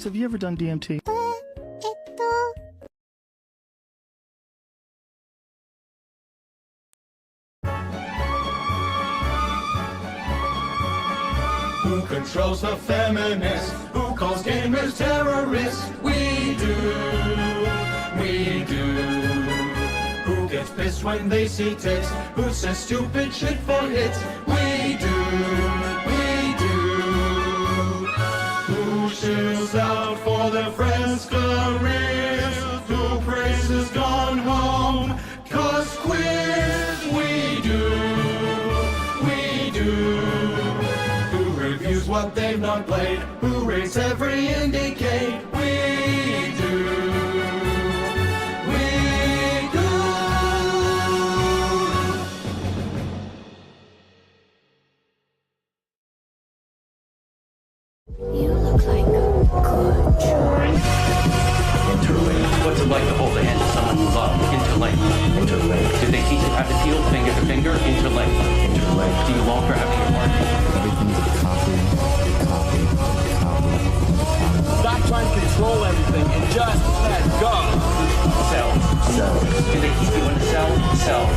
Alex, have you ever done DMT? Who controls the feminists? Who calls gamers terrorists? We do. Who gets pissed when they see tits? Who says stupid shit for hits? We do. Who shills out for their friends' careers? Who praises Gone Home? 'Cause queers we do. Who reviews what they've not played? Who rates every indicate? We do. You look like a good choice. Interlink. What's it like to hold the hand of someone you love? Interlink. Interlink. Did they teach you how to feel finger to finger? Interlink. Interlink. Do you long for having your party? Everything's a copy. Stop trying to control everything and just let go. Cells. Do they keep you in a cell? Cells.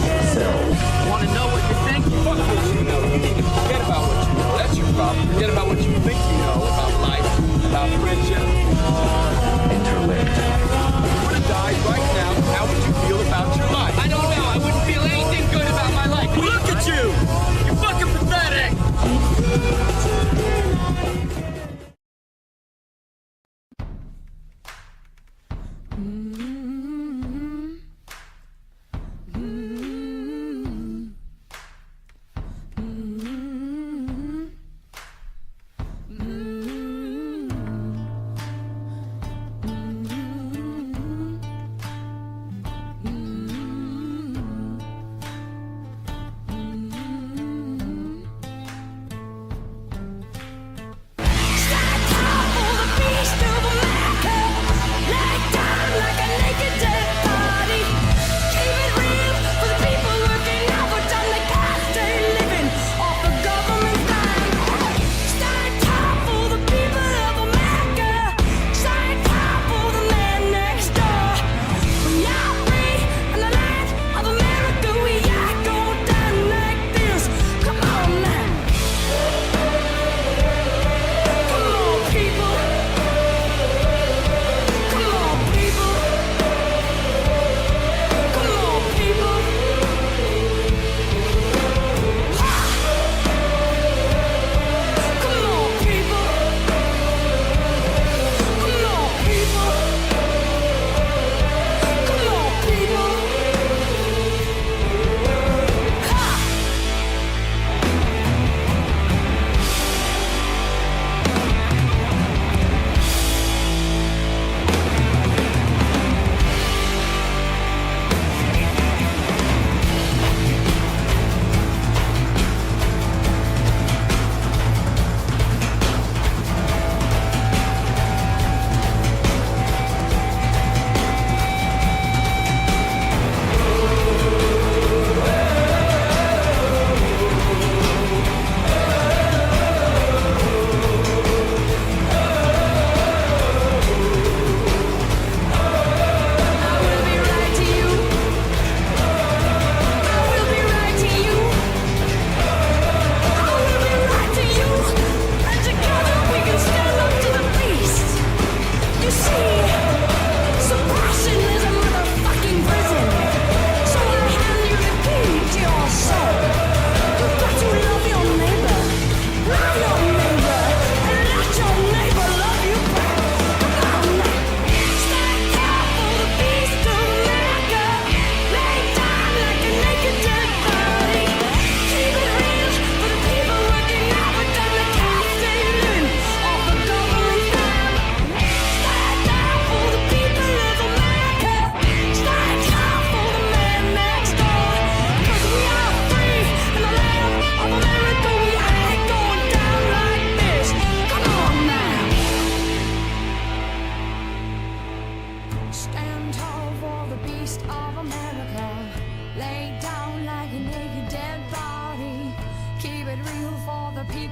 Want to know what you think? Fuck what you know. You need to forget about what you know. That's your problem. Forget about what you think you know about life, about friendship. Interlinked. If you were to die right now, how would you feel about your life? I don't know. I wouldn't feel anything good about my life. Look at you! You're fucking pathetic!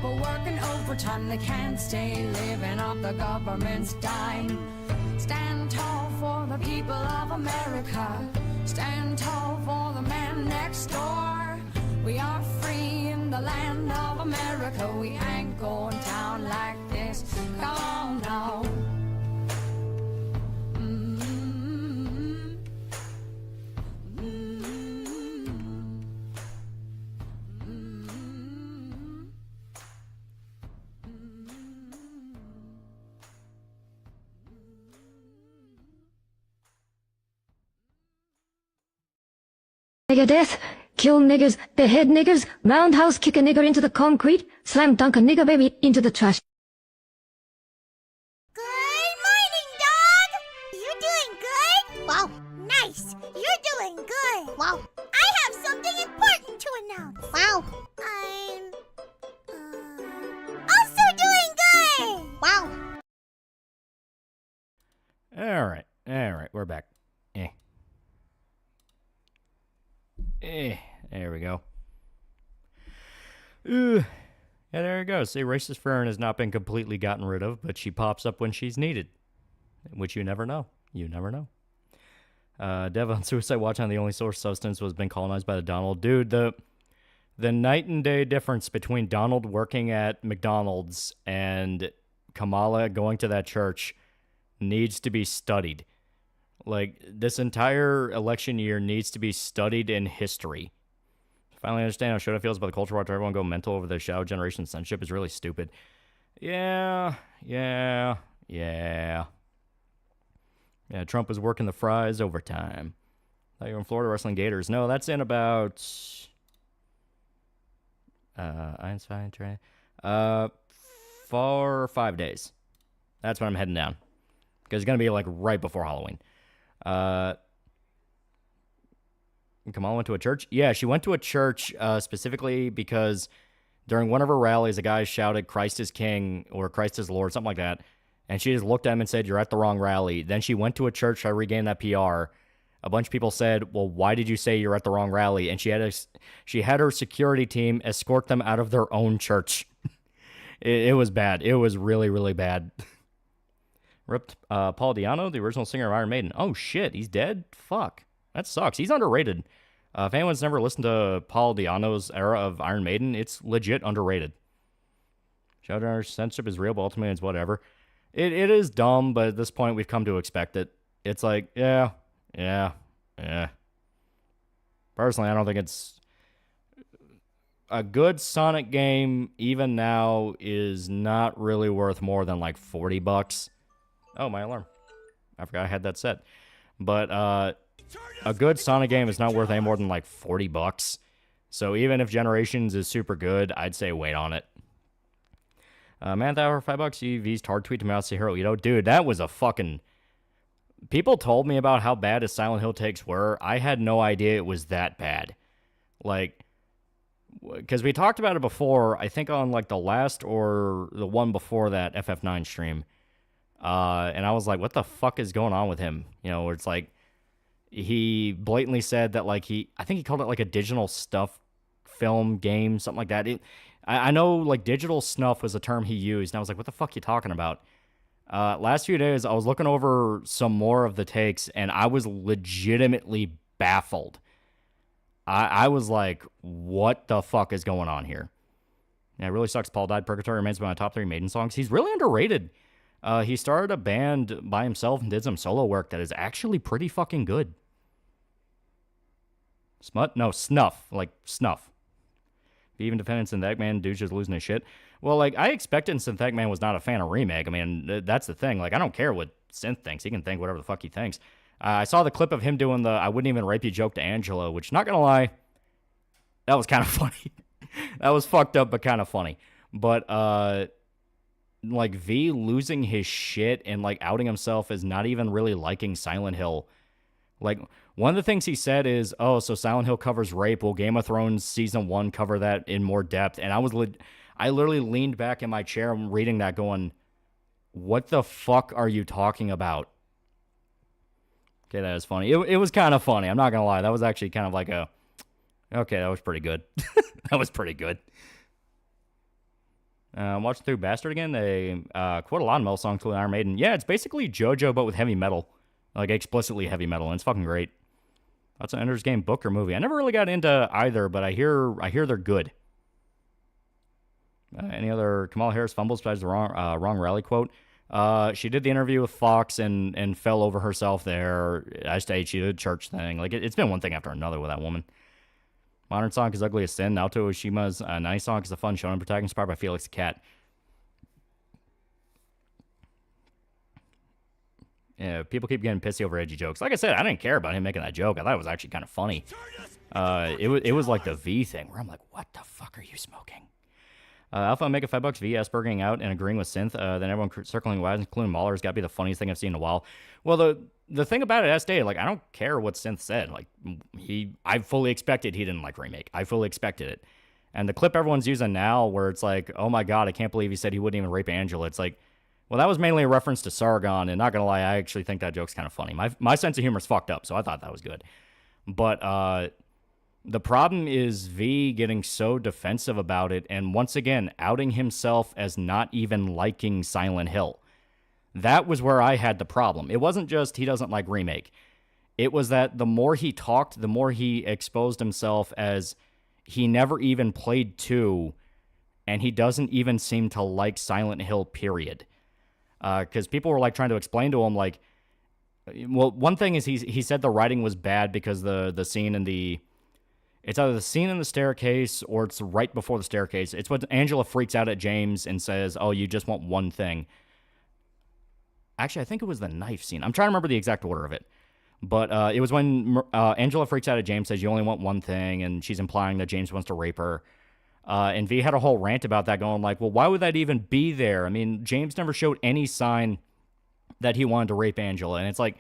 people working overtime, they can't stay living off the government's dime. Stand tall for the people of America. Stand tall for the man next door. We are free in the land of America. We ain't going down like this. Come on now. Nigger death, kill niggers, behead niggers, roundhouse kick a nigger into the concrete, slam dunk a nigger baby into the trash. Good morning, dog! You doing good? Wow, nice! You're doing good! Wow. I have something important to announce. Wow. I'm... also doing good! Wow. Alright, we're back. There we go. Yeah, there you go. See, racist Farron has not been completely gotten rid of, but she pops up when she's needed. Which you never know. You never know. Dev on Suicide Watch on the only source substance was been colonized by the Donald. Dude, the night and day difference between Donald working at McDonald's and Kamala going to that church needs to be studied. Like, this entire election year needs to be studied in history. Finally understand how Shoda feels about the culture war to everyone go mental over the Shadow Generation censorship is really stupid. Yeah, Trump is working the fries overtime. Thought you were in Florida wrestling Gators. No, that's in about... 4 or 5 days. That's when I'm heading down. Because it's going to be, like, right before Halloween. Kamala went to a church? Yeah, she went to a church specifically because during one of her rallies, a guy shouted, Christ is King, or Christ is Lord, something like that. And she just looked at him and said, you're at the wrong rally. Then she went to a church to regain that PR. A bunch of people said, well, why did you say you're at the wrong rally? And she had her security team escort them out of their own church. It was bad. It was really, really bad. Ripped Paul Di'Anno, the original singer of Iron Maiden. Oh, shit, he's dead? Fuck. That sucks. He's underrated. If anyone's never listened to Paul Di'Anno's era of Iron Maiden, it's legit underrated. Showdown censorship is real, but ultimately it's whatever. It is dumb, but at this point we've come to expect it. It's like, yeah. Personally, I don't think it's... A good Sonic game, even now, is not really worth more than like $40. Oh, my alarm. I forgot I had that set. But a good Sonic game is not worth any more than like $40. So even if Generations is super good, I'd say wait on it. Man, that for $5, EV's hard tweet to Masahiro Ito. Dude, that was a fucking... People told me about how bad his Silent Hill takes were. I had no idea it was that bad. Like, because we talked about it before, I think on like the last or the one before that FF9 stream. And I was like, what the fuck is going on with him? You know, where it's like, he blatantly said that like I think he called it like a digital stuff film game, something like that. I know like digital snuff was a term he used, and I was like, what the fuck are you talking about? Last few days, I was looking over some more of the takes, and I was legitimately baffled. I was like, what the fuck is going on here? Yeah, it really sucks Paul died. Purgatory remains one of my top 3 Maiden songs. He's really underrated. He started a band by himself and did some solo work that is actually pretty fucking good. Smut? No, Snuff. Like, Snuff. Even defending Synthetic Man, dude's just losing his shit. Well, like, I expected Synthetic Man was not a fan of Remake. I mean, that's the thing. Like, I don't care what Synth thinks. He can think whatever the fuck he thinks. I saw the clip of him doing the I wouldn't even rape you joke to Angela, which, not gonna lie, that was kind of funny. That was fucked up, but kind of funny. But, like, V losing his shit and, like, outing himself as not even really liking Silent Hill. Like, one of the things he said is, oh, so Silent Hill covers rape. Will Game of Thrones Season 1 cover that in more depth? And I literally leaned back in my chair and reading that going, what the fuck are you talking about? Okay, that was funny. It was kind of funny. I'm not going to lie. That was actually kind of like a, okay, that was pretty good. That was pretty good. Watching through Bastard again, they quote a lot of metal songs to Iron Maiden. Yeah, it's basically JoJo, but with heavy metal. Like, explicitly heavy metal, and it's fucking great. That's an Ender's Game book or movie. I never really got into either, but I hear they're good. Any other Kamala Harris fumbles besides the wrong rally quote? She did the interview with Fox and fell over herself there. I stayed. She did a church thing. Like, it's been one thing after another with that woman. Modern Sonic is ugly as sin. Naoto Oshima's nice Sonic is a fun shonen protagonist inspired by Felix the Cat. Yeah, people keep getting pissy over edgy jokes. Like I said, I didn't care about him making that joke. I thought it was actually kind of funny. It was like the V thing where I'm like, what the fuck are you smoking? Alpha Omega $5 V asperging out and agreeing with Synth. Then everyone circling wise, including Mahler, has got to be the funniest thing I've seen in a while. Well, the thing about it, S-Day, like, I don't care what Synth said. Like, I fully expected he didn't like Remake. I fully expected it. And the clip everyone's using now where it's like, oh my god, I can't believe he said he wouldn't even rape Angela. It's like, well, that was mainly a reference to Sargon, and not gonna lie, I actually think that joke's kind of funny. My sense of humor is fucked up, so I thought that was good. But the problem is V getting so defensive about it, and once again, outing himself as not even liking Silent Hill. That was where I had the problem. It wasn't just he doesn't like Remake. It was that the more he talked, the more he exposed himself as he never even played 2, and he doesn't even seem to like Silent Hill, period. Because people were like trying to explain to him, like, well, one thing is he said the writing was bad because the scene in the, it's either the scene in the staircase or it's right before the staircase. It's when Angela freaks out at James and says, oh, you just want one thing. Actually, I think it was the knife scene. I'm trying to remember the exact order of it. But it was when Angela freaks out at James, says you only want one thing, and she's implying that James wants to rape her. And V had a whole rant about that, going like, well, why would that even be there? I mean, James never showed any sign that he wanted to rape Angela. And it's like,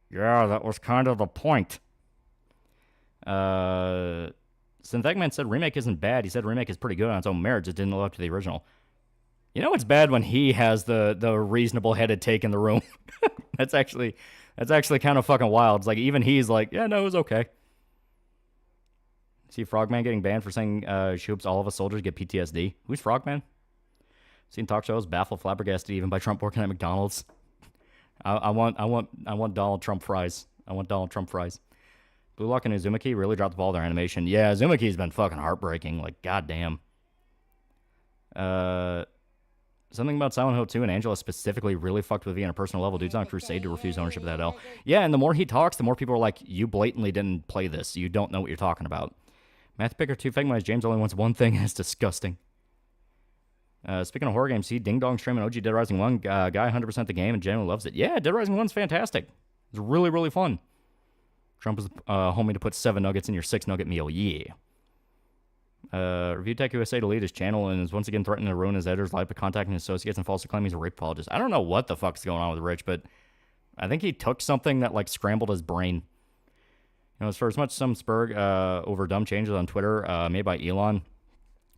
yeah, that was kind of the point. Synthetic Man said Remake isn't bad. He said Remake is pretty good on its own merits. It didn't live up to the original. You know it's bad when he has the reasonable-headed take in the room. That's actually kind of fucking wild. It's like, even he's like, yeah, no, it was okay. See Frogman getting banned for saying she hopes all of us soldiers get PTSD. Who's Frogman? Seen talk shows baffled, flabbergasted even by Trump working at McDonald's. I want Donald Trump fries. I want Donald Trump fries. Blue Lock and Uzumaki really dropped the ball with their animation. Yeah, Uzumaki's been fucking heartbreaking. Like, goddamn. Something about Silent Hill 2 and Angela specifically really fucked with me on a personal level. Dude's on a crusade to refuse ownership of that L. Yeah, and the more he talks, the more people are like, you blatantly didn't play this. You don't know what you're talking about. Math Picker 2 Figma is James only wants one thing, and it's disgusting. Speaking of horror games, see Ding Dong streaming OG Dead Rising 1. Guy 100% the game and genuinely loves it. Yeah, Dead Rising 1's fantastic. It's really, really fun. Trump is homie to put 7 nuggets in your 6 nugget meal. Yeah. Review Tech USA to lead his channel and is once again threatening to ruin his editor's life by contacting his associates and falsely claiming he's a rape apologist. I don't know what the fuck's going on with Rich, but I think he took something that like scrambled his brain. You know, as for as much some spurg over dumb changes on Twitter made by Elon,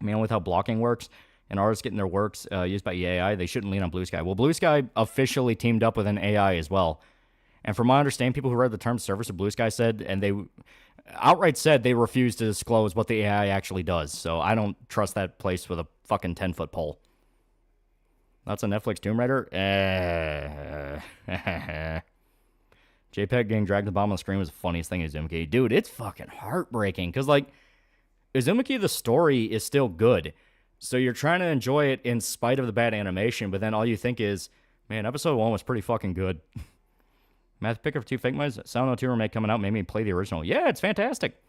man, with how blocking works and artists getting their works used by AI, they shouldn't lean on Blue Sky. Well, Blue Sky officially teamed up with an AI as well. And from my understanding, people who read the terms service of Blue Sky said, and they outright said they refuse to disclose what the AI actually does. So I don't trust that place with a fucking 10-foot pole. That's a Netflix Tomb Raider? JPEG getting dragged to the bottom of the screen was the funniest thing in Uzumaki. Dude, it's fucking heartbreaking. Because, like, Uzumaki, the story is still good. So you're trying to enjoy it in spite of the bad animation, but then all you think is, man, episode 1 was pretty fucking good. Math Picker for 2 Figmas. Silent Hill 2 remake coming out made me play the original. Yeah, it's fantastic.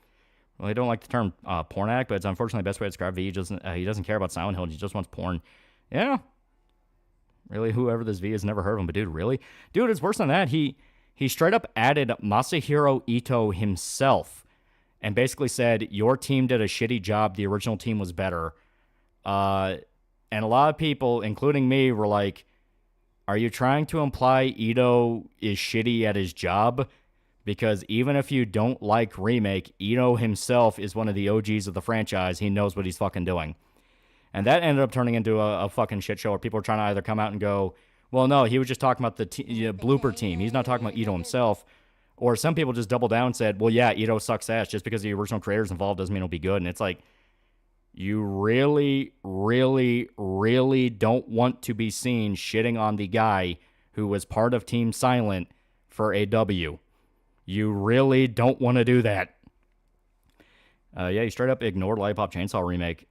Well, I don't like the term porn act, but it's unfortunately the best way to describe V. He doesn't care about Silent Hill. He just wants porn. Yeah. Really, whoever this V has never heard of him, but dude, really? Dude, it's worse than that. He straight up added Masahiro Ito himself and basically said, your team did a shitty job. The original team was better. And a lot of people, including me, were like, are you trying to imply Ito is shitty at his job? Because even if you don't like Remake, Ito himself is one of the OGs of the franchise. He knows what he's fucking doing. And that ended up turning into a fucking shit show where people were trying to either come out and go, well, no, he was just talking about the blooper team. He's not talking about Ito himself. Or some people just doubled down and said, well, yeah, Ito sucks ass. Just because the original creator's involved doesn't mean it'll be good. And it's like, You really, really, really don't want to be seen shitting on the guy who was part of Team Silent for a W. You really don't want to do that. Yeah, he straight up ignored Lollipop Chainsaw Remake.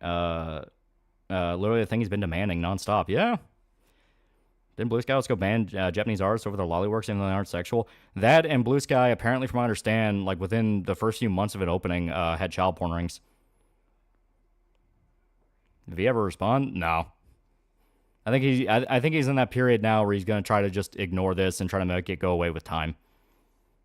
Literally the thing he's been demanding nonstop. Yeah. Didn't Blue Sky let's go ban Japanese artists over their lollyworks even though they aren't sexual? That and Blue Sky, apparently from what I understand, like within the first few months of it opening, had child porn rings. Did he ever respond? No. I think he's in that period now where he's going to try to just ignore this and try to make it go away with time.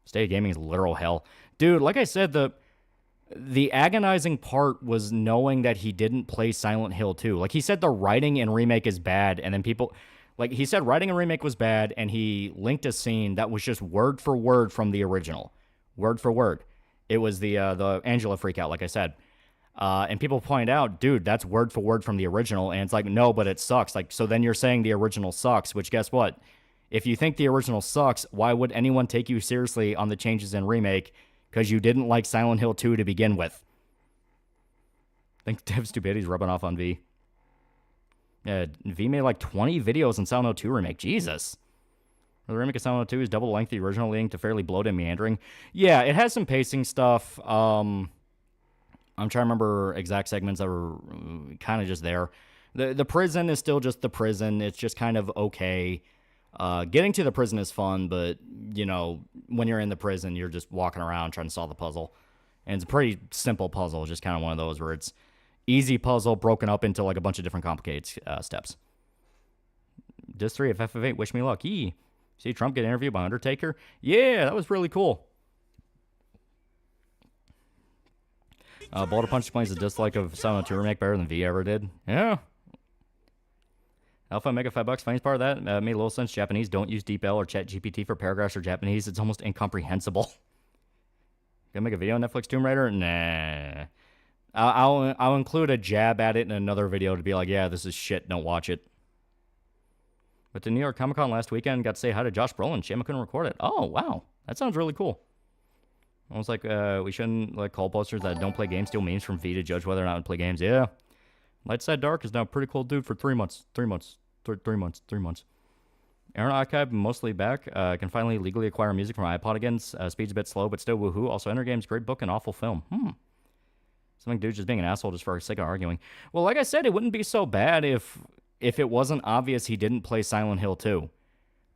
State of gaming is literal hell. Dude, like I said, the agonizing part was knowing that he didn't play Silent Hill 2. Like, he said the writing in Remake is bad, and then people... Like, he said writing in Remake was bad, and he linked a scene that was just word for word from the original. Word for word. It was the Angela freakout, like I said. And people point out, dude, that's word for word from the original. And it's like, no, but it sucks. Like, so then you're saying the original sucks, which guess what? If you think the original sucks, why would anyone take you seriously on the changes in Remake? Because you didn't like Silent Hill 2 to begin with. I think Dev Stupidity's rubbing off on V. Yeah, V made like 20 videos on Silent Hill 2 Remake. Jesus. The remake of Silent Hill 2 is double length the original, leading to fairly bloated and meandering. Yeah, it has some pacing stuff. I'm trying to remember exact segments that were kind of just there. The prison is still just the prison. It's just kind of okay. Getting to the prison is fun, but, you know, when you're in the prison, you're just walking around trying to solve the puzzle. And it's a pretty simple puzzle. It's just kind of one of those where it's easy puzzle broken up into, like, a bunch of different complicated steps. Disc 3 of FF8, wish me luck. See Trump get interviewed by Undertaker? Yeah, that was really cool. Boulder Punch explains the dislike of Silent Hill 2 Remake better than V ever did. Yeah. Alpha Mega $5. Funniest part of that made a little sense. Japanese don't use DeepL or ChatGPT for paragraphs or Japanese. It's almost incomprehensible. Gonna make a video on Netflix Tomb Raider? Nah. I'll include a jab at it in another video to be like, yeah, this is shit. Don't watch it. But the New York Comic Con last weekend, got to say hi to Josh Brolin. Shame I couldn't record it. Oh, wow. That sounds really cool. Almost like we shouldn't let call posters that don't play games steal memes from V to judge whether or not to play games. Yeah. Lightside Dark is now a pretty cool dude for 3 months. 3 months. 3 months. 3 months. Aaron Archive mostly back. Can finally legally acquire music from my iPod again. Speed's a bit slow, but still woohoo. Also, Enter Game's great book and awful film. Something dude just being an asshole just for the sake of arguing. Well, like I said, it wouldn't be so bad if it wasn't obvious he didn't play Silent Hill 2.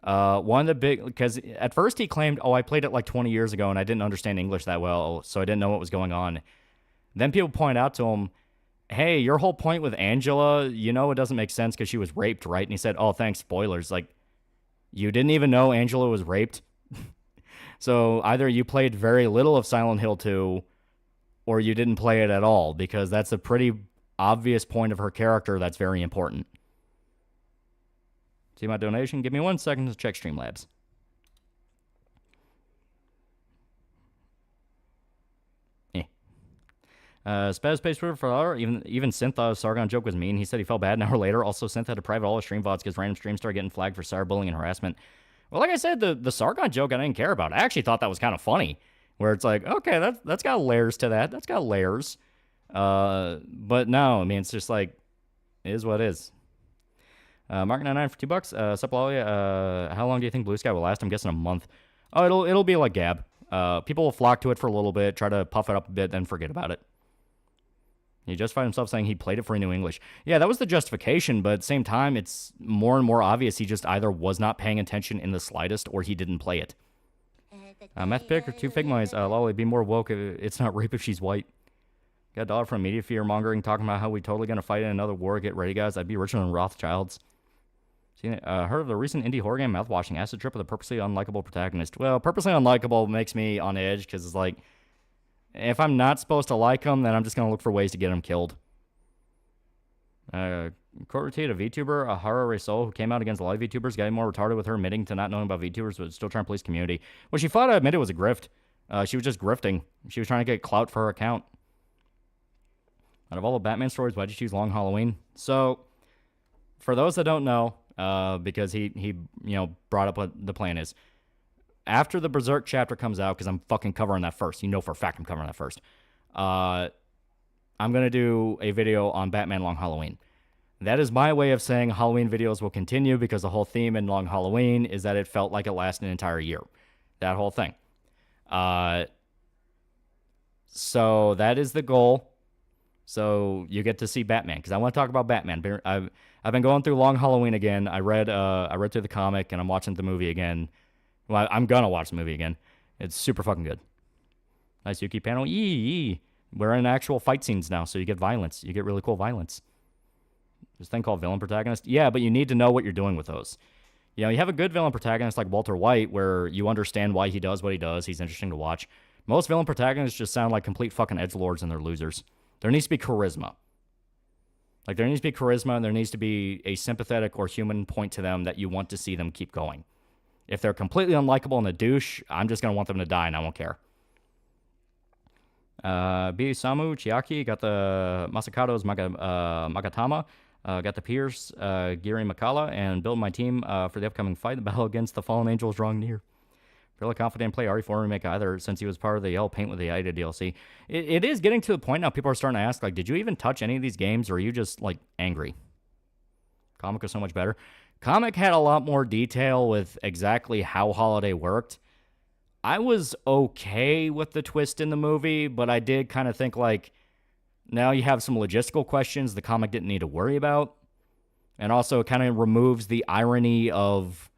One of the big... Because at first he claimed, oh, I played it like 20 years ago and I didn't understand English that well, so I didn't know what was going on. Then people point out to him, hey, your whole point with Angela, you know it doesn't make sense because she was raped, right? And he said, oh, thanks, spoilers. Like, you didn't even know Angela was raped? So either you played very little of Silent Hill 2, or you didn't play it at all, because that's a pretty obvious point of her character that's very important. See my donation? Give me 1 second to check Streamlabs. Spaz Space for even Synth thought a Sargon joke was mean. He said he felt bad an hour later. Also, Synth had to private all his stream VODs because random streams started getting flagged for cyberbullying and harassment. Well, like I said, the Sargon joke I didn't care about. I actually thought that was kind of funny. Where it's like, okay, that's got layers to that. That's got layers. But no, I mean, it's just like, it is what it is. Mark99 for $2. Sup, Lolly? How long do you think Blue Sky will last? I'm guessing a month. Oh, it'll be like Gab. People will flock to it for a little bit, try to puff it up a bit, then forget about it. He justified himself saying he played it for a new English. Yeah, that was the justification, but at the same time, it's more and more obvious he just either was not paying attention in the slightest or he didn't play it. Meth pick or 2 Figmoys. Lolly, be more woke. It's not rape if she's white. Got $1 from media fear mongering talking about how we totally gonna fight in another war. Get ready, guys. I'd be richer than Rothschilds. Heard of the recent indie horror game Mouthwashing? Acid trip with a purposely unlikable protagonist. Well, purposely unlikable makes me on edge because it's like, if I'm not supposed to like him, then I'm just gonna look for ways to get him killed. Court rotate a VTuber, Hara Resol, who came out against a lot of VTubers, got more retarded with her admitting to not knowing about VTubers, but still trying to police community. Well, she flat out admitted it was a grift. She was just grifting. She was trying to get clout for her account. Out of all the Batman stories, why'd you choose Long Halloween? So, for those that don't know, because he brought up what the plan is. After the Berserk chapter comes out, because I'm fucking covering that first. You know for a fact I'm covering that first. I'm going to do a video on Batman Long Halloween. That is my way of saying Halloween videos will continue because the whole theme in Long Halloween is that it felt like it lasted an entire year. That whole thing. So that is the goal. So you get to see Batman because I want to talk about Batman. I've been going through Long Halloween again. I read through the comic and I'm watching the movie again. Well, I'm gonna watch the movie again. It's super fucking good. Nice Yuki panel. Yee. We're in actual fight scenes now, so you get violence. You get really cool violence. There's a thing called villain protagonist. Yeah, but you need to know what you're doing with those. You know, you have a good villain protagonist like Walter White, where you understand why he does what he does. He's interesting to watch. Most villain protagonists just sound like complete fucking edgelords and they're losers. There needs to be charisma. Like, there needs to be charisma, and there needs to be a sympathetic or human point to them that you want to see them keep going. If they're completely unlikable and a douche, I'm just going to want them to die, and I won't care. Samu Chiaki, got the Masakado's Magatama, got the Pierce, Giri Makala, and build my team for the upcoming fight. The battle against the Fallen Angels drawing near. Fairly confident in play RE4 remake either, since he was part of the Yellow Paint with the Ida DLC. It is getting to the point now people are starting to ask, like, did you even touch any of these games, or are you just, like, angry? Comic was so much better. Comic had a lot more detail with exactly how Holiday worked. I was okay with the twist in the movie, but I did kind of think, like, now you have some logistical questions the comic didn't need to worry about. And also it kind of removes the irony of...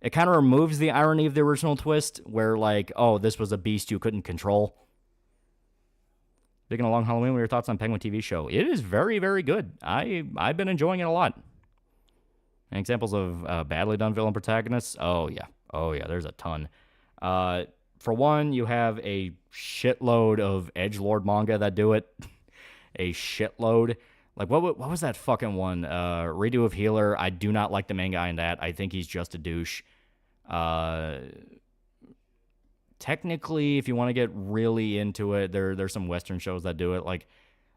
It kind of removes the irony of the original twist, where, like, oh, this was a beast you couldn't control. Speaking of Long Halloween, what are your thoughts on Penguin TV show? It is very, very good. I've been enjoying it a lot. And examples of badly done villain protagonists? Oh, yeah. Oh, yeah, there's a ton. For one, you have a shitload of edgelord manga that do it. A shitload. Like, what was that fucking one? Redo of Healer. I do not like the main guy in that. I think he's just a douche. Technically, if you want to get really into it, there's some Western shows that do it. Like,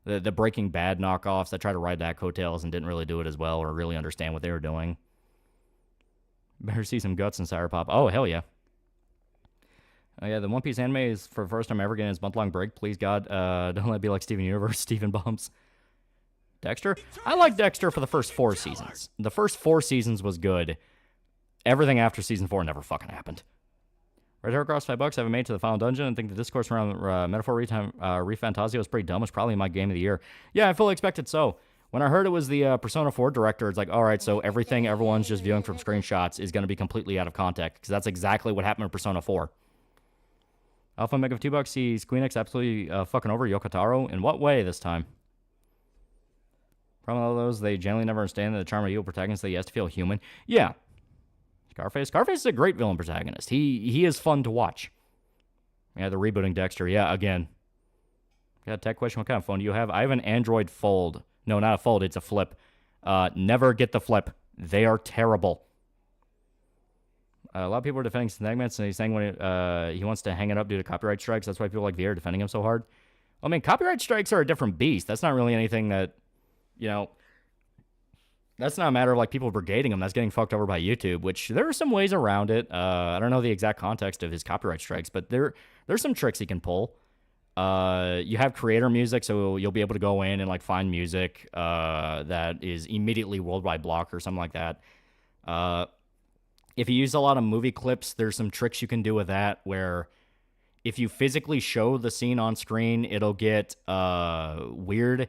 the Breaking Bad knockoffs that try to ride that coattails and didn't really do it as well or really understand what they were doing. Better see some guts in Sour Pop. Oh, hell yeah. Oh, yeah, the One Piece anime is for the first time ever getting his month-long break. Please, God, don't let it be like Steven Universe, Steven Bumps. Dexter? I like Dexter for the first 4 seasons. The first 4 seasons was good. Everything after season 4 never fucking happened. Red Hair Cross, $5. I haven't made it to the final dungeon. I think the discourse around Metaphor Refantasio was pretty dumb. It's probably my game of the year. Yeah, I fully expected so. When I heard it was the Persona 4 director, it's like, all right, so everything everyone's just viewing from screenshots is going to be completely out of context, because that's exactly what happened with Persona 4. Alpha Mega of $2 sees Queenix absolutely fucking over Yokotaro. In what way this time? Problem with all those, they generally never understand that the charm of evil protagonist that he has to feel human. Yeah. Scarface. Scarface is a great villain protagonist. He is fun to watch. Yeah, the rebooting Dexter. Yeah, again. Got a tech question. What kind of phone do you have? I have an Android Fold. No, not a Fold. It's a Flip. Never get the Flip. They are terrible. A lot of people are defending segments, and he's saying when he wants to hang it up due to copyright strikes. That's why people like VR are defending him so hard. I mean, copyright strikes are a different beast. That's not really anything that, you know, that's not a matter of like people brigading him. That's getting fucked over by YouTube, which there are some ways around it. I don't know the exact context of his copyright strikes, but there's some tricks he can pull. You have creator music, so you'll be able to go in and like find music that is immediately worldwide block or something like that. If you use a lot of movie clips, there's some tricks you can do with that, where if you physically show the scene on screen, it'll get weird,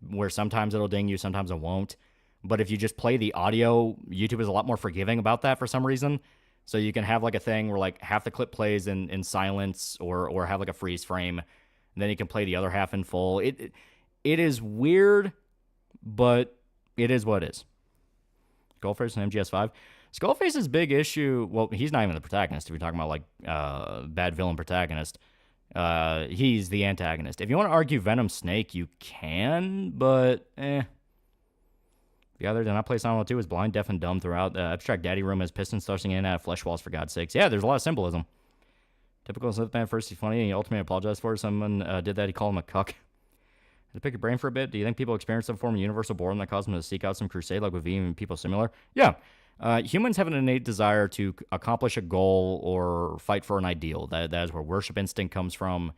where sometimes it'll ding you, sometimes it won't. But if you just play the audio, YouTube is a lot more forgiving about that for some reason. So you can have like a thing where like half the clip plays in silence or have like a freeze frame, and then you can play the other half in full. It is weird, but it is what it is. Skullface and MGS5. Skullface's big issue, well, he's not even the protagonist if you're talking about like bad villain protagonist. He's the antagonist. If you want to argue Venom Snake, you can, but The other did not play Silent Hill 2 is blind, deaf, and dumb throughout. The Abstract Daddy Room has pistons thrusting in and out of flesh walls, for God's sakes. Yeah, there's a lot of symbolism. Typical Slipman, first he's funny, and he ultimately apologized for it. Someone did that, he called him a cuck. To pick your brain for a bit, do you think people experience some form of universal boredom that caused them to seek out some crusade like with V and people similar? Yeah. Humans have an innate desire to accomplish a goal or fight for an ideal. That is where worship instinct comes from.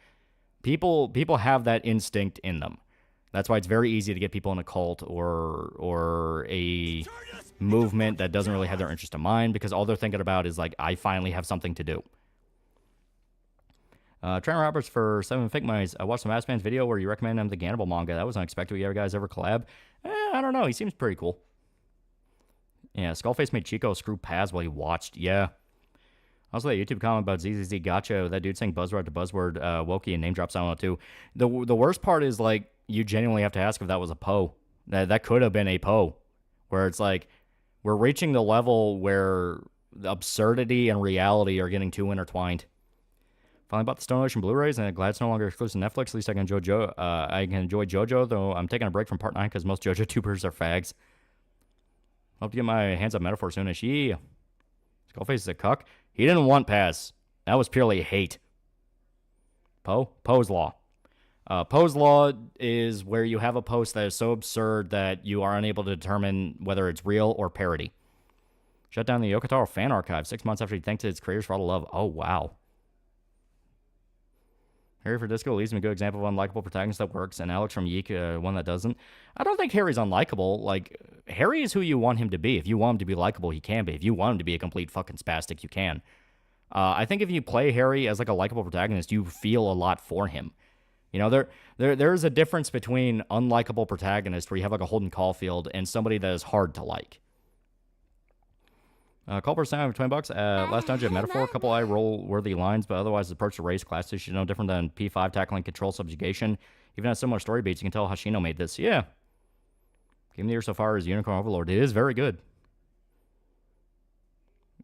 People have that instinct in them. That's why it's very easy to get people in a cult or a movement that doesn't really have their interest in mind, because all they're thinking about is like, I finally have something to do. Trent Roberts for 7 Fake Monies. I watched the Masked Man's video where you recommend him the Gannibal manga. That was unexpected. You guys ever collab? I don't know. He seems pretty cool. Yeah, Skullface made Chico screw pads while he watched. Yeah. Also, that YouTube comment about ZZZ Gotcha, that dude saying buzzword to buzzword, Wokey, and name drop sound too. The worst part is, like, you genuinely have to ask if that was a Poe. That could have been a Poe. Where it's like, we're reaching the level where absurdity and reality are getting too intertwined. Finally bought the Stone Ocean Blu-rays, and glad it's no longer exclusive to Netflix. At least I can enjoy JoJo, though I'm taking a break from Part 9 because most JoJo tubers are fags. Hope to get my hands up metaphor soonish. Yeah. Skullface is a cuck. He didn't want Paz. That was purely hate. Poe's Law. Poe's Law is where you have a post that is so absurd that you are unable to determine whether it's real or parody. Shut down the Yokotaro fan archive 6 months after he thanked its creators for all the love. Oh, wow. Harry for Disco leaves me a good example of unlikable protagonist that works, and Alex from Yeek, one that doesn't. I don't think Harry's unlikable. Like, Harry is who you want him to be. If you want him to be likable, he can be. If you want him to be a complete fucking spastic, you can. I think if you play Harry as like a likable protagonist, you feel a lot for him. You know, there's a difference between unlikable protagonist, where you have like a Holden Caulfield, and somebody that is hard to like. Culper sound for $20. Last dungeon metaphor, couple eye roll worthy lines, but otherwise the approach to race class issue no different than P5 tackling control subjugation. Even has similar story beats, you can tell Hashino made this. Yeah. Game of the year so far is Unicorn Overlord. It is very good.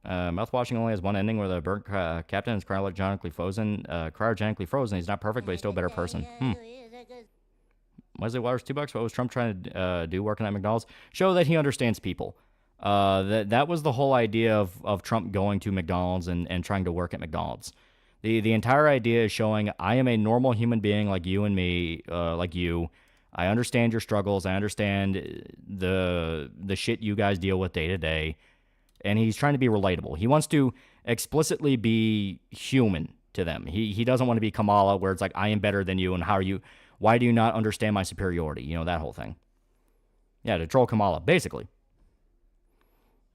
Mouthwashing only has one ending where the burnt captain is cryogenically frozen. He's not perfect, but he's still a better person. Wesley Waters, $2. What was Trump trying to do working at McDonald's? Show that he understands people. That was the whole idea of Trump going to McDonald's and trying to work at McDonald's. The entire idea is showing I am a normal human being like you and me, like you. I understand your struggles. I understand the shit you guys deal with day to day. And he's trying to be relatable. He wants to explicitly be human to them. He doesn't want to be Kamala, where it's like, I am better than you, and why do you not understand my superiority? You know, that whole thing. Yeah, to troll Kamala, basically.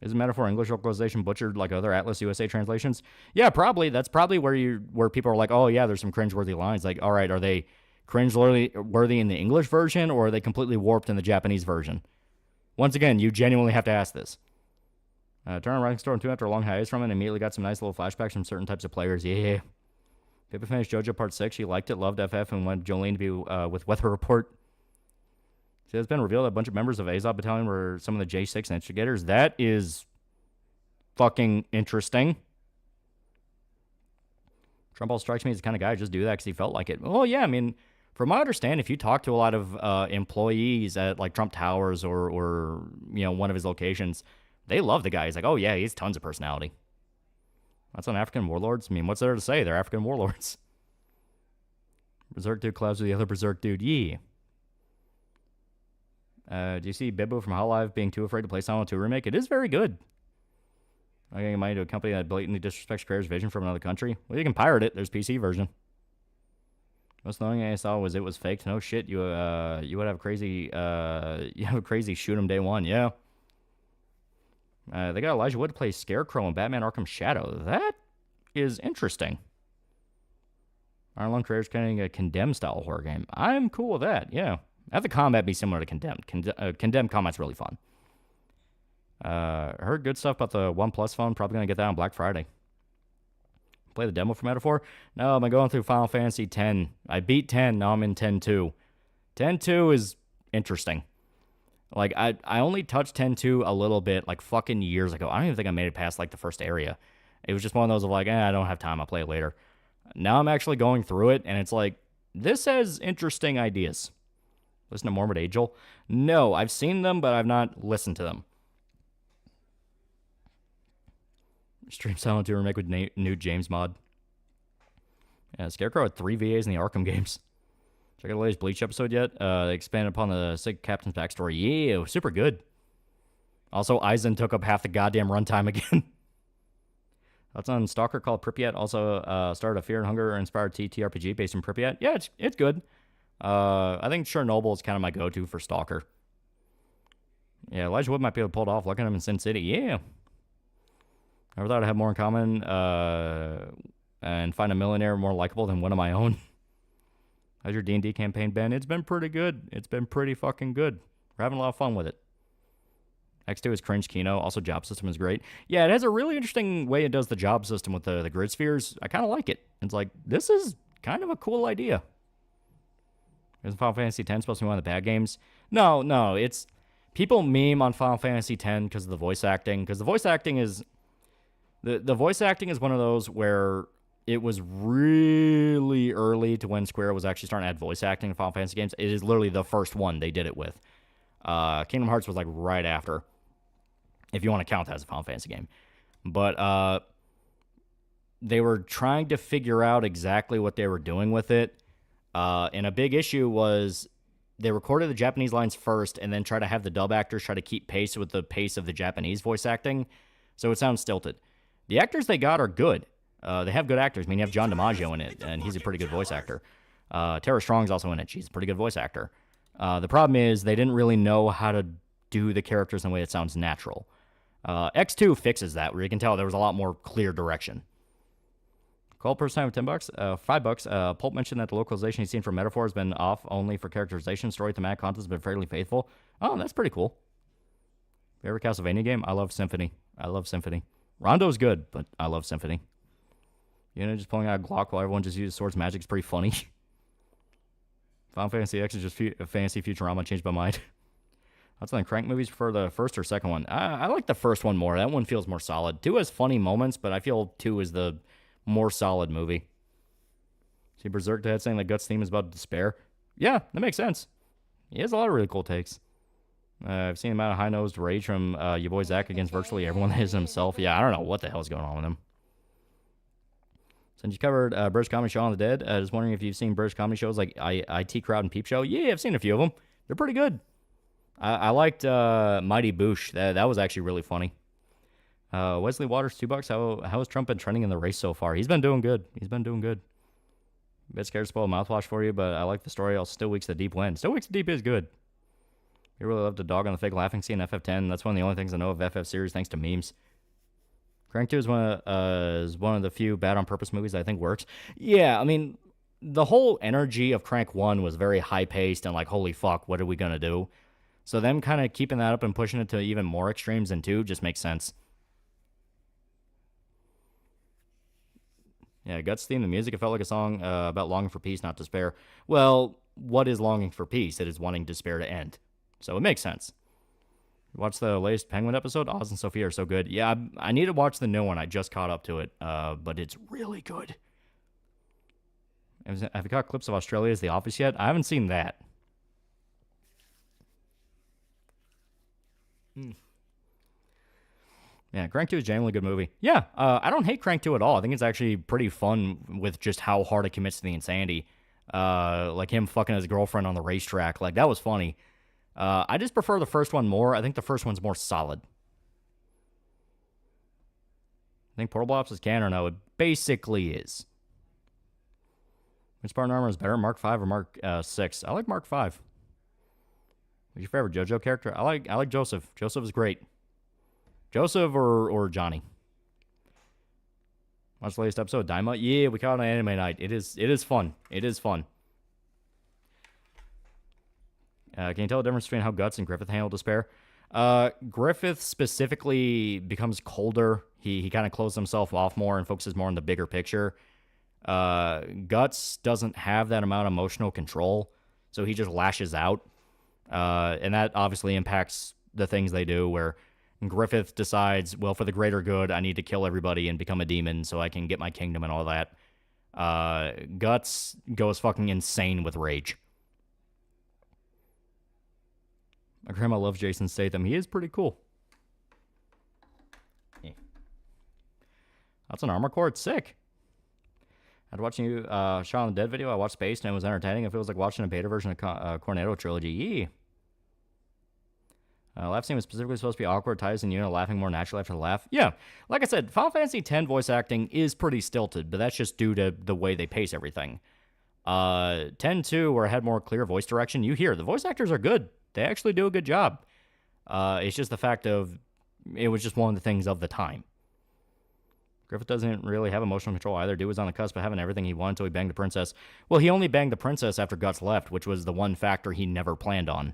Is a metaphor English localization butchered like other Atlas USA translations? Yeah, probably. That's probably where people are like, oh yeah, there's some cringeworthy lines. Like, all right, are they cringeworthy in the English version, or are they completely warped in the Japanese version? Once again, you genuinely have to ask this. Turn on Rising Storm 2 after a long hiatus from it, and immediately got some nice little flashbacks from certain types of players. Yeah. Pippa finished JoJo Part 6. She liked it, loved FF, and wanted Jolene to be with Weather Report. See, it's been revealed that a bunch of members of Azov Battalion were some of the J6 instigators. That is fucking interesting. Trump all strikes me as the kind of guy who just do that because he felt like it. Well, yeah, I mean, from my understanding, if you talk to a lot of employees at like Trump Towers or you know, one of his locations, they love the guy. He's like, oh yeah, he has tons of personality. That's on African warlords. I mean, what's there to say? They're African warlords. Berserk dude collabs with the other Berserk dude. Yeah. Do you see Bibbo from Hololive being too afraid to play Silent 2 remake? It is very good. I'm getting money to a company that blatantly disrespects creators' vision from another country. Well, you can pirate it. There's PC version. Most annoying thing I saw was it was faked. No shit. You would have crazy. You have a crazy shoot 'em day one. Yeah. They got Elijah Wood to play Scarecrow in Batman Arkham Shadow. That is interesting. Iron Lung creators getting a Condemned style horror game. I'm cool with that. Yeah. Have the combat be similar to Condemned. Condemned combat's really fun. Heard good stuff about the OnePlus phone. Probably going to get that on Black Friday. Play the demo for Metaphor? No, I've been going through Final Fantasy X. I beat 10, now I'm in 10-2. 10-2 is interesting. Like, I only touched 10-2 a little bit, like, fucking years ago. I don't even think I made it past, like, the first area. It was just one of those of, like, I don't have time, I'll play it later. Now I'm actually going through it, and it's like, this has interesting ideas. Listen to Morbid Angel? No, I've seen them, but I've not listened to them. Stream Silent 2 remake with new James mod. Yeah, Scarecrow had 3 VAs in the Arkham games. Check out the latest Bleach episode yet? They expanded upon the sick captain's backstory. Yeah, super good. Also, Aizen took up half the goddamn runtime again. That's on Stalker called Pripyat. Also, started a Fear and Hunger inspired TTRPG based in Pripyat. Yeah, it's good. I think Chernobyl is kind of my go-to for Stalker. Yeah, Elijah Wood might be able to pull it off. Look at him in Sin City. Yeah. Never thought I'd have more in common and find a millionaire more likable than one of my own. How's your D&D campaign been? It's been pretty good. It's been pretty fucking good. We're having a lot of fun with it. X2 is cringe Kino. Also, job system is great. Yeah, it has a really interesting way it does the job system with the grid spheres. I kind of like it. It's like, this is kind of a cool idea. Isn't Final Fantasy X supposed to be one of the bad games? No, it's... People meme on Final Fantasy X because of the voice acting. Because the voice acting is... The voice acting is one of those where it was really early to when Square was actually starting to add voice acting in Final Fantasy games. It is literally the first one they did it with. Kingdom Hearts was like right after, if you want to count that as a Final Fantasy game. But they were trying to figure out exactly what they were doing with it. And a big issue was they recorded the Japanese lines first and then try to have the dub actors try to keep pace with the pace of the Japanese voice acting. So it sounds stilted. The actors they got are good. They have good actors. I mean, you have John DiMaggio in it, and he's a pretty good voice actor. Tara Strong's also in it. She's a pretty good voice actor. The problem is they didn't really know how to do the characters in a way that sounds natural. X2 fixes that, where you can tell there was a lot more clear direction. Call first time with $10, $5. Pulp mentioned that the localization he's seen for Metaphor has been off only for characterization. Story thematic content has been fairly faithful. Oh, that's pretty cool. Favorite Castlevania game? I love Symphony. Rondo's good, but I love Symphony. You know, just pulling out a Glock while everyone just uses swords magic is pretty funny. Final Fantasy X is just a fantasy Futurama. Changed my mind. That's like Crank movies for the first or second one. I like the first one more. That one feels more solid. 2 has funny moments, but I feel 2 is the more solid movie. See Berserk Dad saying that Guts' theme is about despair. Yeah, that makes sense. He has a lot of really cool takes. I've seen the amount of high-nosed rage from your boy Zach against virtually everyone that is himself. Yeah, I don't know what the hell is going on with him. Since you covered British Comedy Show on the Dead, just wondering if you've seen British comedy shows like IT Crowd and Peep Show. Yeah, I've seen a few of them. They're pretty good. I liked Mighty Boosh. That was actually really funny. Wesley Waters, $2. How has Trump been trending in the race so far? He's been doing good. A bit scared to spoil mouthwash for you, but I like the story. I'll Still Weeks the Deep win. Still Weeks the Deep is good. You really loved the dog on the fake laughing scene in FF10. That's one of the only things I know of FF series thanks to memes. Crank 2 is one of the few bad on purpose movies I think works. Yeah, I mean, the whole energy of Crank 1 was very high paced and like, holy fuck, what are we gonna do? So them kind of keeping that up and pushing it to even more extremes in 2 just makes sense. Yeah, Guts theme, the music, it felt like a song about longing for peace, not despair. Well, what is longing for peace? It is wanting despair to end. So it makes sense. Watch the latest Penguin episode. Oz and Sophia are so good. Yeah, I need to watch the new one. I just caught up to it, but it's really good. Have you caught clips of Australia's The Office yet? I haven't seen that. Yeah, Crank 2 is genuinely a good movie. Yeah, I don't hate Crank 2 at all. I think it's actually pretty fun with just how hard it commits to the insanity. Like him fucking his girlfriend on the racetrack. Like, that was funny. I just prefer the first one more. I think the first one's more solid. I think Portable Ops is canon or no? It basically is. Which Spartan Armor is better, Mark 5 or Mark 6? I like Mark 5. Who's your favorite JoJo character? I like Joseph. Joseph is great. Joseph or Johnny. Watch the latest episode of Daima? Yeah, we caught it on anime night. It is fun. It is fun. Can you tell the difference between how Guts and Griffith handle despair? Griffith specifically becomes colder. He kind of closes himself off more and focuses more on the bigger picture. Guts doesn't have that amount of emotional control, so he just lashes out. And that obviously impacts the things they do, where Griffith decides, well, for the greater good, I need to kill everybody and become a demon so I can get my kingdom and all that. Guts goes fucking insane with rage. My grandma loves Jason Statham. He is pretty cool. Yeah. That's an armor core. It's sick. After watching you Shaun of the Dead video, I watched Spaced and it was entertaining. It feels like watching a beta version of Cornetto Trilogy. Yee. Laugh scene was specifically supposed to be awkward. Ties and laughing more naturally after the laugh. Yeah, like I said, Final Fantasy X voice acting is pretty stilted, but that's just due to the way they pace everything. 10-2, where it had more clear voice direction, you hear the voice actors are good. They actually do a good job. It's just the fact of it was just one of the things of the time. Griffith doesn't really have emotional control either. Dude was on the cusp of having everything he wanted until he banged the princess. Well, he only banged the princess after Guts left, which was the one factor he never planned on.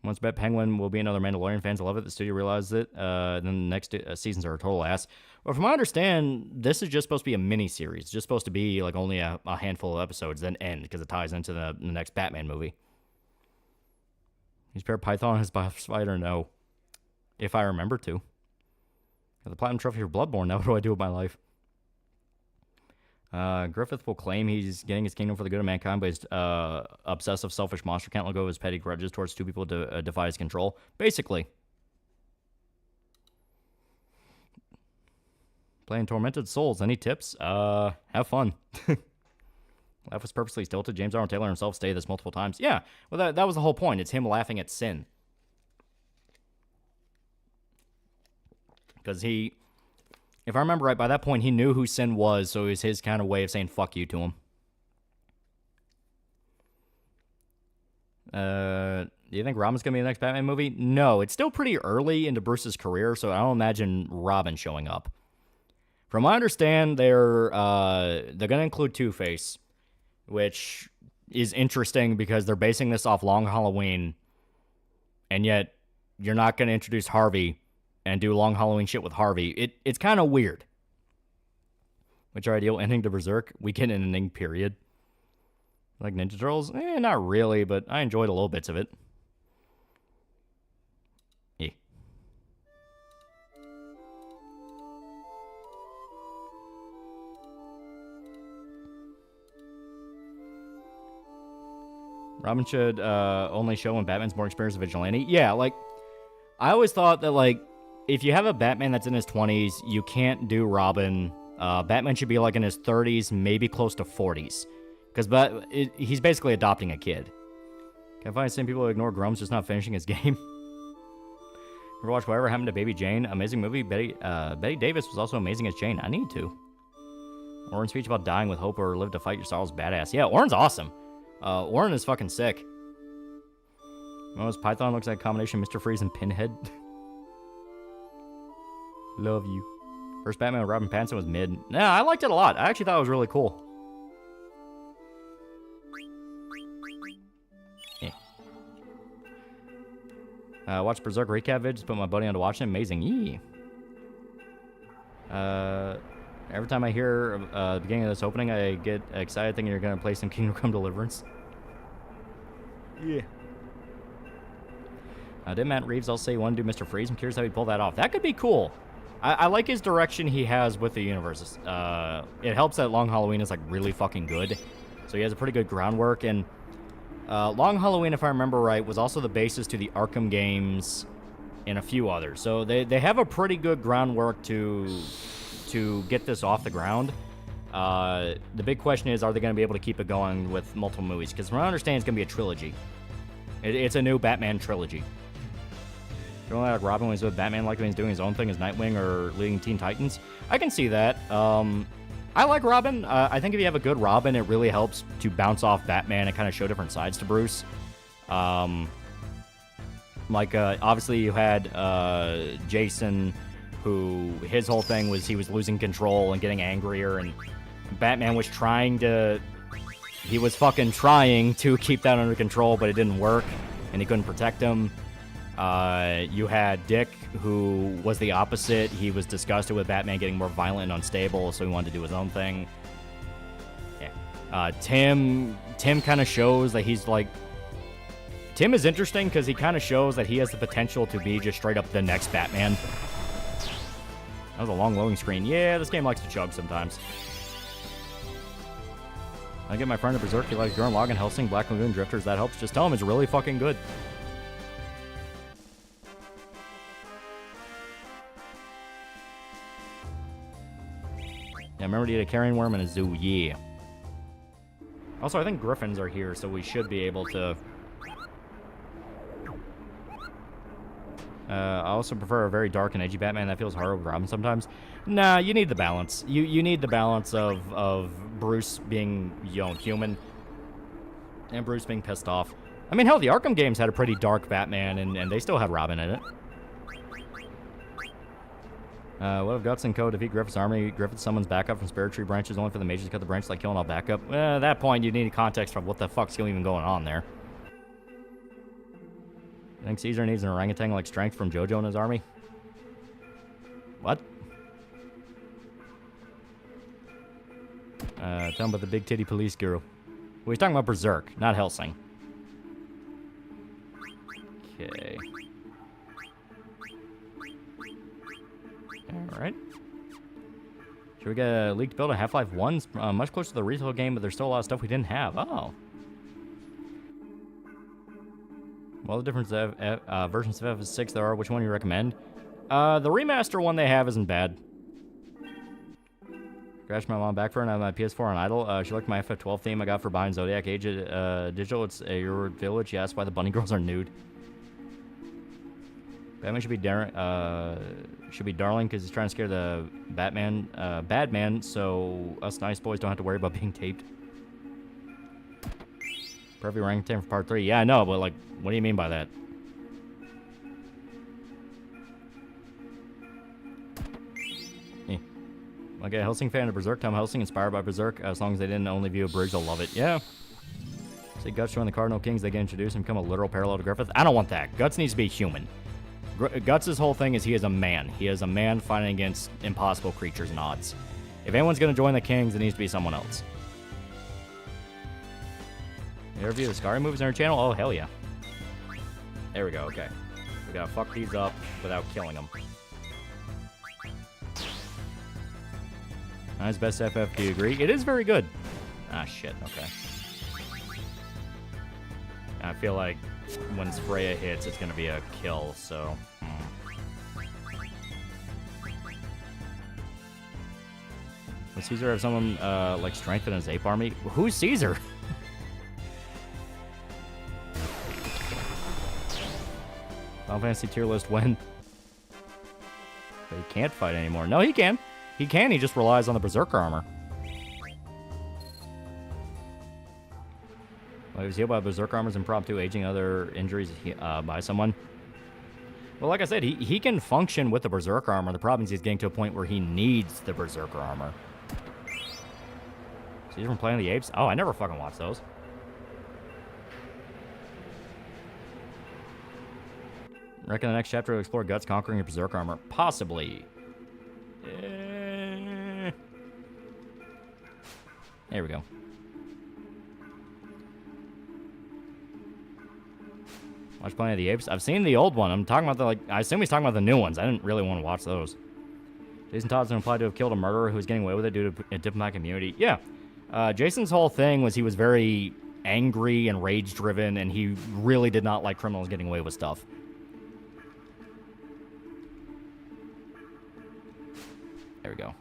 Once bet Penguin will be another Mandalorian. Fans will love it. The studio realizes it. Then the next seasons are a total ass. But from what I understand, this is just supposed to be a mini-series. It's just supposed to be like only a handful of episodes, then end, because it ties into the next Batman movie. He's paired Python as boss fighter? No. If I remember to. Got the Platinum Trophy for Bloodborne. Now what do I do with my life? Griffith will claim he's getting his kingdom for the good of mankind, but his obsessive, selfish monster can't let go of his petty grudges towards two people to defy his control. Basically. Playing Tormented Souls. Any tips? Have fun. Life was purposely stilted. James Arnold Taylor himself stated this multiple times. Yeah, well, that was the whole point. It's him laughing at sin. Because he, if I remember right, by that point, he knew who sin was, so it was his kind of way of saying fuck you to him. Do you think Robin's going to be the next Batman movie? No, it's still pretty early into Bruce's career, so I don't imagine Robin showing up. From what I understand, they're going to include Two-Face, which is interesting because they're basing this off Long Halloween, and yet you're not going to introduce Harvey and do Long Halloween shit with Harvey. It's kind of weird. Which are ideal ending to Berserk? We get an ending, period. Like Ninja Turtles? Not really, but I enjoyed a little bits of it. Eh. Robin should only show when Batman's more experienced as a vigilante. Yeah, like, I always thought that, like, if you have a Batman that's in his 20s, you can't do Robin. Batman should be, like, in his 30s, maybe close to 40s. Because he's basically adopting a kid. Can I find the same people who ignore Grum's just not finishing his game? Ever watch Whatever Happened to Baby Jane? Amazing movie. Betty Davis was also amazing as Jane. I need to. Oren's speech about dying with hope or live to fight your sorrows badass. Yeah, Oren's awesome. Oren is fucking sick. Most Python looks like a combination of Mr. Freeze and Pinhead. Love you. First Batman with Robin Pattinson was mid. Nah, I liked it a lot. I actually thought it was really cool. Watch Berserk recap vid. Just put my buddy on to watch it. Amazing. Yee. Every time I hear the beginning of this opening, I get excited thinking you're going to play some Kingdom Come Deliverance. Yeah. Did Matt Reeves also say he wanted to do Mr. Freeze? I'm curious how he'd pull that off. That could be cool. I like his direction he has with the universes. It helps that Long Halloween is, like, really fucking good. So he has a pretty good groundwork. And Long Halloween, if I remember right, was also the basis to the Arkham games and a few others. So they have a pretty good groundwork to get this off the ground. The big question is, are they going to be able to keep it going with multiple movies? Because from what I understand, it's going to be a trilogy. It's a new Batman trilogy. You only like Robin when he's with Batman, like when he's doing his own thing as Nightwing or leading Teen Titans. I can see that. I like Robin. I think if you have a good Robin, it really helps to bounce off Batman and kind of show different sides to Bruce. Obviously you had Jason, who his whole thing was he was losing control and getting angrier, and Batman was he was fucking trying to keep that under control, but it didn't work, and he couldn't protect him. You had Dick, who was the opposite. He was disgusted with Batman getting more violent and unstable, so he wanted to do his own thing. Yeah. Tim kind of shows that he's like... Tim is interesting because he kind of shows that he has the potential to be just straight up the next Batman. That was a long loading screen. Yeah, this game likes to chug sometimes. I get my friend a Berserk. He likes Gurren Lagann, Hellsing, Black Lagoon, Drifters. That helps. Just tell him it's really fucking good. Yeah, remember to get a carrion worm and a zoo. Yeah. Also, I think griffins are here, so we should be able to... I also prefer a very dark and edgy Batman that feels hard with Robin sometimes. Nah, you need the balance. You need the balance of Bruce being, human, and Bruce being pissed off. I mean, hell, the Arkham games had a pretty dark Batman, and they still had Robin in it. What if Guts and Co. defeat Griffith's army? Griffith summons backup from Spirit Tree branches only for the mages to cut the branches like killing all backup. At that point, you need context from what the fuck's even going on there. I think Caesar needs an orangutan-like strength from Jojo in his army. What? Tell him about the big titty police girl. Well, he's talking about Berserk, not Helsing. Okay. Alright. Should we get a leaked build of Half-Life 1's much closer to the retail game, but there's still a lot of stuff we didn't have. Oh. Well, the different versions of FF6 there are, which one do you recommend? The remaster one they have isn't bad. Crashed my mom back for her and I have my PS4 on idle. She liked my FF12 theme I got for buying Zodiac Age Digital. It's your village. She asked why the bunny girls are nude. Batman should be darling because he's trying to scare the bad man, so us nice boys don't have to worry about being taped. Perfect orangutan for part 3. Yeah, I know, but like, what do you mean by that? Okay, Helsing fan of Berserk. Tom Helsing, inspired by Berserk. As long as they didn't only view a bridge, they'll love it. Yeah. Say Guts join the Cardinal Kings, they get introduced and become a literal parallel to Griffith. I don't want that. Guts needs to be human. Guts' whole thing is he is a man. He is a man fighting against impossible creatures and odds. If anyone's going to join the Kings, it needs to be someone else. You ever view the Scary movies on our channel? Oh, hell yeah. There we go, okay. We gotta fuck these up without killing them. Nice best FF, do you agree? It is very good. Ah, shit, okay. I feel like when Freya hits, it's gonna be a kill, so... Would Caesar have someone, like, strengthen his ape army? Who's Caesar? Final Fantasy tier list when? But he can't fight anymore. No, he can. He can, he just relies on the Berserker armor. Well, he was healed by Berserker armor's impromptu aging other injuries by someone. Well, like I said, he can function with the Berserker armor. The problem is he's getting to a point where he needs the Berserker armor. So he's from Planet of the Apes? Oh, I never fucking watched those. Reckon the next chapter will explore Guts conquering a Berserker armor? Possibly. There we go. Watch Planet of the Apes? I've seen the old one. I'm talking about the, like, I assume he's talking about the new ones. I didn't really want to watch those. Jason Todd's implied to have killed a murderer who was getting away with it due to a diplomatic immunity. Yeah. Jason's whole thing was he was very angry and rage-driven, and he really did not like criminals getting away with stuff. There we go.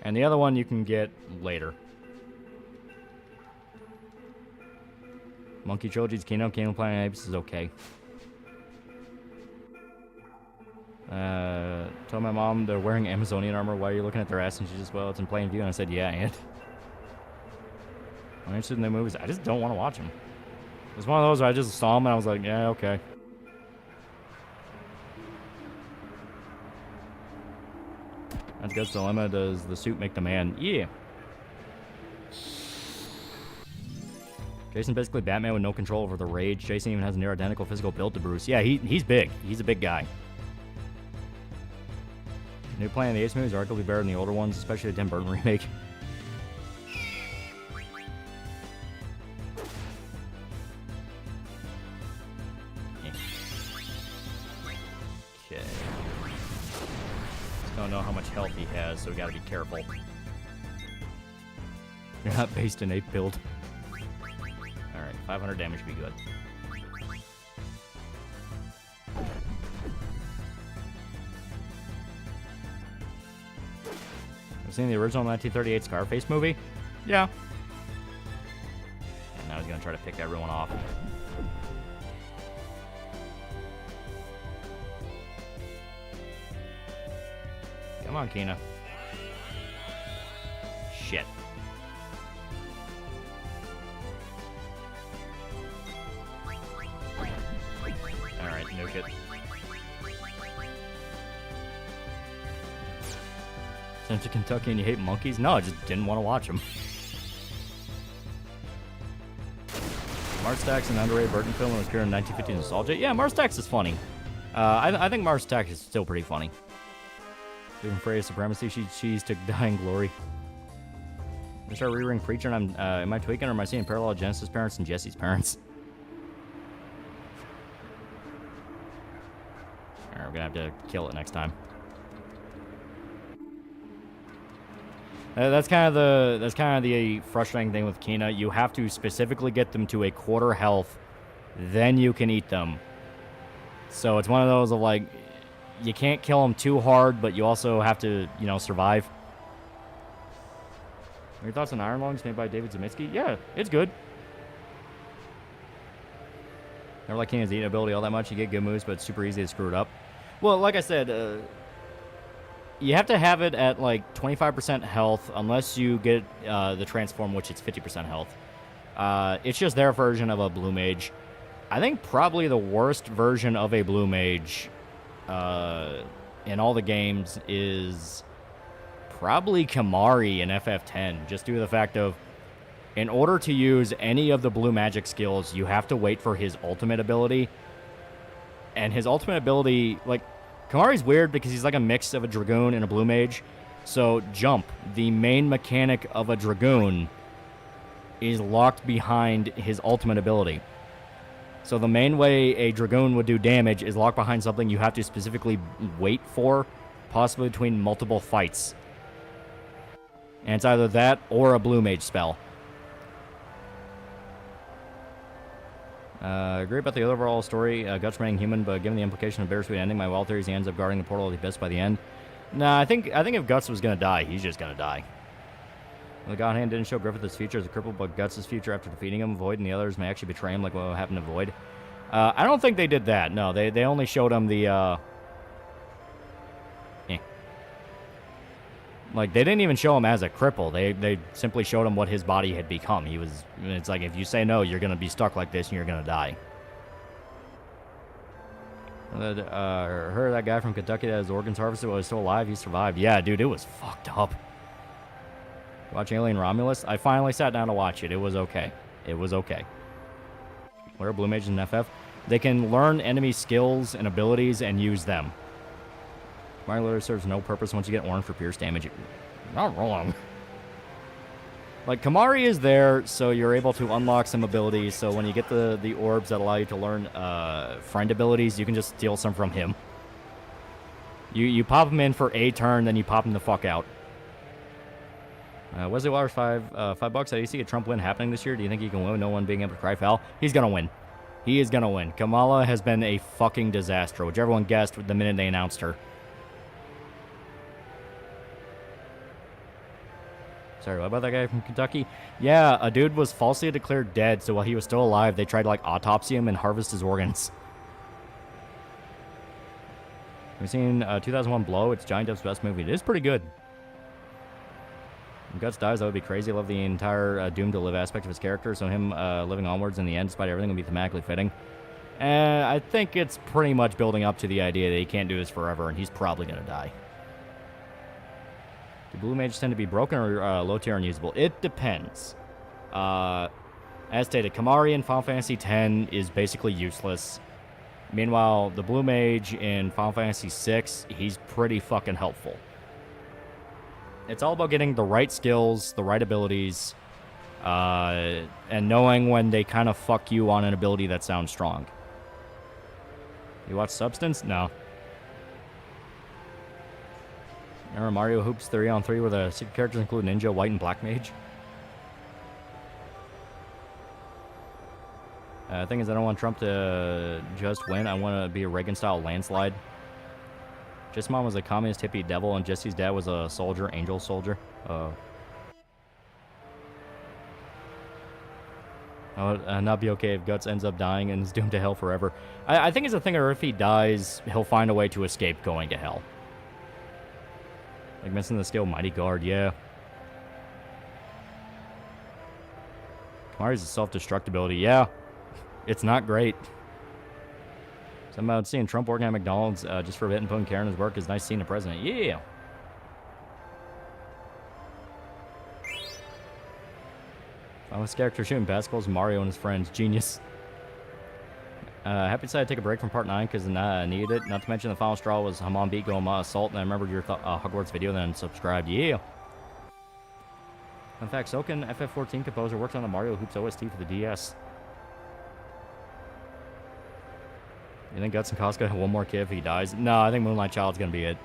And the other one you can get later. Monkey Trilogy's Kingdom Planet Apes is okay. Told my mom they're wearing Amazonian armor. Why are you looking at their ass? And she just, well, it's in plain view. And I said, yeah, and I'm interested in the movies. I just don't want to watch them. It's one of those where I just saw them and I was like, yeah, okay. That's Guts' dilemma. Does the suit make the man? Yeah. Jason basically Batman with no control over the rage. Jason even has a near identical physical build to Bruce. Yeah, he's big. He's a big guy. New Planet of the Apes movies are arguably better than the older ones, especially the Tim Burton remake. Okay. Don't know how much health he has, so we gotta be careful. You're not based in ape build. Alright, 500 damage should be good. I've seen the original 1938 Scarface movie? Yeah. And now he's gonna try to pick everyone off. Come on, Kina. Shit. Alright, nuke it. Sent to Kentucky and you hate monkeys? No, I just didn't want to watch them. Mars Attacks an underrated Burton film that was pure in 1950 nostalgia. Yeah, Mars Attacks is funny. I think Mars Attacks is still pretty funny. Even Freya's supremacy, she's to dying glory. I start rereading Preacher and am I tweaking or am I seeing parallel Genesis parents and Jesse's parents? Alright, we're gonna have to kill it next time. That's kind of the frustrating thing with Kina. You have to specifically get them to a quarter health, then you can eat them. So it's one of those of like, you can't kill them too hard, but you also have to, you know, survive. Your thoughts on Iron Lungs made by David Zemitsky? Yeah, it's good. Never like Kina's eating ability all that much. You get good moves, but it's super easy to screw it up. Well, like I said, you have to have it at like 25% health unless you get the transform, which is 50% health. It's just their version of a blue mage. I think probably the worst version of a blue mage in all the games is probably Kamari in FF10, just due to the fact of, in order to use any of the blue magic skills, you have to wait for his ultimate ability. And his ultimate ability, like, Kamari's weird because he's like a mix of a Dragoon and a Blue Mage. So, Jump, the main mechanic of a Dragoon, is locked behind his ultimate ability. So the main way a Dragoon would do damage is locked behind something you have to specifically wait for, possibly between multiple fights. And it's either that or a Blue Mage spell. Agree about the overall story. Guts remaining human, but given the implication of bittersweet ending, my wild theory is he ends up guarding the portal of the abyss by the end. Nah, I think if Guts was gonna die, he's just gonna die. The God Hand didn't show Griffith his future as a cripple, but Guts' future after defeating him. Void and the others may actually betray him, like what happened to Void. I don't think they did that. No, they only showed him the Like, they didn't even show him as a cripple. They simply showed him what his body had become. It's like, if you say no, you're going to be stuck like this and you're going to die. Heard that guy from Kentucky that has organs harvested while he's still alive, he survived. Yeah, dude, it was fucked up. Watch Alien Romulus? I finally sat down to watch it. It was okay. It was okay. What are Blue Mages in FF? They can learn enemy skills and abilities and use them. Mario literally serves no purpose once you get orange for pierce damage. Not wrong. Like, Kamari is there, so you're able to unlock some abilities, so when you get the orbs that allow you to learn friend abilities, you can just steal some from him. You pop him in for a turn, then you pop him the fuck out. Wesley Waters, $5. Do you see a Trump win happening this year? Do you think he can win? No one being able to cry foul? He's gonna win. He is gonna win. Kamala has been a fucking disaster, which everyone guessed the minute they announced her. Sorry, what about that guy from Kentucky? Yeah, a dude was falsely declared dead, so while he was still alive, they tried to, like, autopsy him and harvest his organs. Have you seen 2001 Blow? It's Johnny Depp's best movie. It is pretty good. When Guts dies, that would be crazy. I love the entire doomed to live aspect of his character, so him living onwards in the end, despite everything, would be thematically fitting. I think it's pretty much building up to the idea that he can't do this forever, and he's probably going to die. Do Blue Mages tend to be broken or low tier unusable? It depends. As stated, Kamari in Final Fantasy X is basically useless. Meanwhile, the Blue Mage in Final Fantasy VI, he's pretty fucking helpful. It's all about getting the right skills, the right abilities, and knowing when they kind of fuck you on an ability that sounds strong. You watch Substance? No. Remember Mario Hoops 3-on-3 where the secret characters include Ninja, White, and Black Mage? The thing is, I don't want Trump to just win. I want to be a Reagan-style landslide. Jess's mom was a communist hippie devil, and Jesse's dad was a soldier, angel soldier. Not be okay if Guts ends up dying and is doomed to hell forever. I think it's a thing where if he dies, he'll find a way to escape going to hell. Like missing the skill Mighty Guard, yeah. Kamari's self-destructibility, yeah. It's not great. Something about seeing Trump working at McDonald's just for a bit and putting care in his work is nice seeing the president. Yeah. Finalist character shooting basketballs, Mario and his friends. Genius. Happy decided to take a break from part 9 because I needed it. Not to mention the final straw was Hamon beat Goma Assault, and I remembered your Hogwarts video, then subscribed. Yeah. In fact, Soken, FF14 composer, worked on the Mario Hoops OST for the DS. You think Guts and Casca have one more kid if he dies? No, I think Moonlight Child's gonna be it.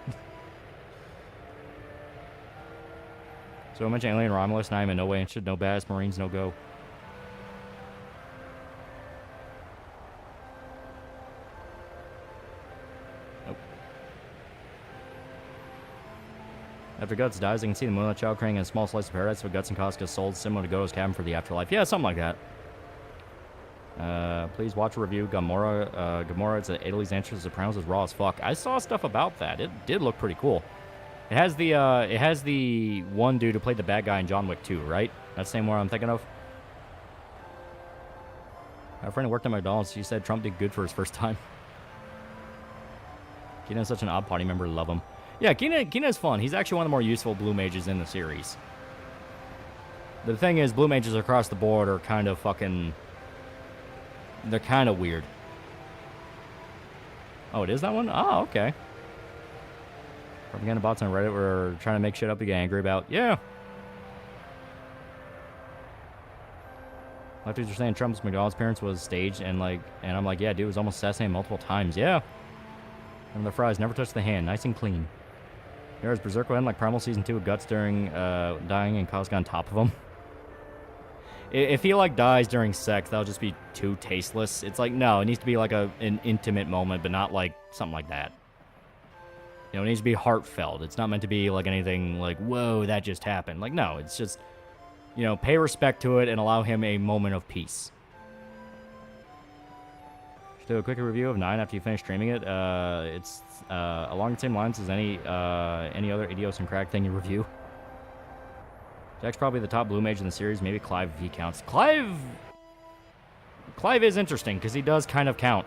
So I mentioned Alien Romulus, and I am in no way interested. No Bass, Marines, no go. Nope. After Guts dies, you can see the Moonlight Child creating a small slice of paradise with Guts and Casca sold, similar to Goto's cabin for the afterlife. Yeah, something like that. Please watch a review. Gamora, it's Italy's answer to the Sopranos is raw as fuck. I saw stuff about that. It did look pretty cool. It has the one dude who played the bad guy in John Wick 2, right? That's the same one I'm thinking of. My friend who worked at McDonald's, she said Trump did good for his first time. Keenan's such an odd party member. Love him. Yeah, Keenan's fun. He's actually one of the more useful blue mages in the series. The thing is, blue mages across the board are kind of fucking... They're kind of weird. Oh, it is that one? Oh, okay. Propaganda bots on Reddit were trying to make shit up to get angry about. Yeah. Lefties are saying Trump's McDonald's appearance was staged, and I'm like, yeah, dude, it was almost assassinated multiple times. Yeah. And the fries never touched the hand, nice and clean. There's Berserker end like Primal Season 2 with Guts during dying and Casca on top of him. If he dies during sex, that'll just be too tasteless. It's like, no, it needs to be like an intimate moment, but not like something like that. You know, it needs to be heartfelt. It's not meant to be like anything like, whoa, that just happened. Like, no, it's just, you know, pay respect to it and allow him a moment of peace. Just do a quick review of 9 after you finish streaming it. It's along the same lines as any other idiosyncratic thing you review. Jack's probably the top blue mage in the series. Maybe Clive if he counts. Clive is interesting because he does kind of count.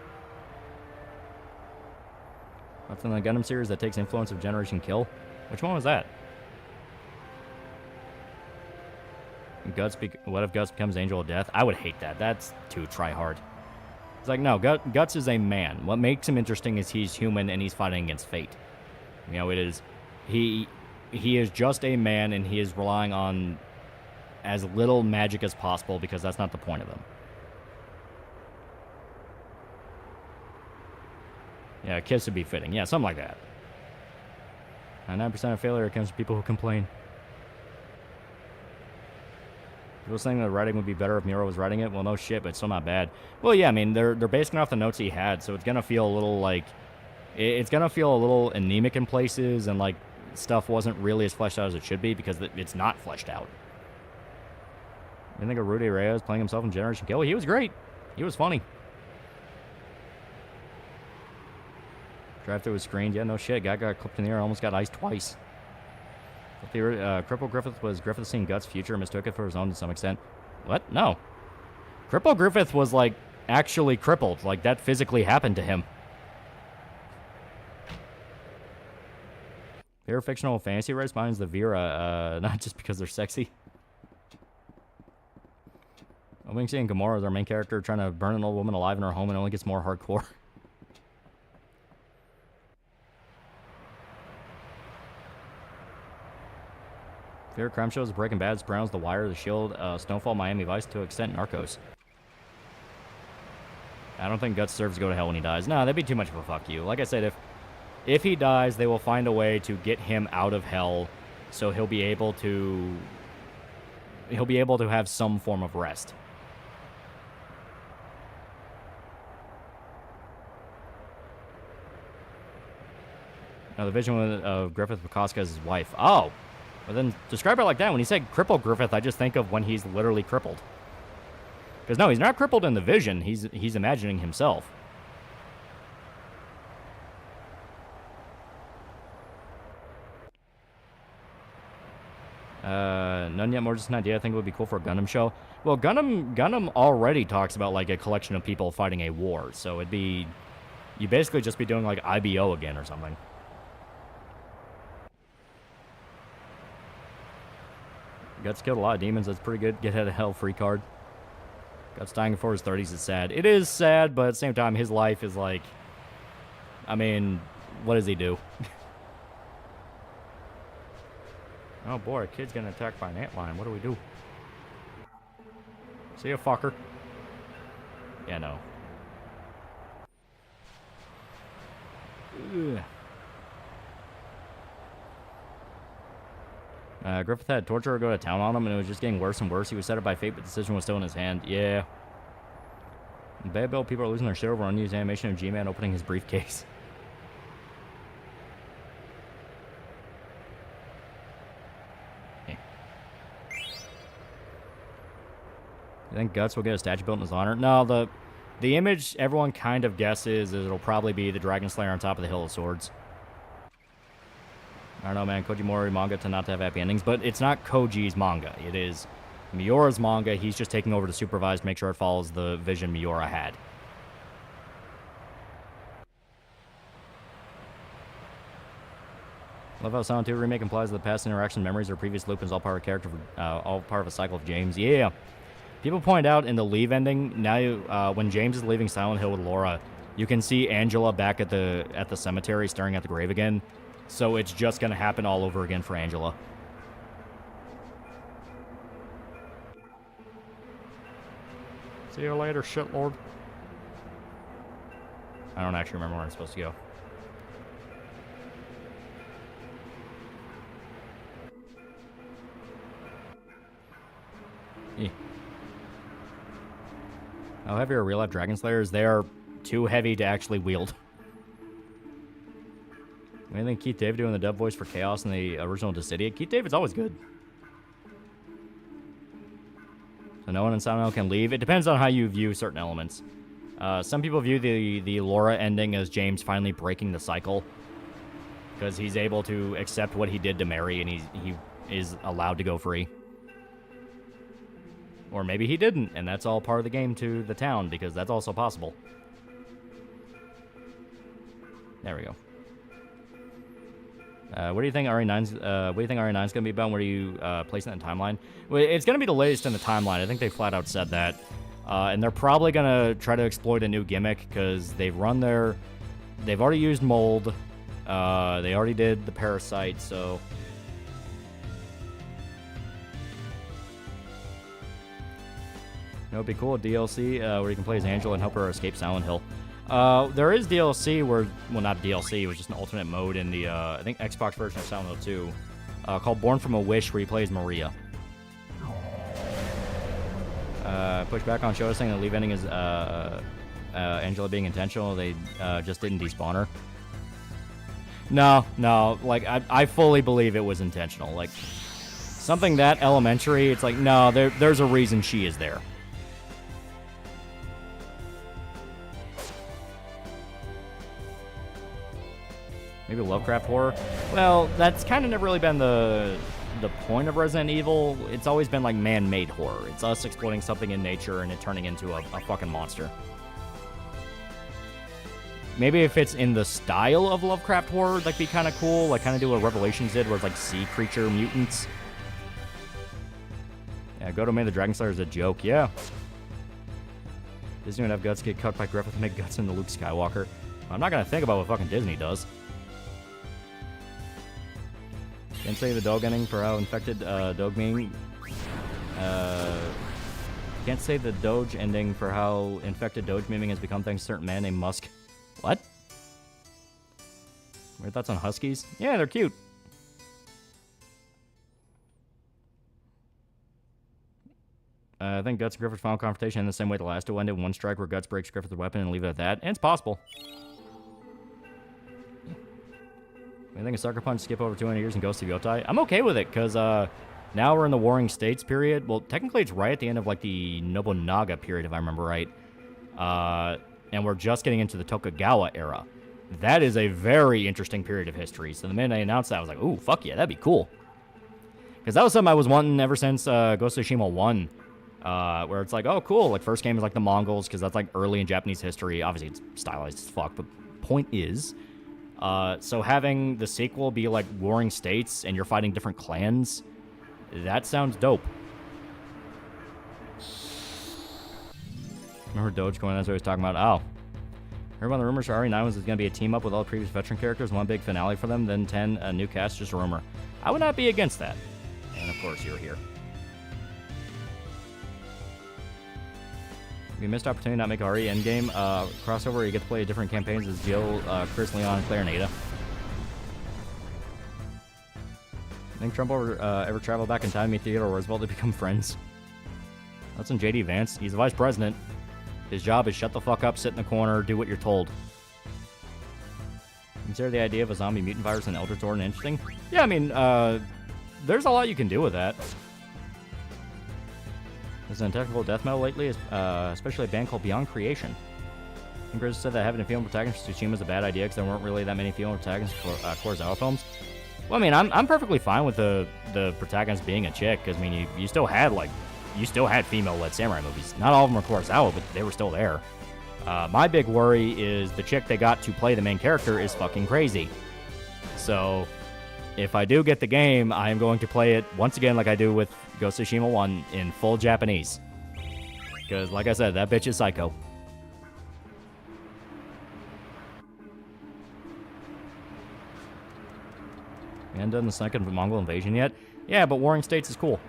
What's in the Gundam series that takes influence of Generation Kill? Which one was that? What if Guts becomes Angel of Death? I would hate that. That's too try-hard. It's like, no, Guts is a man. What makes him interesting is he's human and he's fighting against fate. You know, it is... He is just a man and he is relying on as little magic as possible because that's not the point of him. Yeah, a kiss would be fitting. Yeah, something like that. 99% of failure comes from people who complain. People saying that the writing would be better if Miro was writing it. Well, no shit, but it's still not bad. Well, yeah, I mean, they're basing it off the notes he had, so it's gonna feel a little like... It's gonna feel a little anemic in places, and like, stuff wasn't really as fleshed out as it should be because it's not fleshed out. I think of Rudy Reyes playing himself in Generation Kill. He was great. He was funny. Drive through was screened. Yeah, no shit. Guy got clipped in the air. Almost got iced twice. Cripple Griffith was Griffith seeing Guts' future and mistook it for his own to some extent. What? No. Cripple Griffith was, like, actually crippled. Like, that physically happened to him. Favorite fictional fantasy race? Mine's the Vera, not just because they're sexy. Opening scene Gamora is our main character trying to burn an old woman alive in her home and it only gets more hardcore. Favorite crime shows: Breaking Bad, Sopranos, The Wire, The Shield, Snowfall, Miami Vice, to extent Narcos. I don't think Guts deserves to go to hell when he dies. No, that'd be too much of a fuck you. Like I said, if he dies, they will find a way to get him out of hell, so he'll be able to have some form of rest. Now, the vision of Griffith with Casca as his wife. Oh! But then describe it like that. When he said cripple Griffith, I just think of when he's literally crippled. Because no, he's not crippled in the vision. He's imagining himself. None yet, more just an idea. I think it would be cool for a Gundam show. Well, Gundam already talks about, like, a collection of people fighting a war, so it'd be... You basically just be doing, like, IBO again or something. Guts killed a lot of demons. That's pretty good. Get out of hell free card. Guts dying before his 30s is sad. It is sad, but at the same time, his life is like... I mean, what does he do? Oh boy, a kid's getting attacked by an antlion. What do we do? See ya, fucker. Yeah, no. Griffith had torture go to town on him, and it was just getting worse and worse. He was set up by fate, but the decision was still in his hand. Yeah. In Bad Bill, people are losing their shit over unused animation of G-Man opening his briefcase. Yeah. You think Guts will get a statue built in his honor? No, the image everyone kind of guesses is it'll probably be the Dragon Slayer on top of the Hill of Swords. I don't know, man. Koji Mori manga to not to have happy endings, but it's not Koji's manga. It is Miura's manga. He's just taking over to supervise, make sure it follows the vision Miura had. Love how Silent 2 Remake implies that the past interaction, memories, or previous loop is all part of a character, all part of a cycle of James. Yeah. People point out in the Leave ending, now when James is leaving Silent Hill with Laura, you can see Angela back at the cemetery staring at the grave again. So it's just going to happen all over again for Angela. See you later, shitlord. I don't actually remember where I'm supposed to go. Eh. How heavy are real-life Dragon Slayers? They are too heavy to actually wield. Anything Keith David doing the dub voice for Chaos in the original Dissidia? Keith David's always good. So no one in Silent Hill can leave. It depends on how you view certain elements. Some people view the Laura ending as James finally breaking the cycle, because he's able to accept what he did to Mary and he is allowed to go free. Or maybe he didn't, and that's all part of the game to the town, because that's also possible. There we go. What do you think RE9's gonna be about? Where do you place it in the timeline? Well, it's gonna be the latest in the timeline. I think they flat out said that, and they're probably gonna try to exploit a new gimmick because they've already used mold, they already did the parasite, so. It would be cool, DLC, where you can play as Angela and help her escape Silent Hill. There is DLC where, well, not DLC, it was just an alternate mode in the, I think, Xbox version of Silent Hill 2, called Born from a Wish, where he plays Maria. Push back on Shoto saying the leave ending is, Angela being intentional. They, just didn't despawn her. No, like, I fully believe it was intentional. Like, something that elementary, it's like, no, there's a reason she is there. Maybe Lovecraft horror? Well, that's kind of never really been the point of Resident Evil. It's always been like man-made horror. It's us exploiting something in nature and it turning into a fucking monster. Maybe if it's in the style of Lovecraft horror, that'd be kind of cool. Like kind of do what Revelations did, where it's like sea creature mutants. Yeah, Go to May the Dragon Slayer is a joke. Yeah. Disney would have Guts get cut by Griffith and make Guts into Luke Skywalker. I'm not gonna think about what fucking Disney does. Can't say the dog ending for how infected Doge meaning. Can't say the Doge ending for how infected Doge memeing has become thanks to a certain man named Musk. What? Weird thoughts on Huskies? Yeah, they're cute. I think Guts and Griffith's final confrontation in the same way the last two ended. One strike where Guts breaks Griffith's weapon and leave it at that. And it's possible. I think a Sucker Punch skip over 200 years and Ghost of Yotai. I'm okay with it, because now we're in the Warring States period. Well, technically it's right at the end of like the Nobunaga period, if I remember right. And we're just getting into the Tokugawa era. That is a very interesting period of history. So the minute I announced that, I was like, ooh, fuck yeah, that'd be cool. Because that was something I was wanting ever since Ghost of Tsushima 1. Where it's like, oh, cool. Like, first game is like the Mongols, because that's like early in Japanese history. Obviously, it's stylized as fuck, but point is, so having the sequel be like warring states and you're fighting different clans, that sounds dope. Remember Dogecoin? That's what he was talking about. Oh. Heard about the rumors for RE9 was going to be a team up with all the previous veteran characters, one big finale for them, then 10 new cast, just a rumor. I would not be against that. And of course, you're here. We missed opportunity to not make a RE endgame crossover where you get to play different campaigns as Jill, Chris, Leon, and Claire and Ada. Think Trump ever traveled back in time to meet Theodore Roosevelt to become friends? That's in JD Vance. He's the vice president. His job is shut the fuck up, sit in the corner, do what you're told. Consider the idea of a zombie mutant virus and Eldritch Order interesting? Yeah, I mean, there's a lot you can do with that. There's an technical death metal lately, especially a band called Beyond Creation. And Chris said that having a female protagonist for Tsushima is a bad idea because there weren't really that many female protagonists for Kurosawa films. Well, I mean, I'm perfectly fine with the protagonist being a chick, because, I mean, you still had, like, female-led samurai movies. Not all of them were Kurosawa, but they were still there. My big worry is the chick they got to play the main character is fucking crazy. So, if I do get the game, I am going to play it once again like I do with Ghost of Tsushima 1 in full Japanese. Because, like I said, that bitch is psycho. We haven't done the second Mongol invasion yet. Yeah, but Warring States is cool.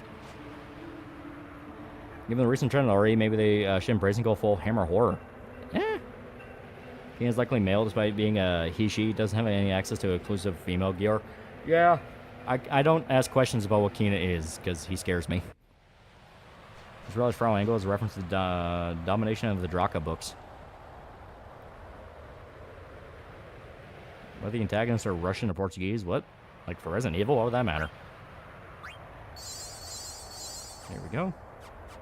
Given the recent trend already, maybe they should embrace and go full hammer horror. He is likely male despite being a he-she. Doesn't have any access to exclusive female gear. Yeah, I don't ask questions about what Kina is, because he scares me. Just realized Frau Angle is a reference to the domination of the Draka books. Whether the antagonists are Russian or Portuguese, what? Like for Resident Evil, what would that matter? There we go.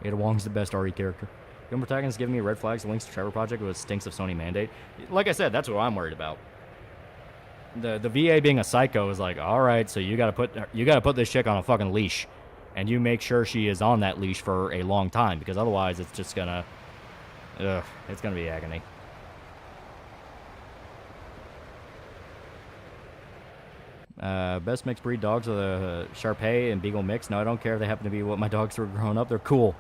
Ada Wong's the best RE character. Gun protagonist giving me red flags, links to Trevor Project with stinks of Sony mandate. Like I said, that's what I'm worried about. The VA being a psycho is like, all right, so you gotta put this chick on a fucking leash, and you make sure she is on that leash for a long time, because otherwise it's just gonna, it's gonna be agony. Best mixed breed dogs are the Shar-Pei and Beagle mix. No, I don't care if they happen to be what my dogs were growing up. They're cool.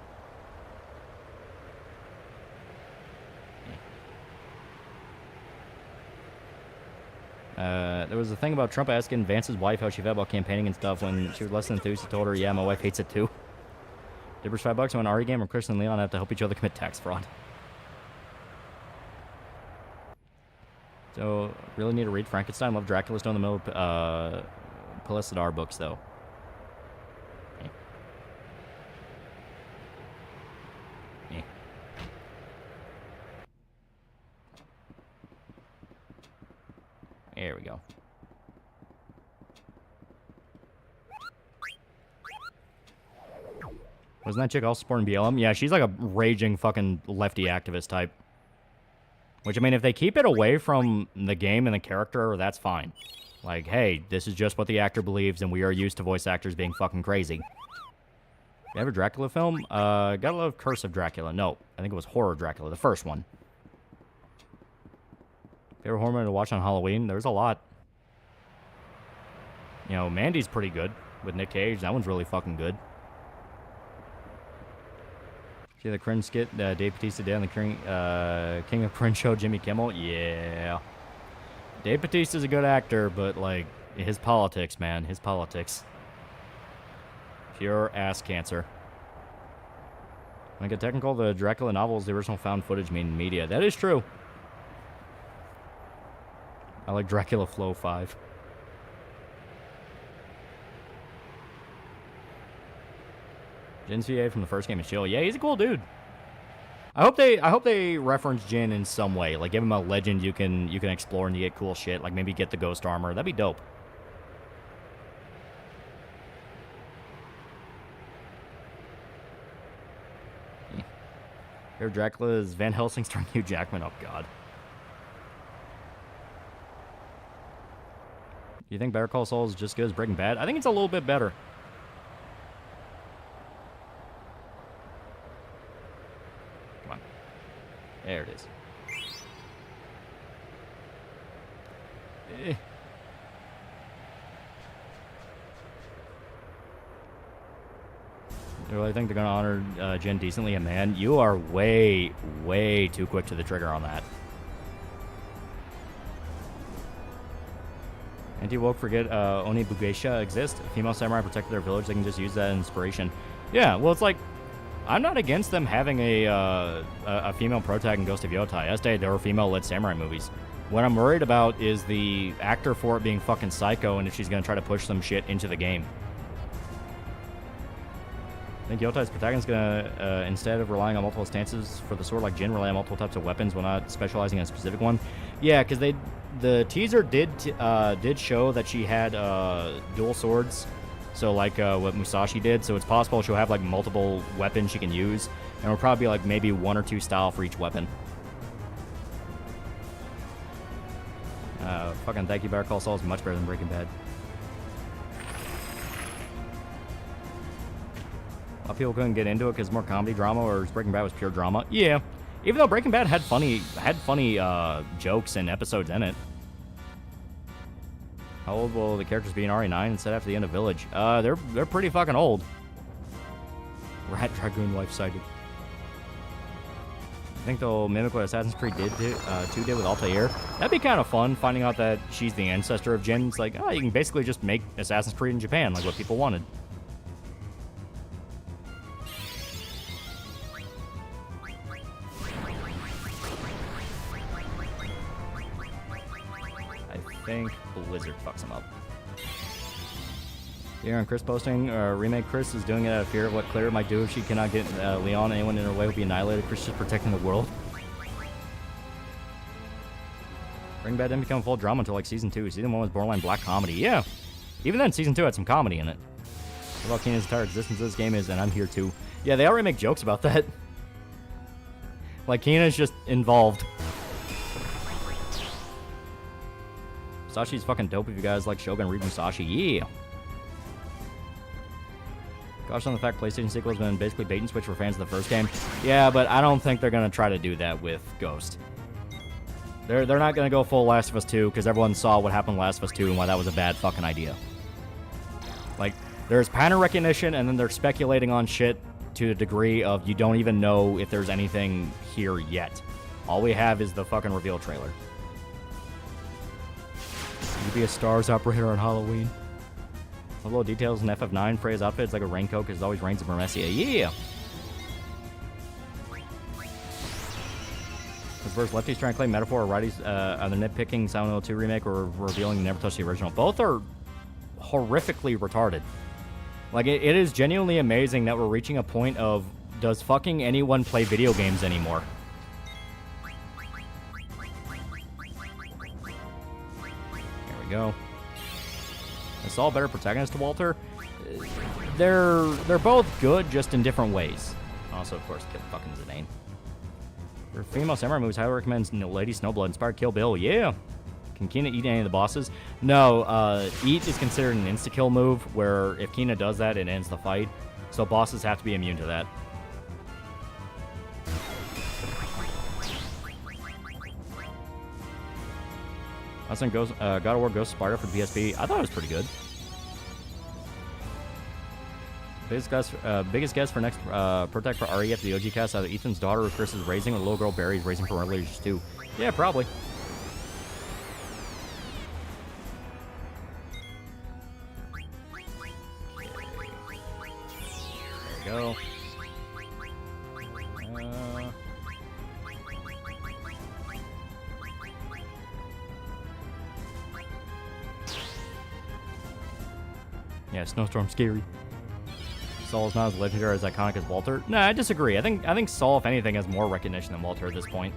There was a thing about Trump asking Vance's wife how she felt about campaigning and stuff. When she was less than enthused, he told her, yeah, my wife hates it too. Dippers $5 on an RE game, or Chris and Leon have to help each other commit tax fraud. So, really need to read Frankenstein. Love Dracula. Still in the middle of Pellucidar books, though. Eh. Eh. There we go. Wasn't that chick also supporting BLM? Yeah, she's like a raging fucking lefty activist type. Which, I mean, if they keep it away from the game and the character, that's fine. Like, hey, this is just what the actor believes, and we are used to voice actors being fucking crazy. You ever Dracula film? Gotta love Curse of Dracula. No, I think it was Horror Dracula, the first one. Favorite horror movie to watch on Halloween? There's a lot. You know, Mandy's pretty good with Nick Cage. That one's really fucking good. See the cringe skit Dave Bautista did on the King of Cringe show, Jimmy Kimmel? Yeah. Dave Bautista's a good actor, but, like, his politics, man. His politics. Pure ass cancer. Like a technical, the Dracula novel is the original found footage media. That is true. I like Dracula Flow 5. Jin's VA from the first game is chill. Yeah, he's a cool dude. I hope they reference Jin in some way. Like, give him a legend you can explore and you get cool shit. Like, maybe get the ghost armor. That'd be dope. Yeah. Here, Dracula is Van Helsing starring Hugh Jackman. Oh, God. Do you think Better Call Saul is just as good as Breaking Bad? I think it's a little bit better. Do I think they're gonna honor Jin decently? And man, you are way, way too quick to the trigger on that. Anti-woke forget Oni Bugeisha exists. A female samurai protected their village. They can just use that as inspiration. Yeah, well, it's like, I'm not against them having a female protag in Ghost of Yotai. As stated, there were female-led samurai movies. What I'm worried about is the actor for it being fucking psycho and if she's gonna try to push some shit into the game. I think Yotai's protagonist is gonna, instead of relying on multiple stances for the sword like Jin, rely on multiple types of weapons while not specializing in a specific one. Yeah, because the teaser did show that she had dual swords, so like what Musashi did. So it's possible she'll have like multiple weapons she can use, and it'll probably be like maybe 1 or 2 style for each weapon. Fucking thank you, Better Call Saul is much better than Breaking Bad. A lot of people couldn't get into it because it's more comedy drama, or Breaking Bad was pure drama. Yeah, even though Breaking Bad had funny jokes and episodes in it. How old will the characters be in RE9 instead after the end of Village? They're pretty fucking old. Rat Dragoon wife sighted. I think they'll mimic what Assassin's Creed 2 did with Altair. That'd be kind of fun, finding out that she's the ancestor of Jin. It's like, oh, you can basically just make Assassin's Creed in Japan, like what people wanted. I think Blizzard fucks him up. Here on Chris posting remake. Chris is doing it out of fear of what Claire might do if she cannot get Leon. Anyone in her way will be annihilated. Chris is protecting the world. Breaking Bad didn't become full drama until like season 2. Season 1 was borderline black comedy. Yeah, even then season 2 had some comedy in it. What about Keenan's entire existence of this game is, and I'm here too. Yeah, they already make jokes about that. Like Keenan's just involved. Musashi's fucking dope if you guys like Shogun, read Musashi. Yeah. Gosh, on the fact PlayStation sequel has been basically bait and switch for fans of the first game. Yeah, but I don't think they're going to try to do that with Ghost. They're not going to go full Last of Us 2 because everyone saw what happened in Last of Us 2 and why that was a bad fucking idea. Like, there's pattern recognition and then they're speculating on shit to the degree of you don't even know if there's anything here yet. All we have is the fucking reveal trailer. You be a STARS operator on Halloween. A little details in FF9. Freya's outfit is like a raincoat because it always rains in Mermesia. Yeah! This verse lefties trying to claim metaphor or righties either nitpicking Silent Hill 2 remake or revealing never touched the original. Both are horrifically retarded. Like, it is genuinely amazing that we're reaching a point of, does fucking anyone play video games anymore? There we go. Is Saul a better protagonist to Walter? They're both good, just in different ways. Also, of course, kill fucking Zidane. For female samurai movies, highly recommend Lady Snowblood inspired Kill Bill. Yeah. Can Kina eat any of the bosses? No. Eat is considered an insta-kill move, where if Kina does that, it ends the fight. So bosses have to be immune to that. I think God of War Ghost of Sparta for the PSP. I thought it was pretty good. Biggest guess for next protect for RE after the OG cast, either Ethan's daughter or Chris is raising, or the little girl Barry is raising from earlier ages too. Yeah, probably. There we go. Yeah, Snowstorm's scary. Saul is not as legendary as iconic as Walter. No, I disagree. I think Saul, if anything, has more recognition than Walter at this point.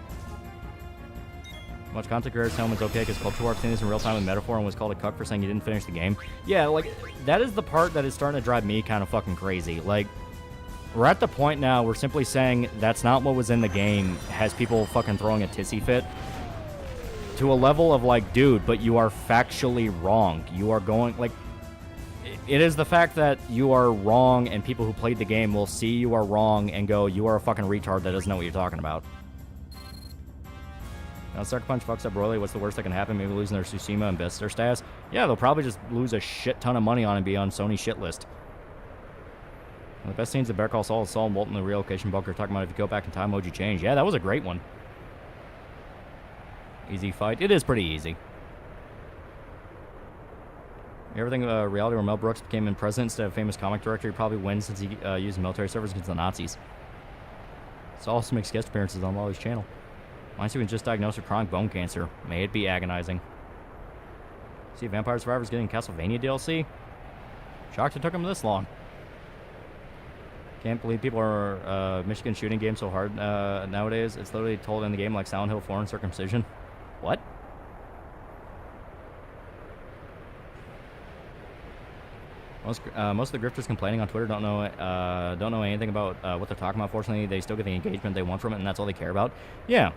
Much content creators tell him it's okay because Culture Warp seen this in real time with Metaphor and was called a cuck for saying he didn't finish the game. Yeah, like, that is the part that is starting to drive me kind of fucking crazy. Like, we're at the point now where simply saying that's not what was in the game has people fucking throwing a tissy fit. To a level of like, dude, but you are factually wrong. You are going, like, it is the fact that you are wrong and people who played the game will see you are wrong and go, you are a fucking retard that doesn't know what you're talking about. Now, Sucker Punch fucks up royally. What's the worst that can happen? Maybe losing their Tsushima and best their status? Yeah, they'll probably just lose a shit ton of money on it and be on Sony's shit list. One of the best scenes of Better Call Saul is Saul and Walt in the relocation bunker talking about if you go back in time, what would you change? Yeah, that was a great one. Easy fight. It is pretty easy. Everything reality where Mel Brooks became in president instead of famous comic director, he probably wins since he used military service against the Nazis. Saul also makes guest appearances on Loli's channel. Mine's was just diagnosed with chronic bone cancer. May it be agonizing. See, Vampire Survivors getting Castlevania DLC? Shocked it took him this long. Can't believe people are Michigan shooting games so hard nowadays. It's literally told in the game like Silent Hill 4 and Circumcision. What? Most of the grifters complaining on Twitter don't know anything about what they're talking about. Fortunately, they still get the engagement they want from it, and that's all they care about. Yeah.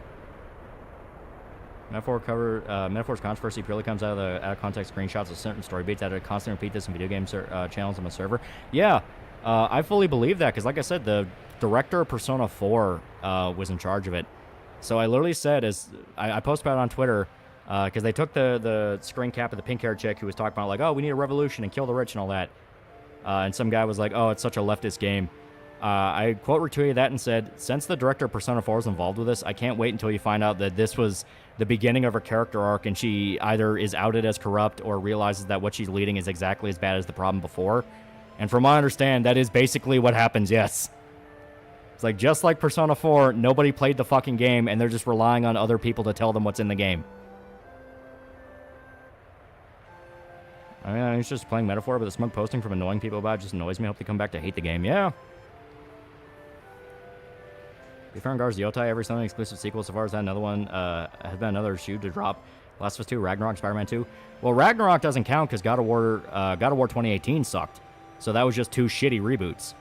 Metaphor's controversy purely comes out of context screenshots of certain story beats that are constantly repeat this in video game channels on the server. Yeah, I fully believe that because, like I said, the director of Persona 4 was in charge of it. So I literally said, I posted about it on Twitter, because they took the screen cap of the pink-haired chick who was talking about, like, oh, we need a revolution and kill the rich and all that. And some guy was like, oh, it's such a leftist game. I quote retweeted that and said, since the director of Persona 4 is involved with this, I can't wait until you find out that this was the beginning of her character arc and she either is outed as corrupt or realizes that what she's leading is exactly as bad as the problem before. And from what I understand, that is basically what happens, yes. It's like, just like Persona 4, nobody played the fucking game and they're just relying on other people to tell them what's in the game. I mean, it's just playing Metaphor, but the smug posting from annoying people about it just annoys me. I hope they come back to hate the game. Yeah. Before Gar's Yotai, every Sony exclusive sequel so far has had another one, has been another shoe to drop. Last of Us 2, Ragnarok, Spider-Man 2. Well, Ragnarok doesn't count because God of War 2018 sucked. So that was just 2 shitty reboots.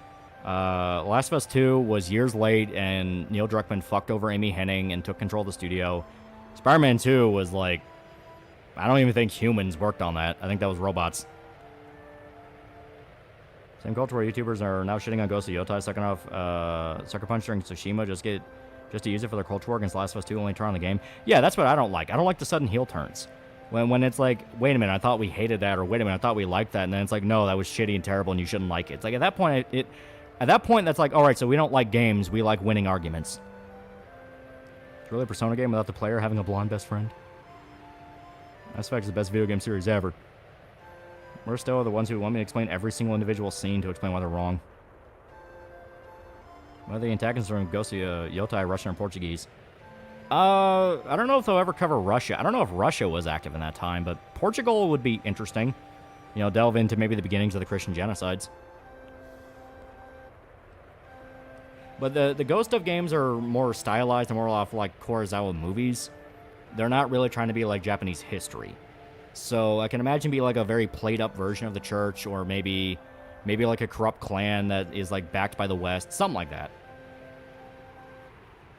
Last of Us 2 was years late, and Neil Druckmann fucked over Amy Hennig and took control of the studio. Spider-Man 2 was like, I don't even think humans worked on that. I think that was robots. Same culture where YouTubers are now shitting on Ghost of Yotai, sucking off Sucker Punch during Tsushima just to use it for their culture war against Last of Us 2 only turn on the game. Yeah, that's what I don't like. I don't like the sudden heel turns. When it's like, wait a minute, I thought we hated that, or wait a minute, I thought we liked that, and then it's like, no, that was shitty and terrible, and you shouldn't like it. It's like at that point, that's like, all right, so we don't like games, we like winning arguments. It's really a Persona game without the player having a blonde best friend. Mass Effect is the best video game series ever. We're still the ones who want me to explain every single individual scene to explain why they're wrong. Whether the antagonists are in Ghost of Yotai, Russian or Portuguese. I don't know if they'll ever cover Russia. I don't know if Russia was active in that time, but Portugal would be interesting. You know, delve into maybe the beginnings of the Christian genocides. But the Ghost of games are more stylized and more off like Kurosawa movies. They're not really trying to be like Japanese history. So I can imagine be like a very played up version of the church, or maybe like a corrupt clan that is like backed by the West, something like that.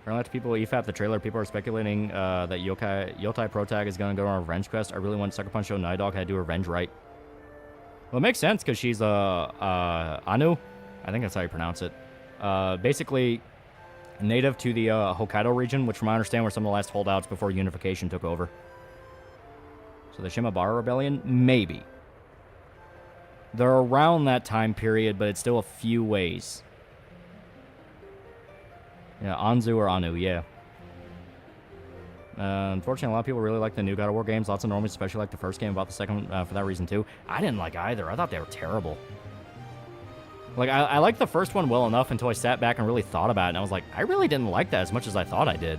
Apparently to people EFAP the trailer, people are speculating that Yotai Protag is going to go on a revenge quest. I really want Sucker Punch Show Night Dog had to do revenge right. Well, it makes sense because she's Anu. I think that's how you pronounce it. Basically native to the Hokkaido region, which from what I understand were some of the last holdouts before unification took over. So the Shimabara Rebellion? Maybe. They're around that time period, but it's still a few ways. Yeah, Anzu or Anu, yeah. Unfortunately, a lot of people really like the new God of War games. Lots of normies especially like the first game, about the second for that reason too. I didn't like either. I thought they were terrible. Like, I liked the first one well enough until I sat back and really thought about it, and I was like, I really didn't like that as much as I thought I did.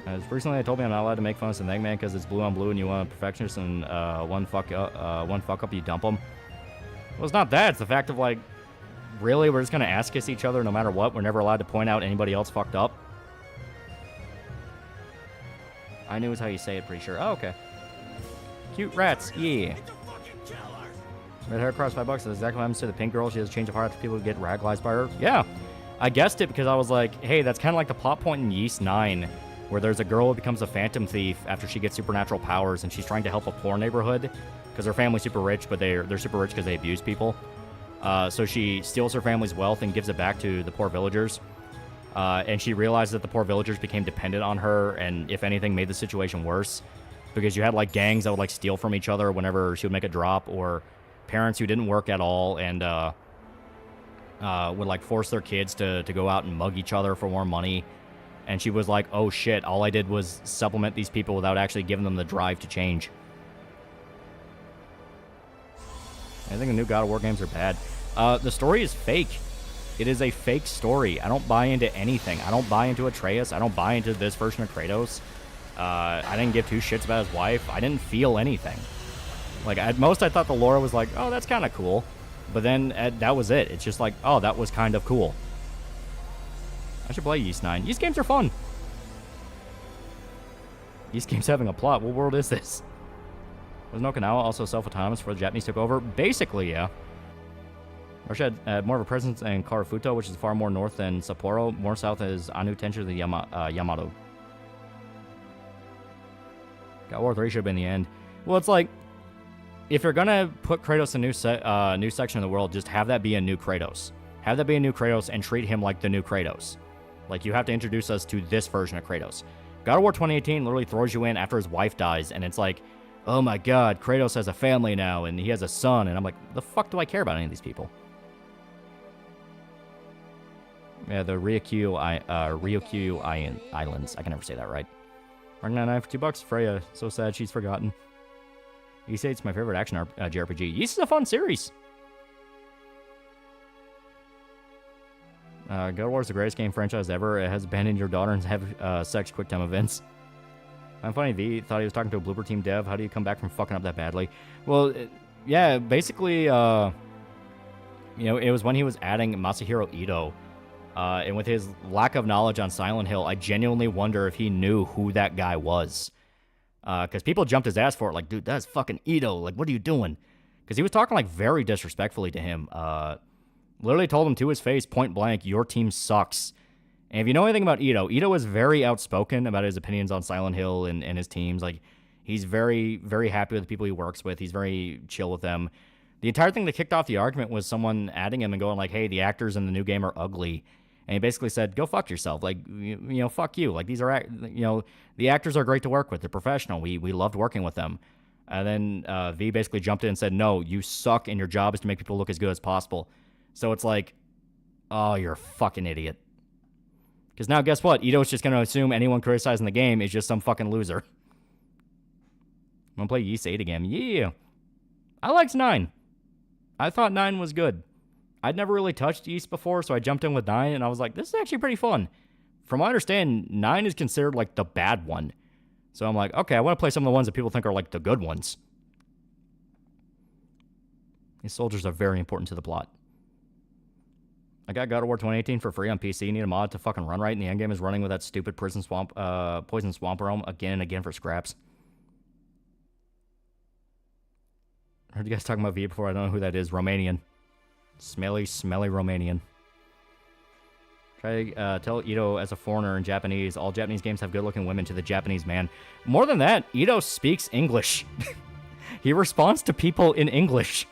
As recently, they told me I'm not allowed to make fun of Synthetic Man because it's blue on blue and you want a perfectionist, and one fuck up, you dump them. Well, it's not that. It's the fact of, like, really, we're just going to ass-kiss each other no matter what? We're never allowed to point out anybody else fucked up? I knew is how you say it, pretty sure. Oh, okay. Cute rats, yeah. Red hair cross $5. That's exactly what happens to the pink girl. She has a change of heart after people get radicalized by her. Yeah, I guessed it because I was like, hey, that's kind of like the plot point in Yeast 9, where there's a girl who becomes a phantom thief after she gets supernatural powers, and she's trying to help a poor neighborhood because her family's super rich, but they're super rich because they abuse people. So she steals her family's wealth and gives it back to the poor villagers. And she realizes that the poor villagers became dependent on her, and if anything, made the situation worse because you had like gangs that would like steal from each other whenever she would make a drop, or parents who didn't work at all and would like force their kids to go out and mug each other for more money. And she was like, oh shit, all I did was supplement these people without actually giving them the drive to change. I think the new God of War games are bad. The story is fake. It is a fake story. I don't buy into anything. I don't buy into Atreus. I don't buy into this version of Kratos. I didn't give two shits about his wife. I didn't feel anything. Like, at most, I thought the lore was like, oh, that's kind of cool. But then, that was it. It's just like, oh, that was kind of cool. I should play Ys 9. Ys games are fun. Ys games having a plot. What world is this? Was Okinawa also self-autonomous before the Japanese took over? Basically, yeah. Russia had more of a presence in Karafuto, which is far more north than Sapporo. More south is Anu Tenshu than Yamato. God War 3 should have been the end. Well, it's like, if you're gonna put Kratos in a new section of the world, just have that be a new Kratos. Have that be a new Kratos and treat him like the new Kratos. Like, you have to introduce us to this version of Kratos. God of War 2018 literally throws you in after his wife dies, and it's like, oh my god, Kratos has a family now, and he has a son, and I'm like, the fuck do I care about any of these people? Yeah, the Ryukyu Islands. I can never say that right. Mark 99 for $2. Freya, so sad she's forgotten. You say it's my favorite action JRPG. This is a fun series. God of War is the greatest game franchise ever. It has abandoned your daughter and have sex QuickTime events. I'm funny, V thought he was talking to a Bloober Team dev. How do you come back from fucking up that badly? Well, yeah, basically, you know, it was when he was adding Masahiro Ito. And with his lack of knowledge on Silent Hill, I genuinely wonder if he knew who that guy was. Because people jumped his ass for it, like, dude, that's fucking Ito. Like, what are you doing? Because he was talking, like, very disrespectfully to him. Literally told him to his face, point blank, your team sucks. And if you know anything about Ito, Ito is very outspoken about his opinions on Silent Hill and his teams. Like, he's very, very happy with the people he works with. He's very chill with them. The entire thing that kicked off the argument was someone adding him and going like, hey, the actors in the new game are ugly. And he basically said, go fuck yourself. Like, you know, fuck you. Like, these are, you know, the actors are great to work with. They're professional. We loved working with them. And then V basically jumped in and said, no, you suck and your job is to make people look as good as possible. So it's like, oh, you're a fucking idiot. Because now guess what? Ito's just going to assume anyone criticizing the game is just some fucking loser. I'm going to play Ys 8 again. Yeah. I liked 9. I thought 9 was good. I'd never really touched Ys before, so I jumped in with 9, and I was like, this is actually pretty fun. From what I understand, 9 is considered, like, the bad one. So I'm like, okay, I want to play some of the ones that people think are, like, the good ones. These soldiers are very important to the plot. I got God of War 2018 for free on PC. Need a mod to fucking run right, and the endgame is running with that stupid poison swamp realm again and again for scraps. I heard you guys talking about V before. I don't know who that is. Romanian. Smelly Romanian. Try tell Ito as a foreigner in Japanese. All Japanese games have good-looking women to the Japanese man. More than that, Ito speaks English. He responds to people in English.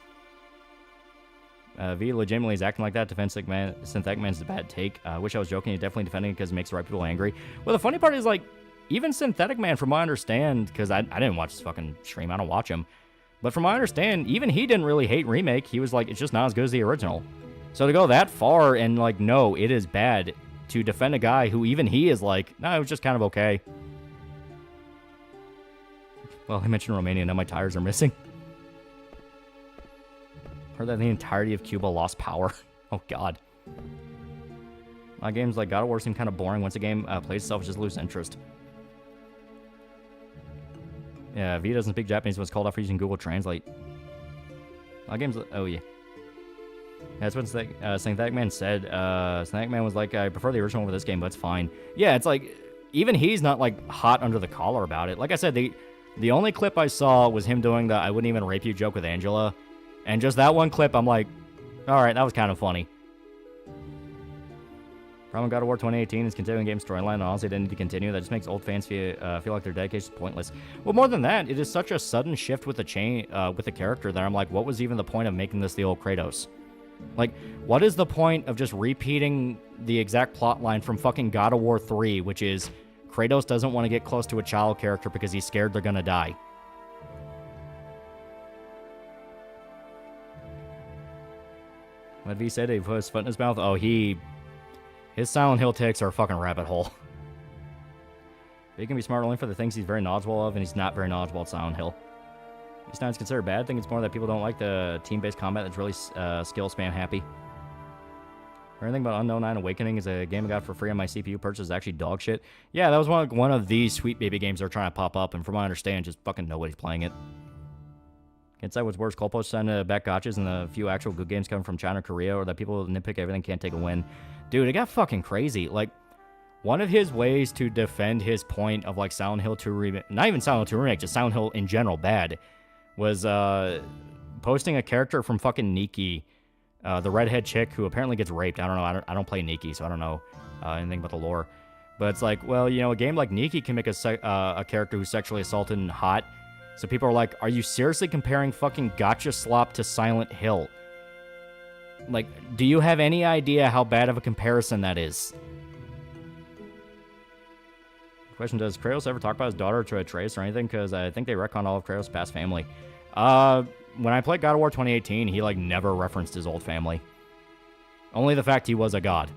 V legitimately is acting like that. Synthetic Man's a bad take. I wish I was joking. He's definitely defending it because it makes the right people angry. Well, the funny part is, like, even Synthetic Man, from what I understand, because I didn't watch his fucking stream. I don't watch him. But from what I understand, even he didn't really hate Remake. He was like, it's just not as good as the original. So to go that far and like, no, it is bad, to defend a guy who even he is like, no, it was just kind of okay. Well, I mentioned Romania, now my tires are missing. Heard that the entirety of Cuba lost power. Oh, God. My games like God of War seem kind of boring. Once a game plays itself, just lose interest. Yeah, V doesn't speak Japanese, was called out for using Google Translate. My games, oh yeah. That's what Synthetic Man said. Synthetic Man was like, I prefer the original over this game, but it's fine. Yeah, it's like, even he's not like hot under the collar about it. Like I said, the only clip I saw was him doing the I wouldn't even rape you joke with Angela. And just that one clip, I'm like, alright, that was kind of funny. Problem with God of War 2018 is continuing game storyline, and honestly didn't need to continue. That just makes old fans feel like their dedication is pointless. Well, more than that, it is such a sudden shift with the character that I'm like, what was even the point of making this the old Kratos? Like, what is the point of just repeating the exact plot line from fucking God of War 3, which is Kratos doesn't want to get close to a child character because he's scared they're gonna die? What V said, he put his foot in his mouth. Oh, his Silent Hill takes are a fucking rabbit hole. He can be smart only for the things he's very knowledgeable of, and he's not very knowledgeable at Silent Hill. It's not considered bad. I think it's more that people don't like the team-based combat that's really skill span happy. Anything about Unknown 9 Awakening is a game I got for free on my CPU purchase is actually dog shit. Yeah, that was one of these sweet baby games that are trying to pop up, and from what I understand, just fucking nobody's playing it. Can't say what's worse, Colpost send back gotchas and the few actual good games coming from China or Korea, or that people nitpick everything can't take a win. Dude, it got fucking crazy. Like, one of his ways to defend his point of, like, Silent Hill 2 Remake, not even Silent Hill 2 Remake, just Silent Hill in general bad, was posting a character from fucking Nikki, the redhead chick who apparently gets raped. I don't know. I don't play Nikki, so I don't know anything about the lore. But it's like, well, you know, a game like Nikki can make a character who's sexually assaulted and hot. So people are like, are you seriously comparing fucking Gotcha Slop to Silent Hill? Like, do you have any idea how bad of a comparison that is? Question, does Kratos ever talk about his daughter to Atreus or anything? Because I think they retcon all of Kratos' past family. When I played God of War 2018, he, like, never referenced his old family. Only the fact he was a god.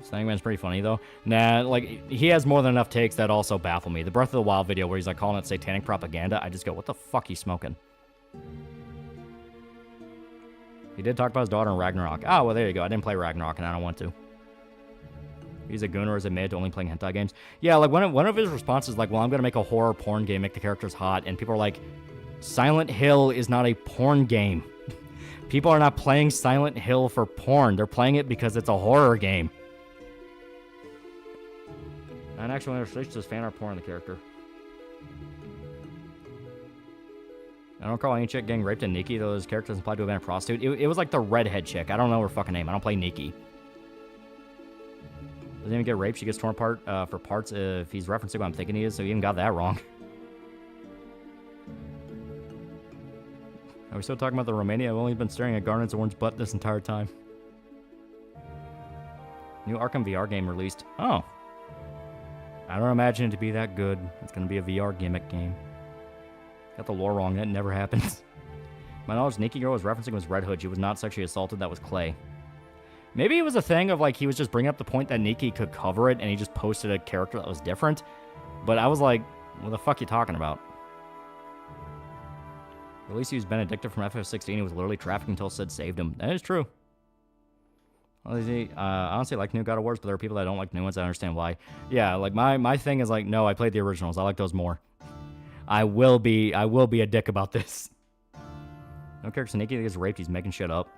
Sandman's pretty funny, though. Nah, like, he has more than enough takes that also baffle me. The Breath of the Wild video where he's, like, calling it satanic propaganda, I just go, what the fuck you smoking? He did talk about his daughter in Ragnarok. Oh, well, there you go. I didn't play Ragnarok, and I don't want to. He's a goon or is admitted to only playing hentai games. Yeah, like, one of his responses is like, well, I'm going to make a horror porn game, make the characters hot. And people are like, Silent Hill is not a porn game. People are not playing Silent Hill for porn. They're playing it because it's a horror game. An actual illustration says fan art porn the character. I don't recall any chick getting raped in Nikki, though his character doesn't imply to have been a prostitute. It was like the redhead chick. I don't know her fucking name. I don't play Nikki. Doesn't even get raped. She gets torn apart for parts if he's referencing what I'm thinking he is, so he even got that wrong. Are we still talking about the Romania? I've only been staring at Garnet's orange butt this entire time. New Arkham VR game released. Oh. I don't imagine it to be that good. It's going to be a VR gimmick game. Got the lore wrong. That never happens. My knowledge, Nikki Girl was referencing was Red Hood. She was not sexually assaulted. That was Clay. Maybe it was a thing of, like, he was just bringing up the point that Nikki could cover it, and he just posted a character that was different. But I was like, what the fuck are you talking about? At least he was Benedicta from FF16. He was literally trafficked until Sid saved him. That is true. Honestly, I like new God of Wars, but there are people that don't like new ones. I understand why. Yeah, like, my thing is, like, no, I played the originals. I like those more. I will be a dick about this. No character Nikki gets raped. He's making shit up.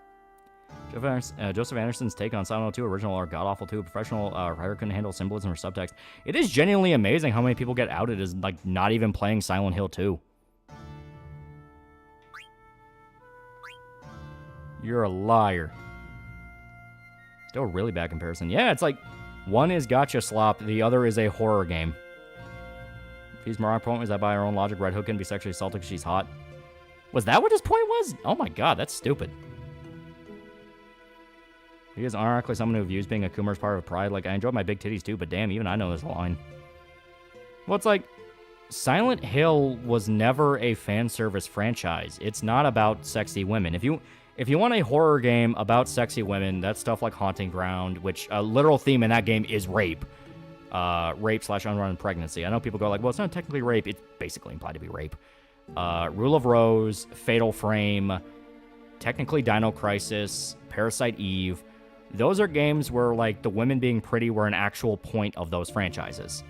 Joseph Anderson's take on Silent Hill 2 original or God-awful 2. A professional writer couldn't handle symbolism or subtext. It is genuinely amazing how many people get outed as, like, not even playing Silent Hill 2. You're a liar. Still a really bad comparison. Yeah, it's like, one is Gotcha Slop, the other is a horror game. If he's Mariah's point, was that by our own logic, Red Hook can be sexually assaulted because she's hot? Was that what his point was? Oh my god, that's stupid. He is ironically someone who views being a Coomer as part of pride. Like, I enjoy my big titties too, but damn, even I know there's a line. Well, it's like, Silent Hill was never a fan service franchise. It's not about sexy women. If you want a horror game about sexy women, that's stuff like Haunting Ground, which a literal theme in that game is rape. Rape/unwanted pregnancy. I know people go like, well, it's not technically rape. It's basically implied to be rape. Rule of Rose, Fatal Frame, technically Dino Crisis, Parasite Eve. Those are games where, like, the women being pretty were an actual point of those franchises.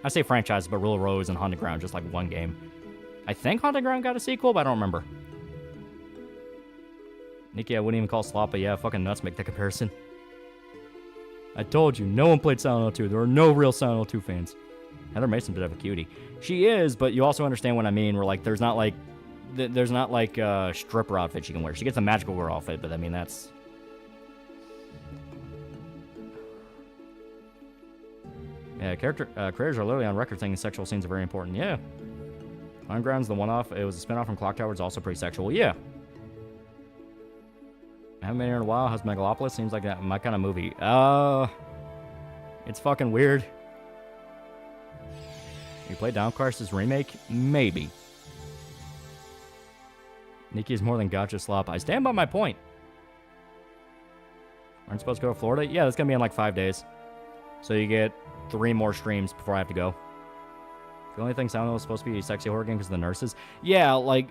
I say franchises, but Rule of Rose and Haunted Ground, just like one game. I think Haunted Ground got a sequel, but I don't remember. Nikki, I wouldn't even call Slop, but yeah, fucking nuts make that comparison. I told you, no one played Silent Hill 2. There are no real Silent Hill 2 fans. Heather Mason's a bit of a cutie. She is, but you also understand what I mean, where, like, there's not like a stripper outfit she can wear. She gets a magical girl outfit, but I mean, that's... Yeah, creators are literally on record saying sexual scenes are very important. Yeah. Underground's the one-off. It was a spin-off from Clock Tower. It's also pretty sexual. Yeah. I haven't been here in a while. How's Megalopolis? Seems like my kind of movie. It's fucking weird. You play Down Crisis Remake? Maybe. Nikki is more than gotcha slop. I stand by my point. Aren't supposed to go to Florida? Yeah, that's going to be in like 5 days. So you get 3 more streams before I have to go. The only thing Silent Hill is supposed to be a sexy horror game because of the nurses. Yeah, like...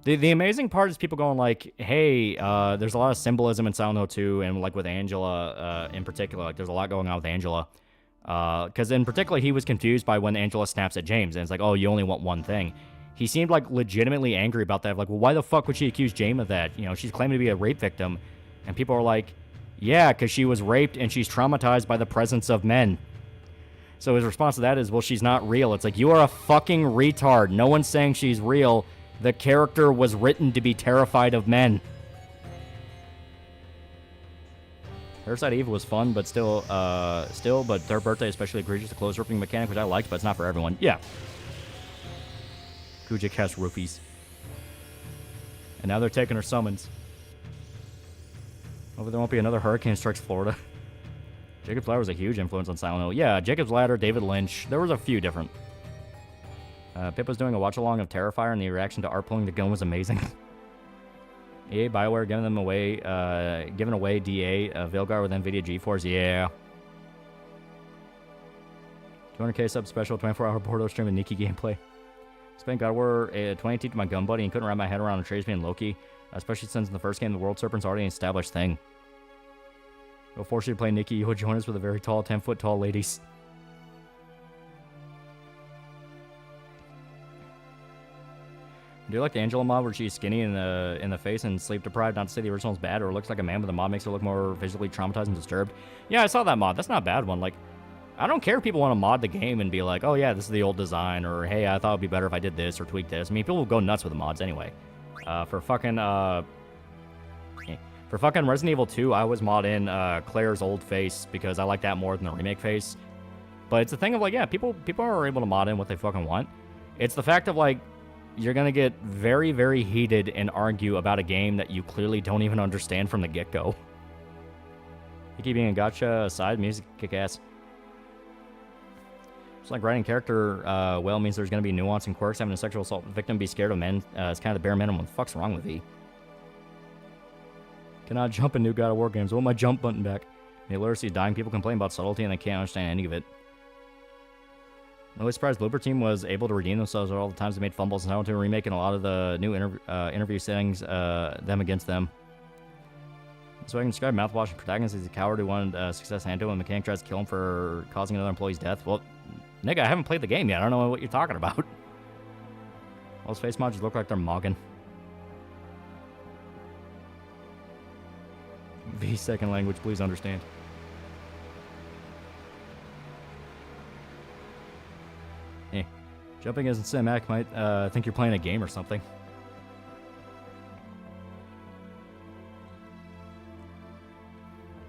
The amazing part is people going like, hey, there's a lot of symbolism in Silent Hill 2, and like with Angela in particular. Like, there's a lot going on with Angela. Because in particular, he was confused by when Angela snaps at James, and it's like, oh, you only want one thing. He seemed like legitimately angry about that. Like, well, why the fuck would she accuse James of that? You know, she's claiming to be a rape victim. And people are like, yeah, because she was raped and she's traumatized by the presence of men. So his response to that is, well, she's not real. It's like, you are a fucking retard. No one's saying she's real. The character was written to be terrified of men. Parasite Eve was fun, but still, but Third Birthday especially egregious, the clothes ripping mechanic, which I liked, but it's not for everyone. Yeah. Kujik has roofies. And now they're taking her summons. Hopefully there won't be another hurricane strikes Florida. Jacob's Ladder was a huge influence on Silent Hill. Yeah, Jacob's Ladder, David Lynch. There was a few different. Pip was doing a watch-along of Terrifier, and the reaction to Art pulling the gun was amazing. EA, BioWare giving away DA, Vilgar with NVIDIA GeForce, yeah. 200k sub special, 24-hour Bordeaux stream with Nikki gameplay. Spent God of War 2018 to my gun buddy and couldn't wrap my head around Atreus being Loki, especially since in the first game the World Serpent's already an established thing. We'll force you to play Nikki, you'll join us with a very tall, 10-foot tall ladies. Do you like the Angela mod where she's skinny in the face and sleep deprived? Not to say the original's bad or looks like a man, but the mod makes her look more visually traumatized and disturbed. Yeah, I saw that mod. That's not a bad one. Like, I don't care if people want to mod the game and be like, oh yeah, this is the old design, or hey, I thought it'd be better if I did this or tweak this. I mean, people will go nuts with the mods anyway. For fucking Resident Evil 2, I was mod in Claire's old face because I like that more than the remake face. But it's a thing of like, yeah, people are able to mod in what they fucking want. It's the fact of like, you're going to get very, very heated and argue about a game that you clearly don't even understand from the get-go. Keeping a gotcha aside, music kick-ass. It's like writing character well means there's going to be nuance and quirks. Having a sexual assault victim be scared of men is kind of the bare minimum. What the fuck's wrong with me? Cannot jump in new God of War games. I want my jump button back. The literacy is dying. People complain about subtlety and they can't understand any of it. I'm really surprised Blooper Team was able to redeem themselves all the times they made fumbles and how to remake in a lot of the new interview settings, them against them. So I can describe Mouthwash protagonist as a coward who wanted success handle when the mechanic tries to kill him for causing another employee's death. Well, nigga, I haven't played the game yet. I don't know what you're talking about. All those face mods look like they're mogging. V second language, please understand. Jumping isn't cinematic, might think you're playing a game or something.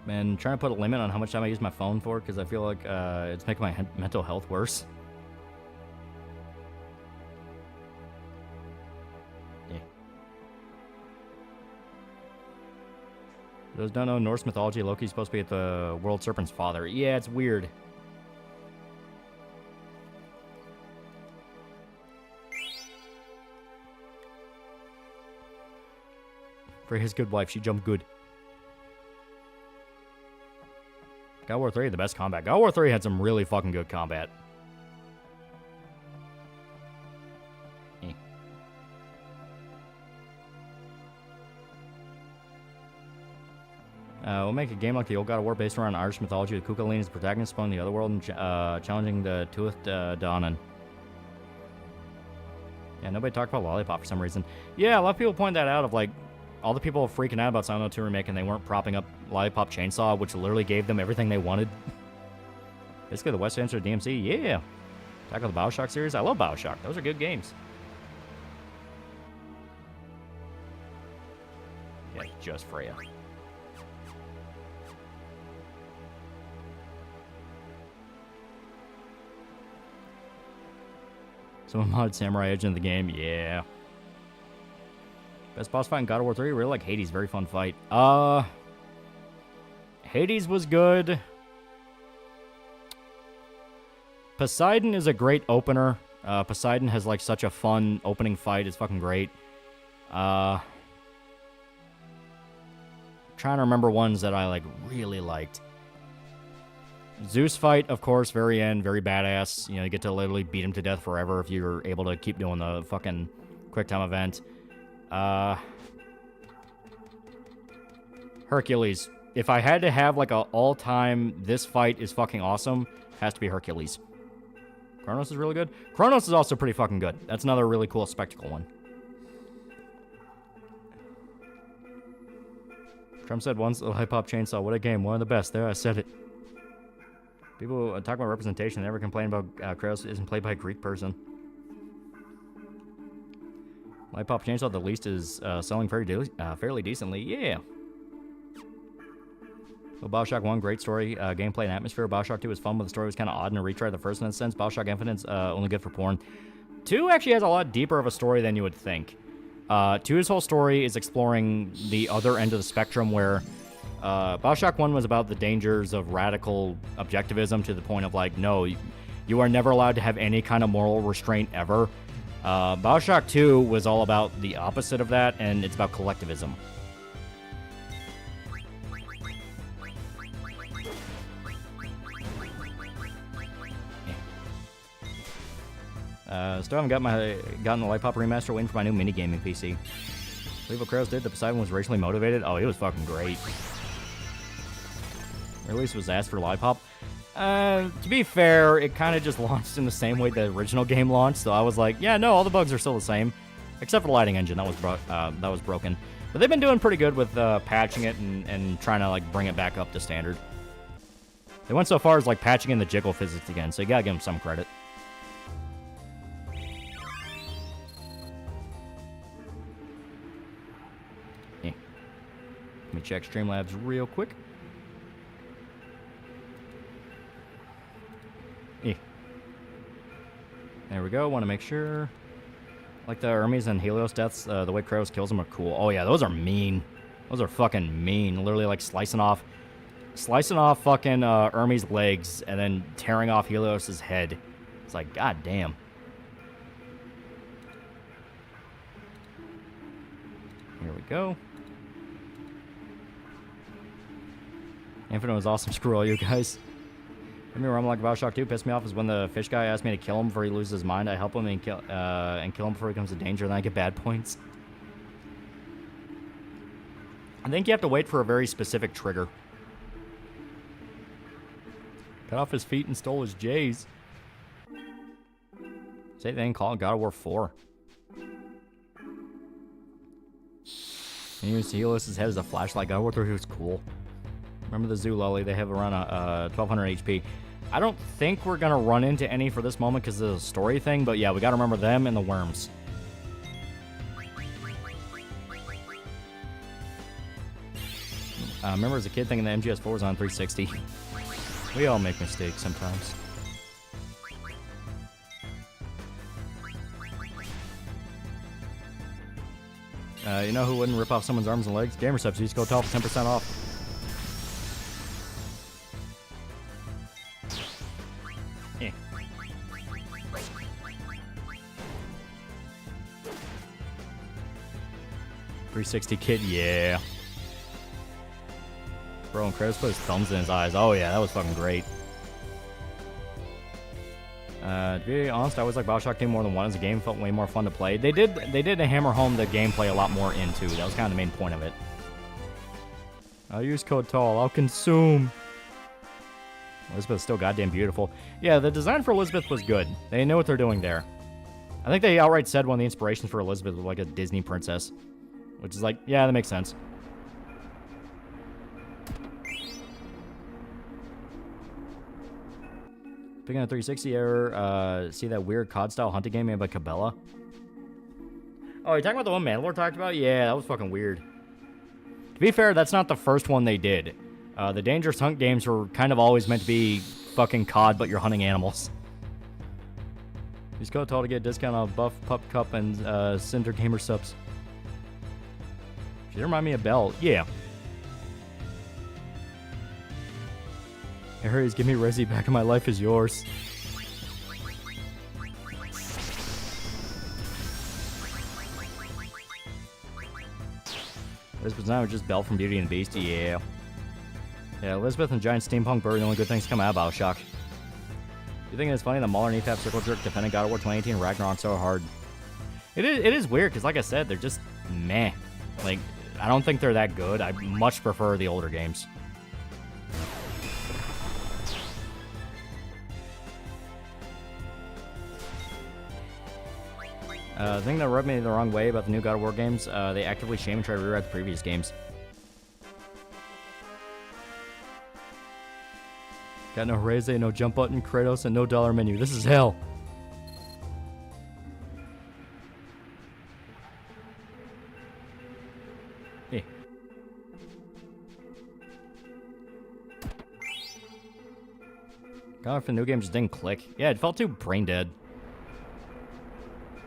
Man, trying to put a limit on how much time I use my phone for, because I feel like it's making my mental health worse. Yeah. Those don't know Norse mythology, Loki's supposed to be the World Serpent's father. Yeah, it's weird. For his good wife, she jumped good. God of War 3 had the best combat. God of War 3 had some really fucking good combat. We'll make a game like the old God of War based around Irish mythology with Cuchulainn as the protagonist, exploring the other world and challenging the Tuath Danan. Yeah, nobody talked about Lollipop for some reason. Yeah, a lot of people point that out of like, all the people freaking out about Silent Hill 2 Remake and they weren't propping up Lollipop Chainsaw, which literally gave them everything they wanted. Basically, the West Answer DMC, yeah. Tackle the Bioshock series. I love Bioshock. Those are good games. Yeah, just Freya. Someone modded Samurai Edge in the game, yeah. Best boss fight in God of War 3? Really like Hades. Very fun fight. Hades was good. Poseidon is a great opener. Poseidon has like such a fun opening fight. It's fucking great. Trying to remember ones that I like really liked. Zeus fight, of course, very end, very badass. You know, you get to literally beat him to death forever if you're able to keep doing the fucking quick time event. Hercules. If I had to have like a all-time, this fight is fucking awesome, has to be Hercules. Kronos is really good. Kronos is also pretty fucking good. That's another really cool spectacle one. Trump said once, the hip-hop chainsaw, what a game, one of the best. There, I said it. People talk about representation, they never complain about Kratos isn't played by a Greek person. Hip-hop chainsaw, at the least, is selling fairly decently. Yeah. So Bioshock 1, great story, gameplay and atmosphere. Bioshock 2 was fun, but the story was kind of odd and a retry of the first in a sense. Bioshock Infinite's only good for porn. 2 actually has a lot deeper of a story than you would think. 2's whole story is exploring the other end of the spectrum where Bioshock 1 was about the dangers of radical objectivism to the point of like, no, you are never allowed to have any kind of moral restraint ever. Bioshock 2 was all about the opposite of that, and it's about collectivism. Still haven't gotten the Light Pop remaster, waiting for my new minigaming PC. Believe what Kratos did, the Poseidon was racially motivated. Oh, it was fucking great. Release was asked for Lollipop. To be fair, it kind of just launched in the same way the original game launched, so I was like, yeah, no, all the bugs are still the same. Except for the lighting engine, that was broken. But they've been doing pretty good with patching it and trying to like bring it back up to standard. They went so far as like patching in the jiggle physics again, so you gotta give them some credit. Let me check Streamlabs real quick. There we go. Want to make sure. Like the Hermes and Helios deaths, the way Kratos kills them are cool. Oh yeah, those are mean. Those are fucking mean. Literally like slicing off fucking Hermes' legs and then tearing off Helios' head. It's like, god damn. Here we go. Infinite was awesome. Screw all you guys. Let me remember, like Bioshock 2 pissed me off is when the fish guy asked me to kill him before he loses his mind. I help him and kill him before he becomes a danger, and then I get bad points. I think you have to wait for a very specific trigger. Cut off his feet and stole his J's. Say they didn't call it God of War 4. He used Helios' head as a flashlight. God of War 3 was cool. Remember the Zoo Lolly? They have around 1200 HP. I don't think we're going to run into any for this moment because of the story thing, but yeah, we got to remember them and the worms. Remember as a kid thinking the MGS4 was on 360. We all make mistakes sometimes. You know who wouldn't rip off someone's arms and legs? GamerSubs. Use code TAL for 10% off. Eh. 360 kid, yeah. Bro, and Kratos put his thumbs in his eyes. Oh yeah, that was fucking great. To be honest, I always like Bioshock 2 more than 1 as a game. It felt way more fun to play. They did hammer home the gameplay a lot more into. That was kind of the main point of it. I'll use code TAL. I'll consume. Elizabeth's still goddamn beautiful. Yeah, the design for Elizabeth was good. They know what they're doing there. I think they outright said one of the inspirations for Elizabeth was like a Disney princess. Which is like, yeah, that makes sense. Speaking of 360 error, see that weird COD-style hunting game made by Cabela? Oh, you're talking about the one Mandalore talked about? Yeah, that was fucking weird. To be fair, that's not the first one they did. The Dangerous Hunt games were kind of always meant to be fucking COD, but you're hunting animals. Use code TAL to get a discount on Buff, Pup Cup, and Cinder Gamer subs. She remind me of Belle. Yeah. Hey, hurries, give me Resi back and my life is yours. Elizabethtown was just Belle from Beauty and the Beast. Yeah. Yeah, Elizabeth and Giant Steampunk Bird are the only good things to come out of Bioshock. You think it's funny that Mauler and EFAP Circle Jerk defended God of War 2018 and Ragnarok so hard? It is weird, because like I said, they're just meh. Like, I don't think they're that good. I much prefer the older games. The thing that rubbed me the wrong way about the new God of War games, they actively shame and try to rewrite the previous games. Got no raise, no jump button, Kratos, and no dollar menu. This is hell. Hey. God, if the new game just didn't click. Yeah, it felt too brain dead.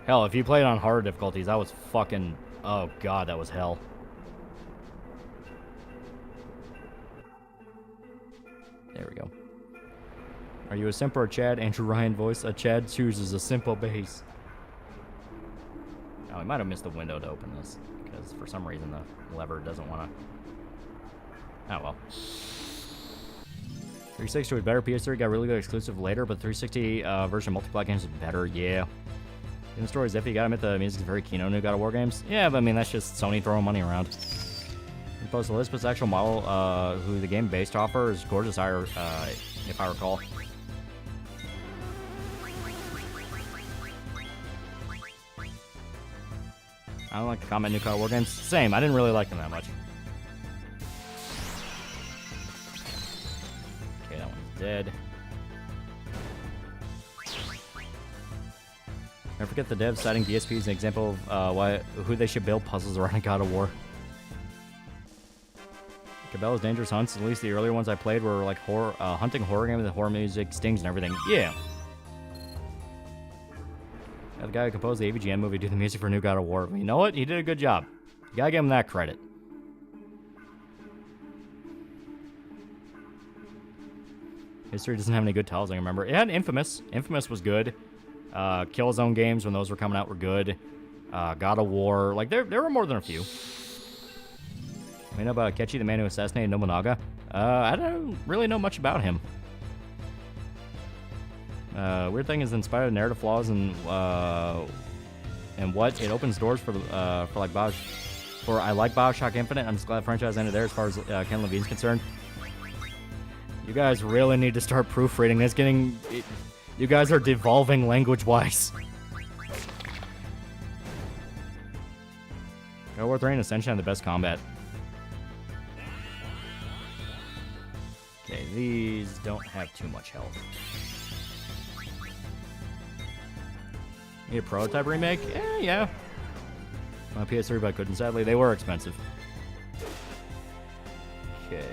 Hell, if you played on harder difficulties, that was fucking... Oh god, that was hell. There we go. Are you a simp or a Chad? Andrew Ryan voice. A Chad chooses a simple base. Oh, I might have missed the window to open this, because for some reason the lever doesn't want to... Oh well. 360 was better. PS3 got really good exclusive later, but 360 version of multiplayer games is better. Yeah. In the story is iffy. You gotta admit the music's very Kino new God of War games. Yeah, but I mean, that's just Sony throwing money around. You post Elizabeth's actual model, who the game based off her, is gorgeous, if I recall. I don't like the comment new God of War games. Same, I didn't really like them that much. Okay, that one's dead. Never forget the devs citing DSP as an example of who they should build puzzles around in God of War. Cabela's Dangerous Hunts, at least the earlier ones I played, were like horror, hunting horror game with horror music, stings, and everything. Yeah. The guy who composed the AVGN movie did the music for New God of War. You know what? He did a good job. You gotta give him that credit. History doesn't have any good titles, I remember. It had Infamous. Infamous was good. Killzone games, when those were coming out, were good. God of War. Like, there were more than a few. You know about Akechi, the man who assassinated Nobunaga? I don't really know much about him. Weird thing is, in spite of narrative flaws and what, it opens doors for like Bioshock. For I like Bioshock Infinite. I'm just glad the franchise ended there as far as Ken Levine's concerned. You guys really need to start proofreading this. You guys are devolving language-wise. God of War 3 and Ascension have the best combat. Okay, these don't have too much health. Need a prototype remake? Yeah. On PS3, but I couldn't, sadly. They were expensive. Okay.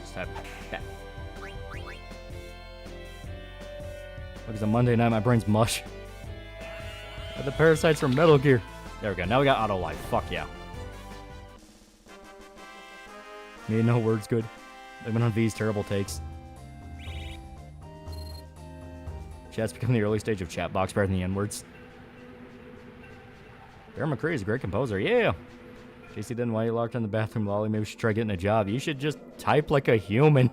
Just have that. Look, it's a Monday night, my brain's mush. The parasites from Metal Gear. There we go, now we got auto life. Fuck yeah. Made no words good. Living on V's terrible takes. Chat's become the early stage of chat box better than the N-words. Bear McCree is a great composer. Yeah. JC didn't why you locked in the bathroom, Lolly. Maybe we should try getting a job. You should just type like a human.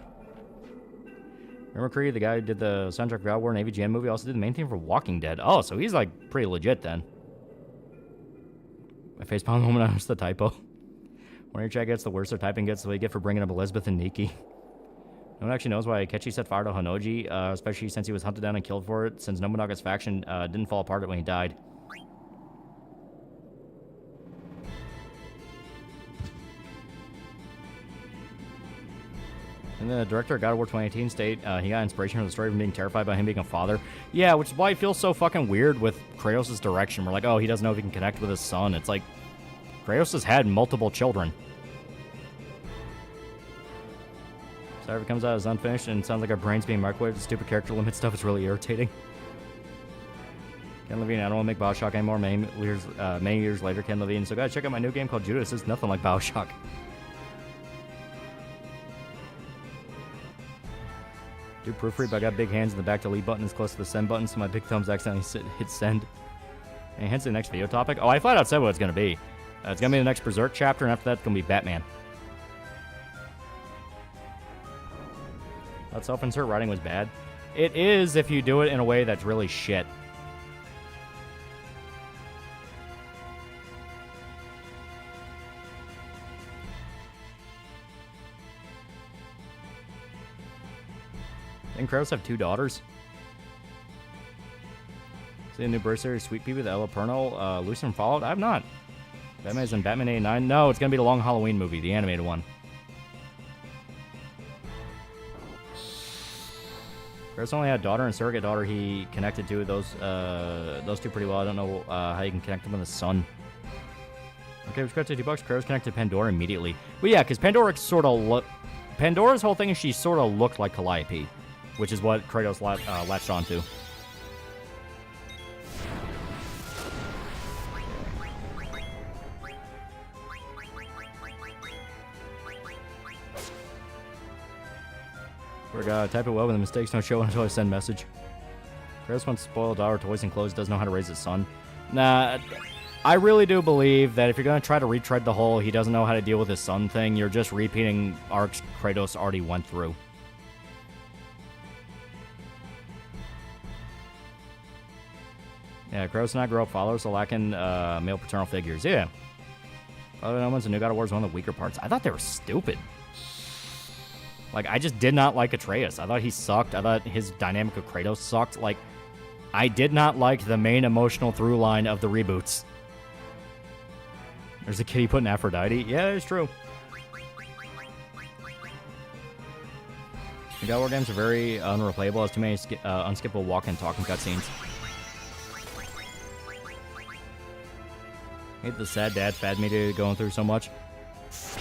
Bear McCree, the guy who did the soundtrack for God of War and AVGN movie, also did the main theme for Walking Dead. Oh, so he's like pretty legit then. My facepalm moment, I noticed the typo. When your chat gets, the worse their typing gets, what you get for bringing up Elizabeth and Nikki. No one actually knows why Akechi set fire to Hanoji, especially since he was hunted down and killed for it, since Nobunaga's faction didn't fall apart when he died. And the director of God of War 2018 state he got inspiration from the story from being terrified by him being a father. Yeah, which is why it feels so fucking weird with Kratos' direction. We're like, oh, he doesn't know if he can connect with his son. It's like, Kratos has had multiple children. Sorry if it comes out as unfinished and it sounds like our brain's being microwaved. The stupid character limit stuff is really irritating. Ken Levine, I don't want to make Bioshock anymore. Many years later, Ken Levine. So guys, check out my new game called Judas. It's nothing like Bioshock. Do proofread, but I got big hands and the back delete button is close to the send button, so my big thumbs accidentally hit send. And hence the next video topic. Oh, I flat out said what it's going to be. It's gonna be the next Berserk chapter, and after that, it's gonna be Batman. That self-insert writing was bad. It is if you do it in a way that's really shit. Didn't Kratos have 2 daughters? See the new Burst series, Sweet Pea with Ella Pernell, Lucy from Fallout? I have not. Batman's in Batman 89? No, it's gonna be the Long Halloween movie, the animated one. Kratos only had a daughter and surrogate daughter he connected to. Those two pretty well. I don't know how you can connect them with the son. Okay, which got to $2. Kratos connected to Pandora immediately. Well, yeah, because Pandora sort of Pandora's whole thing is she sort of looked like Calliope, which is what Kratos latched onto. Forgot, type it well when the mistakes don't show until I send message. Kratos wants to spoil daughter toys and clothes, doesn't know how to raise his son. Nah, I really do believe that if you're going to try to retread the whole he doesn't know how to deal with his son thing, you're just repeating arcs Kratos already went through. Yeah, Kratos and I grew up followers, so lacking male paternal figures. Yeah. Other than ones, the new God of War is one of the weaker parts. I thought they were stupid. Like, I just did not like Atreus. I thought he sucked. I thought his dynamic of Kratos sucked. Like, I did not like the main emotional through line of the reboots. There's a kitty putting Aphrodite. Yeah, it's true. The God of War games are very unreplayable. Has too many unskippable walk-in talking cutscenes. Hate the sad dad fad media going through so much.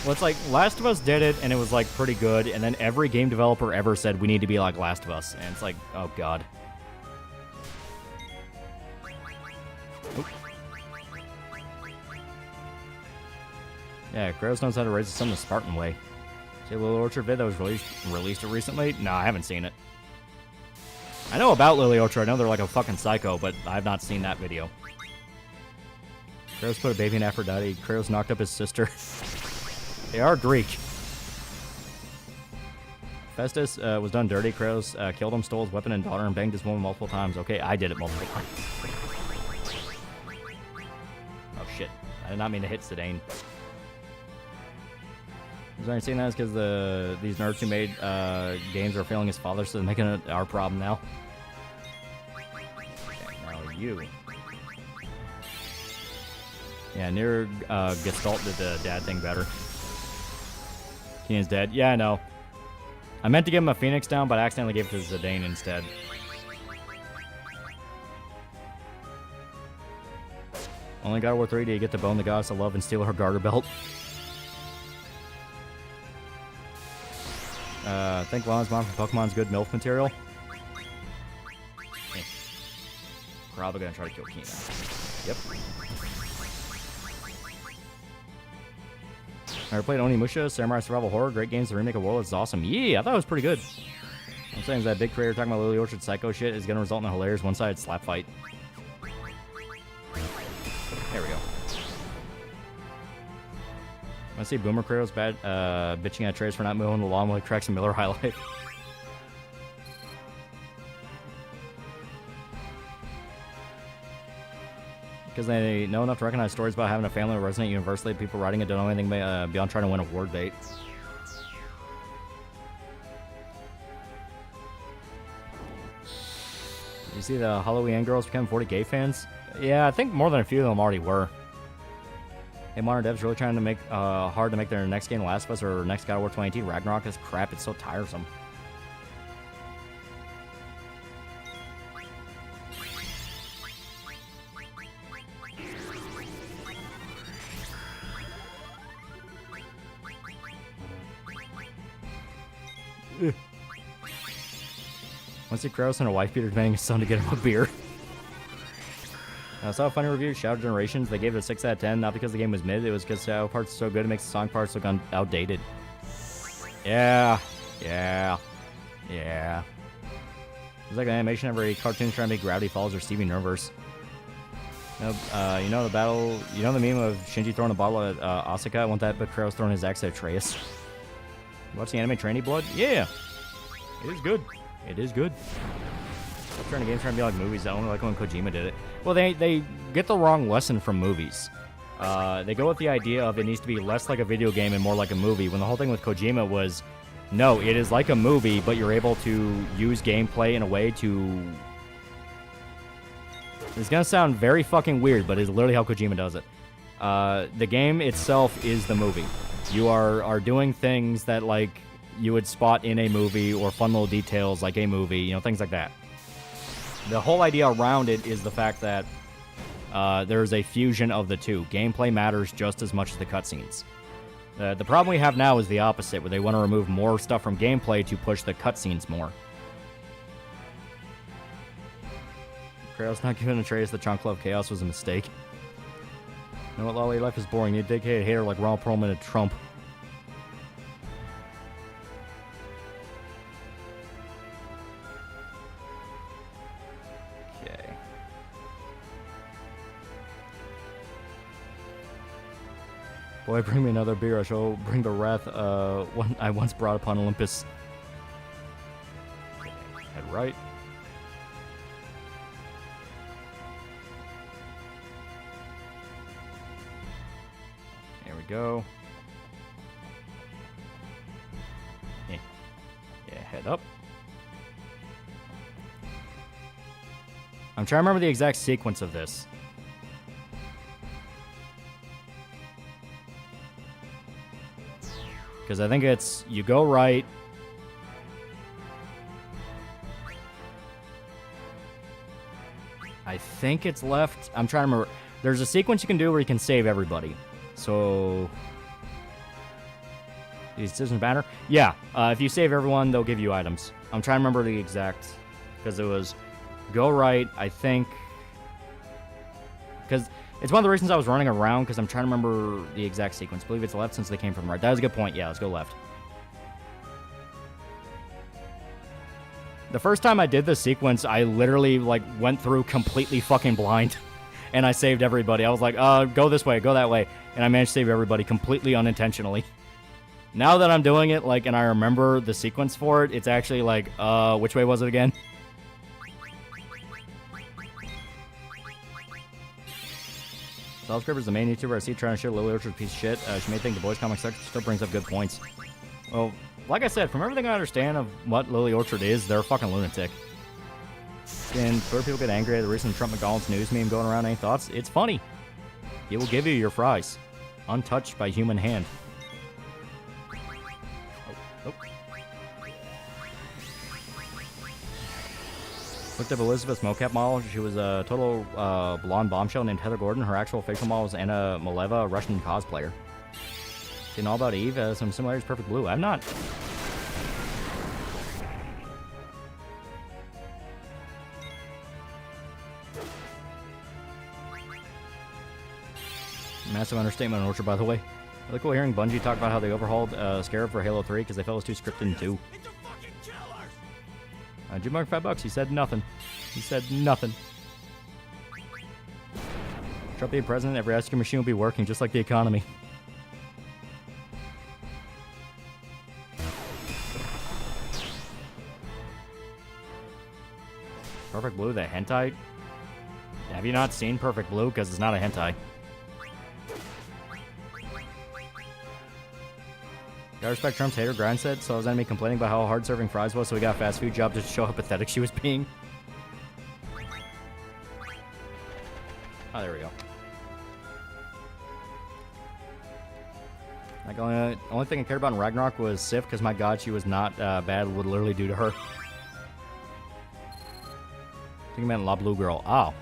Well, it's like Last of Us did it, and it was like pretty good, and then every game developer ever said we need to be like Last of Us, and it's like, oh god. Oop. Yeah, Kratos knows how to raise his son the Spartan way. See a Lily Orchard vid that was released recently? No, I haven't seen it. I know about Lily Orchard. I know they're like a fucking psycho, but I've not seen that video. Kratos put a baby in Aphrodite. Kratos knocked up his sister. They are Greek. Festus was done dirty. Kratos killed him, stole his weapon and daughter, and banged his woman multiple times. Okay, I did it multiple times. Oh shit. I did not mean to hit Sedaine. The reason I'm saying that is because these nerds who made games are failing his father, so they're making it our problem now. Okay, now you. Yeah, near Gestalt did the dad thing better. Keenan's dead. Yeah, I know. I meant to give him a Phoenix down, but I accidentally gave it to Zidane instead. Only God of War 3 do you get to bone the goddess of love and steal her garter belt. Think Lana's mom from Pokemon's good MILF material. Hey. Probably gonna try to kill Keenan. Yep. I ever played Onimusha, Samurai Survival Horror. Great games. The remake of Warlord is awesome. Yeah, I thought it was pretty good. I'm saying is that big creator talking about Lily Orchard psycho shit is going to result in a hilarious one-sided slap fight. There we go. I see Boomer Kratos bad bitching at Trace for not mowing the lawn while he cracks a Miller High Life. Because they know enough to recognize stories about having a family that resonate universally. People writing it don't know anything beyond trying to win a word bait. Did you see the Halloween girls become 40 gay fans? Yeah, I think more than a few of them already were. Hey, modern devs really trying to make hard to make their next game Last of Us or next God of War 2018 Ragnarok is crap. It's so tiresome. Once he Kratos and a wife beater demanding his son to get him a beer. I saw a funny review, Shadow Generations. They gave it a 6 out of 10, not because the game was mid, it was because Shadow parts are so good it makes the song parts look outdated. Yeah. It's like an animation every cartoon trying to make Gravity Falls or Steven Universe. You know the battle. You know the meme of Shinji throwing a bottle at Asuka. I want that, but Kratos throwing his axe at Atreus. You watch the anime Trainy Blood? Yeah, it is good. It is good. I'm trying to games trying to be like movies. I only like when Kojima did it. Well, they get the wrong lesson from movies. They go with the idea of it needs to be less like a video game and more like a movie. When the whole thing with Kojima was, no, it is like a movie, but you're able to use gameplay in a way to. It's gonna sound very fucking weird, but it's literally how Kojima does it. The game itself is the movie. You are doing things that like you would spot in a movie, or fun little details like a movie, you know, things like that. The whole idea around it is the fact that there's a fusion of the two. Gameplay matters just as much as the cutscenes. The problem we have now is the opposite, where they want to remove more stuff from gameplay to push the cutscenes more. Kratos not giving Atreus the Chunkla of Chaos was a mistake. You know what, Lolly? Life is boring. You dedicate a hater like Ronald Perlman to Trump. Okay. Boy, bring me another beer. I shall bring the wrath I once brought upon Olympus. Head right. There we go. Yeah, head up. I'm trying to remember the exact sequence of this. Because I think it's, you go right. I think it's left. I'm trying to remember. There's a sequence you can do where you can save everybody. So, these decisions matter? Yeah, if you save everyone, they'll give you items. I'm trying to remember the exact, because it was go right, I think. Because it's one of the reasons I was running around, because I'm trying to remember the exact sequence. I believe it's left since they came from right. That was a good point. Yeah, let's go left. The first time I did this sequence, I literally, like, went through completely fucking blind. And I saved everybody. I was like, go this way, go that way. And I managed to save everybody completely unintentionally. Now that I'm doing it, like, and I remember the sequence for it, it's actually like, which way was it again? Subscriber's the main YouTuber I see trying to shit Lily Orchard's piece of shit. She may think the boys' comic section still brings up good points. Well, like I said, from everything I understand of what Lily Orchard is, they're a fucking lunatic. And where people get angry at the recent Trump McDonald's news meme going around, any thoughts? It's funny. It will give you your fries. Untouched by human hand. Oh. Looked up Elizabeth's mocap model. She was a total blonde bombshell named Heather Gordon. Her actual facial model was Anna Maleva, a Russian cosplayer. Seen all about Eve? Some similarities, Perfect Blue. I've not. Massive understatement on Orchard, by the way. Really cool hearing Bungie talk about how they overhauled Scarab for Halo 3 because they felt it was too scripted in 2. Jim Mark $5. He said nothing. He said nothing. Trump being president, every ice cream machine will be working just like the economy. Perfect Blue, the hentai? Have you not seen Perfect Blue? Because it's not a hentai. Gotta respect Trump's hater, Grind said, so I was enemy complaining about how hard serving fries was, so we got a fast food job just to show how pathetic she was being. Oh, there we go. Like, only thing I cared about in Ragnarok was Sif, because my god, she was not bad, would literally do to her. I think I meant La Blue Girl. Oh.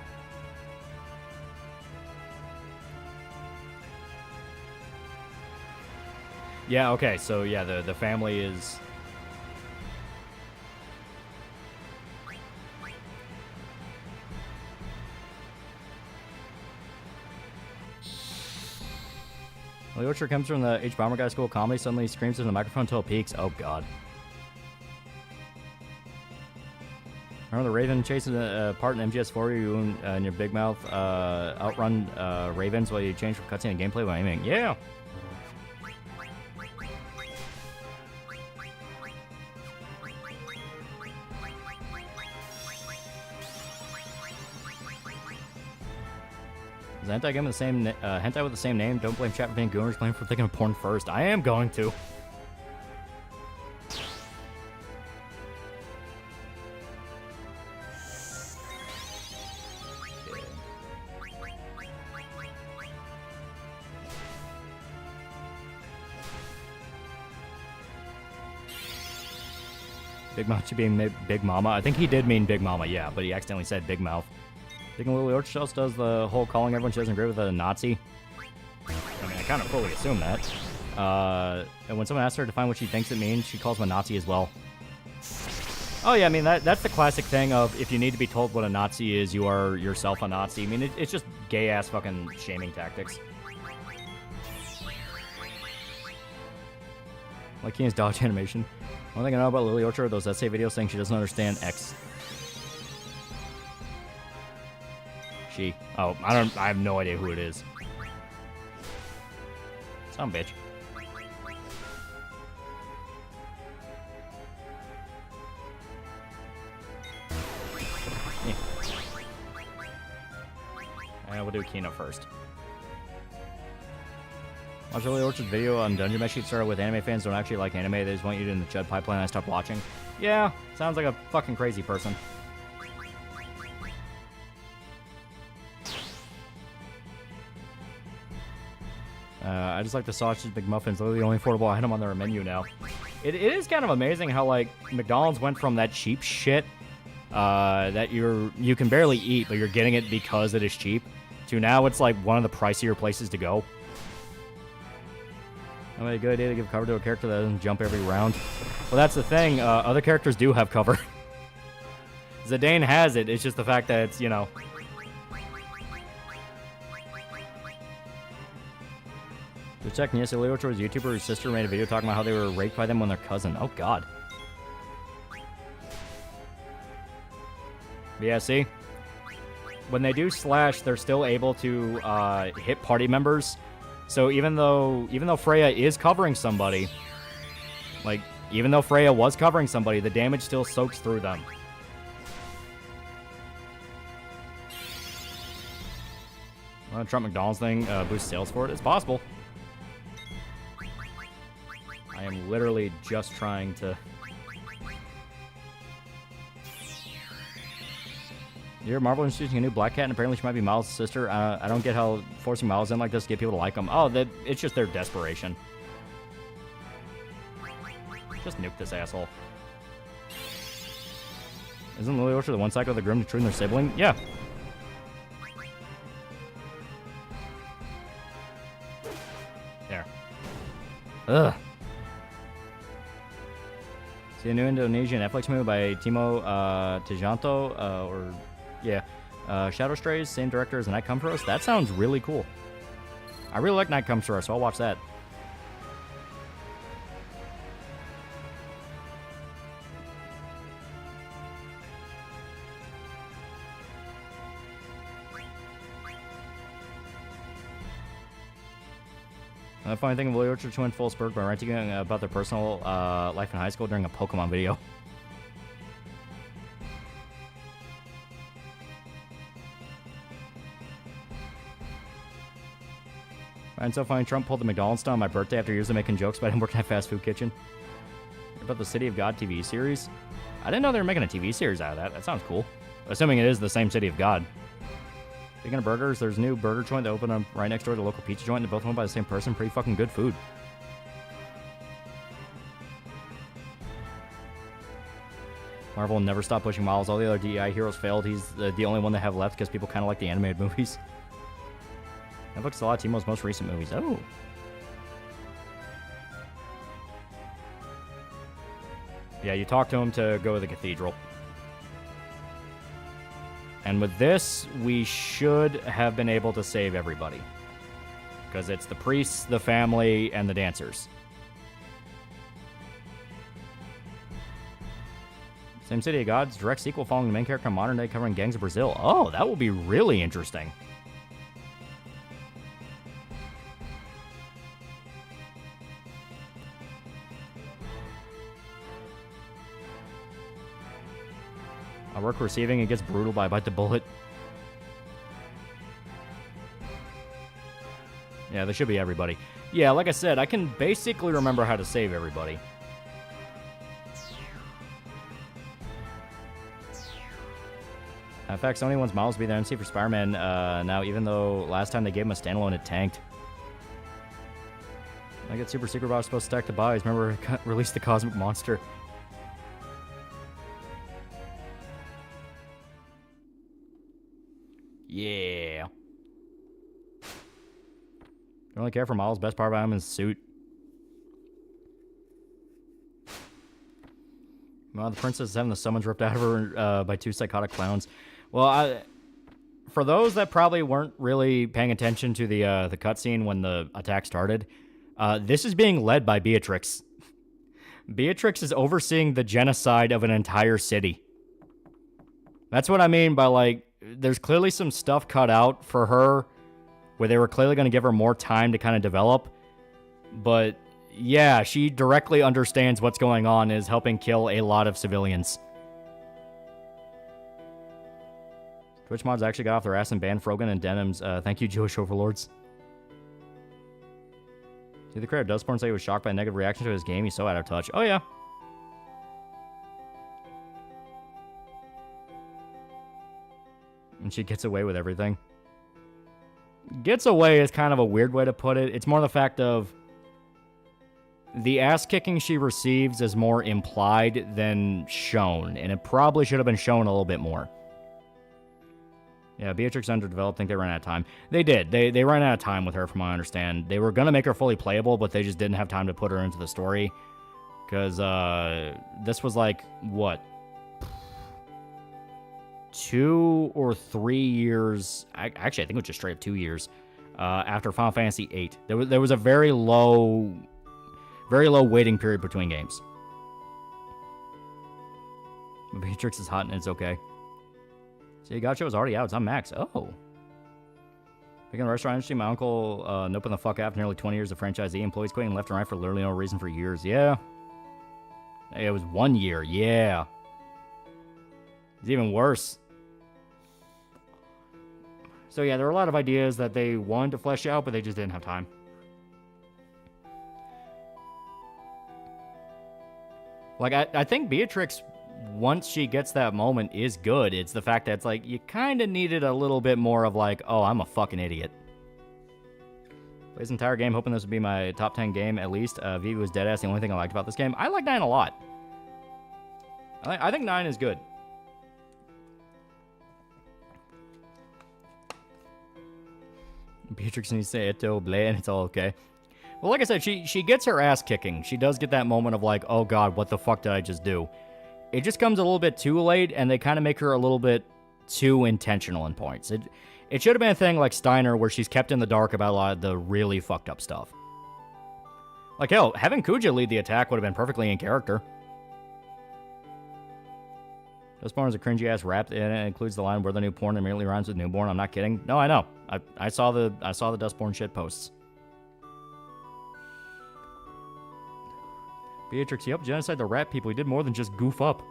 Yeah, okay, so yeah, the family is... Well, the Orchard comes from the H. Bomber Guy School of Comedy, suddenly he screams into the microphone until it peaks. Oh, God. Remember the Raven chasing part in MGS4 you and your big mouth outrun Ravens while you change from cutscene and gameplay while aiming? Yeah! Is hentai game with the same hentai with the same name? Don't blame chat for being goomers, blame for thinking of porn first. I am going to. Big Mouth should be Big Mama. I think he did mean Big Mama, yeah, but he accidentally said Big Mouth. Thinking Lily Orchard does the whole calling everyone she doesn't agree with a Nazi. I mean, I kind of fully assume that. And when someone asks her to define what she thinks it means, she calls him a Nazi as well. Oh yeah, I mean, that's the classic thing of if you need to be told what a Nazi is, you are yourself a Nazi. I mean, it's just gay-ass fucking shaming tactics. Like Keenan's dodge animation. One thing I know about Lily Orchard are those essay videos saying she doesn't understand X. She. Oh, I have no idea who it is. Some bitch. Yeah. We'll do Kino first. Watch Lily Orchard's video on Dungeon Mesh. She started with anime fans don't actually like anime. They just want you to in the Chud pipeline and I stopped watching. Yeah, sounds like a fucking crazy person. I just like the sausage McMuffins. They're the only affordable item on their menu now. It is kind of amazing how, like, McDonald's went from that cheap shit that you can barely eat, but you're getting it because it is cheap, to now it's, like, one of the pricier places to go. I mean, a good idea to give cover to a character that doesn't jump every round. Well, that's the thing. Other characters do have cover. Zidane has it. It's just the fact that it's, you know... Just checking, yes, Lily Orchard's YouTuber whose sister made a video talking about how they were raped by them when their cousin. Oh, God. But yeah, see? When they do slash, they're still able to hit party members. So even though Freya is covering somebody, like, even though Freya was covering somebody, the damage still soaks through them. Well, Trump McDonald's thing boost sales for it? It's possible. I am literally just trying to... You're Marvel introducing a new Black Cat, and apparently she might be Miles' sister. I don't get how forcing Miles in like this to get people to like them. Oh, it's just their desperation. Just nuke this asshole. Isn't Lily Orchard the one cycle of the groom to their sibling? Yeah. There. Ugh. See a new Indonesian Netflix movie by Timo Tjahjanto, Shadow Strays, same director as The Night Comes For Us. That sounds really cool. I really like Night Comes For Us, so I'll watch that. The funny thing, Lily Orchard went full spurt by ranting about their personal life in high school during a Pokemon video. And so funny, Trump pulled the McDonald's stunt on my birthday after years of making jokes about him working at a fast food kitchen. About the City of God TV series. I didn't know they were making a TV series out of that. That sounds cool. Assuming it is the same City of God. Speaking of burgers, there's a new burger joint that opened up right next door to the local pizza joint. They're both owned by the same person. Pretty fucking good food. Marvel will never stop pushing Miles. All the other DEI heroes failed. He's the only one they have left because people kind of like the animated movies. Netflix a lot of Timo's most recent movies. Oh. Yeah, you talk to him to go to the cathedral. And with this, we should have been able to save everybody. Because it's the priests, the family, and the dancers. Same City of Gods, direct sequel following the main character in modern day covering gangs of Brazil. Oh, that will be really interesting. I work receiving and gets brutal by bite the bullet. Yeah, they should be everybody. Yeah, like I said, I can basically remember how to save everybody. In fact, Sony wants Miles to be the MC for Spider-Man now, even though last time they gave him a standalone, it tanked. I get Super Secret Box supposed to stack the buys. Remember, release the Cosmic Monster. Yeah. Don't really care for Miles. Best part about him is his suit. Well, the princess is having the summons ripped out of her by two psychotic clowns. Well, for those that probably weren't really paying attention to the cutscene when the attack started, this is being led by Beatrix. Beatrix is overseeing the genocide of an entire city. That's what I mean by, like, there's clearly some stuff cut out for her where they were clearly going to give her more time to kind of develop. But, yeah, she directly understands what's going on and is helping kill a lot of civilians. Twitch mods actually got off their ass and banned Frogan and Denims. Thank you, Jewish overlords. See, the creator of Dustborn say he was shocked by a negative reaction to his game. He's so out of touch. Oh, yeah. And she gets away with everything. Gets away is kind of a weird way to put it. It's more the fact of the ass-kicking she receives is more implied than shown, and it probably should have been shown a little bit more. Yeah, Beatrix underdeveloped. Think they ran out of time. They did. They ran out of time with her, from what I understand. They were going to make her fully playable, but they just didn't have time to put her into the story. Because this was like, what? 2 or 3 years. Actually, I think it was just straight up 2 years after Final Fantasy VIII. There was a very low waiting period between games. Beatrix is hot and it's okay. See, Gotcha was already out. It's on Max. Oh. Picking a restaurant industry, my uncle noping the fuck after nearly 20 years of franchisee. Employees quitting left and right for literally no reason for years. Yeah. Hey, it was 1 year. Yeah. It's even worse. So yeah, there were a lot of ideas that they wanted to flesh out, but they just didn't have time. Like, I think Beatrix, once she gets that moment, is good. It's the fact that it's like, you kind of needed a little bit more of like, oh, I'm a fucking idiot. Played this entire game hoping this would be my top 10 game at least. Vivi was deadass. The only thing I liked about this game. I like 9 a lot. I think 9 is good. Beatrix needs to say it to Blay and it's all okay. Well, like I said, she gets her ass kicking. She does get that moment of like, oh god, what the fuck did I just do? It just comes a little bit too late, and they kind of make her a little bit too intentional in points. It should have been a thing like Steiner, where she's kept in the dark about a lot of the really fucked up stuff. Like, hell, having Kuja lead the attack would have been perfectly in character. Dustborn is a cringy-ass rap, and it includes the line, "Where the new porn immediately rhymes with newborn." I'm not kidding. No, I know. I saw the Dustborn shit posts. Beatrix, he helped genocide the rat people. He did more than just goof up.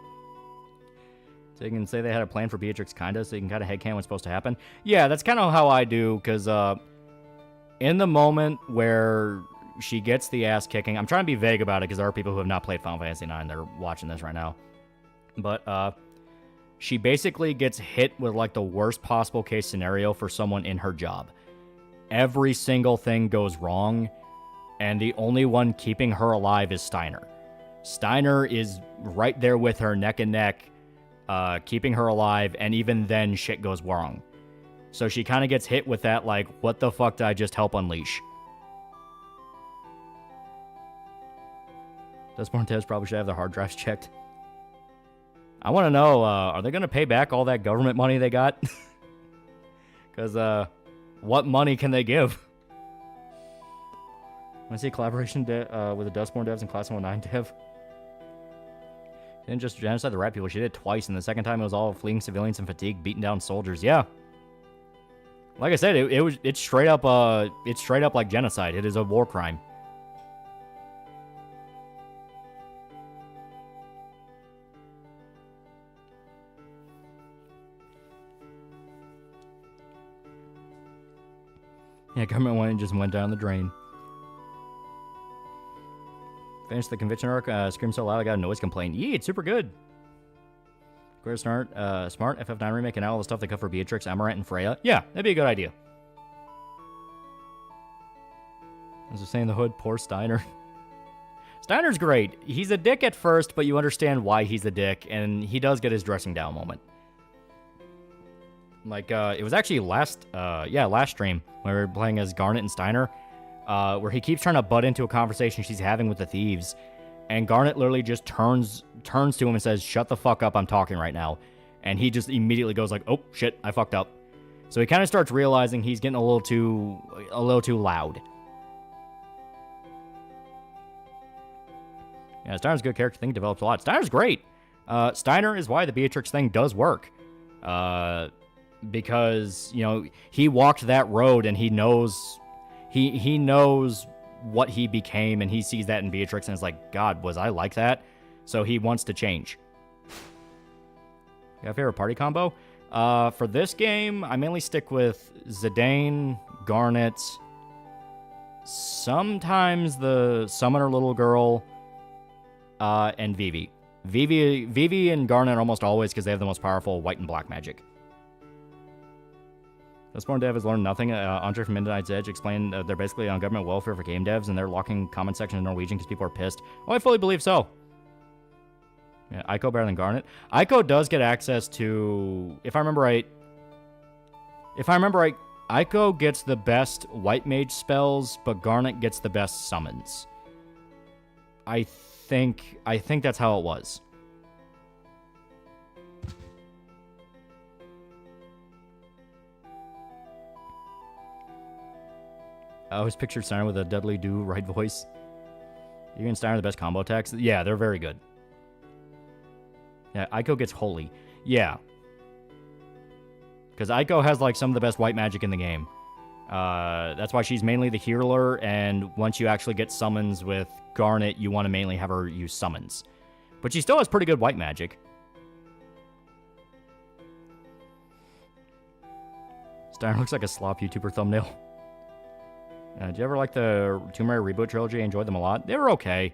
So you can say they had a plan for Beatrix, kinda, so you can kind of headcanon what's supposed to happen. Yeah, that's kind of how I do, because in the moment where she gets the ass kicking, I'm trying to be vague about it, because there are people who have not played Final Fantasy IX that are watching this right now. But she basically gets hit with like the worst possible case scenario for someone in her job. Every single thing goes wrong, and the only one keeping her alive is Steiner. Steiner is right there with her, neck and neck, keeping her alive, and even then shit goes wrong. So she kind of gets hit with that, like, what the fuck did I just help unleash? Dustborn Tez probably should have their hard drives checked. I want to know, are they going to pay back all that government money they got? Because, what money can they give? I see collaboration with the Dustborn devs and Class 109 dev. Didn't just genocide the rat people, she did it twice, and the second time it was all fleeing civilians and fatigue, beating down soldiers. Yeah. Like I said, it's straight up like genocide. It is a war crime. Yeah, government just went down the drain. Finished the conviction arc. Scream so loud I got a noise complaint. Yeah, it's super good. Square smart FF9 remake and all the stuff they cut for Beatrix, Amaranth, and Freya. Yeah, that'd be a good idea. As I was saying, the hood, poor Steiner. Steiner's great. He's a dick at first, but you understand why he's a dick, and he does get his dressing down moment. Like, it was actually last stream when we were playing as Garnet and Steiner, where he keeps trying to butt into a conversation she's having with the thieves, and Garnet literally just turns to him and says, "Shut the fuck up, I'm talking right now." And he just immediately goes like, "Oh, shit, I fucked up." So he kind of starts realizing he's getting a little too loud. Yeah, Steiner's a good character thing, develops a lot. Steiner's great. Steiner is why the Beatrix thing does work. Because, you know, he walked that road and he knows what he became, and he sees that in Beatrix and is like, God, was I like that? So he wants to change. You got a favorite party combo? For this game, I mainly stick with Zidane, Garnet, sometimes the Summoner Little Girl, and Vivi. Vivi and Garnet almost always because they have the most powerful white and black magic. The Spawn dev has learned nothing. Andre from Midnight's Edge explained they're basically on government welfare for game devs, and they're locking comment section in Norwegian because people are pissed. Oh, I fully believe so. Yeah, Aiko better than Garnet. Aiko does get access to, if I remember right, Aiko gets the best white mage spells, but Garnet gets the best summons. I think that's how it was. I always pictured Steiner with a Dudley Do right voice. You and Steiner the best combo attacks? Yeah, they're very good. Yeah, Aiko gets holy. Yeah. Because Aiko has like some of the best white magic in the game. That's why she's mainly the healer, and once you actually get summons with Garnet, you want to mainly have her use summons. But she still has pretty good white magic. Steiner looks like a slop YouTuber thumbnail. Did you ever like the Tomb Raider reboot trilogy? I enjoyed them a lot. They were okay.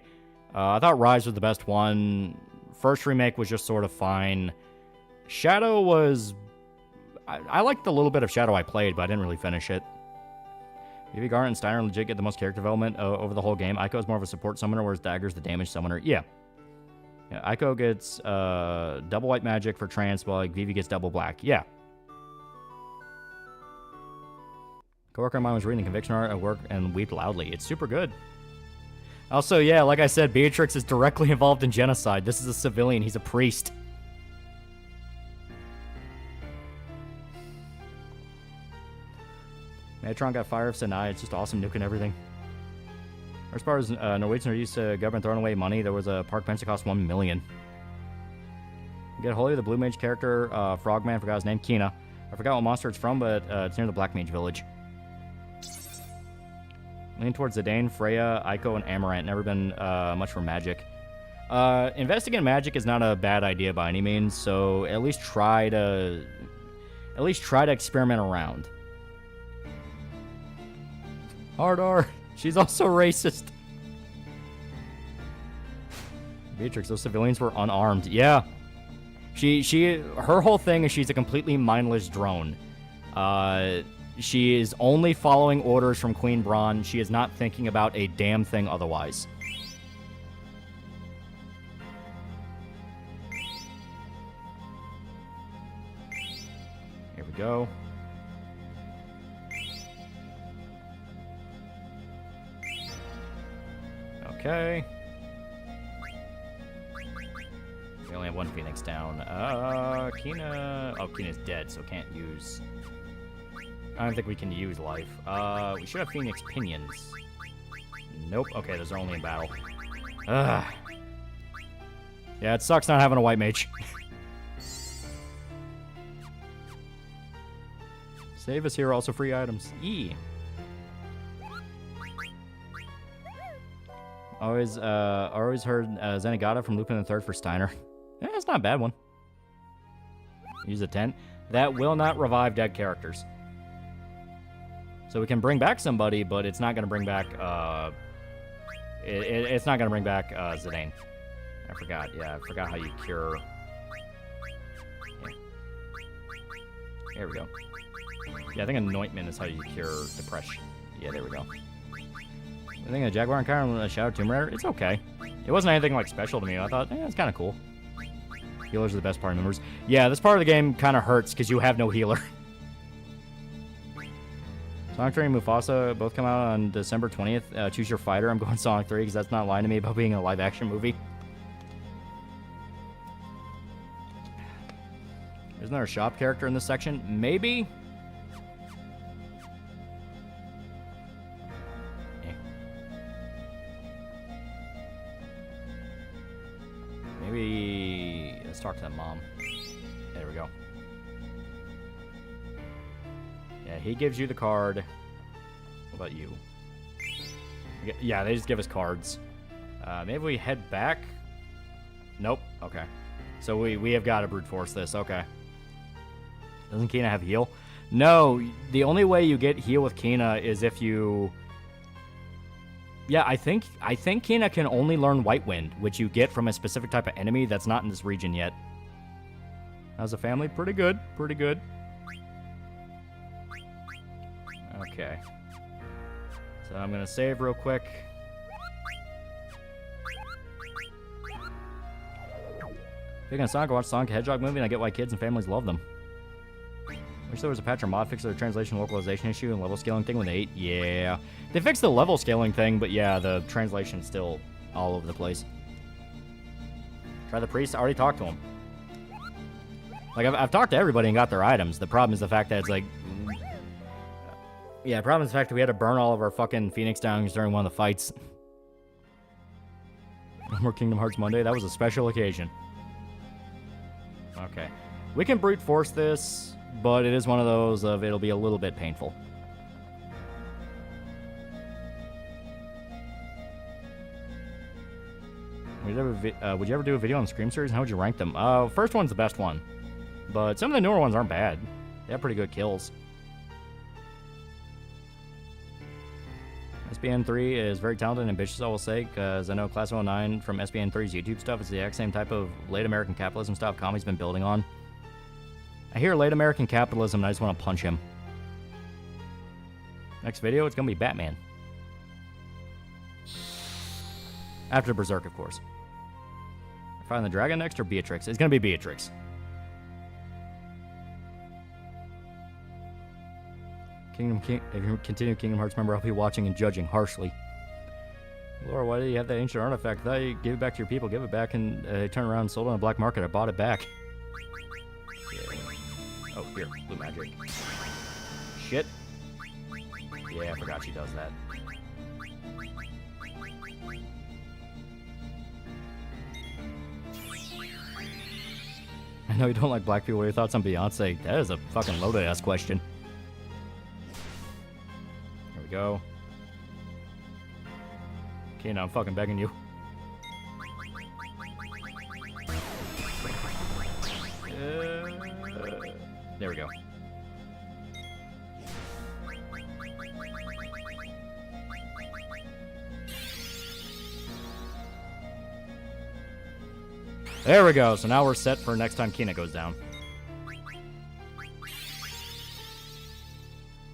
I thought Rise was the best one. First remake was just sort of fine. Shadow was... I liked the little bit of Shadow I played, but I didn't really finish it. Maybe Garnet and Steiner legit get the most character development over the whole game. Aiko is more of a support summoner, whereas Dagger's the damage summoner. Yeah. Aiko gets double white magic for trance, while like, Vivi gets double black. Yeah. Coworker of mine was reading the conviction art at work and wept loudly. It's super good. Also, yeah, like I said, Beatrix is directly involved in genocide. This is a civilian. He's a priest. Megatron got fire of Sinai. It's just awesome nuking everything. As far as Norwegians are used to government throwing away money, there was a park bench that cost $1 million. You get Holy, the Blue Mage character, Frogman, forgot his name, Kina. I forgot what monster it's from, but it's near the Black Mage village. Lean towards Zidane, Freya, Aiko, and Amaranth. Never been much for magic. Investing in magic is not a bad idea by any means, so at least try to experiment around. Hard R. She's also racist. Beatrix, those civilians were unarmed. Yeah. Her whole thing is she's a completely mindless drone. She is only following orders from Queen Braun. She is not thinking about a damn thing otherwise. Here we go. Okay. We only have one Phoenix down. Kina... Oh, Kina's dead, so can't use... I don't think we can use life. We should have Phoenix Pinions. Nope. Okay, those are only in battle. Ugh. Yeah, it sucks not having a white mage. Save us here, also free items. Always heard Zenigata from Lupin the Third for Steiner. Yeah, that's not a bad one. Use a tent. That will not revive dead characters. So we can bring back somebody, but it's not going to bring back, it's not going to bring back, Zidane. I forgot. Yeah, I forgot how you cure. Yeah. There we go. Yeah, I think anointment is how you cure depression. Yeah, there we go. I think a Jaguar and Kyron a Shadow Tomb Raider, it's okay. It wasn't anything like special to me. I thought, it's kind of cool. Healers are the best party members. Yeah, this part of the game kind of hurts because you have no healer. Sonic 3 and Mufasa both come out on December 20th. Choose your fighter. I'm going Sonic 3 because that's not lying to me about being a live-action movie. Isn't there a shop character in this section? Maybe? Maybe... Let's talk to that mom. There we go. Yeah, he gives you the card. What about you? Yeah, they just give us cards. Maybe we head back? Nope. Okay. So we have got to brute force this. Okay. Doesn't Kina have heal? No. The only way you get heal with Kina is if you... Yeah, I think Kina can only learn White Wind, which you get from a specific type of enemy that's not in this region yet. How's the family? Pretty good. Pretty good. Okay. So I'm going to save real quick. Speaking of Sonic, I watched Sonic the Hedgehog movie and I get why kids and families love them. Wish there was a patch or mod fix of the translation localization issue and level scaling thing with 8. Yeah. They fixed the level scaling thing, but yeah, the translation's still all over the place. Try the priest. I already talked to him. Like, I've talked to everybody and got their items. The problem is the fact that it's like... Yeah, the problem is the fact that we had to burn all of our fucking Phoenix Downs during one of the fights. No more Kingdom Hearts Monday. That was a special occasion. Okay. We can brute force this, but it is one of those of it'll be a little bit painful. Would you ever do a video on the Scream series? How would you rank them? First one's the best one. But some of the newer ones aren't bad. They have pretty good kills. SBN3 is very talented and ambitious, I will say, because I know Class 09 from SBN3's YouTube stuff is the exact same type of late American capitalism stuff Kami's been building on. I hear late American capitalism and I just want to punch him. Next video, it's going to be Batman. After Berserk, of course. Find the dragon next or Beatrix? It's going to be Beatrix. If you continue Kingdom Hearts member, I'll be watching and judging harshly. Laura, why do you have that ancient artifact? I thought you give it back to your people, give it back, and turn around and sold it on the black market. I bought it back. Yeah. Oh, here, blue magic. Shit. Yeah, I forgot she does that. I know you don't like black people. What are your thoughts on Beyonce? That is a fucking loaded-ass question. There we go. Okay, now I'm fucking begging you. There we go. There we go. So now we're set for next time Kina goes down.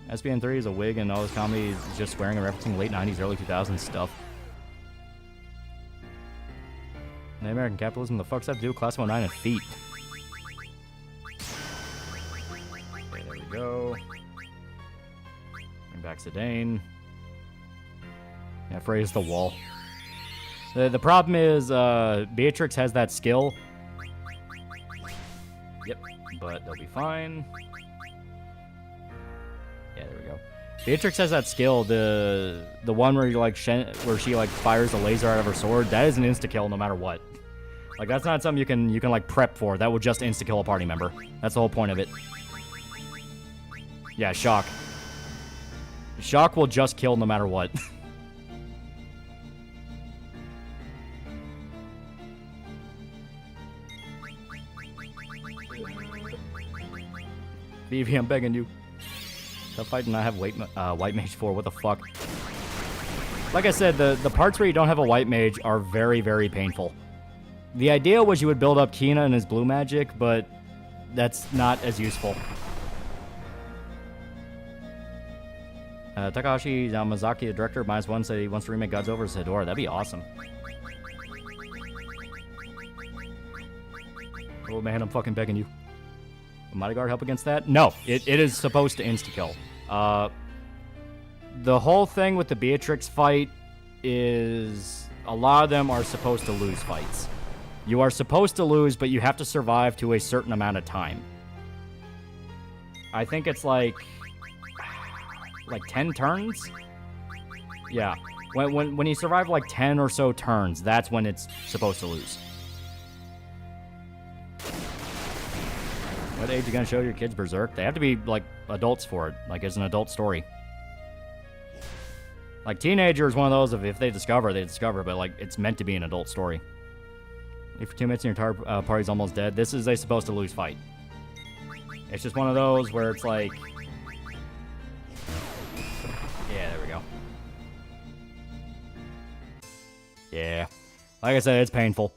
SBN3 is a wig and all this comedy is just swearing and referencing late 90s, early 2000s stuff. The American capitalism, the fuck's that to do with Class 09 and feet? Okay, there we go. Bring back Zidane. Yeah, Frey's the wall. The problem is, Beatrix has that skill. Yep, but they'll be fine. Yeah, there we go. Beatrix has that skill, the one where you like where she like fires a laser out of her sword. That is an insta kill no matter what. Like, that's not something you can like prep for. That would just insta-kill a party member. That's the whole point of it. Yeah, shock. Shock will just kill no matter what. BV, I'm begging you. Tough fight and I have white mage for. What the fuck? Like I said, the parts where you don't have a white mage are very, very painful. The idea was you would build up Kina and his blue magic, but that's not as useful. Takahashi Yamazaki, the director of -1, said he wants to remake Gods Over as Hedora. That'd be awesome. Oh man, I'm fucking begging you. Will Mighty Guard help against that? No, it is supposed to insta-kill. The whole thing with the Beatrix fight is a lot of them are supposed to lose fights. You are supposed to lose, but you have to survive to a certain amount of time. I think it's like 10 turns? Yeah. When you survive like 10 or so turns, that's when it's supposed to lose. What age are you gonna show your kids Berserk? They have to be like adults for it. Like it's an adult story. Like teenager is one of those of if they discover, they discover, but like it's meant to be an adult story. If for 2 minutes and your entire party's almost dead, this is a supposed to lose fight. It's just one of those where it's like, yeah, there we go. Yeah, like I said, it's painful.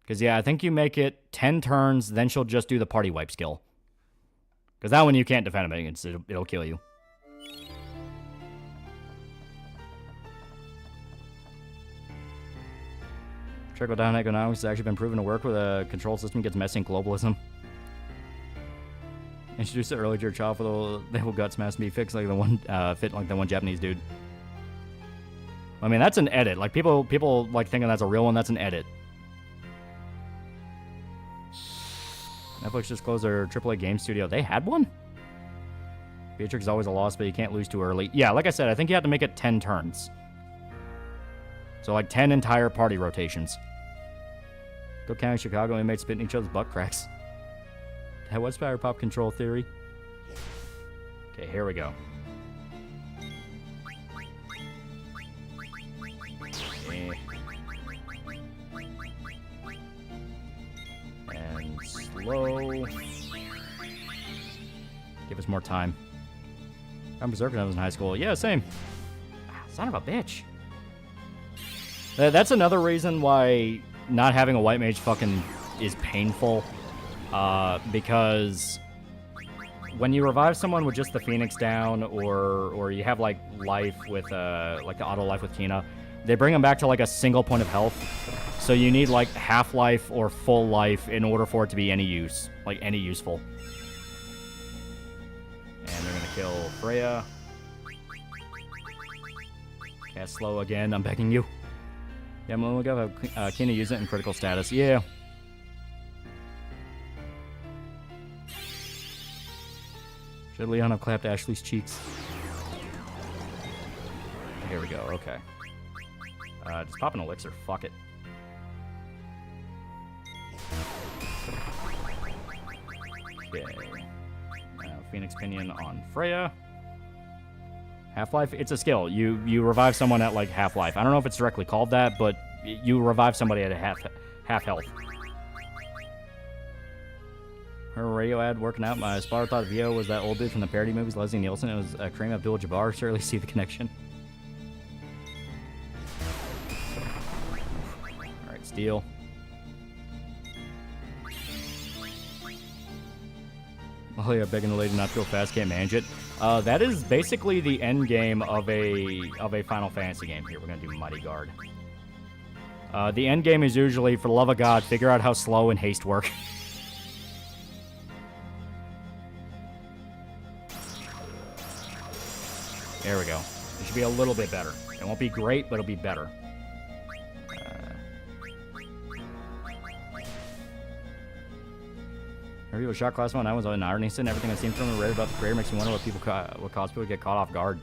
Because, yeah, I think you make it 10 turns, then she'll just do the party wipe skill. Because that one you can't defend against. It'll kill you. Trickle-down economics has actually been proven to work with a control system gets messy in globalism. Introduce it early to your child for they will gut smash and be fixed like the one fit like the one Japanese dude. I mean, that's an edit. Like people like thinking that's a real one. That's an edit. Netflix just closed their AAA game studio. They had one? Beatrix is always a loss, but you can't lose too early. Yeah, like I said, I think you have to make it 10 turns. So like 10 entire party rotations. Go County, Chicago, inmates spitting each other's butt cracks. That was Power Pop Control Theory. Okay, here we go. And slow. Give us more time. I'm Berserker when I was in high school. Yeah, same. Son of a bitch. That's another reason why not having a white mage fucking is painful. Because when you revive someone with just the Phoenix down, or you have like life with like the auto life with Kina, they bring them back to like a single point of health. So you need like half life or full life in order for it to be any use, like any useful. And they're gonna kill Freya. Cast slow again. I'm begging you. Yeah, I'm gonna have Kina use it in critical status. Yeah. Should Leon have clapped Ashley's cheeks? Here we go, okay. Just pop an elixir, fuck it. Okay. Phoenix Pinion on Freya. Half-life, it's a skill. You revive someone at like half-life. I don't know if it's directly called that, but you revive somebody at a half health. Her radio ad working out. My spotter thought VO was that old dude from the parody movies, Leslie Nielsen. It was Kareem Abdul-Jabbar. Surely see the connection. Alright, steal. Oh yeah, begging the lady not to go fast, can't manage it. That is basically the end game of a Final Fantasy game. Here, we're gonna do Mighty Guard. The end game is usually, for the love of God, figure out how slow and haste work. There we go. It should be a little bit better. It won't be great, but it'll be better. Review of shot class 1. I was on irony. Everything I've seen from and read about the career makes me wonder what caused people to get caught off guard.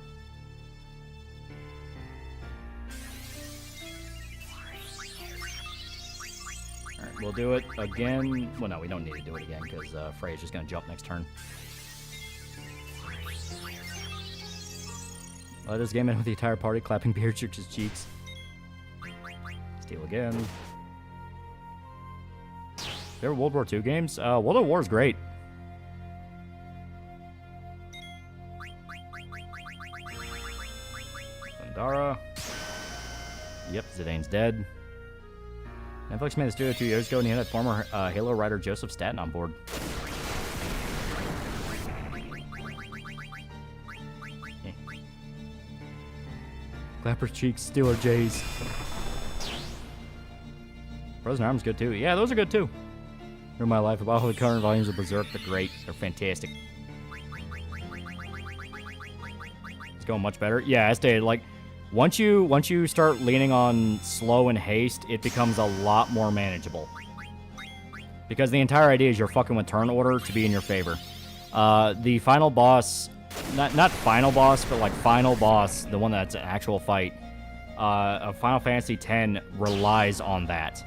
do it again. Well, no, we don't need to do it again because Frey's just going to jump next turn. Let us game in with the entire party, clapping Beatrix's cheeks. Steal again. There were World War II games? World of War is great. Zendara. Yep, Zidane's dead. Netflix made this studio 2 years ago, and he had former Halo writer Joseph Staten on board. Clapper's cheeks, Steeler Jays. Frozen Arms good too. Yeah, those are good too. Ruin My Life. About all the current volumes of Berserk, they're great. They're fantastic. It's going much better. Yeah, I stated, like, once you start leaning on slow and haste, it becomes a lot more manageable. Because the entire idea is you're fucking with turn order to be in your favor. The final boss, not final boss, but like final boss, the one that's an actual fight, of Final Fantasy X relies on that.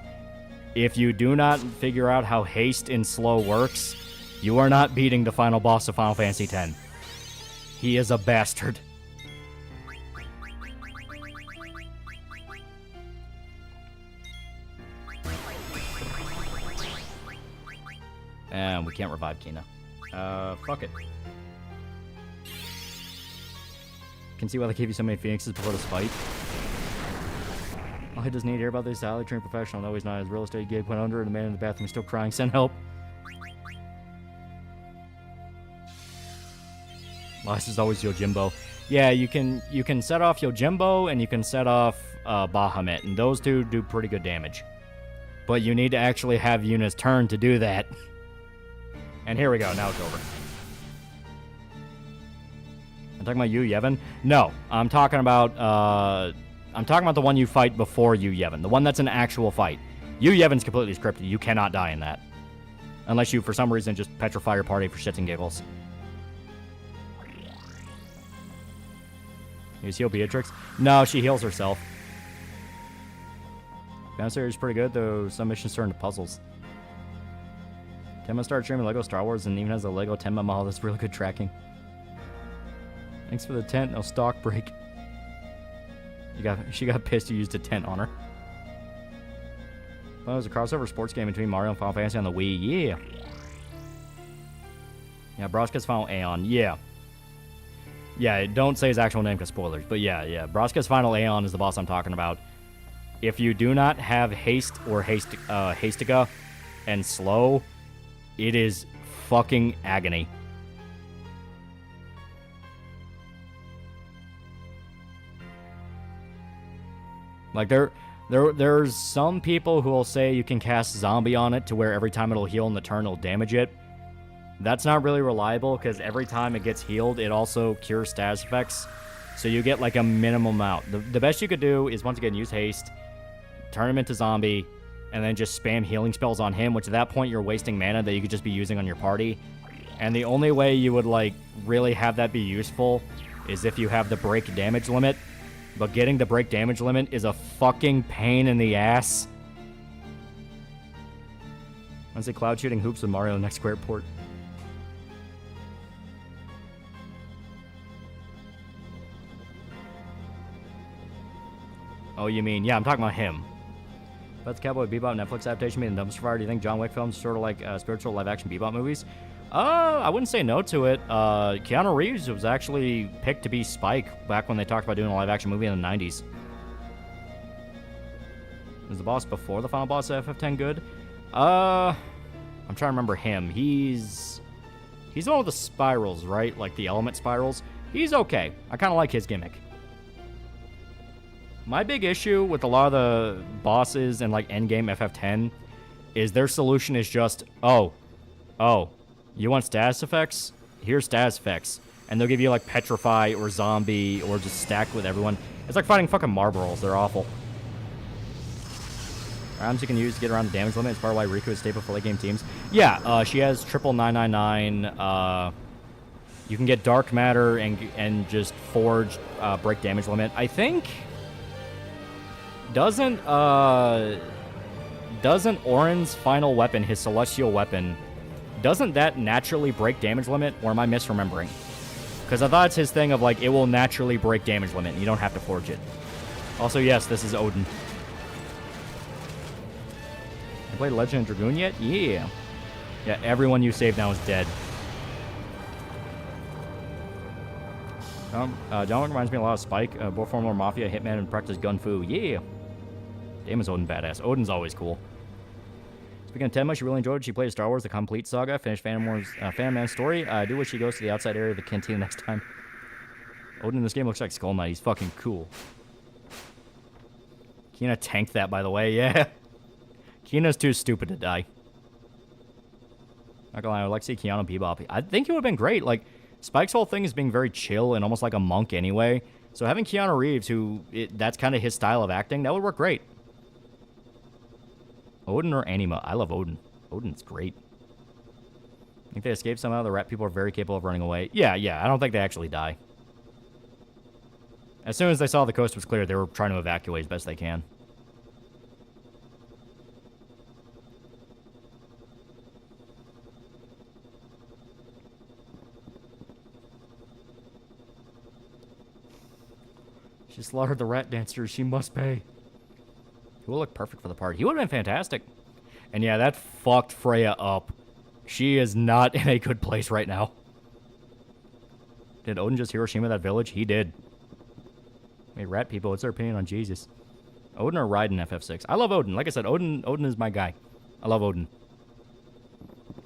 If you do not figure out how haste and slow works, you are not beating the final boss of Final Fantasy X. He is a bastard. And we can't revive Kina. Fuck it. Can see why they gave you so many phoenixes before this fight. All he does need to hear about this is a highly trained professional. No, he's not. His real estate gig went under, and the man in the bathroom is still crying. Send help. Last is always Yojimbo. Yeah, you can set off Yojimbo, and you can set off Bahamut, and those two do pretty good damage. But you need to actually have Yuna's turn to do that. And here we go. Now it's over. I'm talking about you, Yevon? No, I'm talking about the one you fight before you, Yevon. The one that's an actual fight. You, Yevon's completely scripted. You cannot die in that. Unless you, for some reason, just petrify your party for shits and giggles. You heal Beatrix? No, she heals herself. Bouncer is pretty good, though some missions turn into puzzles. Tenma started streaming Lego Star Wars and even has a Lego Tenma model that's really good tracking. Thanks for the tent, no stock break. She got pissed you used a tent on her. Well, it was a crossover sports game between Mario and Final Fantasy on the Wii. Yeah. Yeah, Broska's Final Aeon. Yeah. Yeah, don't say his actual name because spoilers. But yeah. Broska's Final Aeon is the boss I'm talking about. If you do not have haste or hastica and slow, it is fucking agony. Like, there's some people who will say you can cast zombie on it to where every time it'll heal in the turn, it'll damage it. That's not really reliable, because every time it gets healed, it also cures status effects. So you get, like, a minimum amount. The best you could do is, once again, use haste, turn him into zombie, and then just spam healing spells on him, which at that point you're wasting mana that you could just be using on your party. And the only way you would, like, really have that be useful is if you have the break damage limit. But getting the break damage limit is a fucking pain in the ass. I say cloud shooting hoops with Mario next square port. Oh, you mean, yeah, I'm talking about him. But the Cowboy Bebop Netflix adaptation made in dumpster fire. Do you think John Wick films sort of like spiritual live-action Bebop movies? I wouldn't say no to it. Keanu Reeves was actually picked to be Spike back when they talked about doing a live-action movie in the 90s. Was the boss before the final boss of FF10 good? I'm trying to remember him. He's the one with the spirals, right? Like the element spirals. He's okay. I kind of like his gimmick. My big issue with a lot of the bosses in like endgame FF10 is their solution is just, oh, you want status effects? Here's status effects. And they'll give you like petrify or zombie or just stack with everyone. It's like fighting fucking Marlboros. They're awful. Items you can use to get around the damage limit. It's part of why Riku is staple for late game teams. Yeah, she has triple 999. You can get dark matter and just forge break damage doesn't Orin's final weapon, his celestial weapon, doesn't that naturally break damage limit, or am I misremembering? Because I thought it's his thing of, like, it will naturally break damage limit, and you don't have to forge it. Also, yes, this is Odin. You played Legend of Dragoon yet? Yeah. Yeah, everyone you save now is dead. John reminds me a lot of Spike, both former Mafia, Hitman, and practice Gun Fu. Yeah. Damn, is Odin badass. Odin's always cool. Speaking of Tenma, she really enjoyed it. She played Star Wars: The Complete Saga, finished Phantom Man's story. I do wish she goes to the outside area of the cantina next time. Odin in this game looks like Skull Knight. He's fucking cool. Kina tanked that, by the way. Yeah. Kina's too stupid to die. Not gonna lie, I would like to see Keanu Bebop. I think he would have been great. Like, Spike's whole thing is being very chill and almost like a monk anyway. So having Keanu Reeves, that's kind of his style of acting, that would work great. Odin or Anima? I love Odin. Odin's great. I think they escaped somehow. The rat people are very capable of running away. Yeah. I don't think they actually die. As soon as they saw the coast was clear, they were trying to evacuate as best they can. She slaughtered the rat dancer. She must pay. He will look perfect for the part. He would have been fantastic. And yeah, that fucked Freya up. She is not in a good place right now. Did Odin just Hiroshima that village? He did. Hey, rat people, what's their opinion on Jesus? Odin or Raiden FF6? I love Odin. Like I said, Odin is my guy. I love Odin.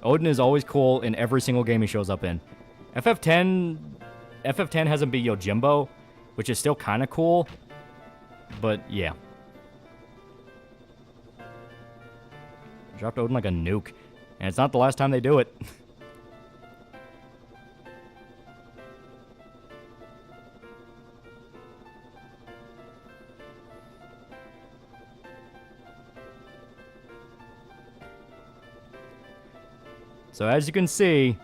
Odin is always cool in every single game he shows up in. FF10 hasn't beat Yojimbo, which is still kind of cool. But, yeah. Dropped Odin like a nuke. And it's not the last time they do it. So as you can see,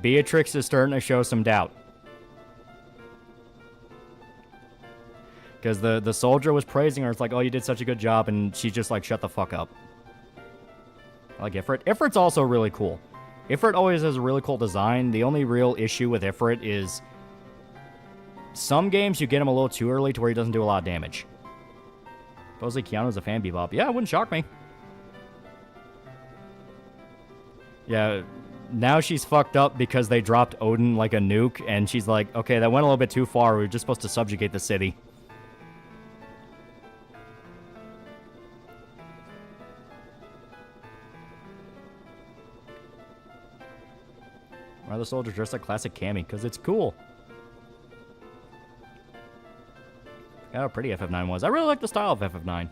Beatrix is starting to show some doubt. Because the soldier was praising her. It's like, oh, you did such a good job. And she's just like, shut the fuck up. I like Ifrit. Ifrit's also really cool. Ifrit always has a really cool design. The only real issue with Ifrit is some games you get him a little too early to where he doesn't do a lot of damage. Supposedly Keanu's a fan bebop. Yeah, it wouldn't shock me. Yeah, now she's fucked up because they dropped Odin like a nuke, and she's like, okay, that went a little bit too far. We were just supposed to subjugate the city. Why are the soldiers dressed like classic Cammy? Because it's cool. Look how pretty FF9 was. I really like the style of FF9.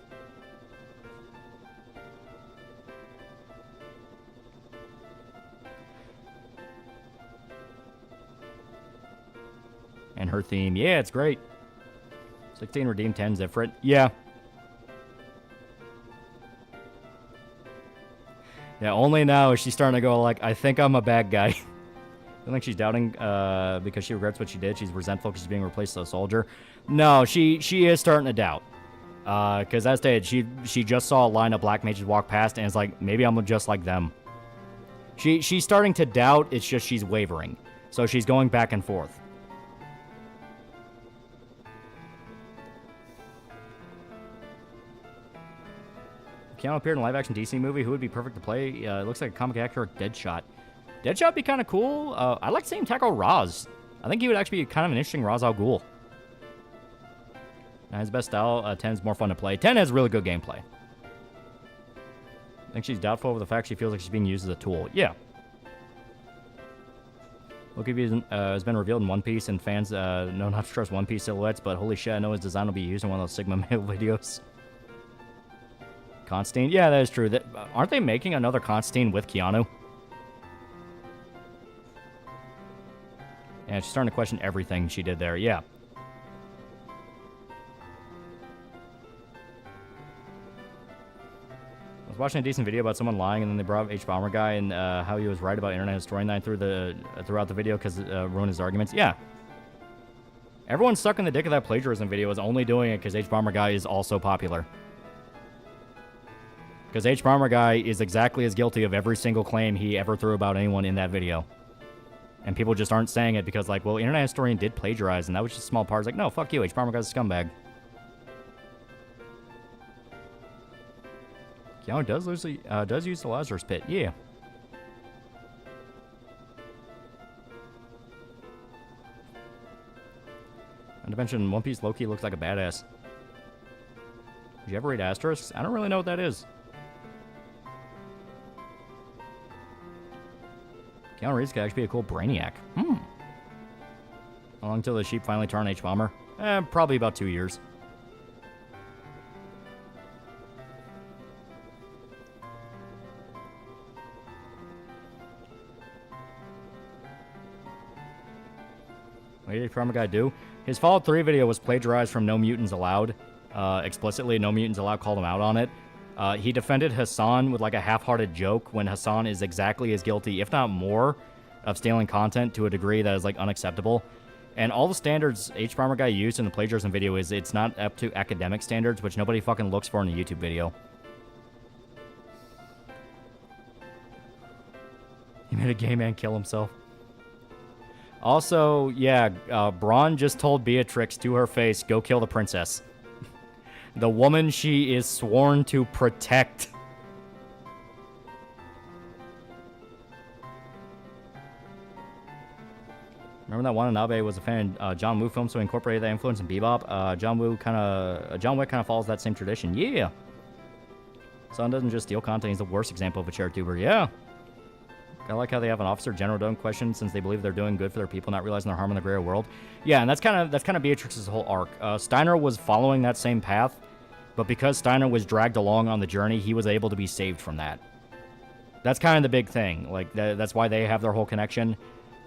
And her theme. Yeah, it's great. 16 redeemed 10 Ifrit. Yeah. Yeah, only now is she starting to go like, I think I'm a bad guy. I think she's doubting because she regrets what she did. She's resentful because she's being replaced as a soldier. No, she is starting to doubt. Because as stated, she just saw a line of black mages walk past and is like, maybe I'm just like them. She's starting to doubt. It's just she's wavering. So she's going back and forth. Keanu appeared in a live-action DC movie. Who would be perfect to play? It looks like a comic actor, Deadshot. Deadshot would be kind of cool. I'd like to see him tackle Raz. I think he would actually be kind of an interesting Ra's al Ghul. His best style, 10 is more fun to play. 10 has really good gameplay. I think she's doubtful over the fact she feels like she's being used as a tool. Yeah. Loki has been revealed in One Piece, and fans know not to trust One Piece silhouettes, but holy shit, I know his design will be used in one of those Sigma Male videos. Constantine? Yeah, that is true. Aren't they making another Constantine with Keanu? Yeah, she's starting to question everything she did there. Yeah. I was watching a decent video about someone lying, and then they brought up H-Bomber guy and how he was right about internet destroying that throughout the video because it ruined his arguments. Yeah. Everyone stuck in the dick of that plagiarism video was only doing it because H-Bomber guy is also popular. Because H. Farmer Guy is exactly as guilty of every single claim he ever threw about anyone in that video. And people just aren't saying it because, like, well, Internet Historian did plagiarize, and that was just a small part. It's like, no, fuck you, H. Farmer Guy's a scumbag. Keanu does use the Lazarus Pit, yeah. Not to mention, One Piece Loki looks like a badass. Did you ever read Asterisks? I don't really know what that is. Keanu Reeves could actually be a cool brainiac. How long until the sheep finally turn H-Bomber? Probably about 2 years. What did H-Bomber Guy do? His Fallout 3 video was plagiarized from No Mutants Allowed. Explicitly, No Mutants Allowed called him out on it. He defended Hassan with like a half-hearted joke when Hassan is exactly as guilty, if not more, of stealing content to a degree that is like unacceptable. And all the standards H-Bomber Guy used in the plagiarism video is it's not up to academic standards, which nobody fucking looks for in a YouTube video. He made a gay man kill himself. Also, yeah, Braun just told Beatrix to her face, go kill the princess. The woman she is sworn to protect. Remember that Watanabe was a fan of John Woo films, so he incorporated that influence in Bebop. John Wick kind of follows that same tradition. Yeah. Son doesn't just steal content, he's the worst example of a chair tuber. Yeah. I like how they have an officer general don't question since they believe they're doing good for their people, not realizing they're harming the greater world. Yeah, and that's kind of Beatrix's whole arc. Steiner was following that same path, but because Steiner was dragged along on the journey, he was able to be saved from that. That's kind of the big thing. Like that's why they have their whole connection.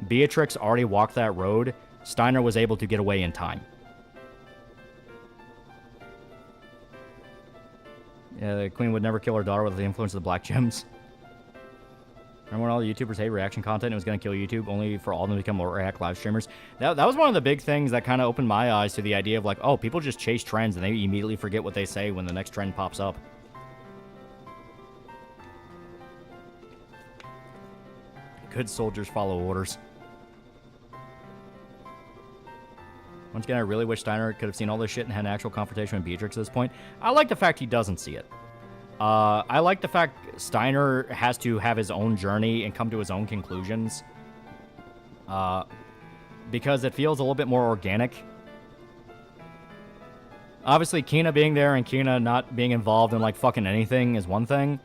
Beatrix already walked that road. Steiner was able to get away in time. Yeah, the queen would never kill her daughter with the influence of the black gems. Remember when all the YouTubers hate reaction content and it was going to kill YouTube only for all of them to become react live streamers? That was one of the big things that kind of opened my eyes to the idea of like, oh, people just chase trends and they immediately forget what they say when the next trend pops up. Good soldiers follow orders. Once again, I really wish Steiner could have seen all this shit and had an actual confrontation with Beatrix at this point. I like the fact he doesn't see it. I like the fact Steiner has to have his own journey and come to his own conclusions. Because it feels a little bit more organic. Obviously, Kina being there and Kina not being involved in, like, fucking anything is one thing.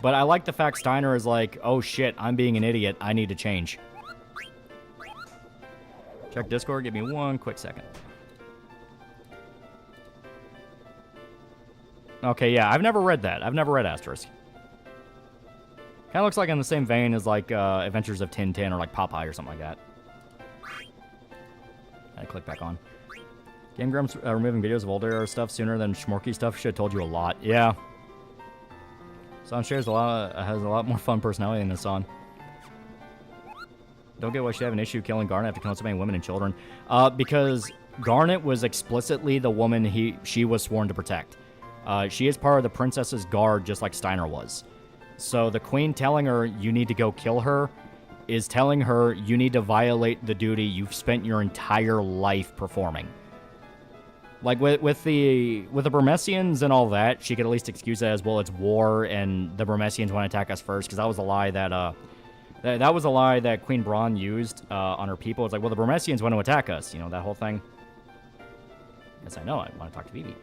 But I like the fact Steiner is like, oh shit, I'm being an idiot, I need to change. Check Discord, give me one quick second. Okay, yeah, I've never read that. I've never read Asterisk. Kind of looks like in the same vein as, like, Adventures of Tintin or, like, Popeye or something like that. I click back on. Game Grumps removing videos of older stuff sooner than Schmorky stuff should have told you a lot. Yeah. Son shares has a lot more fun personality than this Son. Don't get why she have an issue killing Garnet after killing so many women and children. Because Garnet was explicitly the woman she was sworn to protect. She is part of the princess's guard, just like Steiner was. So the queen telling her you need to go kill her is telling her you need to violate the duty you've spent your entire life performing. Like with the Burmesians and all that, she could at least excuse it as, well, it's war and the Burmesians want to attack us first, because that was a lie that was a lie that Queen Braun used on her people. It's like, well, the Burmesians want to attack us, you know, that whole thing. Yes, I know. I want to talk to Vivi.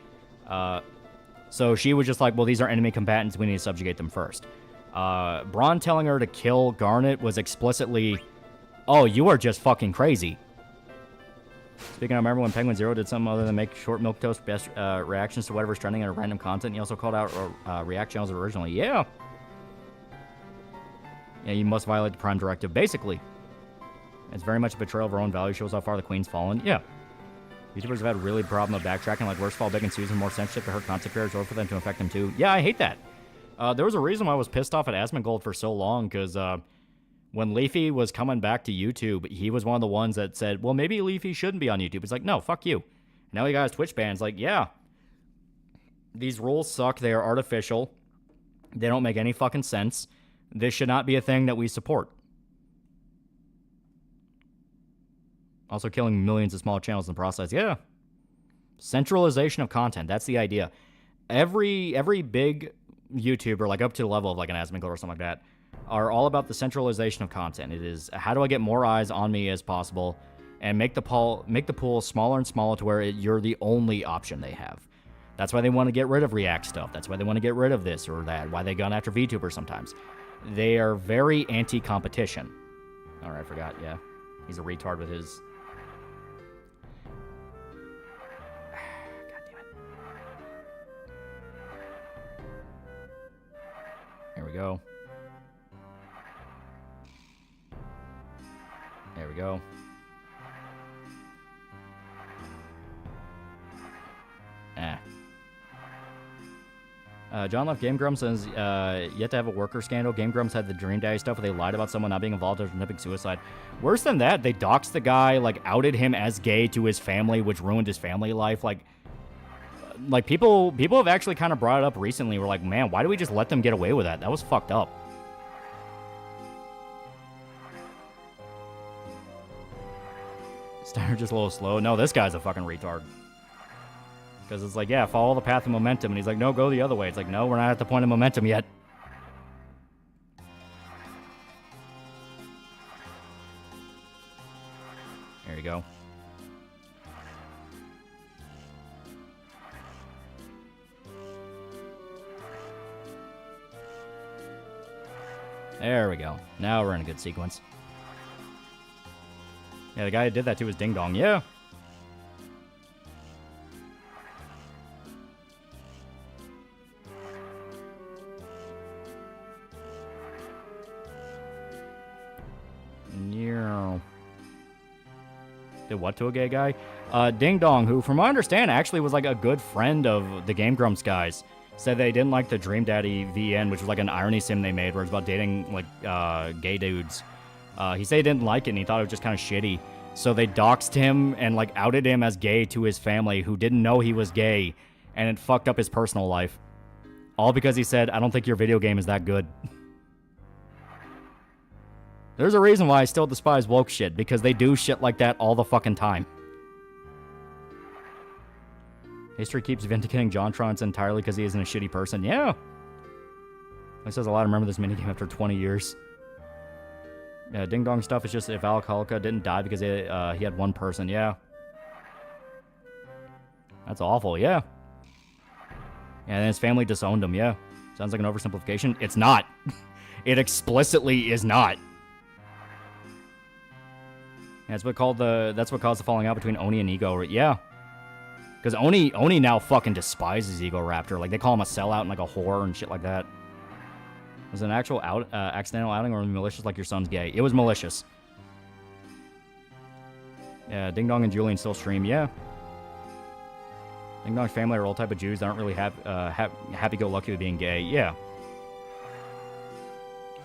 So she was just like, well, these are enemy combatants. We need to subjugate them first. Braun telling her to kill Garnet was explicitly, oh, you are just fucking crazy. Speaking of, remember when Penguin Zero did something other than make short milquetoast best reactions to whatever's trending on random content? He also called out React channels originally. Yeah. Yeah, you must violate the Prime Directive. Basically. It's very much a betrayal of our own value. Shows how far the Queen's fallen. Yeah. YouTubers have had a really problem of backtracking, like Worst Fall Big and Susan, more censorship to hurt content creators or for them to affect them too. Yeah, I hate that. There was a reason why I was pissed off at Asmongold for so long, because when Leafy was coming back to YouTube, he was one of the ones that said, well, maybe Leafy shouldn't be on YouTube. It's like, no, fuck you. Now he got his Twitch ban. It's like, yeah. These rules suck. They are artificial. They don't make any fucking sense. This should not be a thing that we support. Also killing millions of small channels in the process. Yeah. Centralization of content. That's the idea. Every big YouTuber, like up to the level of like an Asmongold or something like that, are all about the centralization of content. It is, how do I get more eyes on me as possible and make the pool smaller and smaller to where you're the only option they have. That's why they want to get rid of React stuff. That's why they want to get rid of this or that. Why they gone after VTubers sometimes. They are very anti-competition. All right, I forgot. Yeah. He's a retard with his... God damn it. Here we go. There we go. John Left Game Grumps says, yet to have a worker scandal. Game Grumps had the Dream Daddy stuff where they lied about someone not being involved in attempting suicide. Worse than that, they doxed the guy, like, outed him as gay to his family, which ruined his family life. Like people have actually kind of brought it up recently. We're like, man, why do we just let them get away with that? That was fucked up. Steiner just a little slow. No, this guy's a fucking retard. Because it's like, yeah, follow the path of momentum. And he's like, no, go the other way. It's like, no, we're not at the point of momentum yet. There you go. There we go. Now we're in a good sequence. Yeah, the guy who did that to was Ding Dong. Yeah. Did what to a gay guy? Ding Dong, who, from what I understand, actually was like a good friend of the Game Grumps guys, said they didn't like the Dream Daddy VN, which was like an irony sim they made where it's about dating like gay dudes. He said he didn't like it and he thought it was just kind of shitty. So they doxed him and like outed him as gay to his family who didn't know he was gay, and it fucked up his personal life. All because he said, I don't think your video game is that good. There's a reason why I still despise woke shit, because they do shit like that all the fucking time. History keeps vindicating JonTron entirely because he isn't a shitty person. Yeah. It says a lot. I remember this minigame after 20 years. Yeah, Ding Dong stuff is just if Alcoholica didn't die because he had one person. Yeah. That's awful. Yeah. Yeah, and his family disowned him. Yeah. Sounds like an oversimplification. It's not. It explicitly is not. That's what caused the falling out between Oni and Ego. Yeah. Because Oni now fucking despises Ego Raptor. Like, they call him a sellout and like a whore and shit like that. Was it an actual accidental outing or malicious like your son's gay? It was malicious. Yeah, Ding Dong and Julian still stream. Yeah. Ding Dong's family are all type of Jews that aren't really happy-go-lucky with being gay. Yeah.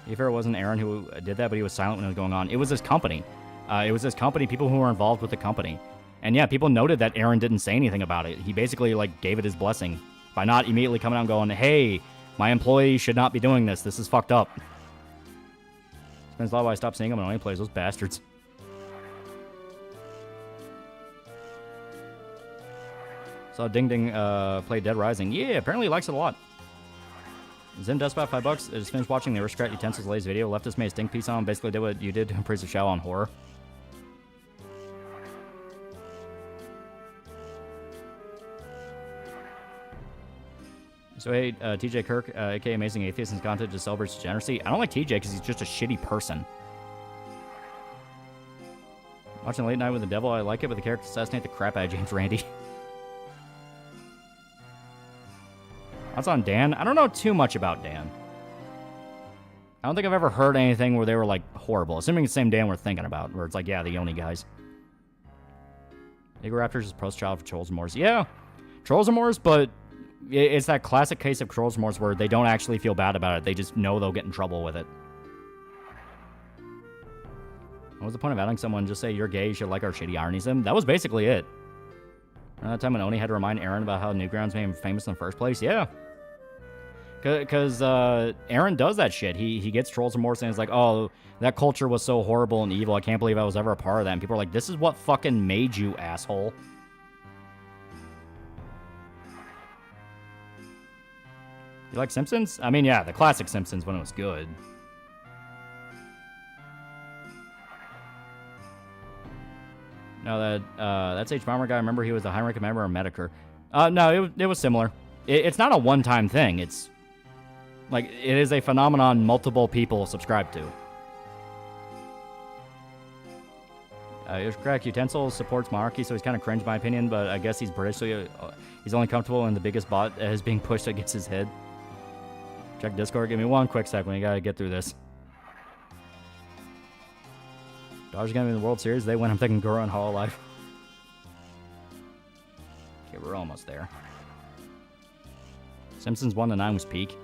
If it wasn't Aaron who did that, but he was silent when it was going on. It was his company. It was his company, people who were involved with the company. And yeah, people noted that Aaron didn't say anything about it. He basically, like, gave it his blessing by not immediately coming out and going, hey, my employee should not be doing this. This is fucked up. Explains a lot why I stopped seeing him and only plays those bastards. Saw Ding Ding play Dead Rising. Yeah, apparently he likes it a lot. Zim does about $5. I just finished watching the Aristocrat Utensils Lays video. Leftist made a stink piece on. Basically did what you did to praise the show on horror. So hey, TJ Kirk, aka Amazing Atheist, and content just celebrates degeneracy. I don't like TJ because he's just a shitty person. Watching Late Night with the Devil, I like it, but the characters assassinate the crap out of James Randi. That's on Dan. I don't know too much about Dan. I don't think I've ever heard anything where they were, like, horrible. Assuming it's the same Dan we're thinking about, where it's like, yeah, the Yoni guys. Ego Raptors is post child for Trolls and Moors. Yeah, Trolls and Moors, but it's that classic case of Trolls and Moors where they don't actually feel bad about it. They just know they'll get in trouble with it. What was the point of outing someone? Just say, you're gay, you should like our shitty ironies. That was basically it. That time when Oni had to remind Aaron about how Newgrounds made him famous in the first place? Yeah. Because Aaron does that shit. He gets trolls remorse and is like, oh, that culture was so horrible and evil. I can't believe I was ever a part of that. And people are like, this is what fucking made you, asshole. You like Simpsons? I mean, yeah, the classic Simpsons when it was good. No, that's H. Bomber guy. I remember he was a high-ranking member of Medicare. No, it was similar. It's not a one-time thing. It's like it is a phenomenon multiple people subscribe to. Crack Utensils supports monarchy, so he's kind of cringe, in my opinion. But I guess he's British, so he's only comfortable when the biggest bot is being pushed against his head. Check Discord. Give me one quick second. You gotta get through this. Dodgers gonna be in the World Series. They win. I'm thinking Gura and Hollow Life. Okay, we're almost there. Simpsons 1-9 was peak.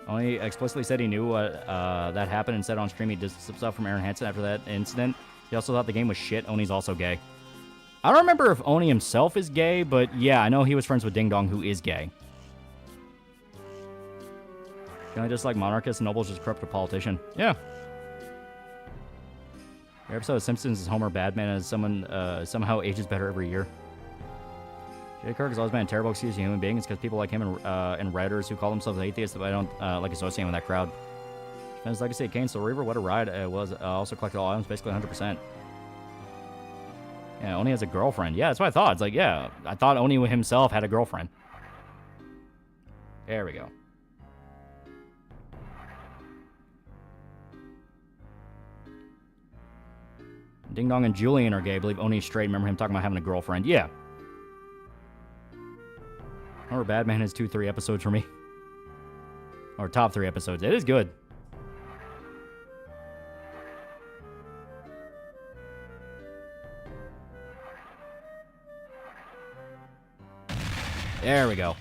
Only explicitly said he knew that happened and said on stream he did some stuff from Aaron Hansen after that incident. He also thought the game was shit. Oni's also gay. I don't remember if Oni himself is gay, but yeah, I know he was friends with Ding Dong, who is gay. Can I just like monarchist and nobles just corrupt a politician? Yeah. Your episode of Simpsons is Homer Badman as someone somehow ages better every year. Jay Kirk has always been a terrible excuse to human beings because people like him and writers who call themselves atheists, but I don't like associating with that crowd. Defense Legacy of Kane, Soul Reaver, what a ride it was. Also collected all items, basically 100%. Yeah, Oni has a girlfriend. Yeah, that's what I thought. It's like, yeah, I thought Oni himself had a girlfriend. There we go. Ding Dong and Julian are gay. I believe Oni's straight. Remember him talking about having a girlfriend. Yeah. Or Badman has 2-3 episodes for me. Or top 3 episodes. It is good. There we go.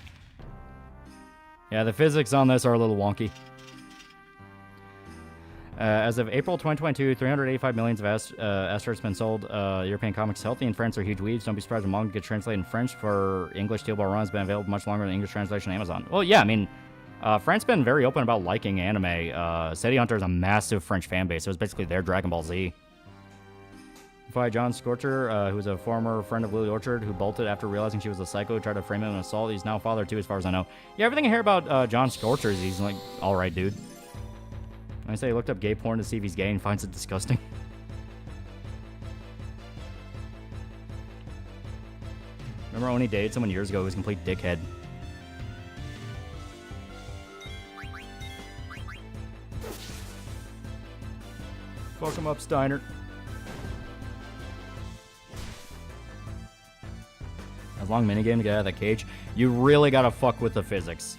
Yeah, the physics on this are a little wonky. As of April 2022, 385 million of asteroids been sold. European comics healthy in France are huge weeds. Don't be surprised when manga gets translated in French for English. Steel Ball Run has been available much longer than English translation on Amazon. Well, yeah, I mean, France been very open about liking anime. City Hunter is a massive French fan base. It was basically their Dragon Ball Z. By John Scorcher, who's a former friend of Lily Orchard, who bolted after realizing she was a psycho, tried to frame him in an assault. He's now father too, as far as I know. Yeah, everything I hear about John Scorcher is he's like, alright, dude. I say he looked up gay porn to see if he's gay and finds it disgusting. Remember when he dated someone years ago who was a complete dickhead? Fuck him up, Steiner. A long minigame to get out of that cage. You really gotta fuck with the physics.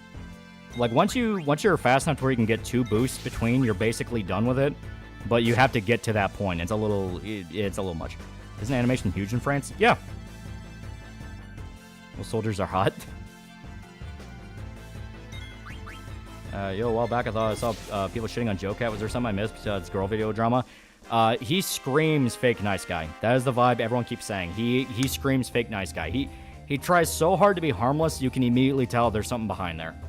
Like, once you're fast enough to where you can get 2 boosts between, you're basically done with it. But you have to get to that point. It's a little much. Isn't animation huge in France? Yeah. Well, soldiers are hot. A while back I thought I saw people shitting on Joe Cat. Was there something I missed besides girl video drama? He screams fake nice guy. That is the vibe everyone keeps saying. He screams fake nice guy. He tries so hard to be harmless, you can immediately tell there's something behind there.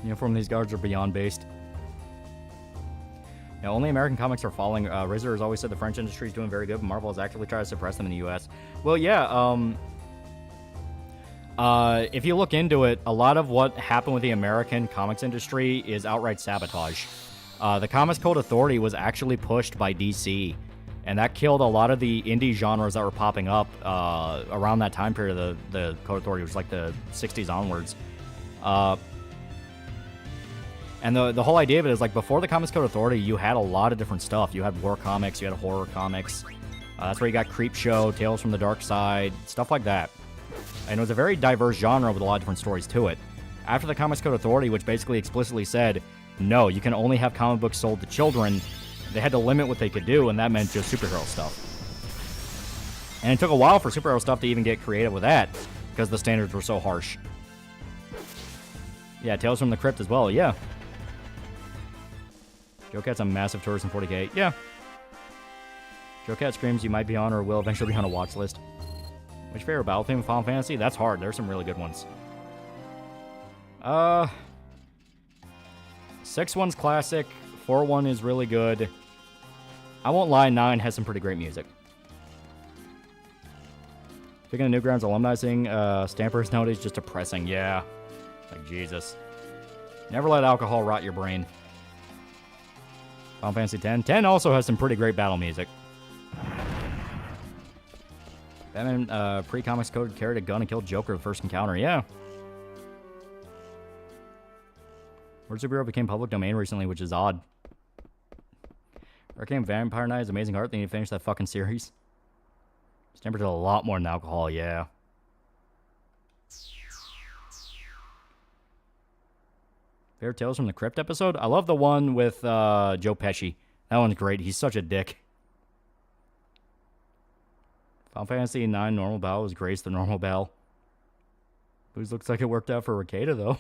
Uniform these guards are beyond based. Now, only American comics are falling. Razor has always said the French industry is doing very good, but Marvel has actively tried to suppress them in the U.S. Well, yeah, if you look into it, a lot of what happened with the American comics industry is outright sabotage. The Comics Code Authority was actually pushed by DC, and that killed a lot of the indie genres that were popping up around that time period. The Code Authority was like the 60s onwards. And the whole idea of it is, like, before the Comics Code Authority, you had a lot of different stuff. You had war comics, you had horror comics. That's where you got Creepshow, Tales from the Dark Side, stuff like that. And it was a very diverse genre with a lot of different stories to it. After the Comics Code Authority, which basically explicitly said, no, you can only have comic books sold to children, they had to limit what they could do, and that meant just superhero stuff. And it took a while for superhero stuff to even get creative with that, because the standards were so harsh. Yeah, Tales from the Crypt as well, yeah. Joe Cat's a massive tourist in 40K. Yeah. Joe Cat screams you might be on or will eventually be on a watch list. What's your favorite battle theme in Final Fantasy? That's hard. There's some really good ones. 6-1's classic. 4-1 is really good. I won't lie, 9 has some pretty great music. Speaking of Newgrounds alumni thing, Stampers nowadays just depressing. Yeah. Like, Jesus. Never let alcohol rot your brain. Final Fantasy X. 10 also has some pretty great battle music. Batman pre-comics code carried a gun and killed Joker the first encounter. Yeah. Word Superhero became public domain recently, which is odd. Arcane Vampire Knight is Amazing Heart. They need to finish that fucking series. Stamper did a lot more than alcohol, yeah. Favorite Tales from the Crypt episode? I love the one with Joe Pesci. That one's great. He's such a dick. Final Fantasy 9 normal battle was Grace the normal battle. Booze looks like it worked out for Ricada, though.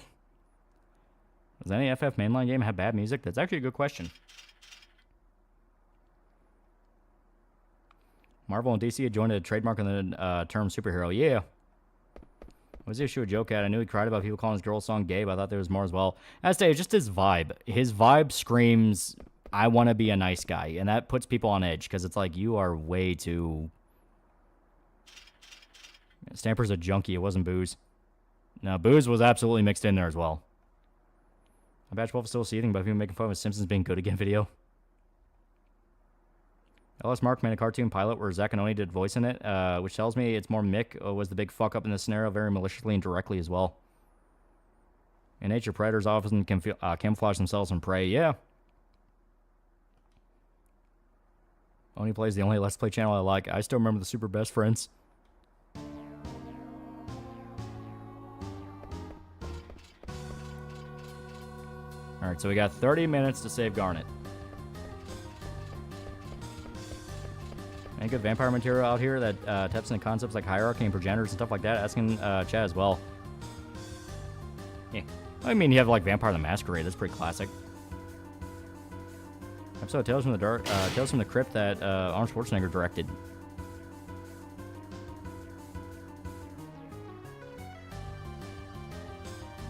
Does any FF mainline game have bad music? That's actually a good question. Marvel and DC had joined a trademark on the term superhero. Yeah. What's the issue with Joe Cat? I knew he cried about people calling his girl song gay, but I thought there was more as well. As to say, it's just his vibe. His vibe screams, I want to be a nice guy. And that puts people on edge, because it's like, you are way too... Stamper's a junkie. It wasn't booze. No, booze was absolutely mixed in there as well. My batch wolf is still seething about people making fun of Simpsons being good again video. LS Mark made a cartoon pilot where Zach and Oni did voice in it, which tells me it's more Mick was the big fuck up in this scenario, very maliciously and directly as well. In nature, predators often can camouflage themselves and prey. Yeah. Oni Plays the only Let's Play channel I like. I still remember the Super Best Friends. Alright, so we got 30 minutes to save Garnet. Any good vampire material out here that taps into concepts like hierarchy and progenitors and stuff like that? Asking Chad as well. Yeah. I mean, you have like Vampire the Masquerade. That's pretty classic. Episode Tales from the Dark, Tales from the Crypt that Arnold Schwarzenegger directed.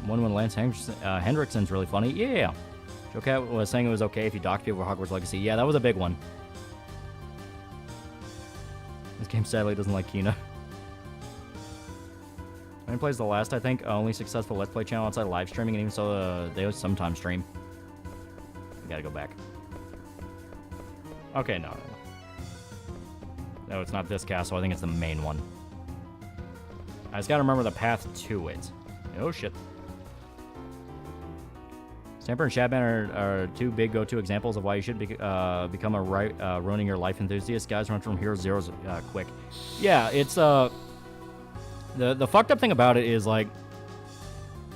One when Lance Hendrickson's really funny. Yeah. Joe Cat was saying it was okay if you docked people for Hogwarts Legacy. Yeah, that was a big one. This game sadly doesn't like Kina. When he plays the last, I think, only successful Let's Play channel outside of live streaming, and even so, they sometimes stream. We gotta go back. Okay, no. No, it's not this castle. I think it's the main one. I just gotta remember the path to it. Oh, shit. Stamper and Shadman are two big go-to examples of why you should become a ruining your life enthusiast. Guys, run from Hero Zeros quick. Yeah, it's the fucked up thing about it is like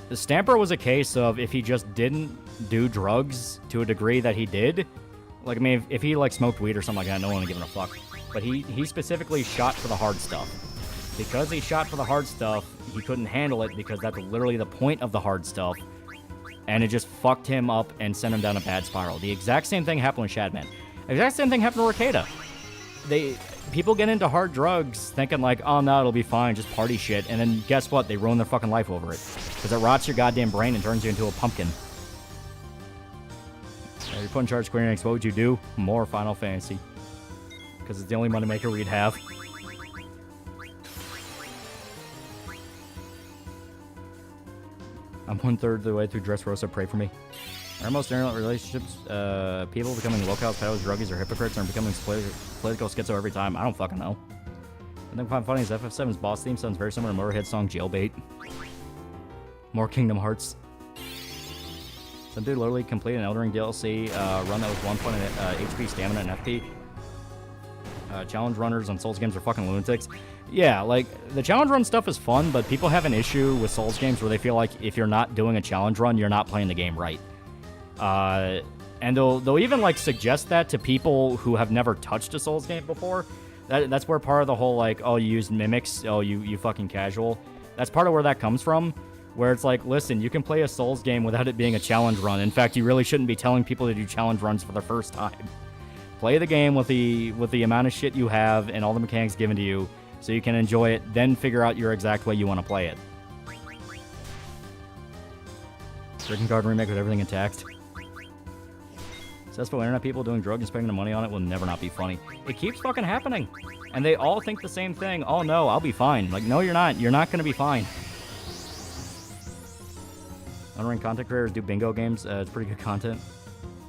the Stamper was a case of if he just didn't do drugs to a degree that he did. Like, I mean, if he like smoked weed or something like that, no one would give a fuck. But he specifically shot for the hard stuff. Because he shot for the hard stuff, he couldn't handle it because that's literally the point of the hard stuff. And it just fucked him up and sent him down a bad spiral. The exact same thing happened with Shadman. The exact same thing happened to Ricada. People get into hard drugs thinking like, oh no, it'll be fine, just party shit. And then guess what? They ruin their fucking life over it. Because it rots your goddamn brain and turns you into a pumpkin. If you're put in charge of Square Enix, what would you do? More Final Fantasy. Because it's the only moneymaker we'd have. I'm 1/3 of the way through Dressrosa. Pray for me. Are most internet relationships people becoming locals, pedos, druggies, or hypocrites, or becoming political schizo every time? I don't fucking know. I think what I find funny is FF7's boss theme sounds very similar to Motorhead's song Jailbait. More Kingdom Hearts. Some dude literally completed an Elden Ring DLC run that was 1 point in HP, stamina, and FP. Challenge runners on Souls games are fucking lunatics. Yeah, like, the challenge run stuff is fun, but people have an issue with Souls games where they feel like if you're not doing a challenge run, you're not playing the game right. And they'll even, like, suggest that to people who have never touched a Souls game before. That's where part of the whole, like, oh, you use mimics, oh, you fucking casual. That's part of where that comes from, where it's like, listen, you can play a Souls game without it being a challenge run. In fact, you really shouldn't be telling people to do challenge runs for the first time. Play the game with the amount of shit you have and all the mechanics given to you, so you can enjoy it, then figure out your exact way you want to play it. Drinking card remake with everything intact. Successful internet people doing drugs and spending the money on it will never not be funny. It keeps fucking happening. And they all think the same thing. Oh no, I'll be fine. Like, no, you're not. You're not going to be fine. Unring content creators do bingo games. It's pretty good content.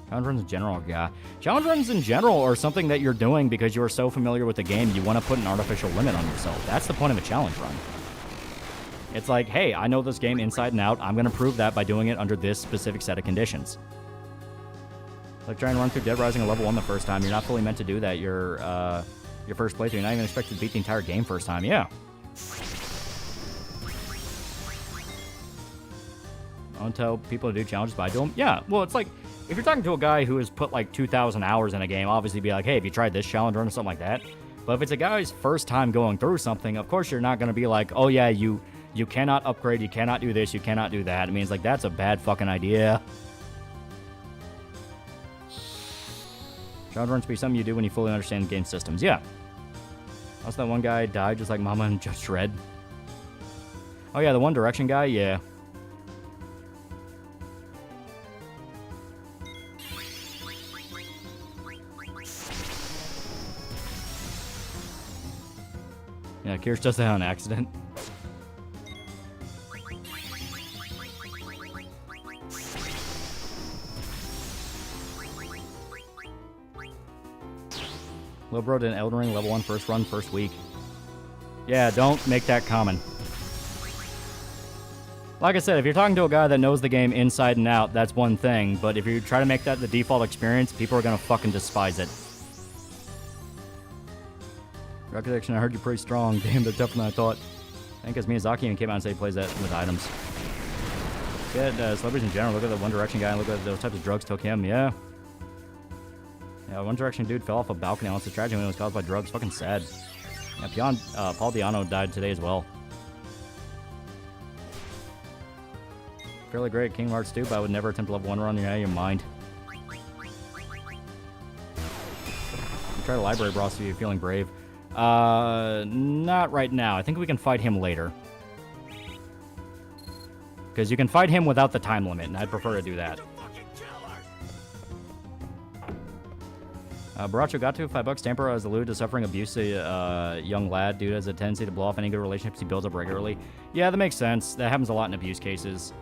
Challenge runs in general, yeah. Challenge runs in general are something that you're doing because you are so familiar with the game, you want to put an artificial limit on yourself. That's the point of a challenge run. It's like, hey, I know this game inside and out. I'm going to prove that by doing it under this specific set of conditions. Like trying to run through Dead Rising at level 1 the first time. You're not fully meant to do that. Your first playthrough. You're not even expected to beat the entire game first time. Yeah. I don't tell people to do challenges, but I do them. Yeah, well, it's like, if you're talking to a guy who has put like 2,000 hours in a game, obviously be like, hey, have you tried this challenge run or something like that? But if it's a guy's first time going through something, of course you're not going to be like, oh yeah, you cannot upgrade, you cannot do this, you cannot do that. I mean, it's like, that's a bad fucking idea. Challenge runs to be something you do when you fully understand game systems. Yeah. Also, that one guy died just like Mama and Judge Dredd. Oh yeah, the One Direction guy, yeah. Yeah, Kirsch does that on accident. Lobro did an Elden Ring level 1 first run, first week. Yeah, don't make that common. Like I said, if you're talking to a guy that knows the game inside and out, that's one thing. But if you try to make that the default experience, people are going to fucking despise it. Recollection, I heard you're pretty strong. Damn, they're tougher than I thought. I think because Miyazaki even came out and said he plays that with items. Yeah, celebrities in general. Look at the One Direction guy and look at those types of drugs took him. Yeah. Yeah, One Direction dude fell off a balcony. It's a tragedy when it was caused by drugs. Fucking sad. Yeah, Paul Diano died today as well. Fairly great Kingdom Hearts 2, but I would never attempt a level 1 run. You're out of your mind. Try the library boss if you're feeling brave. Not right now. I think we can fight him later. Because you can fight him without the time limit, and I'd prefer to do that. Baracho got to $5. Tamper has alluded to suffering abuse. A young lad. Dude has a tendency to blow off any good relationships he builds up regularly. Yeah, that makes sense. That happens a lot in abuse cases.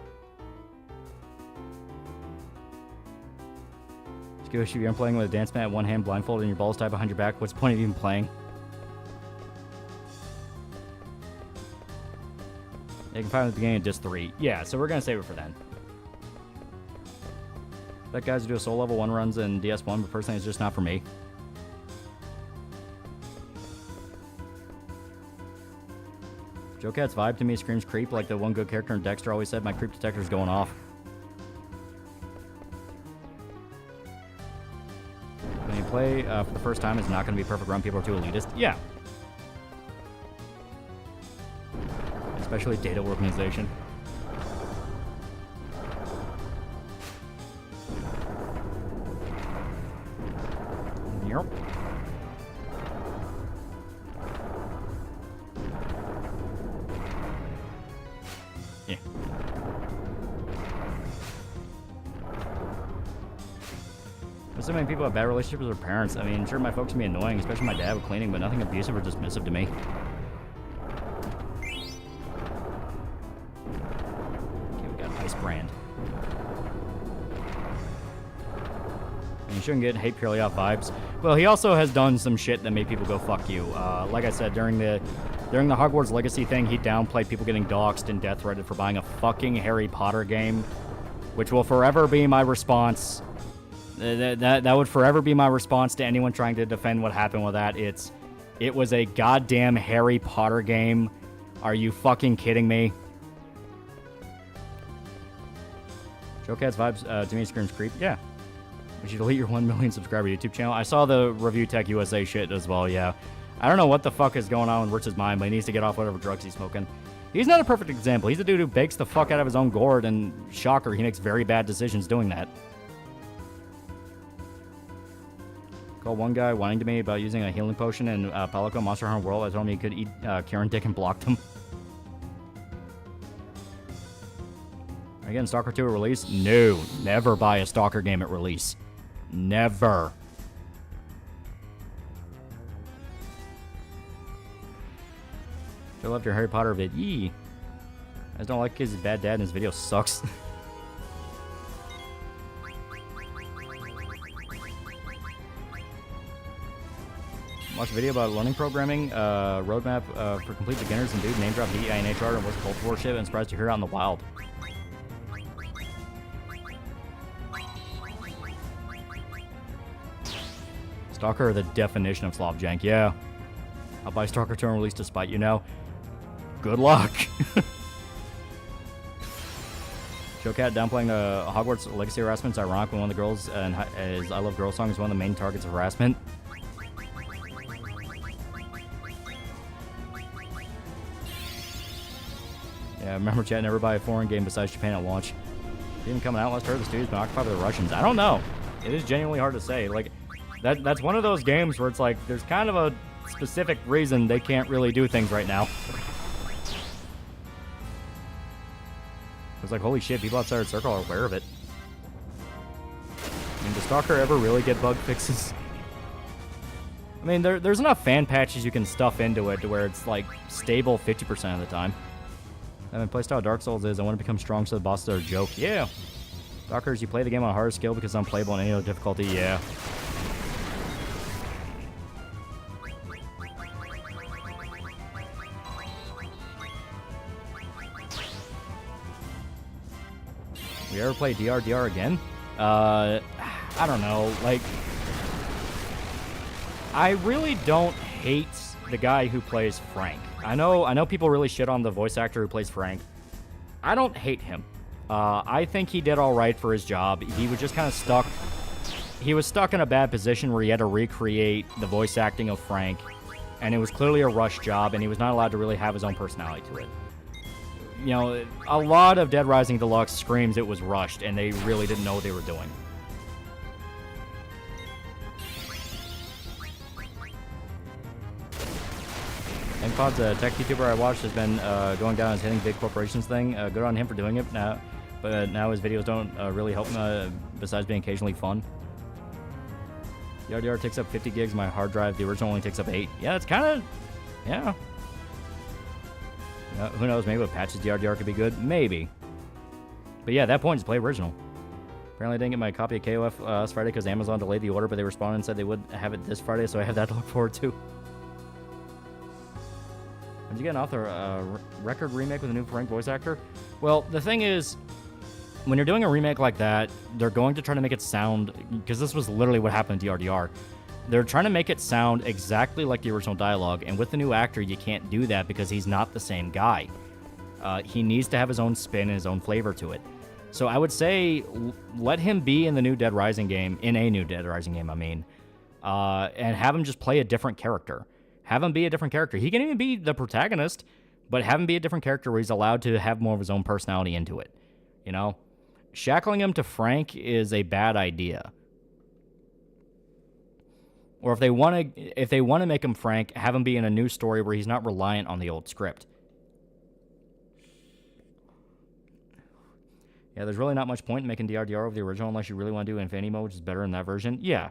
If you're playing with a dance mat, one hand blindfolded and your balls tied behind your back, what's the point of even playing? You can find it at the beginning of Disc 3. Yeah, so we're going to save it for then. That guys who do a soul level 1 runs in DS1, but personally it's just not for me. Joe Cat's vibe to me screams creep, like the one good character in Dexter always said, my creep detector's going off. When you play for the first time, it's not going to be a perfect run. People are too elitist. Yeah. Especially data organization. Yep. Yeah. So many people have bad relationships with their parents. I mean, sure, my folks can be annoying, especially my dad with cleaning, but nothing abusive or dismissive to me. Okay, we got Ice Brand. And you shouldn't get hate purely off vibes. Well, he also has done some shit that made people go fuck you. Like I said, during the Hogwarts Legacy thing, he downplayed people getting doxxed and death threatened for buying a fucking Harry Potter game, which will forever be my response. That would forever be my response to anyone trying to defend what happened with that. It was a goddamn Harry Potter game. Are you fucking kidding me? Joe Cat's vibes to me screams creep. Yeah. We should delete your 1 million subscriber YouTube channel. I saw the Review Tech USA shit as well, yeah. I don't know what the fuck is going on with Rich's mind, but he needs to get off whatever drugs he's smoking. He's not a perfect example. He's a dude who bakes the fuck out of his own gourd, and shocker, he makes very bad decisions doing that. Called one guy whining to me about using a healing potion in Palico Monster Hunter World. I told him he could eat Kieran Dick and blocked him. Again, Stalker 2 at release? No. Never buy a Stalker game at release. Never. I love your Harry Potter vid. Yee. I just don't like his bad dad and his video sucks. Watch a video about learning programming, roadmap for complete beginners, and dude, name drop DEI and HR and what's Culture War shit, and surprised to hear it out in the wild. Stalker, the definition of Slav jank, yeah. I'll buy Stalker 2 and release despite you now. Good luck. Showcat downplaying Hogwarts Legacy harassment is ironic when one of the girls and his I Love Girls song is one of the main targets of harassment. Yeah, remember chat, never buy a foreign game besides Japan at launch. Even coming out last heard the studio's been occupied by the Russians. I don't know. It is genuinely hard to say. Like, that's one of those games where it's like, there's kind of a specific reason they can't really do things right now. It's like, holy shit, people outside our circle are aware of it. I mean, does Stalker ever really get bug fixes? I mean, there's enough fan patches you can stuff into it to where it's, like, stable 50% of the time. I mean, playstyle Dark Souls is, I want to become strong so the bosses are a joke. Yeah. Stalkers, you play the game on a hard skill because it's unplayable on any other difficulty. Yeah. We ever play DRDR again? I don't know. Like, I really don't hate the guy who plays Frank. I know people really shit on the voice actor who plays Frank. I don't hate him. I think he did all right for his job. He was just kind of stuck. He was stuck in a bad position where he had to recreate the voice acting of Frank, and it was clearly a rush job, and he was not allowed to really have his own personality to it. You know, a lot of Dead Rising Deluxe screams it was rushed, and they really didn't know what they were doing. Pod's a tech YouTuber I watched has been going down his hitting big corporations thing. Good on him for doing it now, but now his videos don't really help him besides being occasionally fun. DRDR takes up 50 gigs. My hard drive, the original only takes up 8. Yeah, it's kind of, yeah. Who knows? Maybe with patches DRDR could be good. Maybe. But yeah, at that point, just play original. Apparently, I didn't get my copy of KOF last Friday because Amazon delayed the order, but they responded and said they would have it this Friday, so I have that to look forward to. Did you get an author record remake with a new Frank voice actor? Well, the thing is, when you're doing a remake like that, they're going to try to make it sound, because this was literally what happened in DRDR. They're trying to make it sound exactly like the original dialogue, and with the new actor, you can't do that because he's not the same guy. He needs to have his own spin and his own flavor to it. So I would say, let him be in the new Dead Rising game, I mean, and have him just play a different character. Have him be a different character. He can even be the protagonist, but have him be a different character where he's allowed to have more of his own personality into it. You know? Shackling him to Frank is a bad idea. Or if they want to make him Frank, have him be in a new story where he's not reliant on the old script. Yeah, there's really not much point in making DRDR over the original unless you really want to do Infinity Mode, which is better in that version. Yeah.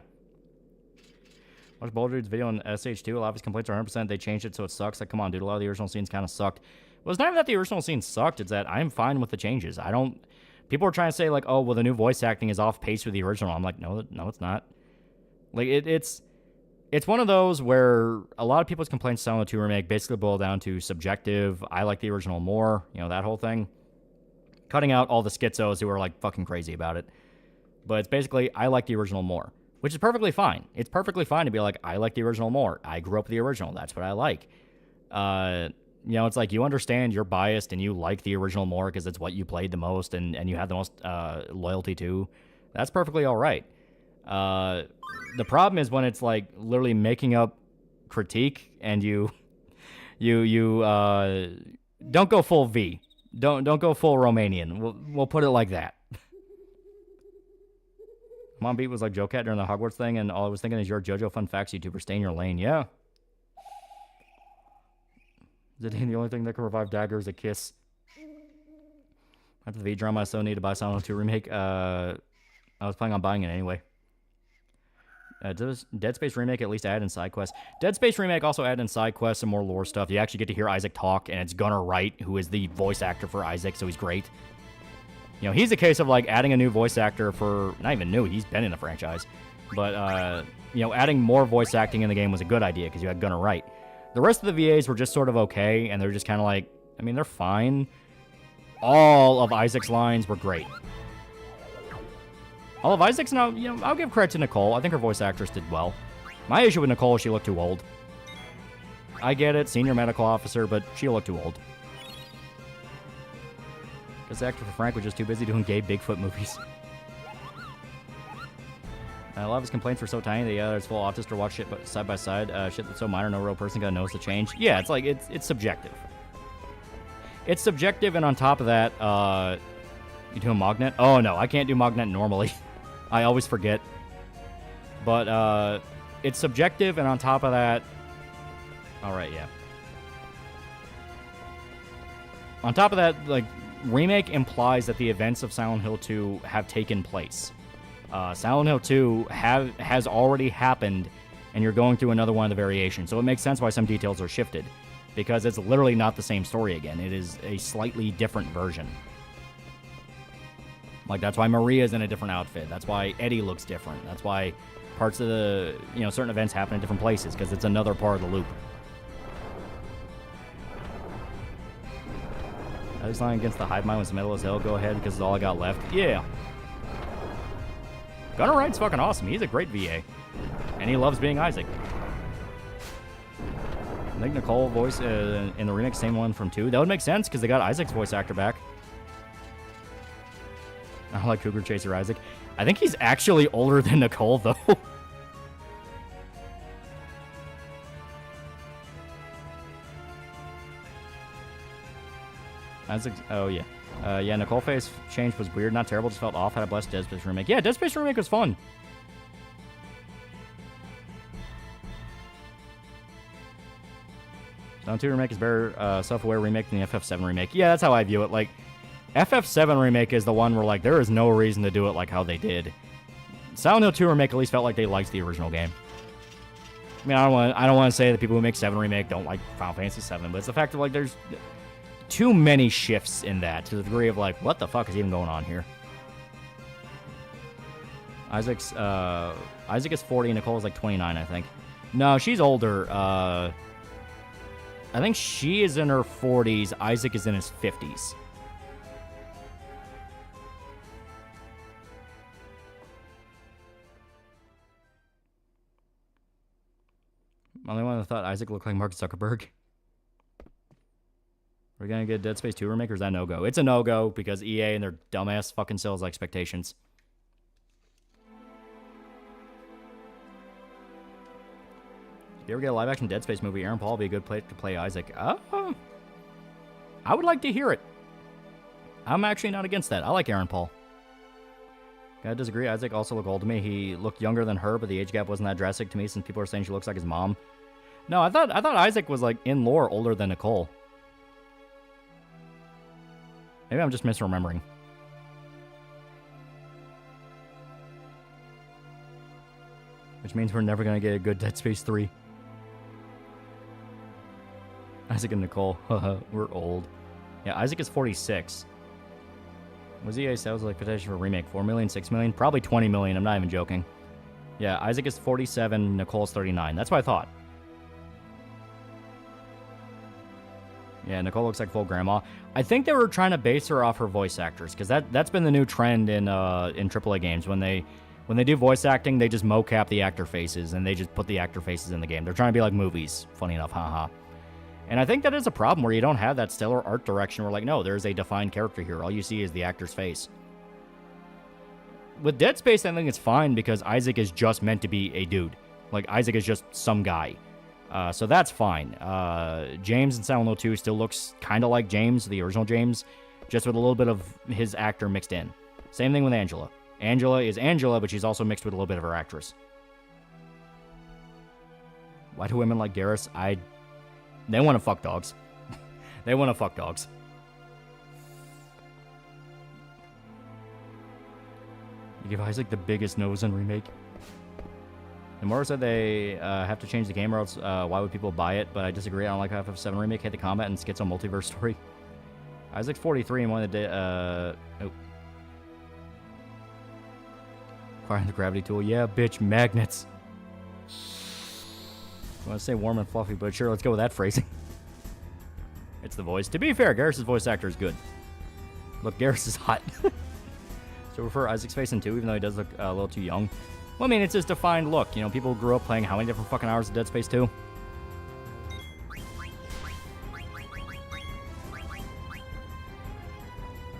Watch Boulder's video on SH2. A lot of his complaints are 100%. They changed it so it sucks. Like, come on, dude. A lot of the original scenes kind of sucked. Well, it's not even that the original scene sucked. It's that I'm fine with the changes. People are trying to say, like, oh, well, the new voice acting is off pace with the original. I'm like, no, it's not. Like, it's one of those where a lot of people's complaints on the 2 remake basically boil down to subjective. I like the original more. You know, that whole thing. Cutting out all the schizos who are, like, fucking crazy about it. But it's basically, I like the original more. Which is perfectly fine. It's perfectly fine to be like, I like the original more. I grew up with the original. That's what I like. You know, it's like you understand you're biased and you like the original more because it's what you played the most and you have the most loyalty to. That's perfectly all right. The problem is when it's like literally making up critique and you don't go full V. Don't go full Romanian. We'll put it like that. Mom Beat was like Joe Cat during the Hogwarts thing, and all I was thinking is you're a JoJo Fun Facts YouTuber. Stay in your lane. Yeah. Zidane, the only thing that can revive Dagger is a kiss. After the V drama, I still need to buy Silent Hill 2 remake. I was planning on buying it anyway. Does Dead Space remake at least add in side quests? Dead Space remake also add in side quests and more lore stuff. You actually get to hear Isaac talk, and it's Gunnar Wright, who is the voice actor for Isaac, so he's great. You know, he's a case of like adding a new voice actor for not even new. He's been in the franchise, but you know, adding more voice acting in the game was a good idea because you had Gunnar Wright. The rest of the VAs were just sort of okay, and they're just kind of like, I mean, they're fine. All of Isaac's lines were great. All of Isaac's, now, you know, I'll give credit to Nicole. I think her voice actress did well. My issue with Nicole is she looked too old. I get it, senior medical officer, but she looked too old. Because the actor for Frank was just too busy doing gay Bigfoot movies. A lot of his complaints were so tiny that the other is full autist or watch shit side by side. Shit that's so minor, no real person gotta notice the change. Yeah, it's like, it's subjective. It's subjective, and on top of that, you doing Mognet? Oh, no, I can't do Mognet normally. I always forget. But, it's subjective, and on top of that... Alright, yeah. On top of that, like, remake implies that the events of Silent Hill 2 have taken place. Silent Hill 2 has already happened, and you're going through another one of the variations. So it makes sense why some details are shifted, because it's literally not the same story again. It is a slightly different version. Like, that's why Maria's in a different outfit. That's why Eddie looks different. That's why parts of the, you know, certain events happen in different places, because it's another part of the loop. I was lying against the hive mind was the middle as hell. Go ahead, because it's all I got left. Yeah. Gunnar Wright's fucking awesome. He's a great VA. And he loves being Isaac. I think Nicole voice in the remake, same one from 2. That would make sense, because they got Isaac's voice actor back. I like Cougar Chaser Isaac. I think he's actually older than Nicole, though. Isaac, oh, yeah. Yeah, Nicole face change was weird. Not terrible, just felt off. Had a blessed Dead Space remake. Yeah, Dead Space remake was fun. Zone 2 remake is better self-aware remake than the FF7 remake. Yeah, that's how I view it. Like, FF7 remake is the one where, like, there is no reason to do it like how they did. Silent Hill 2 remake at least felt like they liked the original game. I mean, I don't want to say that people who make 7 remake don't like Final Fantasy 7, but it's the fact that, like, there's too many shifts in that to the degree of, like, what the fuck is even going on here? Isaac is 40, Nicole is like 29, I think. No, she's older. I think she is in her 40s. Isaac is in his 50s. Only one that thought Isaac looked like Mark Zuckerberg. We're gonna get Dead Space 2 remake, or is that no-go? It's a no-go because EA and their dumbass fucking sales expectations. If you ever get a live-action Dead Space movie, Aaron Paul would be a good place to play Isaac. I would like to hear it. I'm actually not against that. I like Aaron Paul. I disagree. Isaac also looked old to me. He looked younger than her, but the age gap wasn't that drastic to me since people are saying she looks like his mom. No, I thought Isaac was, like, in lore older than Nicole. Maybe I'm just misremembering. Which means we're never going to get a good Dead Space 3. Isaac and Nicole. We're old. Yeah, Isaac is 46. Was EA sales like potential for a remake? 4 million, 6 million? Probably 20 million. I'm not even joking. Yeah, Isaac is 47. Nicole's 39. That's what I thought. Yeah, Nicole looks like full grandma. I think they were trying to base her off her voice actors, because that's been the new trend in AAA games. When they do voice acting, they just mocap the actor faces, and they just put the actor faces in the game. They're trying to be like movies. Funny enough, haha. And I think that is a problem where you don't have that stellar art direction where, like, no, there's a defined character here. All you see is the actor's face. With Dead Space, I think it's fine because Isaac is just meant to be a dude. Like, Isaac is just some guy. So that's fine. James in Silent Hill 2 still looks kind of like James, the original James, just with a little bit of his actor mixed in. Same thing with Angela. Angela is Angela, but she's also mixed with a little bit of her actress. Why do women like Garrus? They want to fuck dogs. They want to fuck dogs. You give Isaac the biggest nose in remake. Nomura said they have to change the game or else why would people buy it? But I disagree. I don't like how FF7 remake hate the combat and schizo multiverse story. Isaac's 43 and one of the day. Acquiring the gravity tool. Yeah, bitch, magnets. I want to say warm and fluffy, but sure, let's go with that phrasing. It's the voice. To be fair, Garrus' voice actor is good. Look, Garrus is hot. So prefer Isaac's face in 2, even though he does look a little too young. Well, I mean, it's his defined look. You know, people grew up playing how many different fucking hours of Dead Space 2?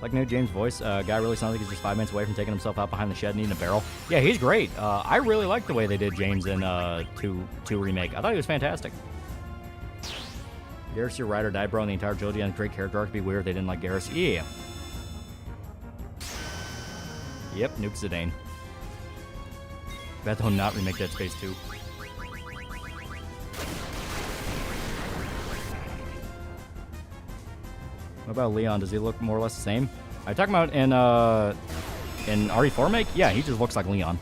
Like new James' voice, guy really sounds like he's just 5 minutes away from taking himself out behind the shed and eating a barrel. Yeah, he's great. I really like the way they did James in 2 Remake. I thought he was fantastic. Garrus, your ride or die, bro, and the entire trilogy and great character arc. Be weird they didn't like Garrus. Yeah. Yep, Nuke Zidane. Bet they'll not remake Dead Space 2. What about Leon? Does he look more or less the same? Are you talking about in RE4 make? Yeah, he just looks like Leon.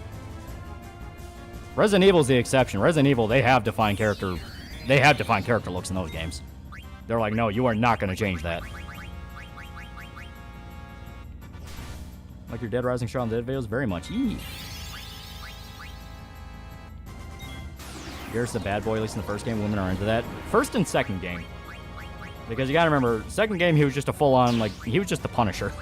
Resident Evil's the exception. Resident Evil, they have defined character. They have defined character looks in those games. They're like, no, you are not going to change that. Like your Dead Rising shot on the Dead videos? Very much. Eee. Garrus the bad boy, at least in the first game. Women are into that. First and second game. Because you gotta remember, second game he was just a full-on, like, he was just the Punisher.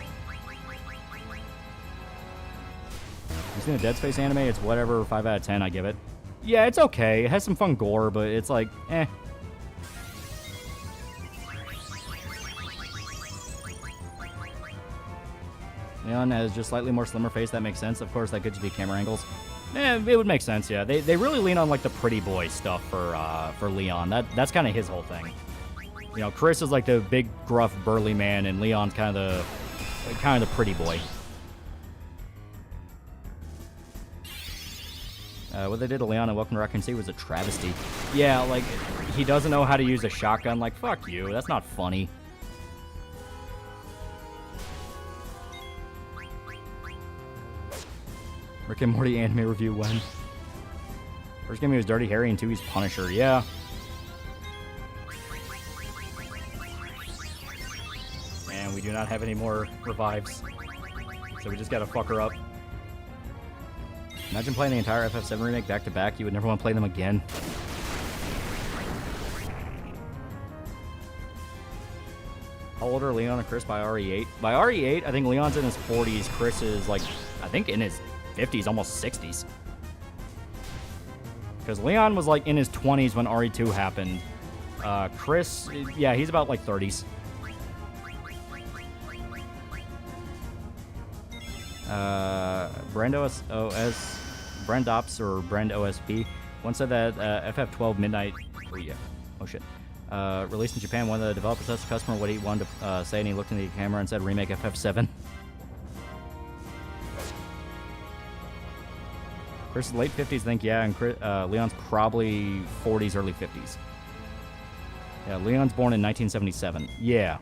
You seen the Dead Space anime? It's whatever, 5 out of 10, I give it. Yeah, it's okay. It has some fun gore, but it's like, eh. Leon has just slightly more slimmer face, that makes sense. Of course, that could just be camera angles. It would make sense, yeah. They really lean on, like, the pretty boy stuff for Leon. That's kind of his whole thing. You know, Chris is like the big, gruff, burly man, and Leon's kind of the pretty boy. What they did to Leon in Welcome to Raccoon City was a travesty. Yeah, like, he doesn't know how to use a shotgun. Like, fuck you. That's not funny. Rick and Morty anime review when? First game he was Dirty Harry, and 2 he's Punisher. Yeah. And we do not have any more revives. So we just gotta fuck her up. Imagine playing the entire FF7 remake back to back. You would never want to play them again. How old are Leon and Chris by RE8? By RE8, I think Leon's in his 40s. Chris is like, I think in his 50s, almost 60s. Because Leon was like in his 20s when RE2 happened. Chris, yeah, he's about like 30s. Brandops or Brand OSP once said that FF12 Midnight, oh yeah, oh shit, released in Japan. One of the developers asked the customer what he wanted to say, and he looked into the camera and said remake FF7. Chris is late 50s, I think, yeah, and Leon's probably 40s, early 50s. Yeah, Leon's born in 1977. Yeah.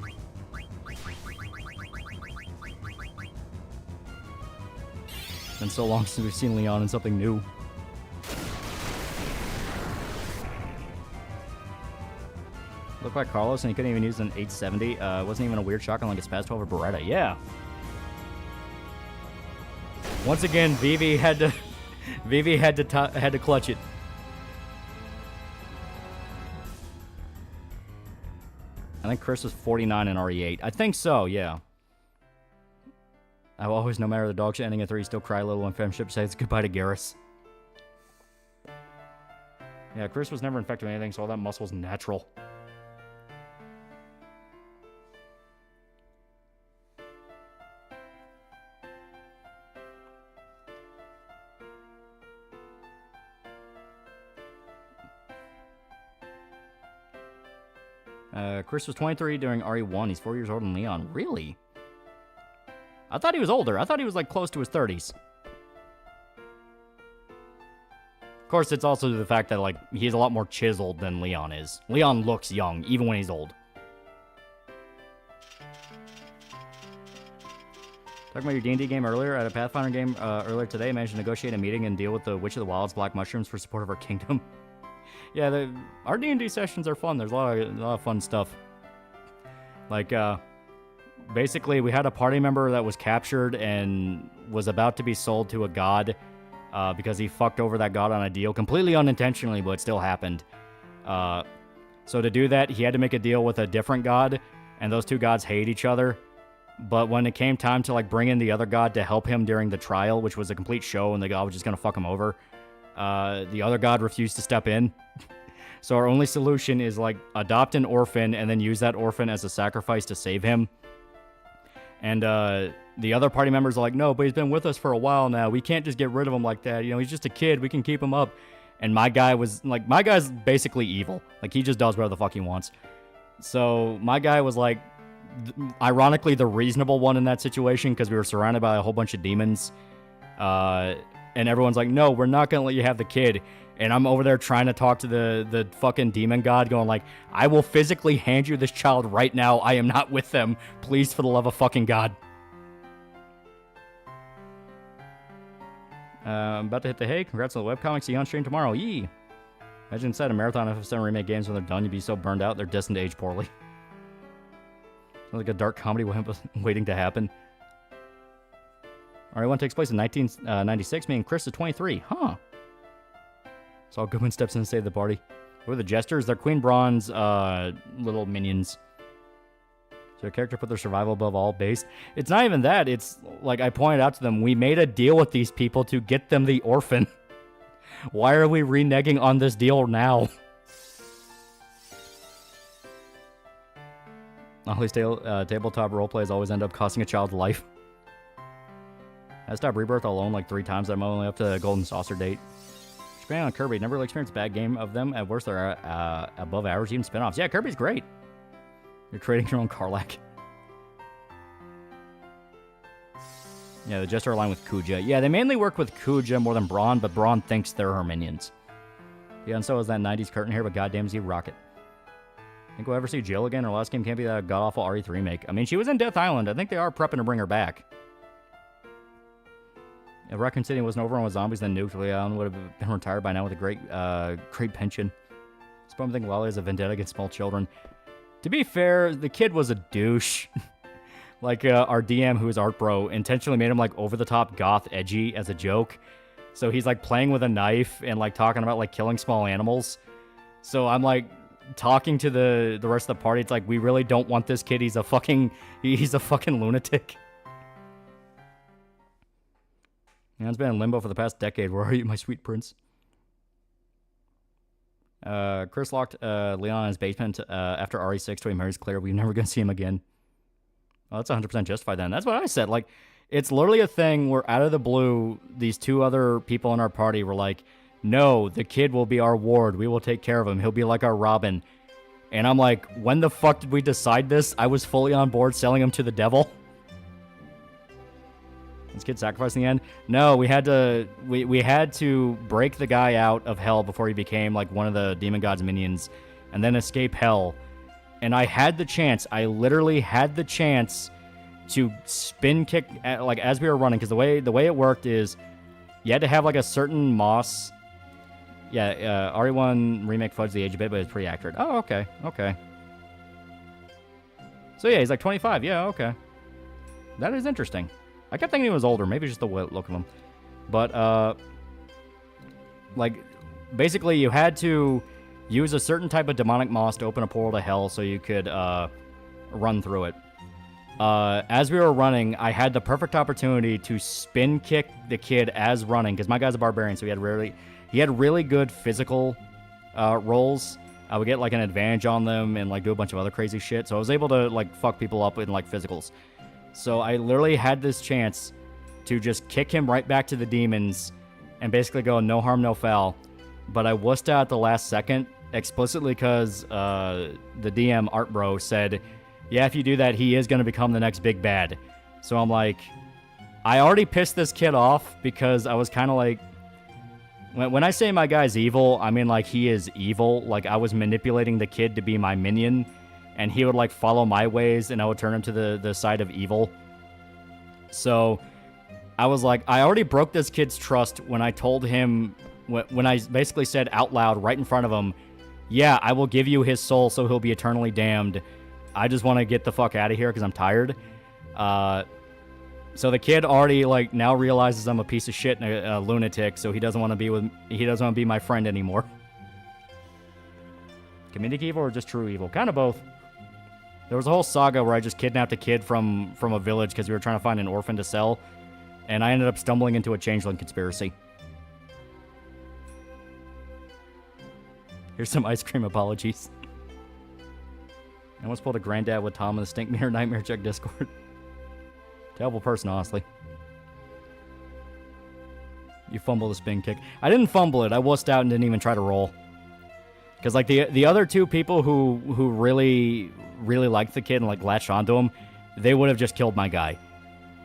Been so long since we've seen Leon in something new. Looked like Carlos, and he couldn't even use an 870. Wasn't even a weird shotgun like a Spaz 12 or Beretta. Yeah. Once again, Vivi had to clutch it. I think Chris was 49 in RE8. I think so. Yeah. I will always, no matter the dog shit ending at 3, still cry a little when Femship says goodbye to Garrus. Yeah, Chris was never infected with anything, so all that muscle's natural. Chris was 23 during RE1. He's 4 years older than Leon. Really? I thought he was older. I thought he was like close to his 30s. Of course, it's also the fact that, like, he's a lot more chiseled than Leon is. Leon looks young, even when he's old. Talking about your D&D game earlier, at a Pathfinder game earlier today, I managed to negotiate a meeting and deal with the Witch of the Wild's black mushrooms for support of our kingdom. Yeah, our D&D sessions are fun. There's a lot of fun stuff. Like, basically, we had a party member that was captured and was about to be sold to a god because he fucked over that god on a deal, completely unintentionally, but it still happened. So to do that, he had to make a deal with a different god, and those two gods hate each other. But when it came time to, like, bring in the other god to help him during the trial, which was a complete show, and the god was just gonna fuck him over, the other god refused to step in. So our only solution is, like, adopt an orphan and then use that orphan as a sacrifice to save him. And the other party members are like, no, but he's been with us for a while now. We can't just get rid of him like that. You know, he's just a kid. We can keep him up. And my guy was, like, my guy's basically evil. Like, he just does whatever the fuck he wants. So my guy was, like, ironically the reasonable one in that situation because we were surrounded by a whole bunch of demons. And everyone's like, no, we're not going to let you have the kid. And I'm over there trying to talk to the fucking demon god going like, I will physically hand you this child right now. I am not with them. Please, for the love of fucking God. I'm about to hit the hay. Congrats on the webcomic. See you on stream tomorrow. Yee. Imagine inside a marathon of 7 remake games when they're done, you'd be so burned out they're destined to age poorly. Like a dark comedy waiting to happen. Alright, one takes place in 1996. Me and Chris is 23. Huh. Saul Goodman steps in to save the party. Who are the jesters? They're Queen Braun's little minions. So their character put their survival above all based. It's not even that. It's like I pointed out to them, we made a deal with these people to get them the orphan. Why are we reneging on this deal now? Ollie's tabletop roleplays always end up costing a child's life. I stopped Rebirth alone like 3 times. I'm only up to the Golden Saucer date. Japan on Kirby. Never really experienced a bad game of them. At worst, they're above average, even spin-offs. Yeah, Kirby's great. You're creating your own Karlach. Yeah, the Jester align with Kuja. Yeah, they mainly work with Kuja more than Braun, but Braun thinks they're her minions. Yeah, and so is that 90s curtain hair, but goddamn Z Rocket. Think we'll ever see Jill again? Her last game can't be that god-awful RE3 remake. I mean, she was in Death Island. I think they are prepping to bring her back. If Raccoon City wasn't overrun with zombies, then nuked, Leon would have been retired by now with a great pension. I think Lolly has a vendetta against small children. To be fair, the kid was a douche. Like, our DM, who is Art Bro, intentionally made him, like, over-the-top goth edgy as a joke. So he's, like, playing with a knife and, like, talking about, like, killing small animals. So I'm, like, talking to the rest of the party. It's like, we really don't want this kid. He's a fucking lunatic. Yeah, it's been in limbo for the past decade. Where are you, my sweet prince? Chris locked Leon in his basement after RE6 till he marries Claire. We're never going to see him again. Well, that's 100% justified then. That's what I said. Like, it's literally a thing where out of the blue, these 2 other people in our party were like, no, the kid will be our ward. We will take care of him. He'll be like our Robin. And I'm like, when the fuck did we decide this? I was fully on board selling him to the devil. This kid sacrificed in the end? No, we had to break the guy out of hell before he became like one of the demon god's minions and then escape hell. And I had the chance. I literally had the chance to spin kick like as we were running, because the way it worked is you had to have like a certain moss. Yeah, RE1 remake fudged the age a bit, but it's pretty accurate. Oh, okay. So yeah, he's like 25. Yeah, okay. That is interesting. I kept thinking he was older. Maybe just the look of him. But, like, basically you had to use a certain type of demonic moss to open a portal to hell so you could run through it. As we were running, I had the perfect opportunity to spin kick the kid as running, because my guy's a barbarian, so he had really good physical rolls. I would get, like, an advantage on them and, like, do a bunch of other crazy shit. So I was able to, like, fuck people up in, like, physicals. So I literally had this chance to just kick him right back to the demons and basically go no harm, no foul. But I wussed out at the last second, explicitly because the DM, Art Bro, said, yeah, if you do that, he is going to become the next big bad. So I'm like, I already pissed this kid off because I was kind of like, When I say my guy's evil, I mean, like, he is evil. Like, I was manipulating the kid to be my minion, and he would, like, follow my ways, and I would turn him to the side of evil. So, I was like, I already broke this kid's trust when I told him, when I basically said out loud right in front of him, yeah, I will give you his soul so he'll be eternally damned. I just want to get the fuck out of here because I'm tired. So the kid already, like, now realizes I'm a piece of shit and a lunatic, so he doesn't want to be my friend anymore. Comedic evil or just true evil? Kind of both. There was a whole saga where I just kidnapped a kid from a village because we were trying to find an orphan to sell, and I ended up stumbling into a changeling conspiracy. Here's some ice cream apologies. I almost pulled a granddad with Tom in the Stink Mirror Nightmare Check Discord. Terrible person, honestly. You fumbled the spin kick. I didn't fumble it. I wussed out and didn't even try to roll. Because, like, the other two people who really liked the kid and, like, latched onto him, they would have just killed my guy.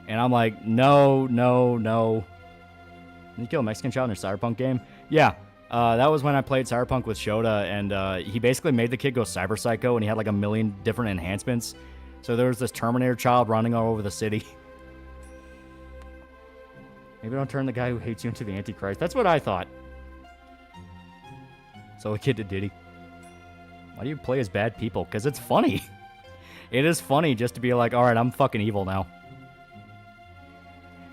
And I'm like, no. Did you kill a Mexican child in your Cyberpunk game? Yeah. That was when I played Cyberpunk with Shota, and he basically made the kid go cyber psycho, and he had, like, a million different enhancements. So there was this Terminator child running all over the city. Maybe don't turn the guy who hates you into the Antichrist. That's what I thought. So the kid to Diddy. Why do you play as bad people? Because it's funny. It is funny just to be like, alright, I'm fucking evil now.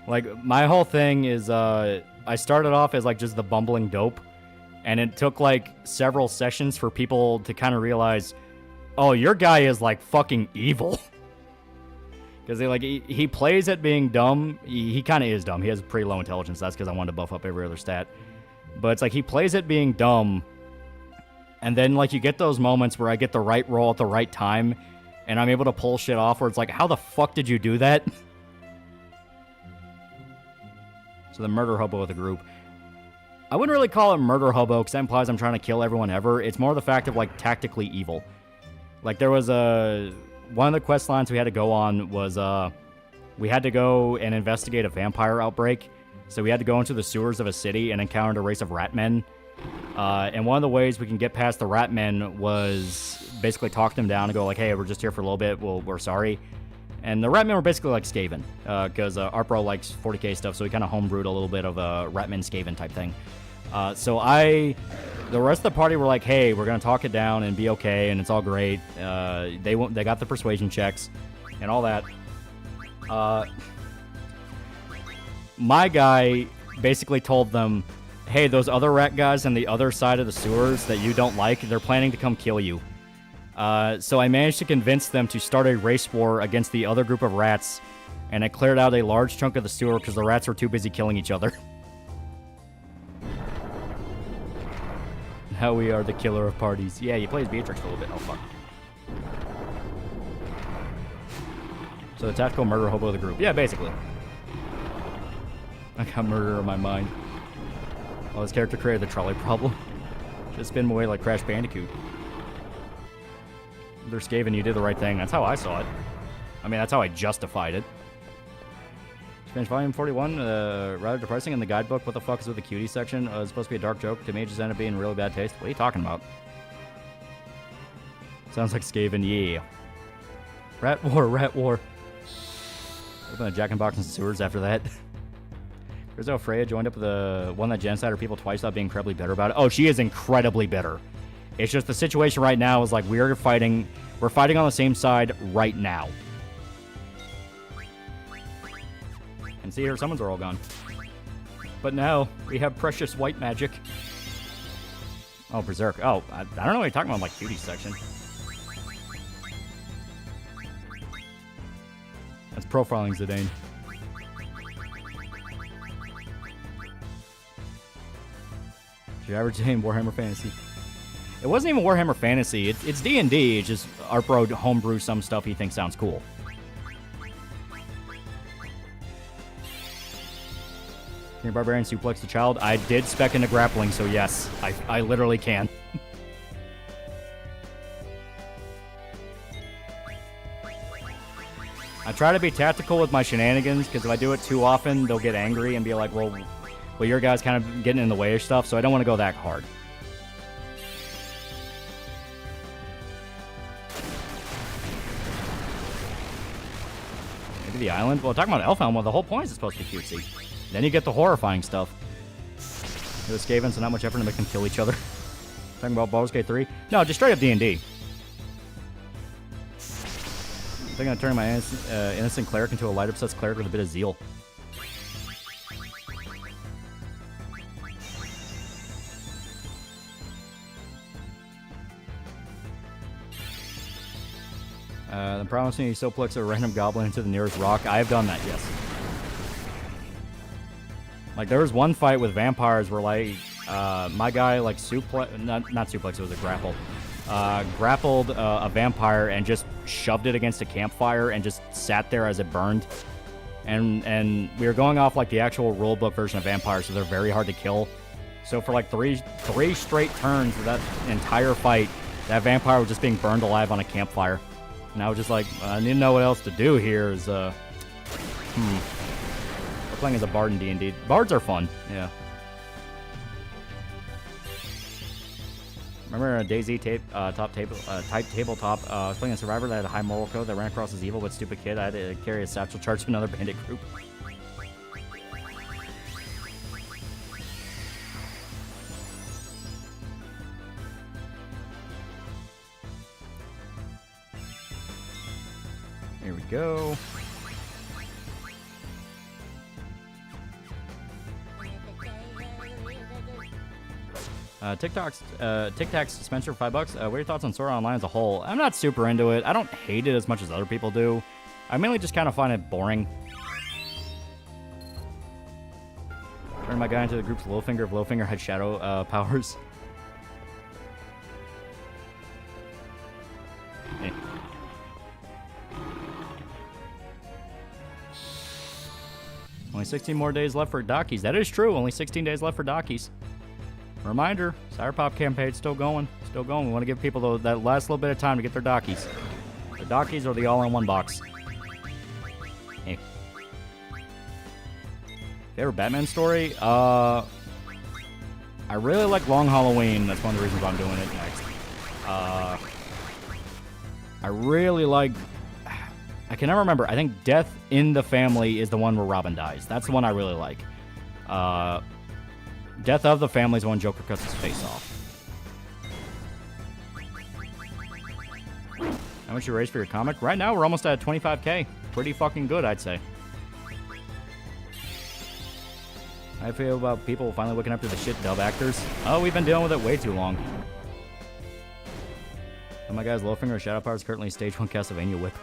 Like, my whole thing is, I started off as, like, just the bumbling dope. And it took, like, several sessions for people to kind of realize, oh, your guy is, like, fucking evil. Because he plays at being dumb. He kind of is dumb. He has pretty low intelligence. That's because I wanted to buff up every other stat. But it's like he plays at being dumb. And then, like, you get those moments where I get the right roll at the right time. And I'm able to pull shit off where it's like, how the fuck did you do that? So the murder hobo of the group. I wouldn't really call it murder hobo because that implies I'm trying to kill everyone ever. It's more the fact of, like, tactically evil. Like, there was one of the quest lines we had to go on was, we had to go and investigate a vampire outbreak. So we had to go into the sewers of a city and encounter a race of rat men. And one of the ways we can get past the rat men was basically talk them down and go like, hey, we're just here for a little bit. We're sorry. And the rat men were basically like Skaven, because Artbro likes 40k stuff, so he kind of homebrewed a little bit of a Ratman Skaven type thing. The rest of the party were like, hey, we're going to talk it down and be okay, and it's all great. They got the persuasion checks and all that. My guy basically told them, hey, those other rat guys on the other side of the sewers that you don't like, they're planning to come kill you. So I managed to convince them to start a race war against the other group of rats, and I cleared out a large chunk of the sewer because the rats were too busy killing each other. Now we are the killer of parties. Yeah, you play as Beatrix for a little bit. Oh, fuck. So the tactical murder hobo of the group. Yeah, basically. I got murder in my mind. Oh, this character created the trolley problem. Just spin him away like Crash Bandicoot. They're Skaven, you did the right thing. That's how I saw it. I mean, that's how I justified it. Spanish Volume 41, rather depressing in the guidebook. What the fuck is with the cutie section? It's supposed to be a dark joke. To me, it just ended up being really bad taste. What are you talking about? Sounds like Skaven, yeah. Rat war, rat war. Open a Jack in Box and sewers after that. Rizzo Freya joined up with the one that genocided people twice without being incredibly bitter about it. Oh, she is incredibly bitter. It's just the situation right now is like we're fighting on the same side right now. And see, her summons are all gone. But now we have precious white magic. Oh, Berserk. Oh, I don't know what you're talking about, like cutie section. That's profiling Zidane. Your average game Warhammer Fantasy. It wasn't even Warhammer Fantasy. It's D&D. It's just Artbro homebrew some stuff he thinks sounds cool. Can your barbarian suplex the child? I did spec into grappling, so yes, I literally can. I try to be tactical with my shenanigans, because if I do it too often, they'll get angry and be like, well, but your guy's kind of getting in the way of stuff, so I don't want to go that hard. Maybe the island? Well, talking about Elfhelm, well, the whole point is it's supposed to be cutesy. Then you get the horrifying stuff. It was Skaven, so not much effort to make them kill each other. Talking about Baldur's Gate 3? No, just straight up D&D. I think I'm turning my innocent cleric into a light-obsessed cleric with a bit of zeal. Then promising you suplex a random goblin into the nearest rock. I have done that, yes. Like, there was one fight with vampires where, like, my guy, like, not suplex, it was a grapple. Grappled a vampire and just shoved it against a campfire and just sat there as it burned. And we were going off, like, the actual rulebook version of vampires, so they're very hard to kill. So for, like, three straight turns of that entire fight, that vampire was just being burned alive on a campfire. And I was just like, I need to know what else to do here is, We're playing as a bard in D&D. Bards are fun, yeah. Remember a DayZ type tabletop? I was playing a survivor that had a high moral code that ran across as evil but stupid kid. I had to carry a satchel charge to another bandit group. Here we go. TikTok's dispenser for $5. What are your thoughts on Sword Art Online as a whole? I'm not super into it. I don't hate it as much as other people do. I mainly just kind of find it boring. Turn my guy into the group's Littlefinger if Littlefinger had shadow powers. Eh. Only 16 more days left for Dockies. That is true. Only 16 days left for Dockies. Reminder, Pop campaign's still going. Still going. We want to give people that last little bit of time to get their Dockies. The Dockies are the all-in-one box. Hey. Favorite Batman story? I really like Long Halloween. That's one of the reasons why I'm doing it next. I really like... I can never remember. I think Death in the Family is the one where Robin dies. That's the one I really like. Death of the Family is the one Joker cuts his face off. How much you raise for your comic? Right now, we're almost at 25K. Pretty fucking good, I'd say. How do you feel about people finally waking up to the shit dub actors? Oh, we've been dealing with it way too long. Oh my guy's Littlefinger of Shadow Power is currently stage 1 Castlevania whip.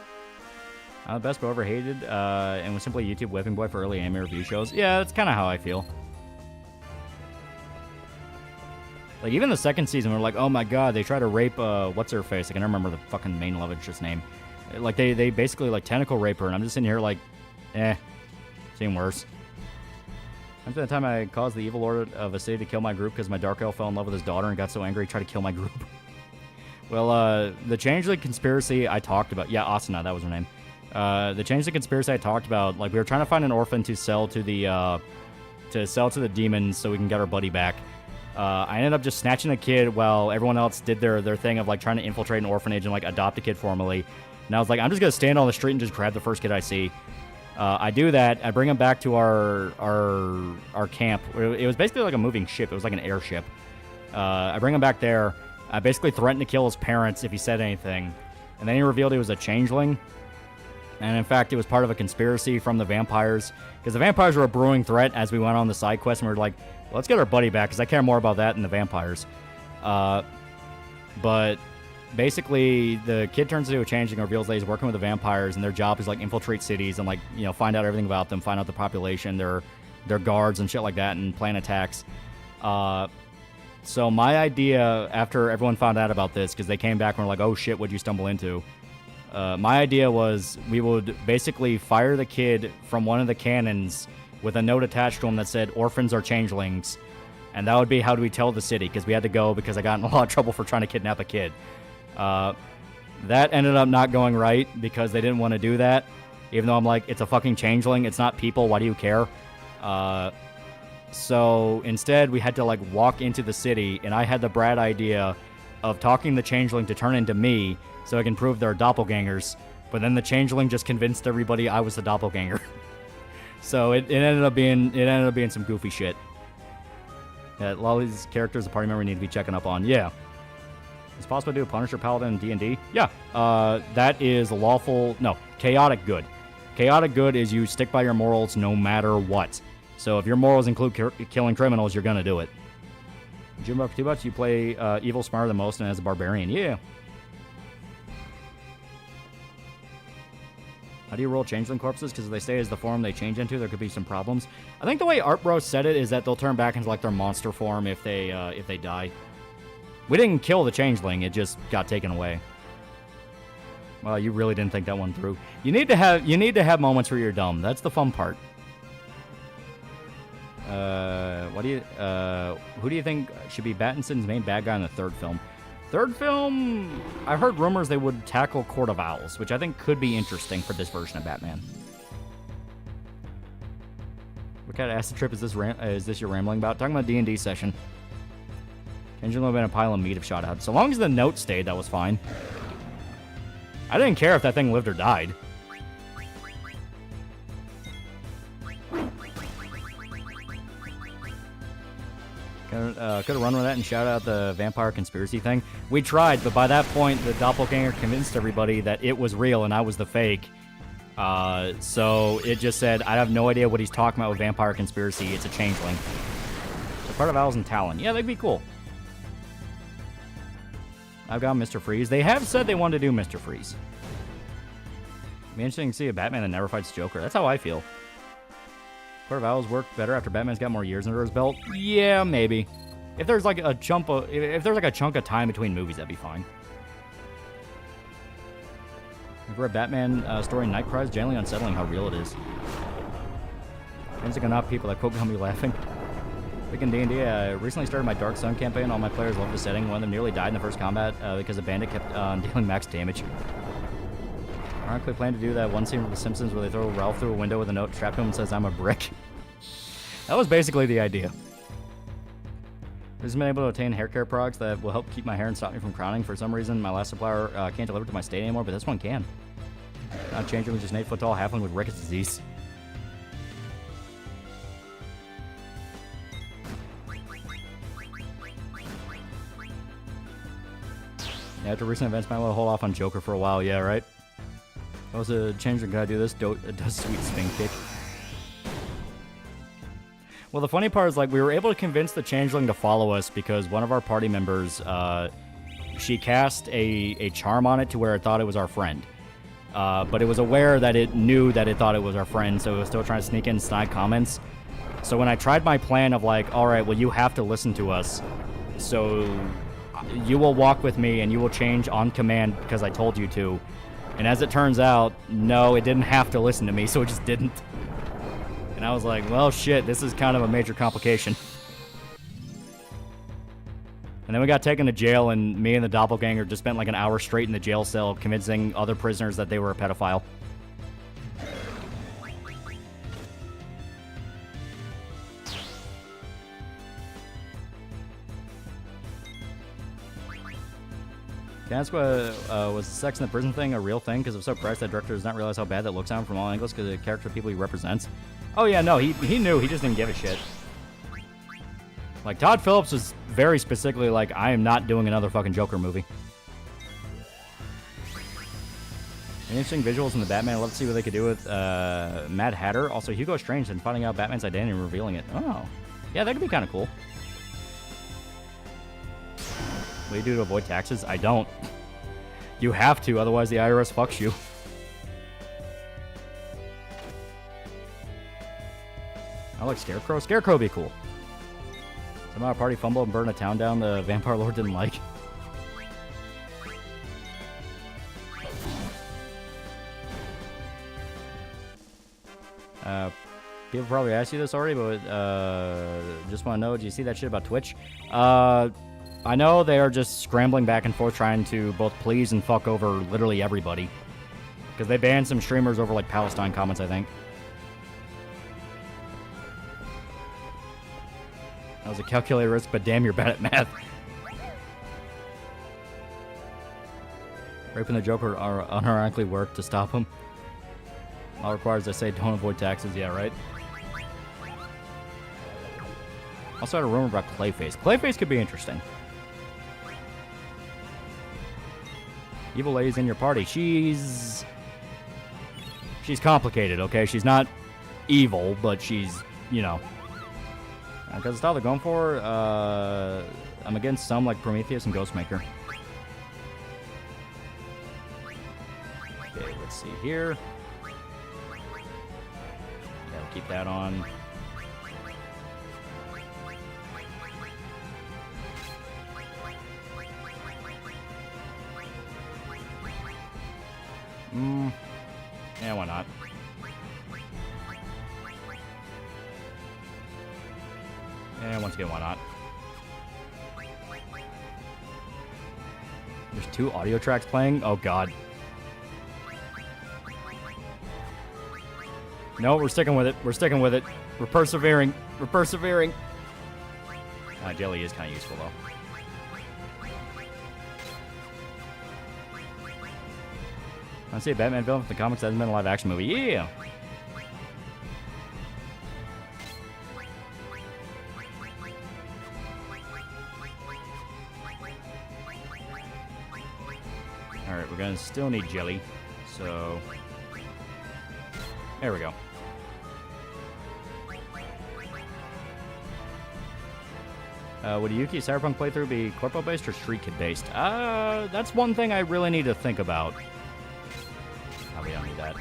I'm the best but overhated, and was simply a YouTube whipping boy for early anime review shows. Yeah, that's kind of how I feel. Like, even the second season, we're like, oh my god, they try to rape, what's-her-face? I can remember the fucking main love interest's name. Like, they basically, like, tentacle rape her, and I'm just sitting here like, seen worse. After the time I caused the evil lord of a city to kill my group because my dark elf fell in love with his daughter and got so angry he tried to kill my group. Well, the Changeling conspiracy I talked about, yeah, Asuna, that was her name. The Changeling conspiracy I talked about, like, we were trying to find an orphan to sell to the demons so we can get our buddy back. I ended up just snatching a kid while everyone else did their thing of, like, trying to infiltrate an orphanage and, like, adopt a kid formally. And I was like, I'm just going to stand on the street and just grab the first kid I see. I do that. I bring him back to our camp. It was basically like a moving ship. It was like an airship. I bring him back there. I basically threatened to kill his parents if he said anything. And then he revealed he was a changeling. And in fact, it was part of a conspiracy from the vampires. Because the vampires were a brewing threat as we went on the side quest. And we were like, well, let's get our buddy back because I care more about that than the vampires. But basically, the kid turns into a changeling and reveals that he's working with the vampires. And their job is, like, infiltrate cities and, like, you know, find out everything about them. Find out the population, their guards and shit like that. And plan attacks. So my idea, after everyone found out about this, because they came back and were like, oh shit, what'd you stumble into? My idea was we would basically fire the kid from one of the cannons with a note attached to him that said, orphans are changelings. And that would be how do we tell the city, because we had to go because I got in a lot of trouble for trying to kidnap a kid. That ended up not going right because they didn't want to do that. Even though I'm like, it's a fucking changeling, it's not people, why do you care? So instead, we had to like walk into the city, and I had the Brad idea of talking the changeling to turn into me so I can prove they're doppelgangers. But then the changeling just convinced everybody I was the doppelganger. So it ended up being some goofy shit. Yeah, Loli's character is a party member we need to be checking up on. Yeah. It's possible to do a Punisher Paladin in D&D? Yeah. That is lawful. No, chaotic good. Chaotic good is you stick by your morals no matter what. So if your morals include killing criminals, you're going to do it. Jim up too much, you play evil smarter than most and as a barbarian. Yeah. How do you roll changeling corpses? Because if they stay as the form they change into, there could be some problems. I think the way Art Bros said it is that they'll turn back into like their monster form if they die. We didn't kill the changeling; it just got taken away. Well, you really didn't think that one through. You need to have moments where you're dumb. That's the fun part. Who do you think should be Pattinson's main bad guy in the third film? Third film, I heard rumors they would tackle Court of Owls, which I think could be interesting for this version of Batman. What kind of acid trip is this you're rambling about? Talking about D&D session. Engine would have been a pile of meat if shot out. So long as the note stayed, that was fine. I didn't care if that thing lived or died. Could have run with that and shout out the vampire conspiracy thing. We tried, but by that point, the doppelganger convinced everybody that it was real and I was the fake. So it just said, I have no idea what he's talking about with vampire conspiracy. It's a changeling. So part of Owls and Talon. Yeah, that'd be cool. I've got Mr. Freeze. They have said they want to do Mr. Freeze. It'd be interesting to see a Batman that never fights Joker. That's how I feel. Court of Owls work better after Batman's got more years under his belt? Yeah, maybe. If there's like a chunk of time between movies, that'd be fine. I've read Batman story Nightcrawler, generally unsettling how real it is. Seems like enough people that quote got me laughing. Speaking of D&D, I recently started my Dark Sun campaign. All my players love the setting. One of them nearly died in the first combat because the bandit kept dealing max damage. Ironically, plan to do that one scene with The Simpsons where they throw Ralph through a window with a note strapped to him and says, "I'm a brick." That was basically the idea. I've just been able to obtain hair care products that will help keep my hair and stop me from crowning. For some reason, my last supplier can't deliver to my state anymore, but this one can. Not changing with just an 8-foot tall halfling with Ricketts disease. Yeah, after recent events, might want to hold off on Joker for a while. Yeah, right? That was a changeling. Can I do this? Does sweet spin kick. Well, the funny part is, like, we were able to convince the changeling to follow us because one of our party members, she cast a charm on it to where it thought it was our friend. But it was aware that it knew that it thought it was our friend, so it was still trying to sneak in snide comments. So when I tried my plan of, like, all right, well, you have to listen to us, so you will walk with me and you will change on command because I told you to. And as it turns out, no, it didn't have to listen to me, so it just didn't. And I was like, well, shit, this is kind of a major complication. And then we got taken to jail, and me and the doppelganger just spent like an hour straight in the jail cell convincing other prisoners that they were a pedophile. Can I ask, was the sex in the prison thing a real thing? Because if so, Price, that director does not realize how bad that looks on him from all angles because of the character people he represents. Oh yeah, no, he knew. He just didn't give a shit. Like, Todd Phillips was very specifically like, I am not doing another fucking Joker movie. Interesting visuals in the Batman. I'd love to see what they could do with Mad Hatter. Also, Hugo Strange and finding out Batman's identity and revealing it. Oh. Yeah, that could be kind of cool. What do you do to avoid taxes? I don't. You have to, otherwise the IRS fucks you. I like Scarecrow. Scarecrow would be cool. Somehow our party fumbled and burned a town down the Vampire Lord didn't like. People probably asked you this already, but just want to know, do you see that shit about Twitch? I know they are just scrambling back and forth trying to both please and fuck over literally everybody. Because they banned some streamers over like Palestine comments, I think. There's a calculated risk, but damn, you're bad at math. Raping the Joker are unironically work to stop him. All requires I say don't avoid taxes. Yeah, right. Also had a rumor about Clayface. Clayface could be interesting. Evil lady's in your party. She's complicated, okay? She's not evil, but she's, you know. Because the style they're going for, I'm against some like Prometheus and Ghostmaker. Okay, let's see here. Yeah, we'll keep that on. Yeah, why not? And once again, why not? There's 2 audio tracks playing? Oh, God. No, we're sticking with it. We're sticking with it. We're persevering. We're persevering. Jelly is kind of useful, though. I see a Batman villain from the comics that hasn't been a live-action movie. Yeah! Alright, we're gonna still need jelly. So... there we go. Would a Yuki Cyberpunk playthrough be corpo-based or Street Kid-based? That's one thing I really need to think about. Oh, we don't need that.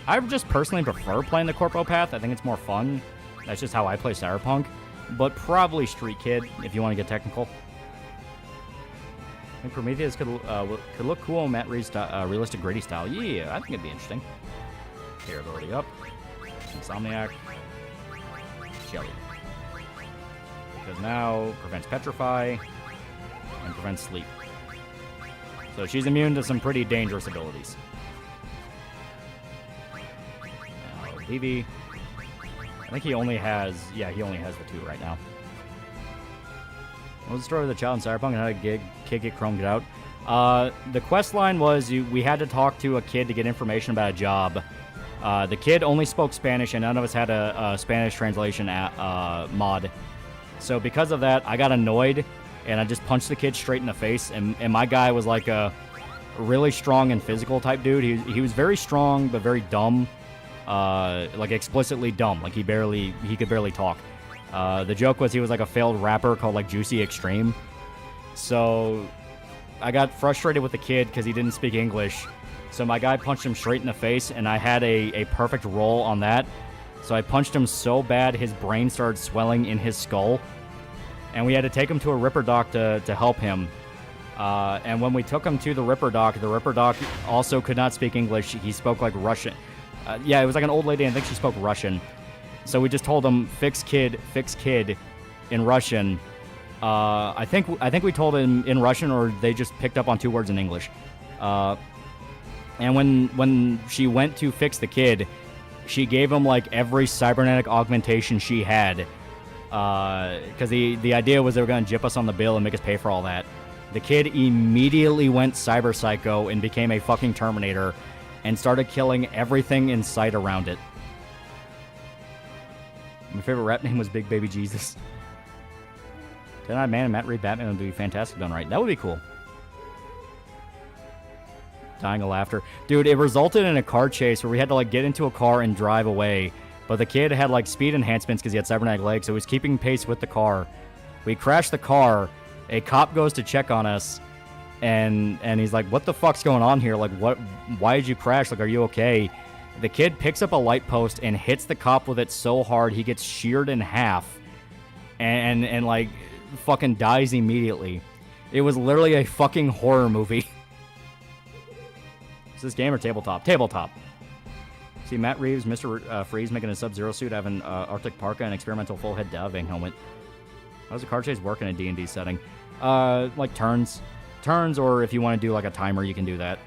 I just personally prefer playing the corpo path. I think it's more fun. That's just how I play Cyberpunk. But probably Street Kid, if you want to get technical. I think Prometheus could look cool in Matt Reeves' realistic gritty style. Yeah, I think it'd be interesting. Durability up. Insomniac. Jelly. Because now prevents petrify and prevents sleep. So she's immune to some pretty dangerous abilities. Levy. I think he only has the 2 right now. What was the story of the child in Cyberpunk and how did kid get chromed out? The quest line was we had to talk to a kid to get information about a job. The kid only spoke Spanish, and none of us had a Spanish translation mod. So because of that, I got annoyed, and I just punched the kid straight in the face. And my guy was like a really strong and physical type dude. He was very strong, but very dumb. Like explicitly dumb. Like he could barely talk. The joke was he was like a failed rapper called like Juicy Extreme. So I got frustrated with the kid because he didn't speak English. So my guy punched him straight in the face, and I had a perfect roll on that. So I punched him so bad his brain started swelling in his skull. And we had to take him to a Ripper Doc to help him. And when we took him to the Ripper Doc also could not speak English. He spoke like Russian. Yeah, it was like an old lady, and I think she spoke Russian. So we just told him, fix kid in Russian. I think we told him in Russian, or they just picked up on 2 words in English. And when she went to fix the kid, she gave him like every cybernetic augmentation she had. Because the idea was they were going to jip us on the bill and make us pay for all that. The kid immediately went cyber psycho and became a fucking Terminator and started killing everything in sight around it. My favorite rap name was Big Baby Jesus. Ten-Eyed Man and Matt Reeves Batman would be fantastic done right. That would be cool. Dying of laughter. Dude, it resulted in a car chase where we had to like get into a car and drive away. But the kid had like speed enhancements because he had cybernetic legs, so he was keeping pace with the car. We crashed the car. A cop goes to check on us, and he's like, "What the fuck's going on here? Like, what? Why did you crash? Like, are you okay?" The kid picks up a light post and hits the cop with it so hard he gets sheared in half, and like fucking dies immediately. It was literally a fucking horror movie. Is this game or tabletop? Tabletop. See Matt Reeves, Mr. Freeze making a Sub-Zero suit, having Arctic Parka and experimental full-head diving helmet. How does a car chase work in a D&D setting? Like turns. Turns, or if you want to do like a timer, you can do that.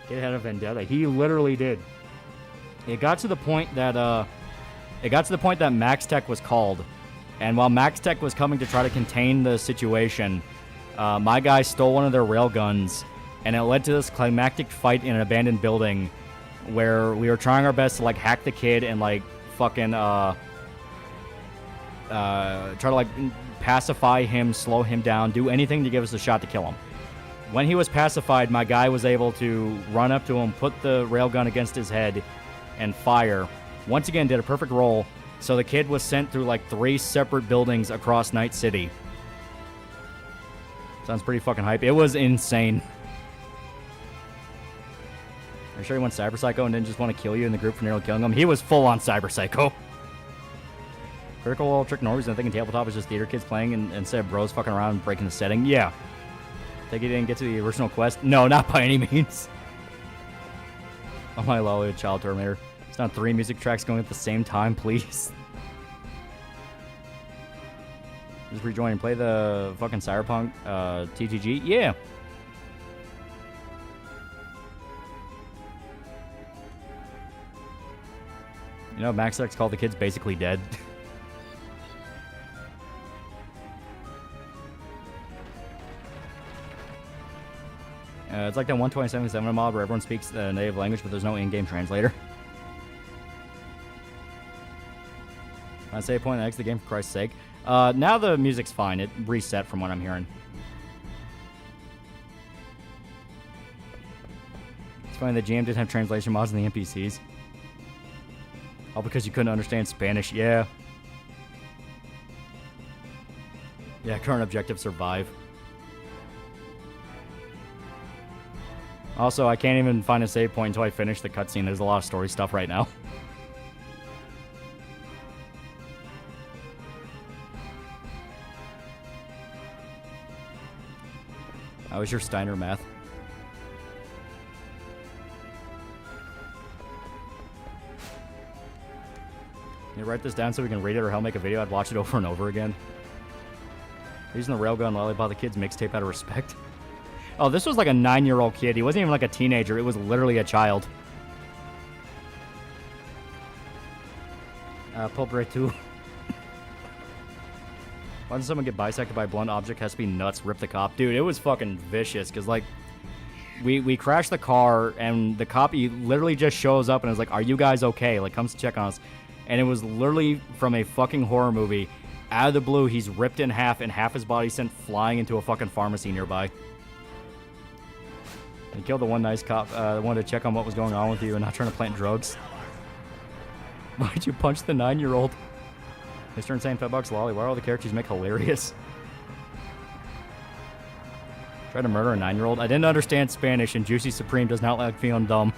Kid had a vendetta. He literally did. It got to the point that It got to the point that Max Tech was called. And while Max Tech was coming to try to contain the situation, my guy stole one of their railguns, and it led to this climactic fight in an abandoned building where we were trying our best to, like, hack the kid and, like, fucking, try to, like, pacify him, slow him down, do anything to give us a shot to kill him. When he was pacified, my guy was able to run up to him, put the railgun against his head, and fire. Once again, did a perfect roll. So the kid was sent through like 3 separate buildings across Night City. Sounds pretty fucking hype. It was insane. Are you sure he went Cyber Psycho and didn't just want to kill you in the group for nearly killing him? He was full on Cyber Psycho. Critical Trick Normies, and I think in tabletop is just theater kids playing and instead of bros fucking around and breaking the setting. Yeah. Think he didn't get to the original quest? No, not by any means. Oh my lolly, child Terminator. It's not 3 music tracks going at the same time, please. Just rejoin and play the fucking Cyberpunk TTG? Yeah. You know, Max X called the kids basically dead. It's like that 127 mob where everyone speaks the native language, but there's no in-game translator. I say point and exit the game for Christ's sake. Now the music's fine. It reset from what I'm hearing. It's funny the GM didn't have translation mods in the NPCs. All because you couldn't understand Spanish. Yeah. Yeah, current objective, survive. Also, I can't even find a save point until I finish the cutscene. There's a lot of story stuff right now. How was your Steiner math? Can you write this down so we can read it, or hell make a video? I'd watch it over and over again. Using the railgun lollipop the kid's mixtape out of respect. Oh, this was like a 9-year-old kid. He wasn't even like a teenager. It was literally a child. Pauvre too. Why does someone get bisected by a blunt object? Has to be nuts. Rip the cop. Dude, it was fucking vicious. Because, like, we crashed the car, and the cop, he literally just shows up and is like, are you guys okay? Like, comes to check on us. And it was literally from a fucking horror movie. Out of the blue, he's ripped in half, and half his body sent flying into a fucking pharmacy nearby. He killed the one nice cop that wanted to check on what was going on with you and not trying to plant drugs. Why'd you punch the 9-year-old? Mr. Insane $5 Lolly. Why are all the characters you make hilarious? Tried to murder a 9-year-old. I didn't understand Spanish, and Juicy Supreme does not like feeling dumb.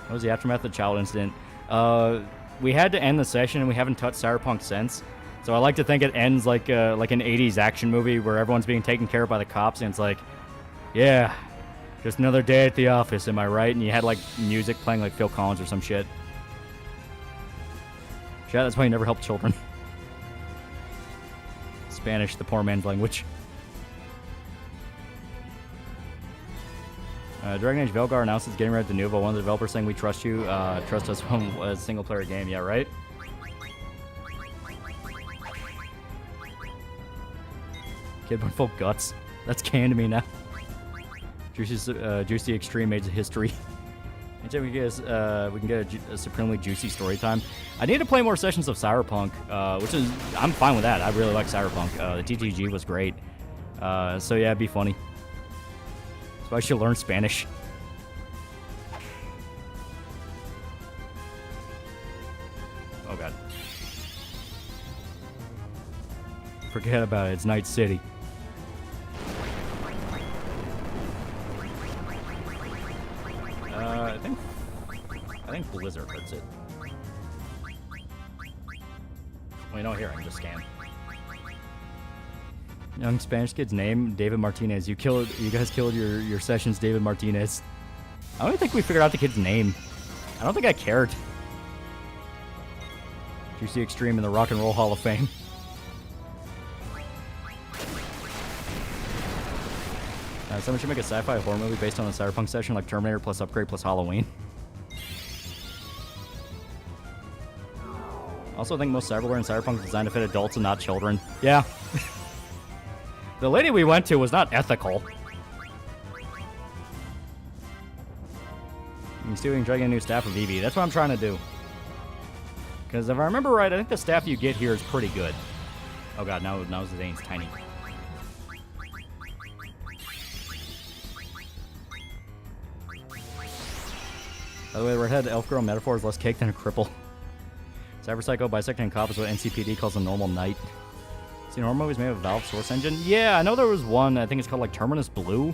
What was the aftermath of the child incident? We had to end the session, and we haven't touched Cyberpunk since. So I like to think it ends like an 80s action movie where everyone's being taken care of by the cops, and it's like, yeah, just another day at the office, am I right? And you had, like, music playing like Phil Collins or some shit. Yeah, that's why you never help children. Spanish, the poor man's language. Dragon Age Velgar announced it's getting rid of the Denuvo. One of the developers saying, we trust you, trust us from a single-player game. Yeah, right? Kid went full guts. That's canon to me now. Juicy Extreme made history. Anytime we can get a supremely juicy story time. I need to play more sessions of Cyberpunk, which is, I'm fine with that. I really like Cyberpunk. The TTG was great. So yeah, it'd be funny. So I should learn Spanish. Oh god. Forget about it, it's Night City. I think Blizzard hurts it. Wait, no, here, I can just scan. Young Spanish kid's name, David Martinez. You guys killed your sessions, David Martinez. I don't even think we figured out the kid's name. I don't think I cared. Juicy Extreme in the Rock and Roll Hall of Fame. Someone should make a sci-fi horror movie based on a Cyberpunk session like Terminator plus Upgrade plus Halloween. Also, I think most cyberware in Cyberpunk is designed to fit adults and not children. Yeah. The lady we went to was not ethical. You still enjoy getting a new staff of EV. That's what I'm trying to do. Because if I remember right, I think the staff you get here is pretty good. Oh god, now Zane's tiny. By the way, the redhead elf girl metaphor is less cake than a cripple. Cyberpsycho bisecting cop is what NCPD calls a normal night. Seen horror movies made with Valve Source Engine? Yeah, I know there was one. I think it's called like Terminus Blue.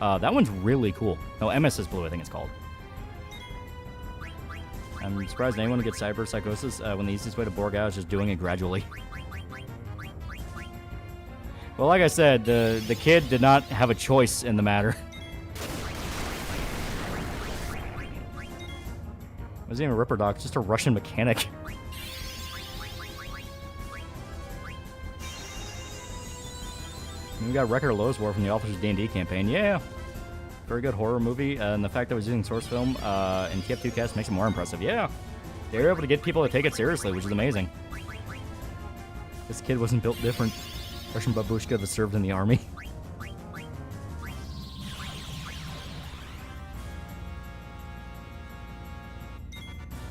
That one's really cool. No, MS is Blue, I think it's called. I'm surprised anyone would get cyber psychosis when the easiest way to borg out is just doing it gradually. Well, like I said, the kid did not have a choice in the matter. Wasn't even a Ripper Doc, just a Russian mechanic. And we got Wrecker Lowe's War from the Officers D&D campaign. Yeah, very good horror movie, and the fact that it was using source film and TF2 cast makes it more impressive. Yeah, they were able to get people to take it seriously, which is amazing. This kid wasn't built different. Russian babushka that served in the army.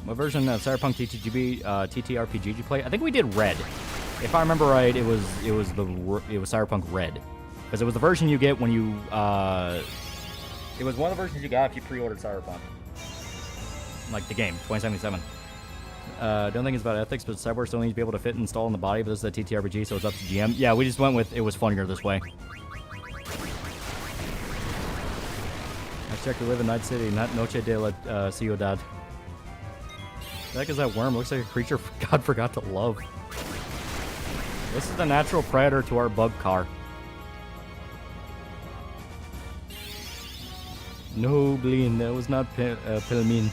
What version of Cyberpunk TTRPG did you play? I think we did Red. If I remember right, it was Cyberpunk Red, because it was the version you get when you it was one of the versions you got if you pre-ordered Cyberpunk, like the game 2077. Don't think it's about ethics, but cyborg still needs to be able to fit and install in the body. But this is a TTRPG, so it's up to GM. Yeah, we just went with it was funnier this way. I checked to live in Night City, not Noche de la Ciudad. The heck is that worm? Looks like a creature God forgot to love. This is the natural predator to our bug car. No, Bleen, that was not Pilmin.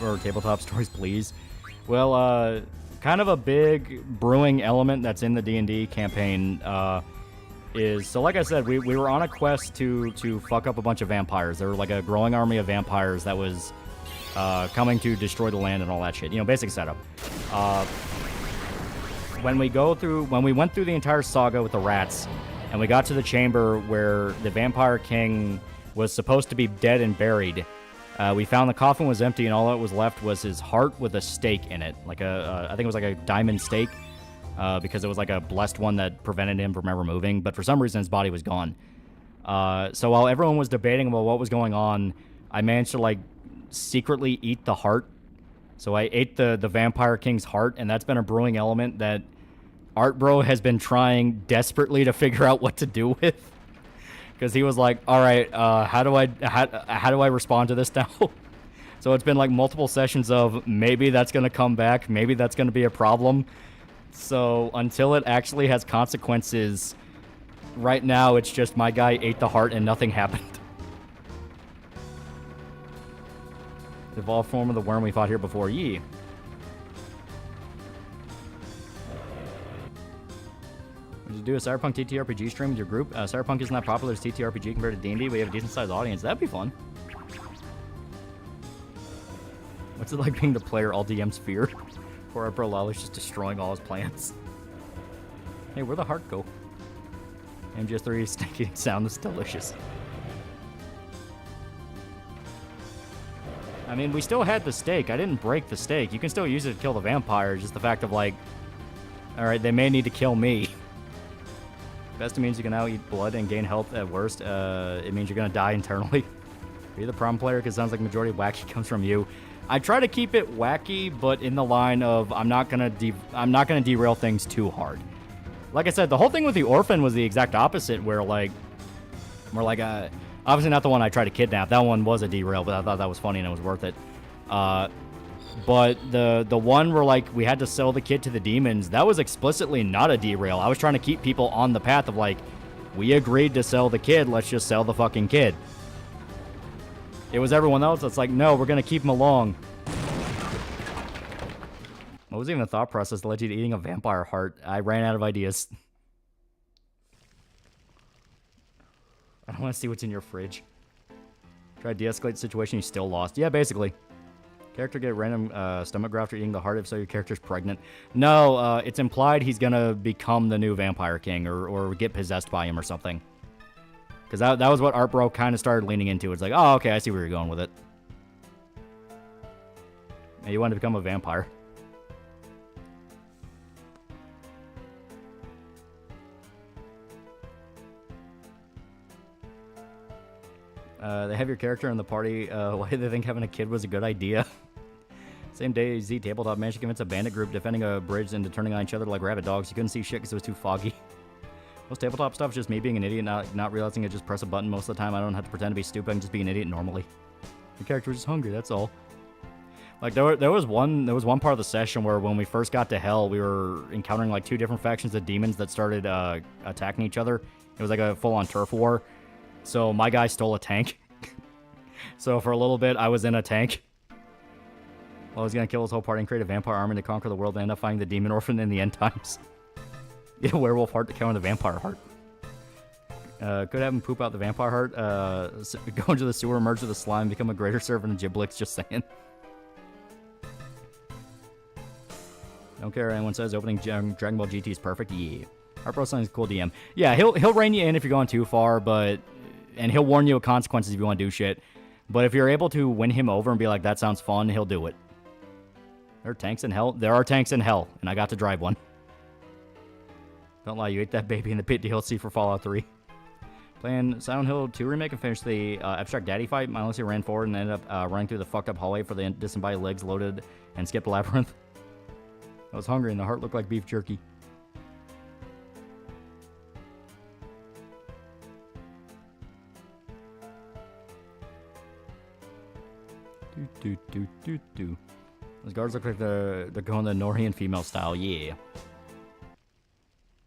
Or tabletop stories, please. Well, kind of a big brewing element that's in the D&D campaign is... So like I said, we were on a quest to fuck up a bunch of vampires. There were like a growing army of vampires that was... coming to destroy the land and all that shit. You know, basic setup. When we went through the entire saga with the rats, and we got to the chamber where the Vampire King was supposed to be dead and buried, we found the coffin was empty, and all that was left was his heart with a stake in it. Like I think it was like a diamond stake, because it was like a blessed one that prevented him from ever moving, but for some reason his body was gone. So while everyone was debating about what was going on, I managed to, like, secretly eat the heart. So I ate the Vampire King's heart, and that's been a brewing element that Art Bro has been trying desperately to figure out what to do with. Because he was like, all right, how do I respond to this now? So it's been like multiple sessions of maybe that's going to come back, maybe that's going to be a problem. So until it actually has consequences, right now it's just my guy ate the heart and nothing happened. The evolved form of the worm we fought here before. Yee. Would you do a Cyberpunk TTRPG stream with your group? Cyberpunk isn't that popular as TTRPG compared to D&D. We have a decent-sized audience. That'd be fun. What's it like being the player all DMs fear? Poor our bro Lolly's just destroying all his plans. Hey, where'd the heart go? MGS3 stinking sound is delicious. I mean, we still had the stake. I didn't break the stake. You can still use it to kill the vampires. Just the fact of, like, alright, they may need to kill me. Best it means you can now eat blood and gain health at worst. It means you're gonna die internally. Are you the prom player? Because it sounds like the majority of wacky comes from you. I try to keep it wacky, but in the line of I'm not gonna derail things too hard. Like I said, the whole thing with the orphan was the exact opposite, where like, obviously not the one I tried to kidnap. That one was a derail, but I thought that was funny and it was worth it. But the one where, like, we had to sell the kid to the demons, that was explicitly not a derail. I was trying to keep people on the path of, like, we agreed to sell the kid, let's just sell the fucking kid. It was everyone else that's like, no, we're going to keep him along. What was even the thought process that led you to eating a vampire heart? I ran out of ideas. I don't want to see what's in your fridge. Try to de-escalate the situation, you still lost. Yeah, basically. Character get random stomach graft or eating the heart if so your character's pregnant. No, it's implied he's gonna become the new Vampire King or get possessed by him or something. Because that was what Art Bro kind of started leaning into. It's like, oh, okay, I see where you're going with it. Yeah, you want to become a vampire. They have your character in the party. Why do they think having a kid was a good idea? Same day, Z Tabletop managed to convince a bandit group defending a bridge into turning on each other like rabid dogs. You couldn't see shit because it was too foggy. Most tabletop stuff is just me being an idiot, not realizing I just press a button most of the time. I don't have to pretend to be stupid. I can just be an idiot normally. Your character was just hungry, that's all. Like, there was one part of the session where when we first got to Hell, we were encountering, like, 2 different factions of demons that started attacking each other. It was like a full-on turf war. So my guy stole a tank. So for a little bit, I was in a tank. Well, I was going to kill his whole party and create a vampire army to conquer the world and end up finding the demon orphan in the end times. Get a werewolf heart to counter the vampire heart. Could have him poop out the vampire heart. Go into the sewer, merge with the slime, become a greater servant of Giblix, just saying. Don't care what anyone says, opening Dragon Ball GT is perfect. Yeah. Art Bro Son is a cool DM. Yeah, he'll rein you in if you're going too far, and he'll warn you of consequences if you want to do shit. But if you're able to win him over and be like, that sounds fun, he'll do it. There are tanks in Hell? There are tanks in Hell, and I got to drive one. Don't lie, you ate that baby in the pit DLC for Fallout 3. Playing Silent Hill 2 remake and finished the Abstract Daddy fight. Mindlessly ran forward and ended up running through the fucked up hallway for the disembodied legs loaded and skipped Labyrinth. I was hungry and the heart looked like beef jerky. Do. Those guards look like they're going the Norian female style, yeah.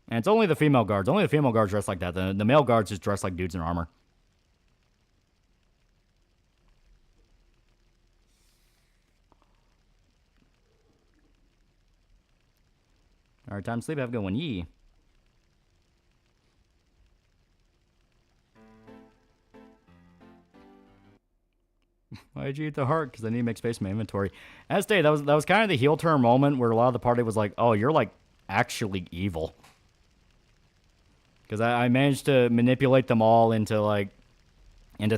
And it's only the female guards. Only the female guards dress like that. The male guards just dress like dudes in armor. Alright, time to sleep. Have a good one, yee. Why'd you eat the heart? Because I need to make space in my inventory. As stated, that was kind of the heel turn moment where a lot of the party was like, oh, you're like actually evil. Because I managed to manipulate them all into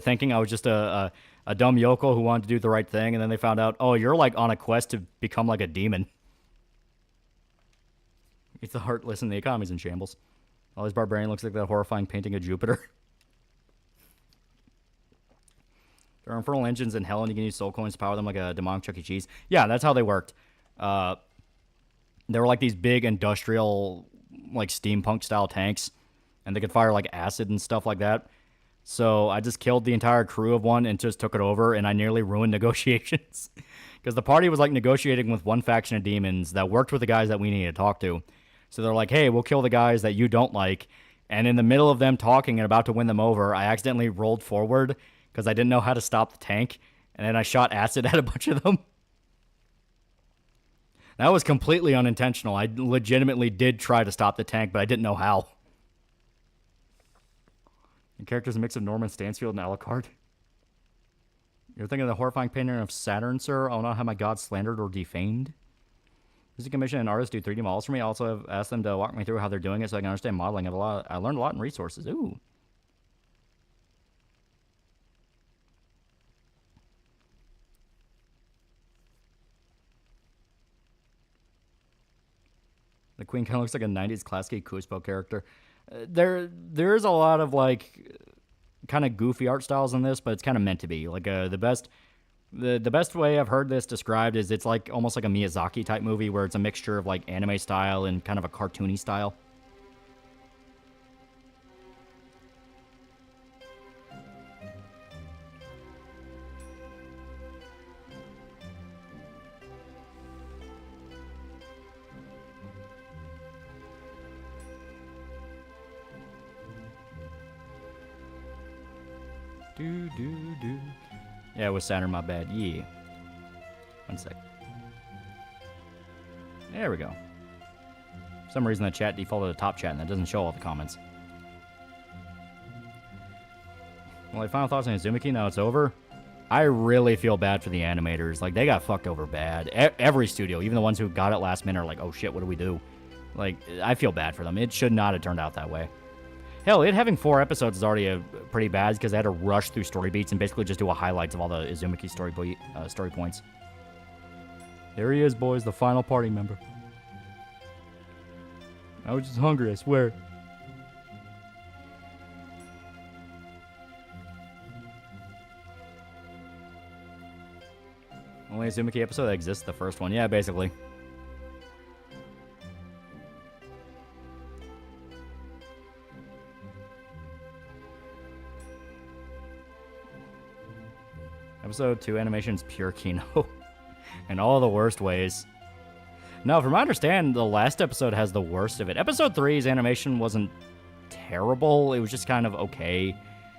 thinking I was just a dumb yokel who wanted to do the right thing, and then they found out, oh, you're like on a quest to become like a demon. It's the heart. Listen, the economy's in shambles. All this barbarian looks like that horrifying painting of Jupiter. There are infernal engines in Hell, and you can use soul coins to power them like a demonic Chuck E. Cheese. Yeah, that's how they worked. They were like these big industrial, like steampunk-style tanks, and they could fire like acid and stuff like that. So I just killed the entire crew of one and just took it over, and I nearly ruined negotiations. Because the party was like negotiating with one faction of demons that worked with the guys that we needed to talk to. So they're like, hey, we'll kill the guys that you don't like. And in the middle of them talking and about to win them over, I accidentally rolled forward because I didn't know how to stop the tank, and then I shot acid at a bunch of them. That was completely unintentional. I legitimately did try to stop the tank, but I didn't know how. Your character's a mix of Norman Stansfield and Alucard. You're thinking of the horrifying painting of Saturn, sir? I'll not have my god slandered or defamed. Does you commission an artist do 3D models for me? I also have asked them to walk me through how they're doing it so I can understand modeling. I learned a lot in resources. Ooh. The queen kind of looks like a 90s classic Kuspo character. There is a lot of like kind of goofy art styles in this, but it's kind of meant to be. Like the best way I've heard this described is it's like almost like a Miyazaki type movie where it's a mixture of like anime style and kind of a cartoony style. Do. Yeah, it was Saturn, my bad. Yeah. One sec. There we go. For some reason, the chat defaulted to top chat, and that doesn't show all the comments. Well, final thoughts on Izumaki? Now it's over. I really feel bad for the animators. Like, they got fucked over bad. Every studio, even the ones who got it last minute, are like, oh shit, what do we do? Like, I feel bad for them. It should not have turned out that way. Hell, it having 4 episodes is already pretty bad because they had to rush through story beats and basically just do a highlights of all the Izumaki story points. There he is, boys, the final party member. I was just hungry, I swear. Only Izumaki episode that exists, the first one. Yeah, basically. Episode 2 animation's pure Kino. In all the worst ways. No, from my understanding, the last episode has the worst of it. Episode 3's animation wasn't terrible. It was just kind of okay.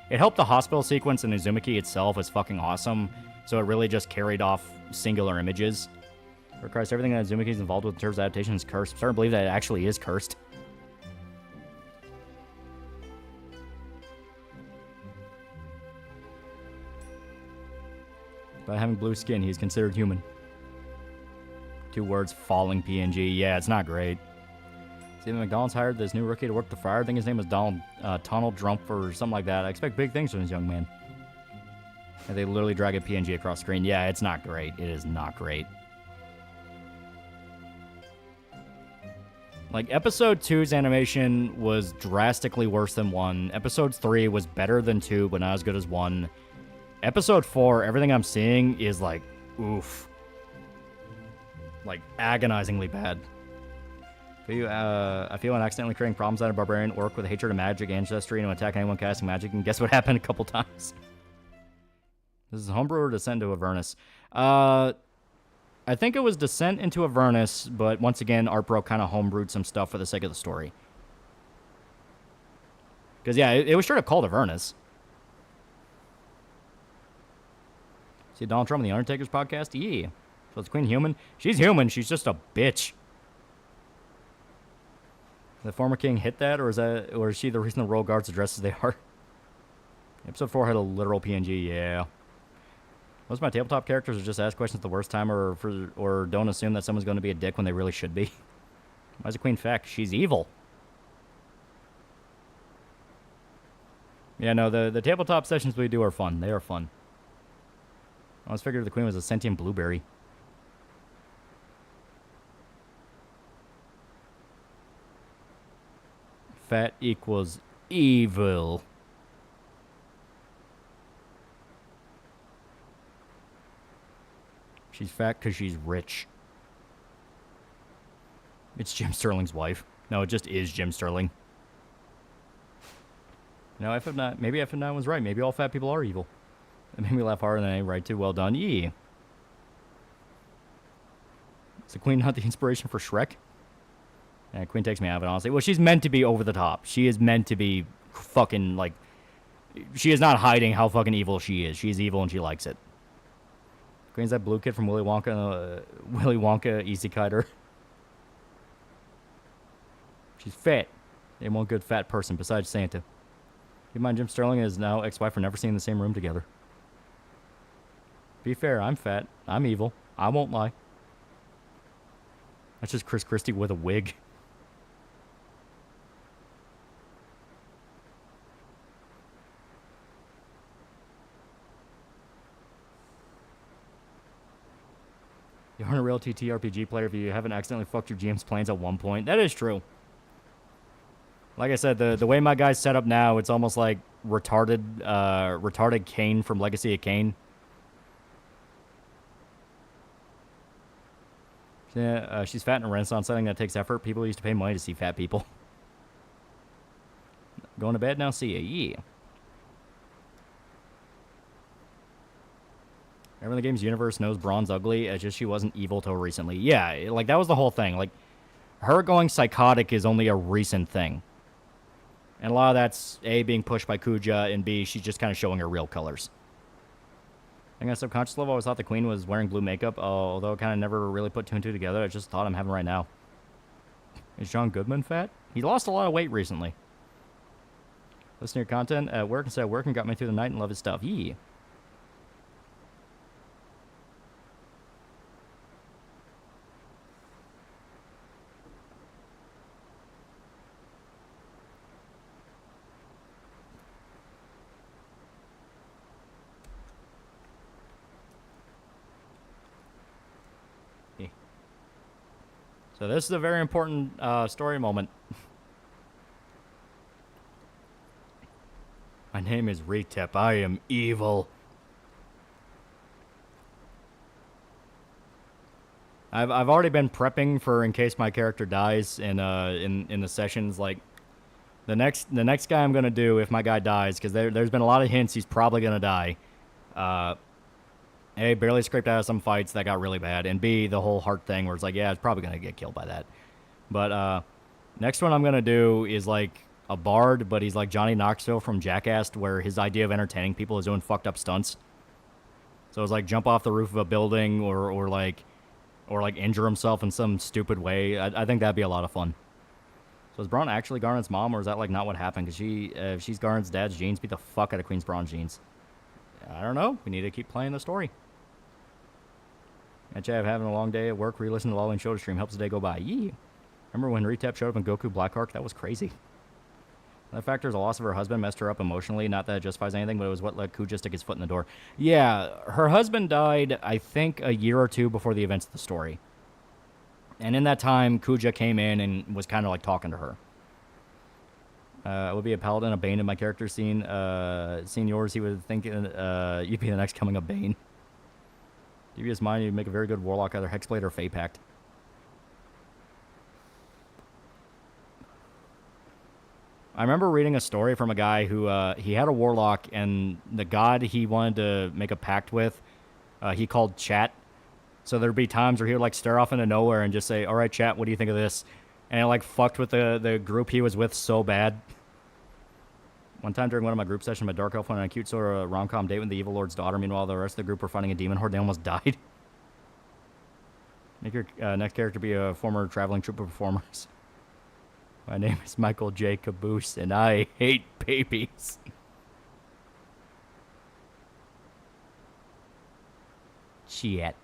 It helped the hospital sequence, and Izumaki itself is fucking awesome. So it really just carried off singular images. For Christ, everything that Izumaki is involved with in terms of adaptation is cursed. I'm starting to believe that it actually is cursed. By having blue skin, he's considered human. 2 words, falling PNG. Yeah, it's not great. See, McDonald's hired this new rookie to work the fryer. I think his name was Donald Trump or something like that. I expect big things from this young man. And they literally drag a PNG across screen. Yeah, it's not great. It is not great. Like, Episode 2's animation was drastically worse than 1. Episode 3 was better than 2, but not as good as 1. Episode 4, everything I'm seeing is like, oof. Like, agonizingly bad. I feel I'm accidentally creating problems out of barbarian orc with a hatred of magic ancestry and attack anyone casting magic, and guess what happened a couple times? This is Homebrew or Descent into Avernus? I think it was Descent into Avernus, but once again, Artbro kind of homebrewed some stuff for the sake of the story. Because, yeah, it was straight up called Avernus. See Donald Trump on The Undertaker's podcast? Yeah. So is Queen human? She's human. She's just a bitch. The former king hit that, or is she the reason the royal guards are dressed as they are? Episode 4 had a literal PNG, yeah. Most of my tabletop characters are just ask questions at the worst time or don't assume that someone's going to be a dick when they really should be. Why is the queen fact? She's evil. Yeah, no, the tabletop sessions we do are fun. They are fun. I always figured the queen was a sentient blueberry. Fat equals evil. She's fat because she's rich. It's Jim Sterling's wife. No, it just is Jim Sterling. No, maybe FF9 was right. Maybe all fat people are evil. It made me laugh harder than I right too. Well done. Yee. Is the queen not the inspiration for Shrek? Yeah, queen takes me out of it, honestly. Well, she's meant to be over the top. She is meant to be fucking, like... She is not hiding how fucking evil she is. She's evil and she likes it. Queen's that blue kid from Willy Wonka Easy Kiter. She's fat. They want a good fat person besides Santa. Keep in mind, Jim Sterling and his now ex-wife are never seen in the same room together. Be fair, I'm fat. I'm evil. I won't lie. That's just Chris Christie with a wig. You aren't a real TTRPG player if you haven't accidentally fucked your GM's plans at one point. That is true. Like I said, the way my guy's set up now, it's almost like retarded Kane from Legacy of Kain. Yeah, she's fat in a Renaissance setting that takes effort. People used to pay money to see fat people. Going to bed now? See ya. Yeah. Everyone in the game's universe knows Braun's ugly. It's just she wasn't evil till recently. Yeah, like, that was the whole thing. Like, her going psychotic is only a recent thing. And a lot of that's, A, being pushed by Kuja, and B, she's just kind of showing her real colors. I think on a subconscious level, I always thought the queen was wearing blue makeup, although I kind of never really put 2 and 2 together. I just thought I'm having right now. Is John Goodman fat? He lost a lot of weight recently. Listen to your content at work instead of work and got me through the night and love his stuff. Yeah. So this is a very important story moment. My name is Retep. I am evil. I've already been prepping for in case my character dies in the sessions. Like the next guy I'm gonna do if my guy dies, because there's been a lot of hints he's probably gonna die. A, barely scraped out of some fights that got really bad, and B, the whole heart thing where it's like, yeah, it's probably gonna get killed by that. But next one I'm gonna do is like a bard, but he's like Johnny Knoxville from Jackass, where his idea of entertaining people is doing fucked up stunts. So it's like jump off the roof of a building or like injure himself in some stupid way. I think that'd be a lot of fun. So is Braun actually Garnet's mom, or is that like not what happened? Because if she's Garnet's dad's genes, beat the fuck out of Queen's Braun's genes. I don't know. We need to keep playing the story. And Chad, having a long day at work, re-listen to Loli and Shoto stream helps the day go by. Yee. Remember when Retep showed up in Goku Black Arc? That was crazy. That factor is the loss of her husband messed her up emotionally. Not that it justifies anything, but it was what let Kuja stick his foot in the door. Yeah, her husband died, I think, a year or two before the events of the story. And in that time, Kuja came in and was kind of like talking to her. I would be a paladin, a Bane in my character scene. Seeing yours, he would think you'd be the next coming of Bane. Devious Mind, you'd make a very good warlock, either Hexblade or Fey Pact. I remember reading a story from a guy who he had a warlock, and the god he wanted to make a pact with, he called Chat. So there'd be times where he would like stare off into nowhere and just say, "All right, Chat, what do you think of this?" And it like fucked with the group he was with so bad. One time during one of my group sessions, my dark elf went on a cute sort of rom-com date with the evil lord's daughter. Meanwhile, the rest of the group were fighting a demon horde. They almost died. Make your next character be a former traveling troupe of performers. My name is Michael J. Caboose, and I hate babies. Shit.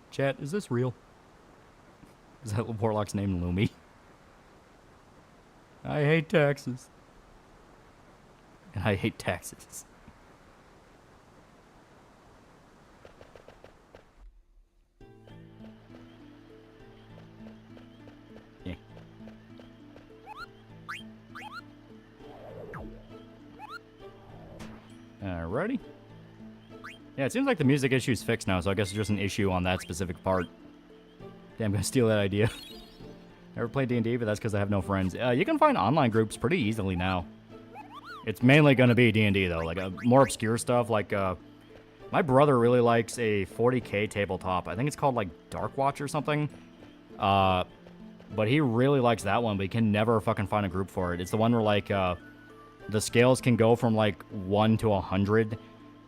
Chat, is this real? Is that Warlock's name Lumi? I hate taxes. And I hate taxes. Yeah. Alrighty. Yeah, it seems like the music issue is fixed now, so I guess it's just an issue on that specific part. Damn, I'm gonna steal that idea. Never played D&D, but that's because I have no friends. You can find online groups pretty easily now. It's mainly gonna be D&D, though. Like, more obscure stuff, like, my brother really likes a 40k tabletop. I think it's called, like, Dark Watch or something. But he really likes that one, but he can never fucking find a group for it. It's the one where, like, the scales can go from, like, 1 to 100,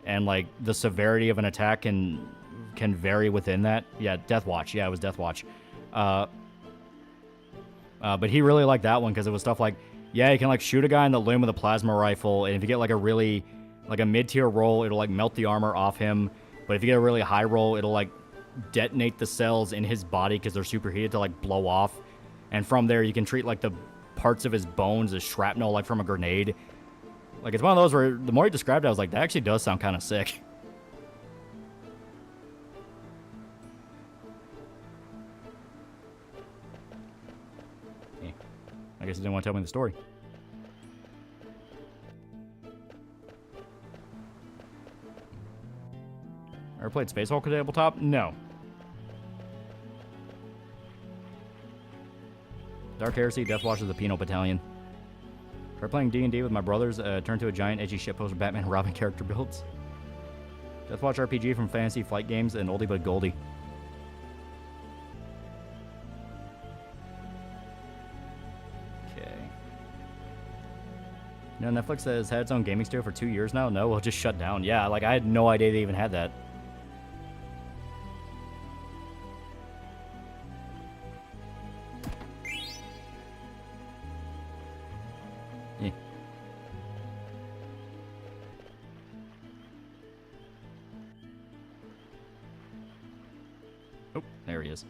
and, like, the severity of an attack can vary within that. Yeah, Death Watch. Yeah, it was Death Watch. But he really liked that one because it was stuff like, yeah, you can, like, shoot a guy in the limb with a plasma rifle, and if you get, like, a really, like, a mid-tier roll, it'll, like, melt the armor off him. But if you get a really high roll, it'll, like, detonate the cells in his body because they're superheated to, like, blow off. And from there, you can treat, like, the parts of his bones as shrapnel, like, from a grenade. Like, it's one of those where the more he described it, I was like, that actually does sound kind of sick. Yeah. I guess he didn't want to tell me the story. Ever played Space Hulk tabletop? No. Dark Heresy, Death Watch of the Penal Battalion. Tried playing D&D with my brothers, turned to a giant edgy shitpost of Batman and Robin character builds. Death Watch RPG from Fantasy Flight Games and Oldie But Goldie. Okay. You know, Netflix has had its own gaming studio for 2 years now? No, well, it just shut down. Yeah, like, I had no idea they even had that. Yeah. Oh, there he is.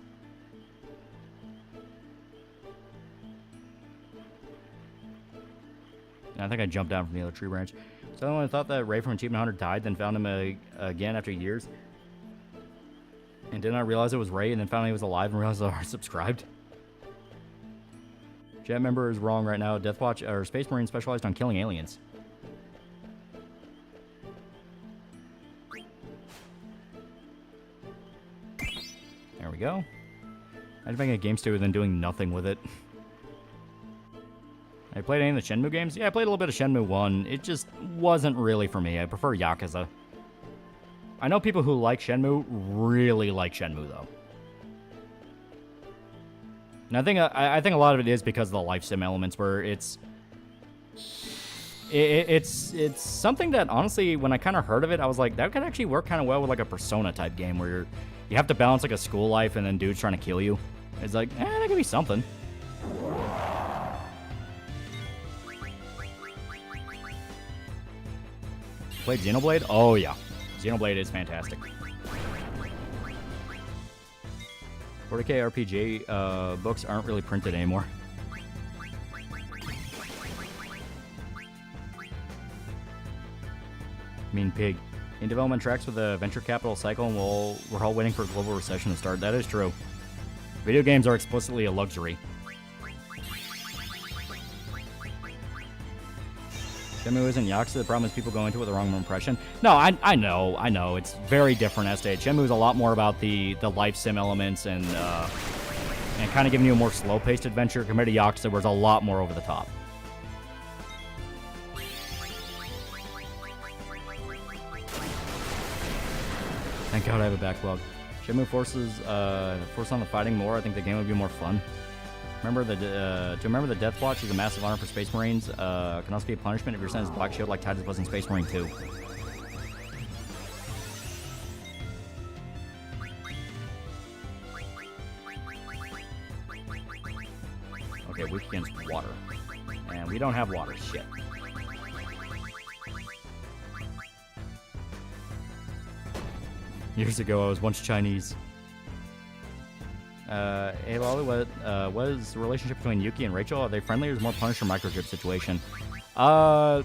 I think I jumped down from the other tree branch. So I thought that Ray from Achievement Hunter died, then found him again after years. And did not realize it was Ray, and then found he was alive and realized I was subscribed. Chat member is wrong right now. Deathwatch or Space Marine specialized on killing aliens. There we go. I just making a game stew and then doing nothing with it. I played any of the Shenmue games? Yeah, I played a little bit of Shenmue 1. It just wasn't really for me. I prefer Yakuza. I know people who like Shenmue really like Shenmue, though. And I think a lot of it is because of the life sim elements, where it's something that, honestly, when I kind of heard of it, I was like, that could actually work kind of well with like a Persona type game, where you have to balance like a school life and then dudes trying to kill you. It's like, that could be something. Played Xenoblade? Oh yeah, Xenoblade is fantastic. 40K RPG books aren't really printed anymore. Mean pig. In development tracks with the venture capital cycle, and we're all waiting for a global recession to start. That is true. Video games are explicitly a luxury. Shenmue isn't Yakuza. The problem is people go into it with the wrong impression. No, I know. It's very different as to Shenmue is a lot more about the life sim elements and kind of giving you a more slow-paced adventure compared to Yakuza, where it's a lot more over the top. Thank God I have a backlog. Shenmue force on the fighting more. I think the game would be more fun. Remember to remember the Deathwatch is a massive honor for Space Marines. Can also be a punishment if you're sent as Black Shield like Titus was in Space Marine 2. Okay, weak against water. And we don't have water. Shit. Years ago, I was once Chinese. Hey Loli, what is the relationship between Yuki and Rachel? Are they friendly or is it more Punisher microchip situation? All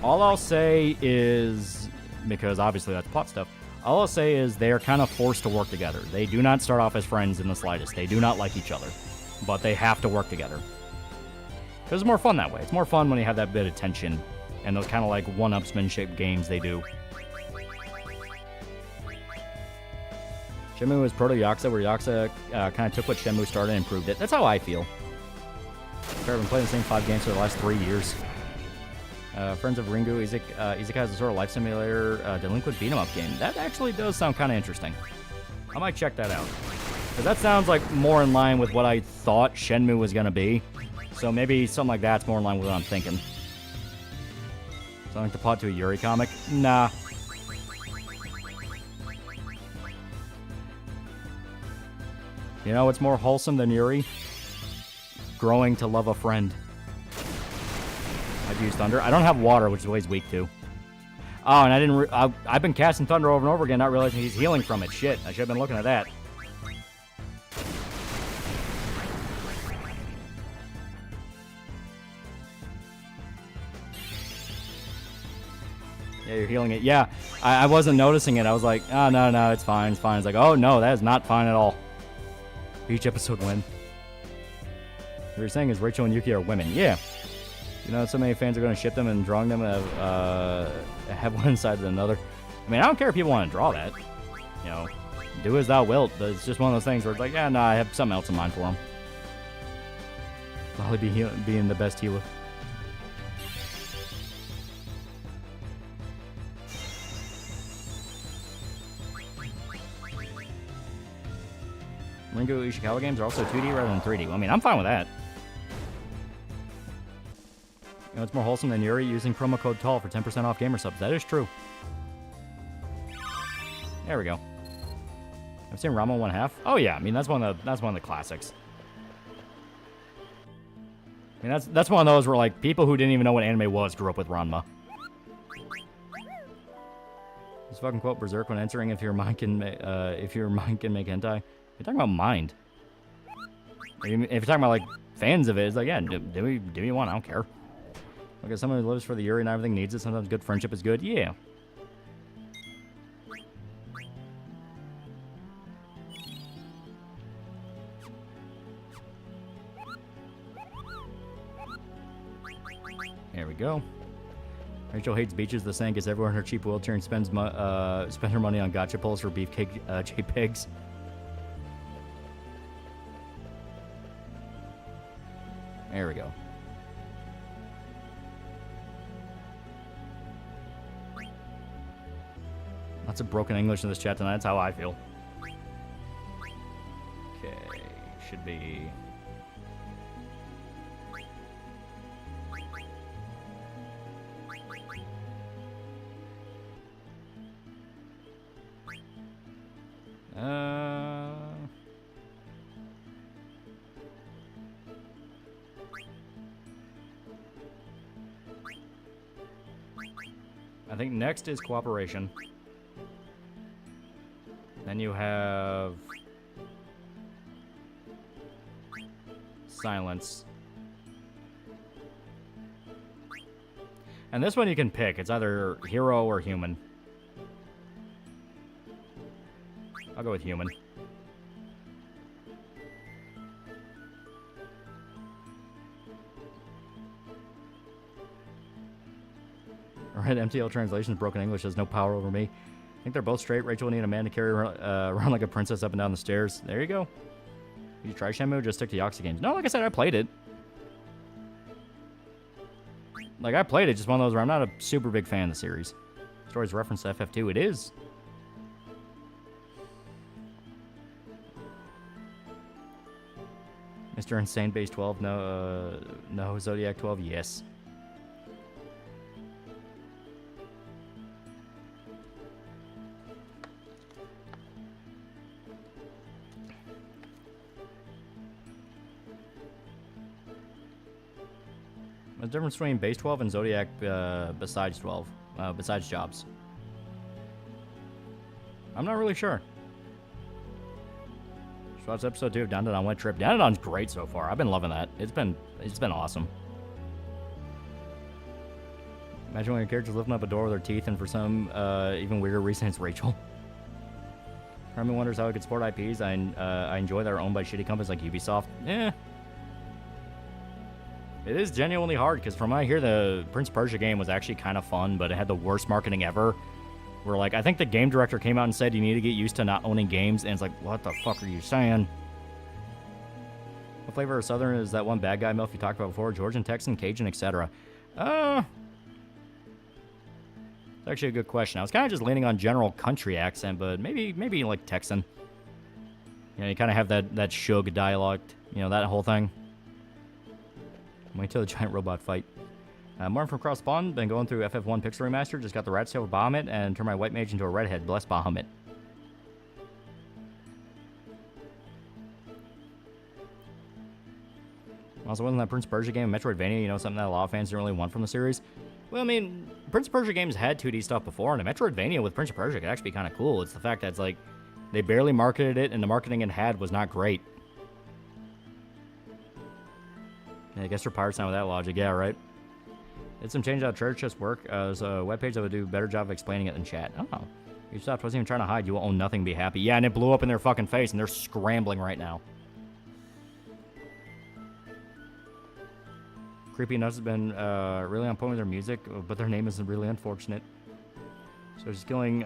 I'll say is, because obviously that's plot stuff, all I'll say is they are kind of forced to work together. They do not start off as friends in the slightest. They do not like each other, but they have to work together. Because it's more fun that way. It's more fun when you have that bit of tension and those kind of like one-upsmanship games they do. Shenmue was proto-Yakuza, where Yakuza kind of took what Shenmue started and improved it. That's how I feel. I've been playing the same 5 games for the last 3 years. Friends of Ringu, Isekai is a sort of life simulator, delinquent beat-em-up game. That actually does sound kind of interesting. I might check that out. Because that sounds like more in line with what I thought Shenmue was going to be. So maybe something like that's more in line with what I'm thinking. Something like the plot to a Yuri comic? Nah. You know what's more wholesome than Yuri? Growing to love a friend. I've used Thunder. I don't have water, which is what he's weak to. Oh, and I've been casting Thunder over and over again, not realizing he's healing from it. Shit, I should have been looking at that. Yeah, you're healing it. Yeah, I wasn't noticing it. I was like, oh, no, it's fine, it's fine. It's like, oh, no, that is not fine at all. Each episode win. What you're saying is Rachel and Yuki are women. Yeah. You know, so many fans are going to ship them and drawing them have one side of another. I mean, I don't care if people want to draw that. You know, do as thou wilt. But it's just one of those things where it's like, yeah, no, I have something else in mind for them. Probably being the best healer. Ringo Ishikawa games are also 2D rather than 3D. Well, I mean, I'm fine with that. You know, it's more wholesome than Yuri using promo code TALL for 10% off gamer subs. That is true. There we go. I've seen Ranma 1/2. Oh yeah, I mean that's one of the classics. I mean that's one of those where like people who didn't even know what anime was grew up with Ranma. This fucking quote Berserk when answering if your mind can make hentai. You're talking about mind. If you're talking about like fans of it, it's like, yeah, do me one, I don't care. Like, as someone who lives for the Yuri and everything needs it, sometimes good friendship is good. Yeah. There we go. Rachel hates beaches. The saying gets everyone in her cheap wheelchair and spends her money on gotcha pulls for beefcake JPEGs. There we go. Lots of broken English in this chat tonight. That's how I feel. Okay, should be. I think next is cooperation. Then you have silence. And this one you can pick. It's either hero or human. I'll go with human. Alright, MTL translations, broken English has no power over me. I think they're both straight. Rachel will need a man to carry around like a princess up and down the stairs. There you go. Did you try Shenmue or just stick to Yakuza games? No, like I said, I played it. Like, I played it, just one of those where I'm not a super big fan of the series. Story's reference to FF2, it is. Mr. Insane Base 12, no Zodiac 12, yes. What's the difference between Base 12 and Zodiac besides 12? Besides jobs? I'm not really sure. Just watched episode 2 of Dandadan Wet Trip. Dandadan's great so far. I've been loving that. It's been awesome. Imagine when your character's lifting up a door with their teeth, and for some even weirder reason, it's Rachel. Herman wonders how I could support IPs I enjoy that are owned by shitty companies like Ubisoft. Eh. It is genuinely hard, because from what I hear, the Prince Persia game was actually kind of fun, but it had the worst marketing ever. Where, like, I think the game director came out and said you need to get used to not owning games, and it's like, what the fuck are you saying? What flavor of Southern is that one bad guy milk you talked about before? Georgian, Texan, Cajun, etc. It's actually a good question. I was kind of just leaning on general country accent, but maybe like Texan. You know, you kind of have that Shug dialect, you know, that whole thing. Wait till the giant robot fight. Martin from Cross Spawn, been going through FF1 Pixel Remaster, just got the Rat's Tail with Bahamut, and turned my white mage into a redhead. Bless Bahamut. Also, wasn't that Prince Persia game, Metroidvania, you know, something that a lot of fans didn't really want from the series? Well, I mean, Prince Persia games had 2D stuff before, and a Metroidvania with Prince Persia could actually be kind of cool. It's the fact that it's like, they barely marketed it, and the marketing it had was not great. Yeah, I guess you're pirates now with that logic, yeah, right? Did some change out church just work? There's a webpage that would do a better job of explaining it than chat. Oh. Ubisoft wasn't even trying to hide. You will own nothing, be happy. Yeah, and it blew up in their fucking face, and they're scrambling right now. Creepy Nuts has been really on point with their music, but their name is really unfortunate. So just killing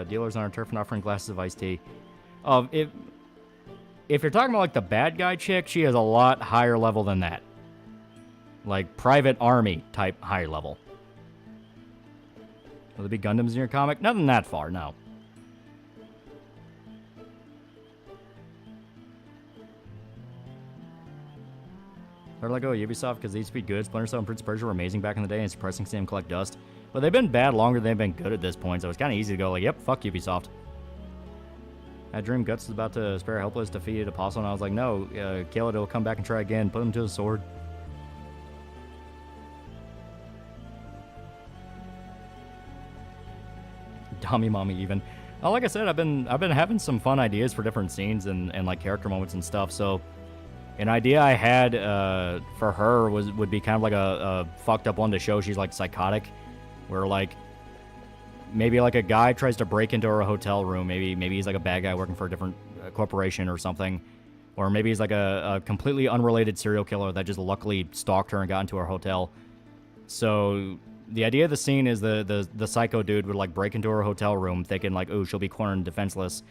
dealers on our turf and offering glasses of iced tea. If you're talking about like the bad guy chick, she is a lot higher level than that. Like private army type higher level. Will there be Gundams in your comic? Nothing that far, no. They're like, oh, Ubisoft, because they used to be good. Splinter Cell and Prince of Persia were amazing back in the day, and it's depressing to see them collect dust. But they've been bad longer than they've been good at this point, so it's kind of easy to go like, yep, fuck Ubisoft. I dreamed Guts was about to spare a helpless, defeated Apostle, and I was like, no, kill it, it'll come back and try again. Put him to the sword. Dummy mommy even. Like I said, I've been having some fun ideas for different scenes and like character moments and stuff, so An idea I had for her would be kind of like a fucked up one to show she's like psychotic, where like maybe like a guy tries to break into her hotel room. Maybe he's like a bad guy working for a different corporation or something, or maybe he's like a completely unrelated serial killer that just luckily stalked her and got into her hotel. So the idea of the scene is the psycho dude would like break into her hotel room thinking like, oh, she'll be cornered and defenseless.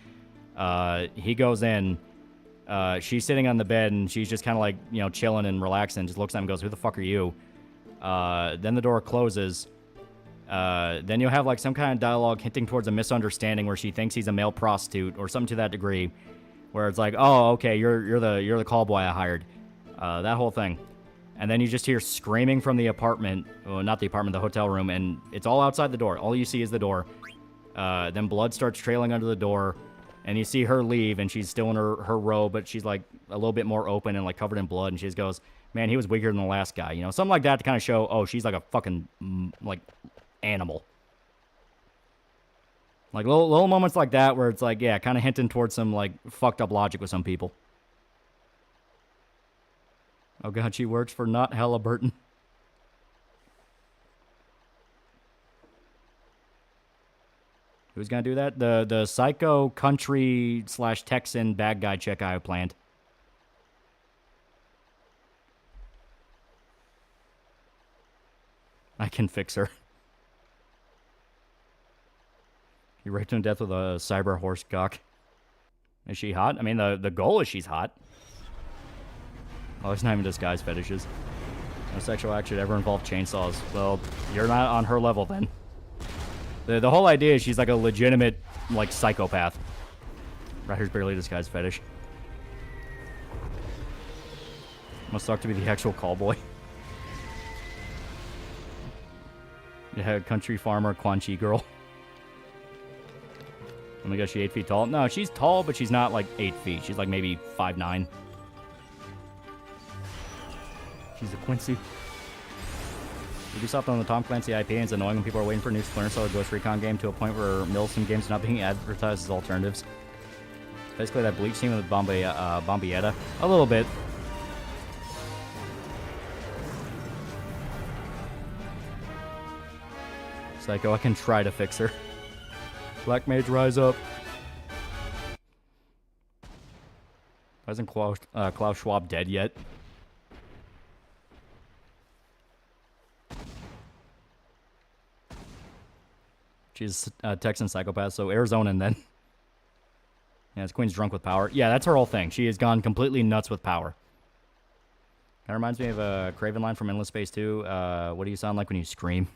He goes in. She's sitting on the bed, and she's just kind of like, you know, chilling and relaxing, just looks at him and goes, who the fuck are you? Then the door closes. Then you'll have like some kind of dialogue hinting towards a misunderstanding where she thinks he's a male prostitute or something to that degree, where it's like, oh, okay, you're the call boy I hired. That whole thing. And then you just hear screaming from the apartment, well, not the apartment, the hotel room, and it's all outside the door. All you see is the door. Then blood starts trailing under the door. And you see her leave, and she's still in her robe, but she's, like, a little bit more open and, like, covered in blood. And she just goes, man, he was weaker than the last guy. You know, something like that to kind of show, oh, she's, like, a fucking, like, animal. Like, little moments like that where it's, like, yeah, kind of hinting towards some, like, fucked up logic with some people. Oh, God, she works for not Halliburton. Who's gonna do that? The psycho country / Texan bad guy chick I have planned. I can fix her. You raped him to death with a cyber horse cock. Is she hot? I mean, the goal is she's hot. Oh, it's not even disguise fetishes. No sexual act should ever involve chainsaws. Well, you're not on her level then. The whole idea is she's like a legitimate, like, psychopath. Ryder's barely disguised fetish. Must suck to be the actual callboy. Yeah, country farmer, Quan Chi girl. Oh my gosh, she 8 feet tall? No, she's tall, but she's not like 8 feet. She's like maybe 5'9". She's a Quincy. Ubisoft on the Tom Clancy IP, and it's annoying when people are waiting for a new Splinter Cell or Ghost Recon game to a point where Milsim games are not being advertised as alternatives. It's basically that Bleach team with Bombietta. A little bit. Psycho, I can try to fix her. Black Mage, rise up. Why isn't Klaus Schwab dead yet? She's a Texan psychopath, so Arizonan then. Yeah, this queen's drunk with power. Yeah, that's her whole thing. She has gone completely nuts with power. That reminds me of a Craven line from Endless Space 2. What do you sound like when you scream?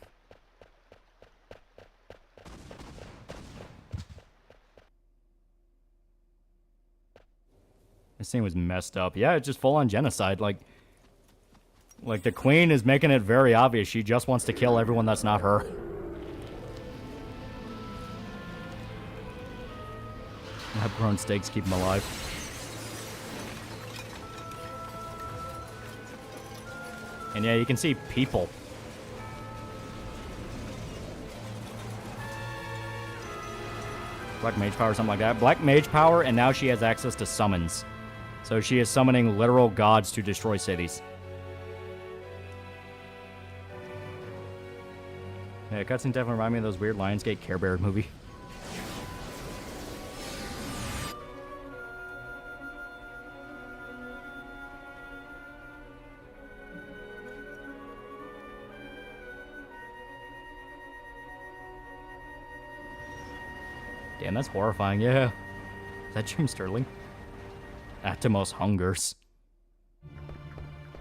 This scene was messed up. Yeah, it's just full-on genocide. Like the queen is making it very obvious. She just wants to kill everyone that's not her. Lab-grown steaks keep them alive. And yeah, you can see people. Black Mage Power or something like that. Black Mage Power, and now she has access to summons. So she is summoning literal gods to destroy cities. Yeah, cutscene definitely remind me of those weird Lionsgate Care Bear movie. Damn, that's horrifying, yeah. Is that Jim Sterling? Atomos Hungers.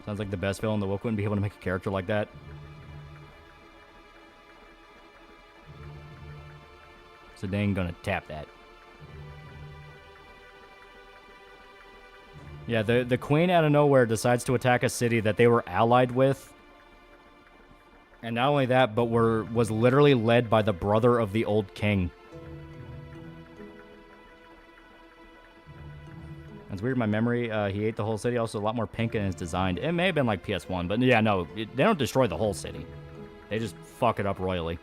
Sounds like the best villain in the book wouldn't be able to make a character like that. So they ain't gonna tap that. Yeah, the queen out of nowhere decides to attack a city that they were allied with. And not only that, but was literally led by the brother of the old king. It's weird, my memory, he ate the whole city. Also, a lot more pink in his design. It may have been like PS1, but yeah, no, they don't destroy the whole city. They just fuck it up royally.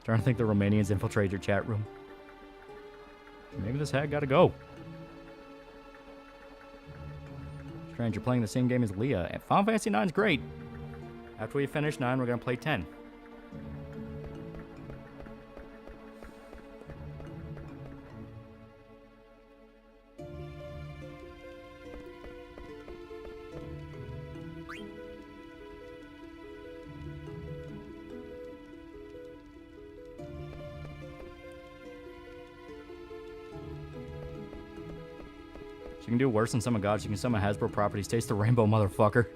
Trying to think the Romanians infiltrated your chat room. Maybe this hag gotta go. Strange, you're playing the same game as Leah. And Final Fantasy 9 is great. After we finish 9, we're going to play 10. She can do worse than summon gods. She can summon Hasbro properties. Taste the rainbow, motherfucker.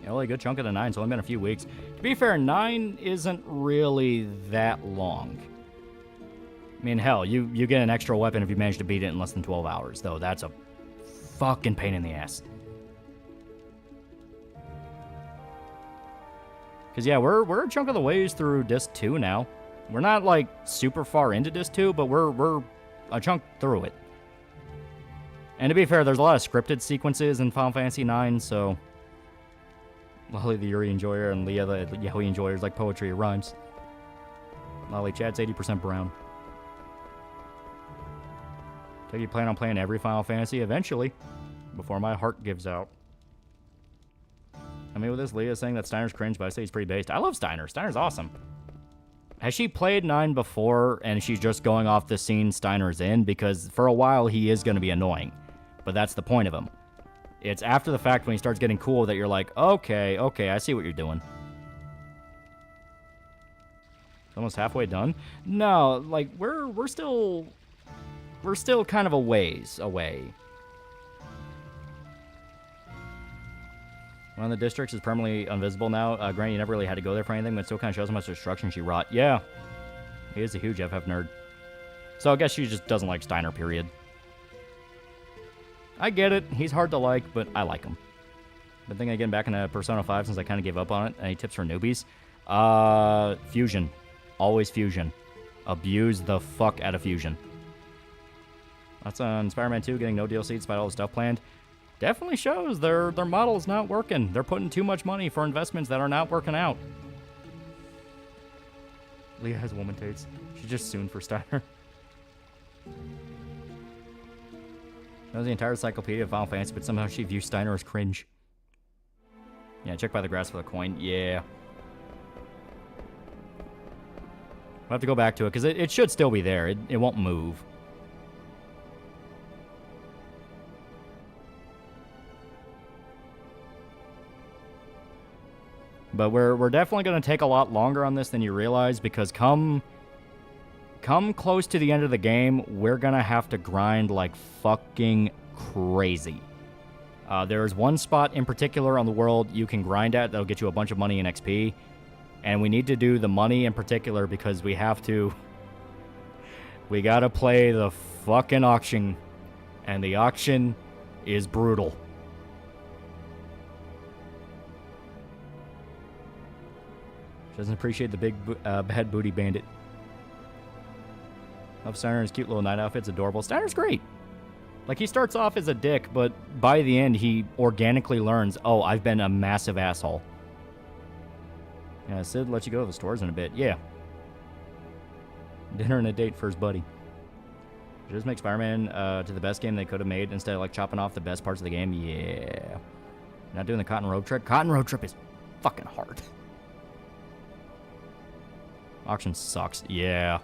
Yeah, only a good chunk of the 9. It's only been a few weeks. To be fair, 9 isn't really that long. I mean, hell, you get an extra weapon if you manage to beat it in less than 12 hours, though. That's a fucking pain in the ass. Because, yeah, we're a chunk of the ways through Disc 2 now. We're not, like, super far into Disc 2, but we're a chunk through it. And to be fair, there's a lot of scripted sequences in Final Fantasy 9, so... Lolly the Yuri Enjoyer and Leah the Yaoi Enjoyer is like poetry, it rhymes. Lolly chat's 80% brown. So you plan on playing every Final Fantasy eventually, before my heart gives out. I mean, with this, Leah saying that Steiner's cringe, but I say he's pretty based. I love Steiner. Steiner's awesome. Has she played 9 before, and she's just going off the scene Steiner's in? Because for a while, he is going to be annoying. But that's the point of him. It's after the fact when he starts getting cool that you're like, okay, I see what you're doing. It's almost halfway done? No, like, we're still kind of a ways away. One of the districts is permanently invisible now. Granted, you never really had to go there for anything, but it still kind of shows how much destruction she wrought. Yeah, he is a huge FF nerd. So I guess she just doesn't like Steiner, period. I get it. He's hard to like, but I like him. Been thinking of getting back into Persona 5 since I kind of gave up on it. Any tips for newbies? Fusion. Always Fusion. Abuse the fuck out of Fusion. That's on Spider-Man 2, getting no DLC despite all the stuff planned. Definitely shows their model's not working. They're putting too much money for investments that are not working out. Leah has woman tates. She's just soon for Steiner. Knows the entire encyclopedia of Final Fantasy, but somehow she views Steiner as cringe. Yeah, check by the grass for the coin. Yeah. We'll have to go back to it, because it should still be there. It won't move. But we're definitely going to take a lot longer on this than you realize, because come close to the end of the game, we're going to have to grind like fucking crazy. There is one spot in particular on the world you can grind at that'll get you a bunch of money and XP. And we need to do the money in particular because we have to... We got to play the fucking auction. And the auction is brutal. Doesn't appreciate the big bad booty bandit. Love Steiner and his cute little night outfit's adorable. Steiner's great. Like, he starts off as a dick, but by the end, he organically learns, oh, I've been a massive asshole. Yeah, Sid let you go to the stores in a bit. Yeah. Dinner and a date for his buddy. Just make Spider-Man to the best game they could have made instead of, like, chopping off the best parts of the game. Yeah. Not doing the Cotton Road Trip. Cotton Road Trip is fucking hard. Auction sucks. Yeah.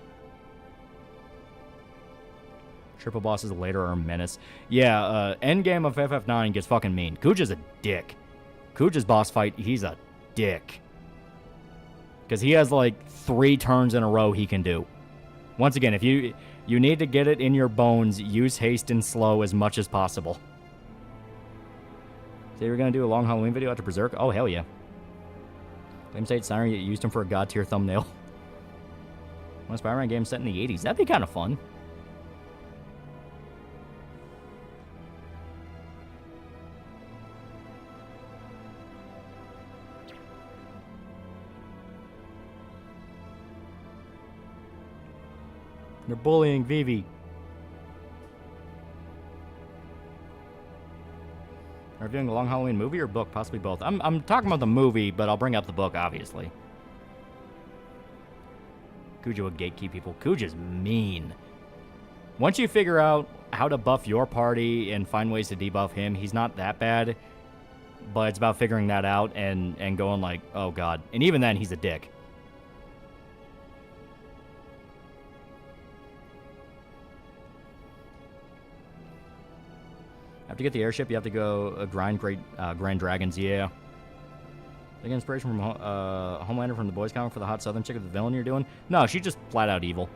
Triple bosses later are a menace. Yeah, endgame of FF9 gets fucking mean. Kuja's a dick. Kuja's boss fight, he's a dick. Because he has like 3 turns in a row he can do. Once again, if you need to get it in your bones, use haste and slow as much as possible. So you're going to do a long Halloween video after Berserk? Oh, hell yeah. Flame State Steiner, you used him for a god tier thumbnail. One Spider-Man game set in the 80s. That'd be kind of fun. You're bullying Vivi. Are you doing a long Halloween movie or book? Possibly both. I'm talking about the movie, but I'll bring up the book, obviously. Kuja would gatekeep people. Kuja's mean. Once you figure out how to buff your party and find ways to debuff him, he's not that bad. But it's about figuring that out and going like, oh god. And even then, he's a dick. Have to get the airship, you have to go grind Grand Dragons, yeah. They get inspiration from Homelander from the Boys comic for the hot southern chick of the villain you're doing? No, she's just flat out evil.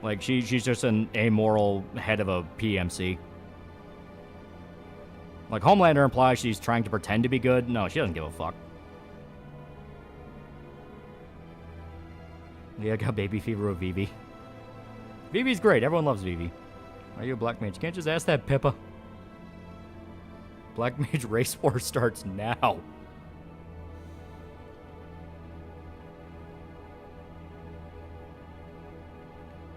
Like, she's just an amoral head of a PMC. Like, Homelander implies she's trying to pretend to be good. No, she doesn't give a fuck. Yeah, I got baby fever with Vivi. Vivi's great. Everyone loves Vivi. Are you a black mage? Can't just ask that, Pippa. Black Mage Race War starts now.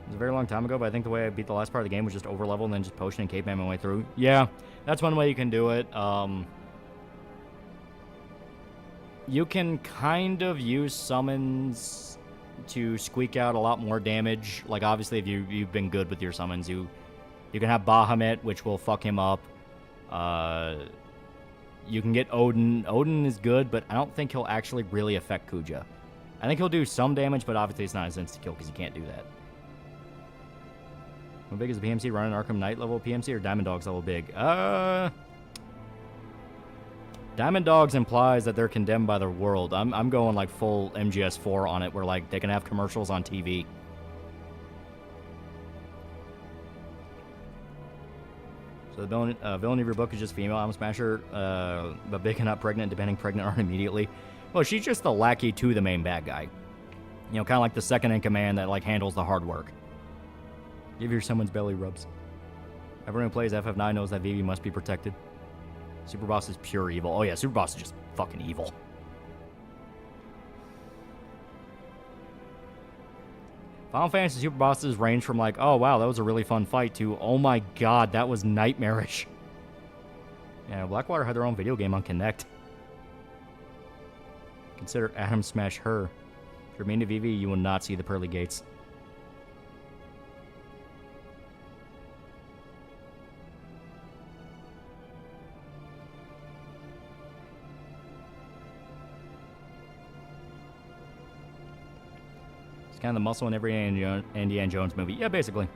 It was a very long time ago, but I think the way I beat the last part of the game was just overlevel and then just potion and caveman my way through. Yeah, that's one way you can do it. You can kind of use summons to squeak out a lot more damage. Like, obviously, if you've been good with your summons, you can have Bahamut, which will fuck him up. You can get Odin. Odin is good, but I don't think he'll actually really affect Kuja. I think he'll do some damage, but obviously it's not his insta-kill because he can't do that. How big is the PMC? Running Arkham Knight level PMC or Diamond Dogs level big? Diamond Dogs implies that they're condemned by the world. I'm going like full MGS4 on it, where like they can have commercials on TV. So the villain of your book is just female Alma Smasher, but big and not pregnant, depending pregnant aren't immediately. Well, she's just the lackey to the main bad guy. You know, kind of like the second in command that like handles the hard work. Give your someone's belly rubs. Everyone who plays FF9 knows that Vivi must be protected. Superboss is pure evil. Oh yeah, Superboss is just fucking evil. Final Fantasy Superbosses range from like, oh wow, that was a really fun fight, to, oh my god, that was nightmarish. Yeah, Blackwater had their own video game on Kinect. Consider Atom Smash her. If you're mean to Vivi, you will not see the pearly gates. Kind of the muscle in every Indiana Jones movie. Yeah, basically.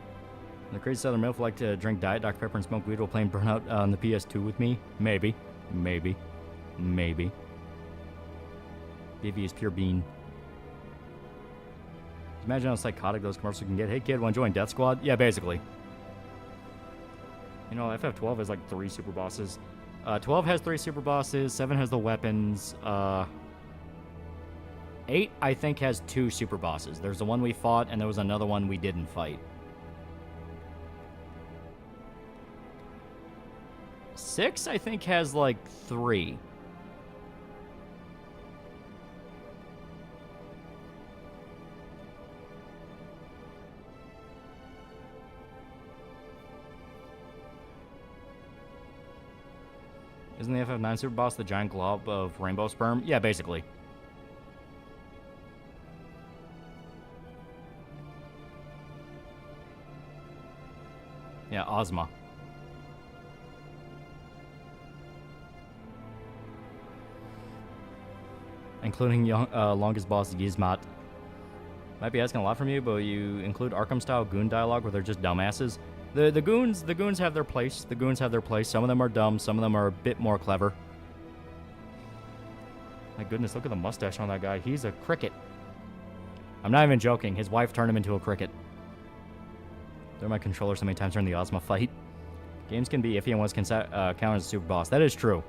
The crazy Southern MILF like to drink Diet Dr. Pepper and smoke weed while playing Burnout on the PS2 with me? Maybe. Maybe. Maybe. Vivi is pure bean. Imagine how psychotic those commercials can get. Hey kid, wanna join Death Squad? Yeah, basically. You know, FF12 has like 3 super bosses. 12 has 3 super bosses, 7 has the weapons, 8, I think, has 2 super bosses. There's the one we fought, and there was another one we didn't fight. 6, I think, has, like, 3. Isn't the FF9 super boss the giant glob of rainbow sperm? Yeah, basically. Yeah, Ozma. Including longest boss Gizmat. Might be asking a lot from you, but you include Arkham-style goon dialogue where they're just dumbasses. The goons have their place. The goons have their place. Some of them are dumb. Some of them are a bit more clever. My goodness, look at the mustache on that guy. He's a cricket. I'm not even joking. His wife turned him into a cricket. Threw my controller so many times during the Ozma fight. Games can be iffy and once counted as a super boss. That is true.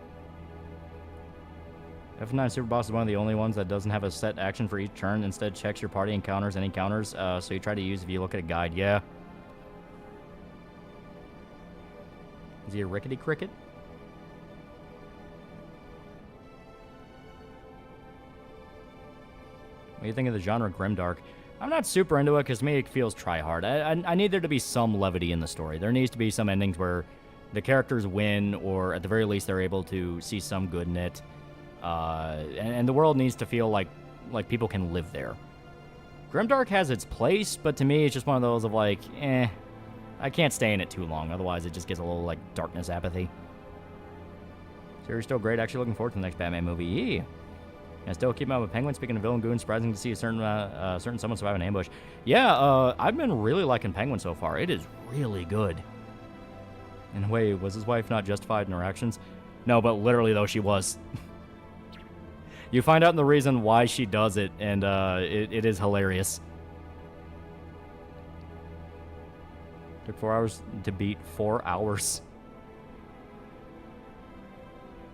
F9 super boss is one of the only ones that doesn't have a set action for each turn. Instead, checks your party and counters any counters. So you try to use if you look at a guide. Yeah. Is he a rickety cricket? What do you think of the genre grimdark? I'm not super into it because to me it feels try-hard. I need there to be some levity in the story. There needs to be some endings where the characters win, or at the very least they're able to see some good in it. And the world needs to feel like people can live there. Grimdark has its place, but to me it's just one of those of like, I can't stay in it too long, otherwise it just gets a little, like, darkness apathy. Series still great. Actually looking forward to the next Batman movie. Yeah. And still keeping up with Penguin. Speaking of villain goons, surprising to see a certain someone survive an ambush. Yeah, I've been really liking Penguin so far. It is really good. In a way, was his wife not justified in her actions? No, but literally, though, she was. You find out the reason why she does it, and it is hilarious. Took 4 hours to beat. 4 hours.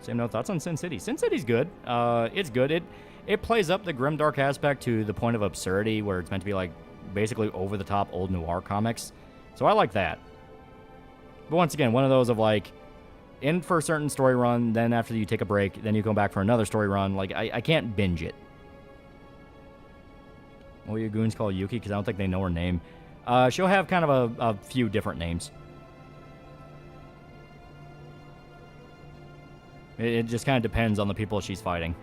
Same no thoughts on Sin City. Sin City's good. It's good. It plays up the grimdark aspect to the point of absurdity, where it's meant to be like basically over the top old noir comics. So I like that. But once again, one of those of like in for a certain story run, then after you take a break, then you go back for another story run. Like I can't binge it. What will your goons call Yuki? Because I don't think they know her name. She'll have kind of a few different names. It just kind of depends on the people she's fighting.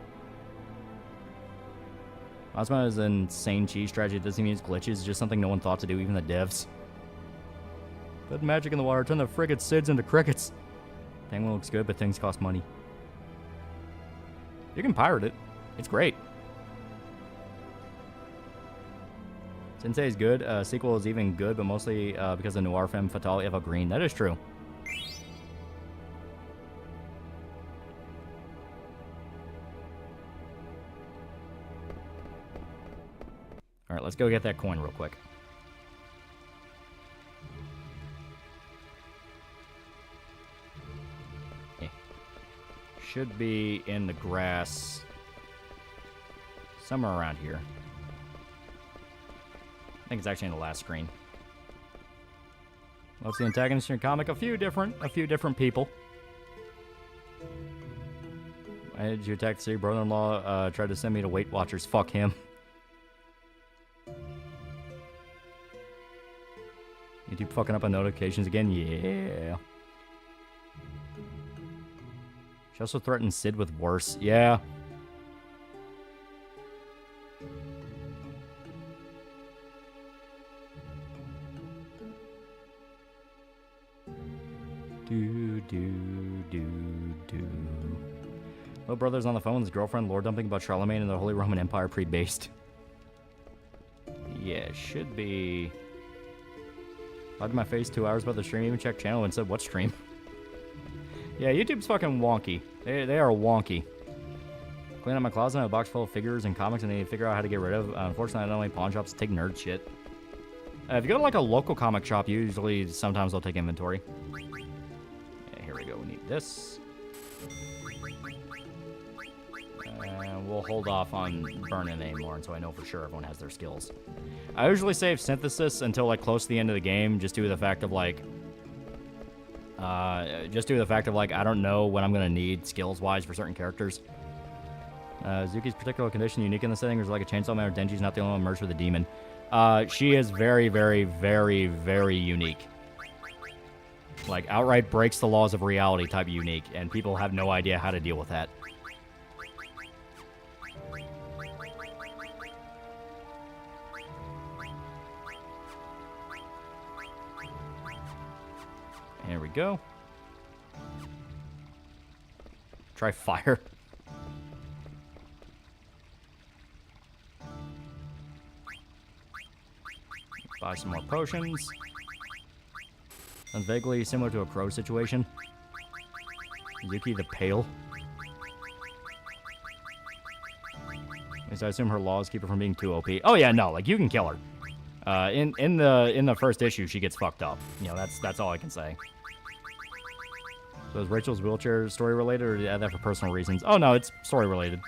Ozma is an insane cheese strategy. It doesn't mean it's glitches. It's just something no one thought to do, even the devs. Put magic in the water. Turn the frigate SIDS into crickets. Penguin looks good, but things cost money. You can pirate it. It's great. Sensei is good. Sequel is even good, but mostly because of Noir Femme Fatale Eva Green. That is true. Alright, let's go get that coin real quick. Okay. Should be in the grass somewhere around here. I think it's actually in the last screen. What's the antagonist in your comic? A few different people. Why did you attack the city? Brother-in-law tried to send me to Weight Watchers. Fuck him. You keep fucking up on notifications again? Yeah. She also threatened Sid with worse. Yeah. Little brother's on the phone with his girlfriend, lore dumping about Charlemagne and the Holy Roman Empire pre-based. Yeah, should be... Logged my face 2 hours about the stream, even checked channel and said, what stream? Yeah, YouTube's fucking wonky. They are wonky. Clean out my closet, I have a box full of figures and comics I need to figure out how to get rid of. Unfortunately, I don't like pawn shops to take nerd shit. If you go to like a local comic shop, usually sometimes they'll take inventory. Yeah, here we go, we need this. We'll hold off on burning anymore until I know for sure everyone has their skills. I usually save synthesis until like close to the end of the game, just due to the fact of like, I don't know when I'm gonna need skills wise for certain characters. Zuki's particular condition unique in the setting, or like a chainsaw man, or Denji's not the only one merged with a demon. She is very, very, very, very unique. Like outright breaks the laws of reality type unique, and people have no idea how to deal with that. There we go. Try fire. Buy some more potions. Sounds vaguely similar to a crow situation. Yuki the Pale. At least I assume her laws keep her from being too OP. Oh yeah, no, like you can kill her. In the first issue, she gets fucked up. You know, that's all I can say. So is Rachel's wheelchair story related, or did you add that for personal reasons? Oh no, it's story related.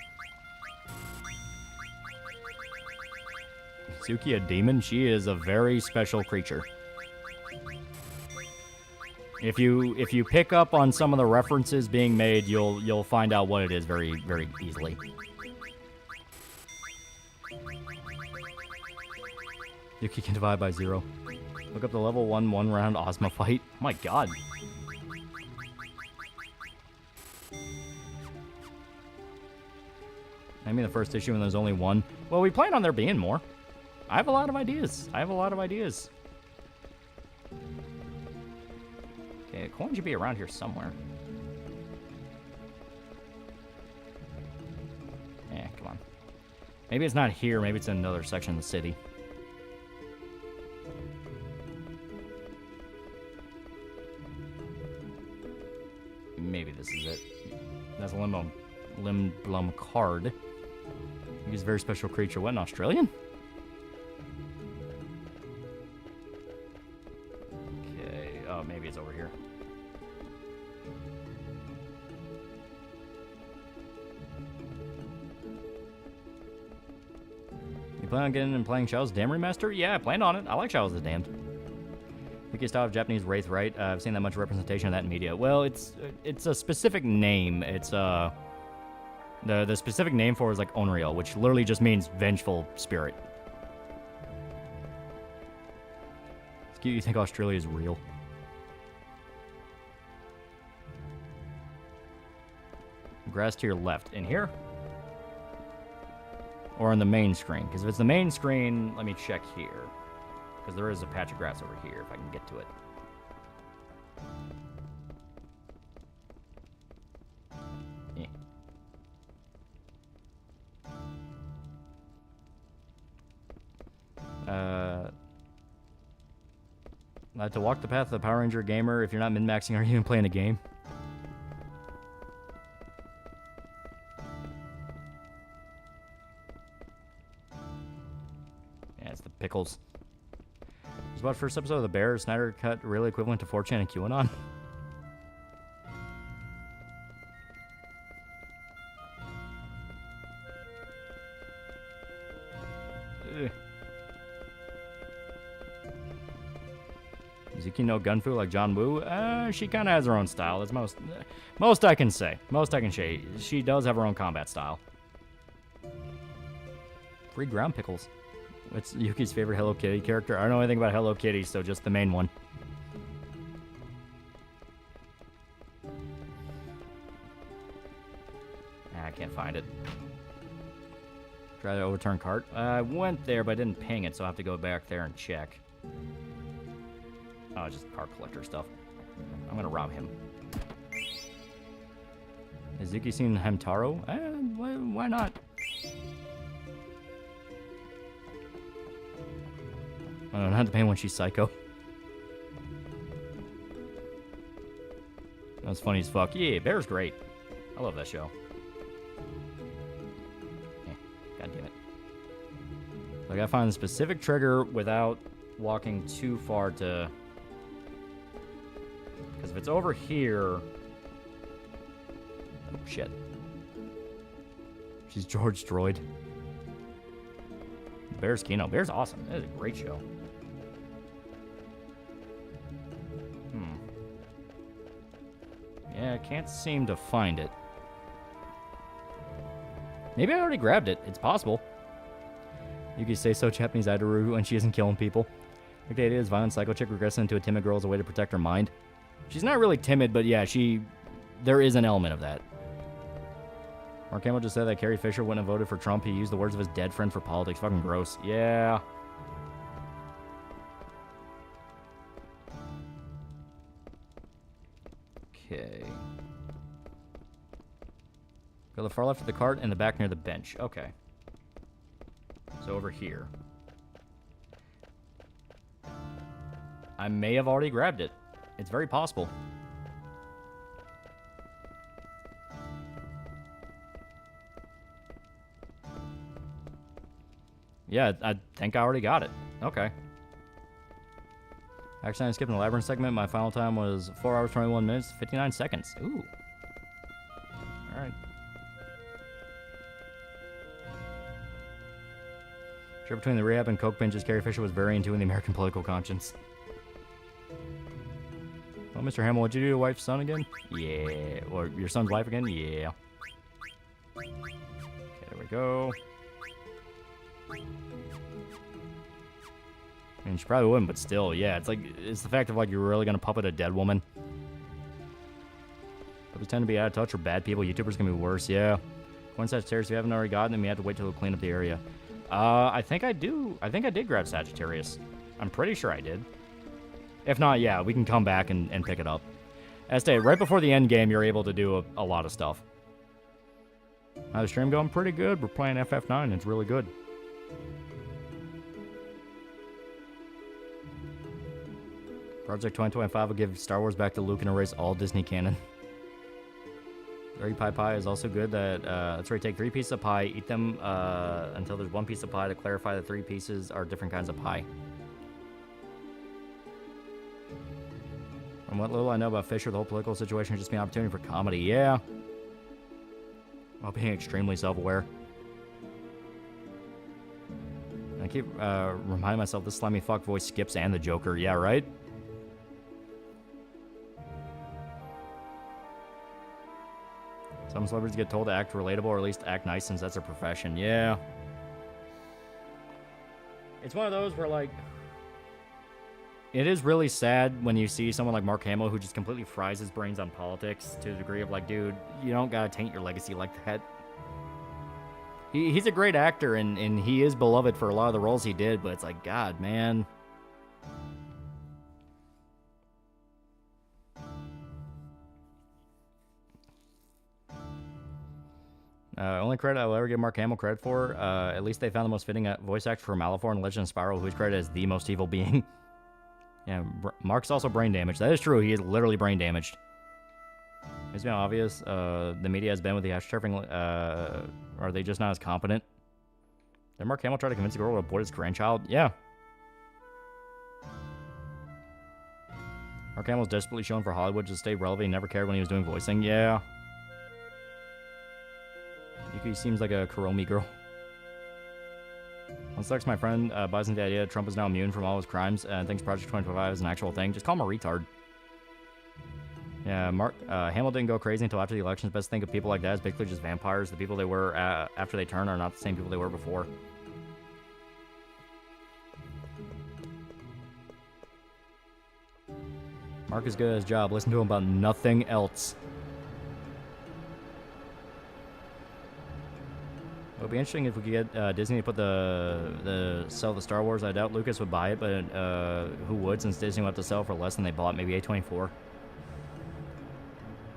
Suki, a demon? She is a very special creature. If you pick up on some of the references being made, you'll find out what it is very, very easily. Yuki can divide by 0. Look up the level 1 one-round Ozma fight. Oh my god. I mean the first issue when there's only one. Well, we plan on there being more. I have a lot of ideas. Yeah, coin should be around here somewhere. Yeah, come on. Maybe it's not here. Maybe it's in another section of the city. Maybe this is it. That's a Limblum card. He's a very special creature. What, an Australian? Okay. Oh, maybe it's over here. You plan on getting and playing Shadow's Dam Remaster? Yeah, I planned on it. I like Shadows of the Damned. Wiki style of Japanese Wraith, right? I've seen that much representation of that in media. Well, it's a specific name. It's the specific name for it is like Onryo, which literally just means vengeful spirit. It's cute. You think Australia is real? Grass to your left. In here? Or on the main screen? Because if it's the main screen, let me check here. Because there is a patch of grass over here, if I can get to it. To walk the path of the Power Ranger gamer, if you're not min-maxing, are you even playing a game? Yeah, it's the pickles. It's about first episode of The Bear. Snyder cut really equivalent to 4chan and QAnon. Zuki no Gunfu like John Woo? She kind of has her own style. That's most I can say. Most I can say. She does have her own combat style. Free ground pickles. What's Yuki's favorite Hello Kitty character? I don't know anything about Hello Kitty, so just the main one. I can't find it. Try to overturn cart. I went there, but I didn't ping it, so I have to go back there and check. Oh, just card collector stuff. I'm gonna rob him. Has Zuki seen Hamtaro? Why not? I don't have to pay when she's psycho. That's funny as fuck. Yeah, Bear's great. I love that show. God damn it. So I gotta find the specific trigger without walking too far to... Because if it's over here... Oh, shit. She's George Droid. Bear's Kino. Bear's awesome. That is a great show. Yeah, I can't seem to find it. Maybe I already grabbed it. It's possible. You could say so Japanese Idaru when she isn't killing people. Her data is violent psycho chick regressing into a timid girl as a way to protect her mind. She's not really timid, but yeah, there is an element of that. Mark Hamill just said that Carrie Fisher wouldn't have voted for Trump. He used the words of his dead friend for politics. Fucking gross. Yeah. Okay. Go to the far left of the cart and the back near the bench. Okay. So over here. I may have already grabbed it. It's very possible. Yeah, I think I already got it. Okay. Actually, I skipped the labyrinth segment. My final time was 4 hours, 21 minutes, 59 seconds. Ooh. Alright. Sure, between the rehab and coke binges, Carrie Fisher was very into in the American political conscience. Oh, Mr. Hamill, what'd you do to your wife's son again? Yeah. Or your son's wife again? Yeah. Okay, there we go. I mean, she probably wouldn't, but still, yeah. It's the fact of, like, you're really gonna puppet a dead woman. Puppies tend to be out of touch, or bad people. YouTubers can be worse, yeah. One Sagittarius, if you haven't already gotten them, you have to wait till we clean up the area. I think I do. I think I did grab Sagittarius. I'm pretty sure I did. If not, yeah, we can come back and pick it up. As stated, right before the end game, you're able to do a lot of stuff. How's the stream going? Pretty good. We're playing FF9. It's really good. Project 2025 will give Star Wars back to Luke and erase all Disney canon. 3 pie is also good. That's where you take 3 pieces of pie, eat them until there's 1 piece of pie to clarify the 3 pieces are different kinds of pie. From what little I know about Fisher, the whole political situation is just an opportunity for comedy. Yeah. While being extremely self-aware. I keep reminding myself this slimy fuck voice skips and the Joker. Yeah, right? Some celebrities get told to act relatable or at least act nice since that's their profession. Yeah. It's one of those where, like, it is really sad when you see someone like Mark Hamill who just completely fries his brains on politics to the degree of, like, dude, you don't gotta taint your legacy like that. He's a great actor, and he is beloved for a lot of the roles he did, but it's like, God, man. Only credit I'll ever give Mark Hamill credit for, at least they found the most fitting voice actor for Malifaux in Legend of Spiral, who is credited as the most evil being. Yeah, Mark's also brain damaged. That is true, he is literally brain damaged. It's been obvious, the media has been with the astroturfing, are they just not as competent? Did Mark Hamill try to convince a girl to abort his grandchild? Yeah. Mark Hamill was desperately shown for Hollywood to stay relevant, he never cared when he was doing voicing. Yeah. Yuki seems like a Kuromi girl. Once Lex, my friend, buys into the idea that Trump is now immune from all his crimes and thinks Project 2025 is an actual thing, just call him a retard. Yeah, Hamill didn't go crazy until after the elections. Best think of people like that as basically just vampires. The people they were after they turn are not the same people they were before. Mark is good at his job. Listen to him about nothing else. It would be interesting if we could get Disney to put sell the Star Wars. I doubt Lucas would buy it, but who would, since Disney would have to sell for less than they bought, maybe A24.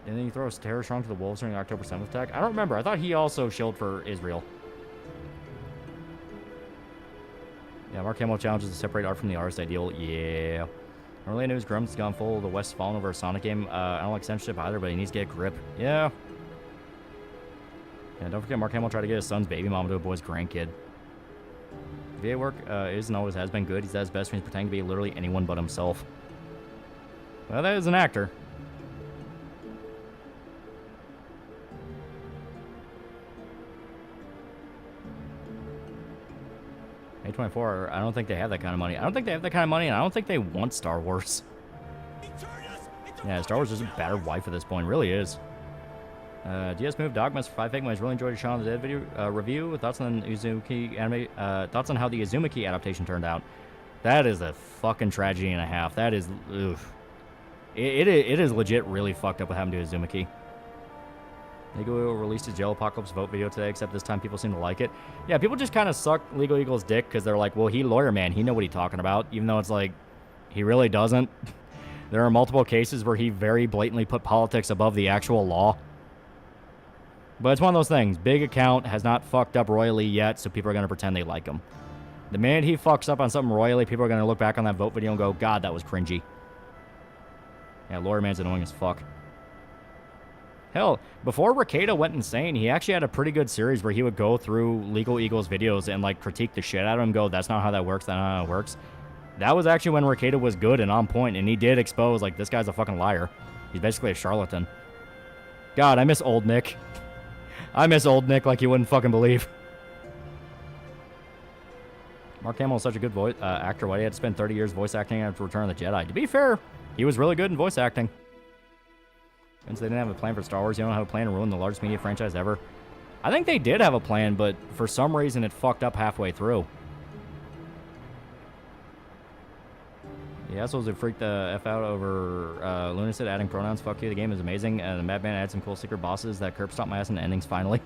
Didn't he throw a terror strong to the Wolves during the October 7th attack? I don't remember. I thought he also shilled for Israel. Yeah, Mark Hamill challenges to separate art from the artist ideal. Yeah. Early news, Grumps has gone full. The West fallen over a Sonic game. I don't like censorship either, but he needs to get a grip. Yeah. Yeah, don't forget Mark Hamill tried to get his son's baby mama to a boy's grandkid. VA work is and always has been good. He's at his best when he's pretending to be literally anyone but himself. Well, that is an actor. A24, I don't think they have that kind of money. I don't think they have that kind of money, and I don't think they want Star Wars. Yeah, Star Wars is a battered wife at this point. It really is. DS moved Dogmas for 5 Figma. He's really enjoyed Shaun of the Dead video review. Thoughts on Uzumaki anime? Thoughts on how the Uzumaki adaptation turned out? That is a fucking tragedy and a half. That is, oof. It is legit really fucked up what happened to Uzumaki. Legal Eagle released his Yellow Apocalypse vote video today, except this time people seem to like it. Yeah, people just kind of suck Legal Eagle's dick because they're like, well, he lawyer man, he know what he's talking about, even though it's like, he really doesn't. There are multiple cases where he very blatantly put politics above the actual law. But it's one of those things. Big account has not fucked up royally yet, so people are going to pretend they like him. The minute he fucks up on something royally, people are going to look back on that vote video and go, God, that was cringy. Yeah, lawyer man's annoying as fuck. Hell, before Rekieta went insane, he actually had a pretty good series where he would go through Legal Eagle's videos and, like, critique the shit out of him, go, that's not how that works, that's not how it works. That was actually when Rekieta was good and on point, and he did expose, like, this guy's a fucking liar. He's basically a charlatan. God, I miss old Nick. I miss old Nick like you wouldn't fucking believe. Mark Hamill is such a good voice actor. Why he had to spend 30 years voice acting after Return of the Jedi? To be fair, he was really good in voice acting. Since they didn't have a plan for Star Wars, you don't have a plan to ruin the largest media franchise ever. I think they did have a plan, but for some reason it fucked up halfway through. The assholes who freaked the F out over Lunacy adding pronouns. Fuck you, the game is amazing. And the Madman had some cool secret bosses that curb stomped my ass in the endings finally.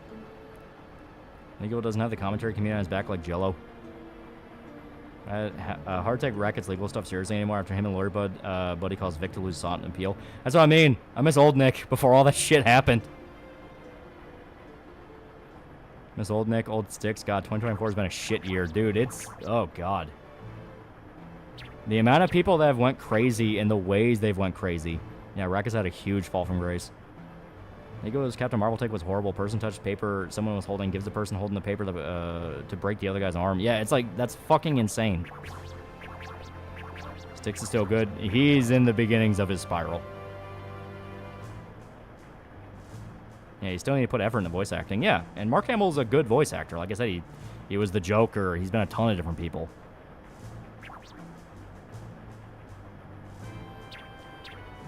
Legal doesn't have the commentary community on his back like Jello. Hard to take Racket's legal stuff seriously anymore after him and lawyer buddy calls Vic to lose sought an appeal. That's what I mean. I miss old Nick before all that shit happened. Miss old Nick, old Sticks. God, 2024 has been a shit year, dude. It's, oh god. The amount of people that have went crazy and the ways they've went crazy. Yeah, Racket's had a huge fall from grace. He goes, Captain Marvel take was horrible. Person touched paper someone was holding, gives the person holding the paper to break the other guy's arm. Yeah, it's like, that's fucking insane. Sticks is still good. He's in the beginnings of his spiral. Yeah, you still need to put effort into voice acting. Yeah, and Mark Hamill's a good voice actor. Like I said, he was the Joker. He's been a ton of different people.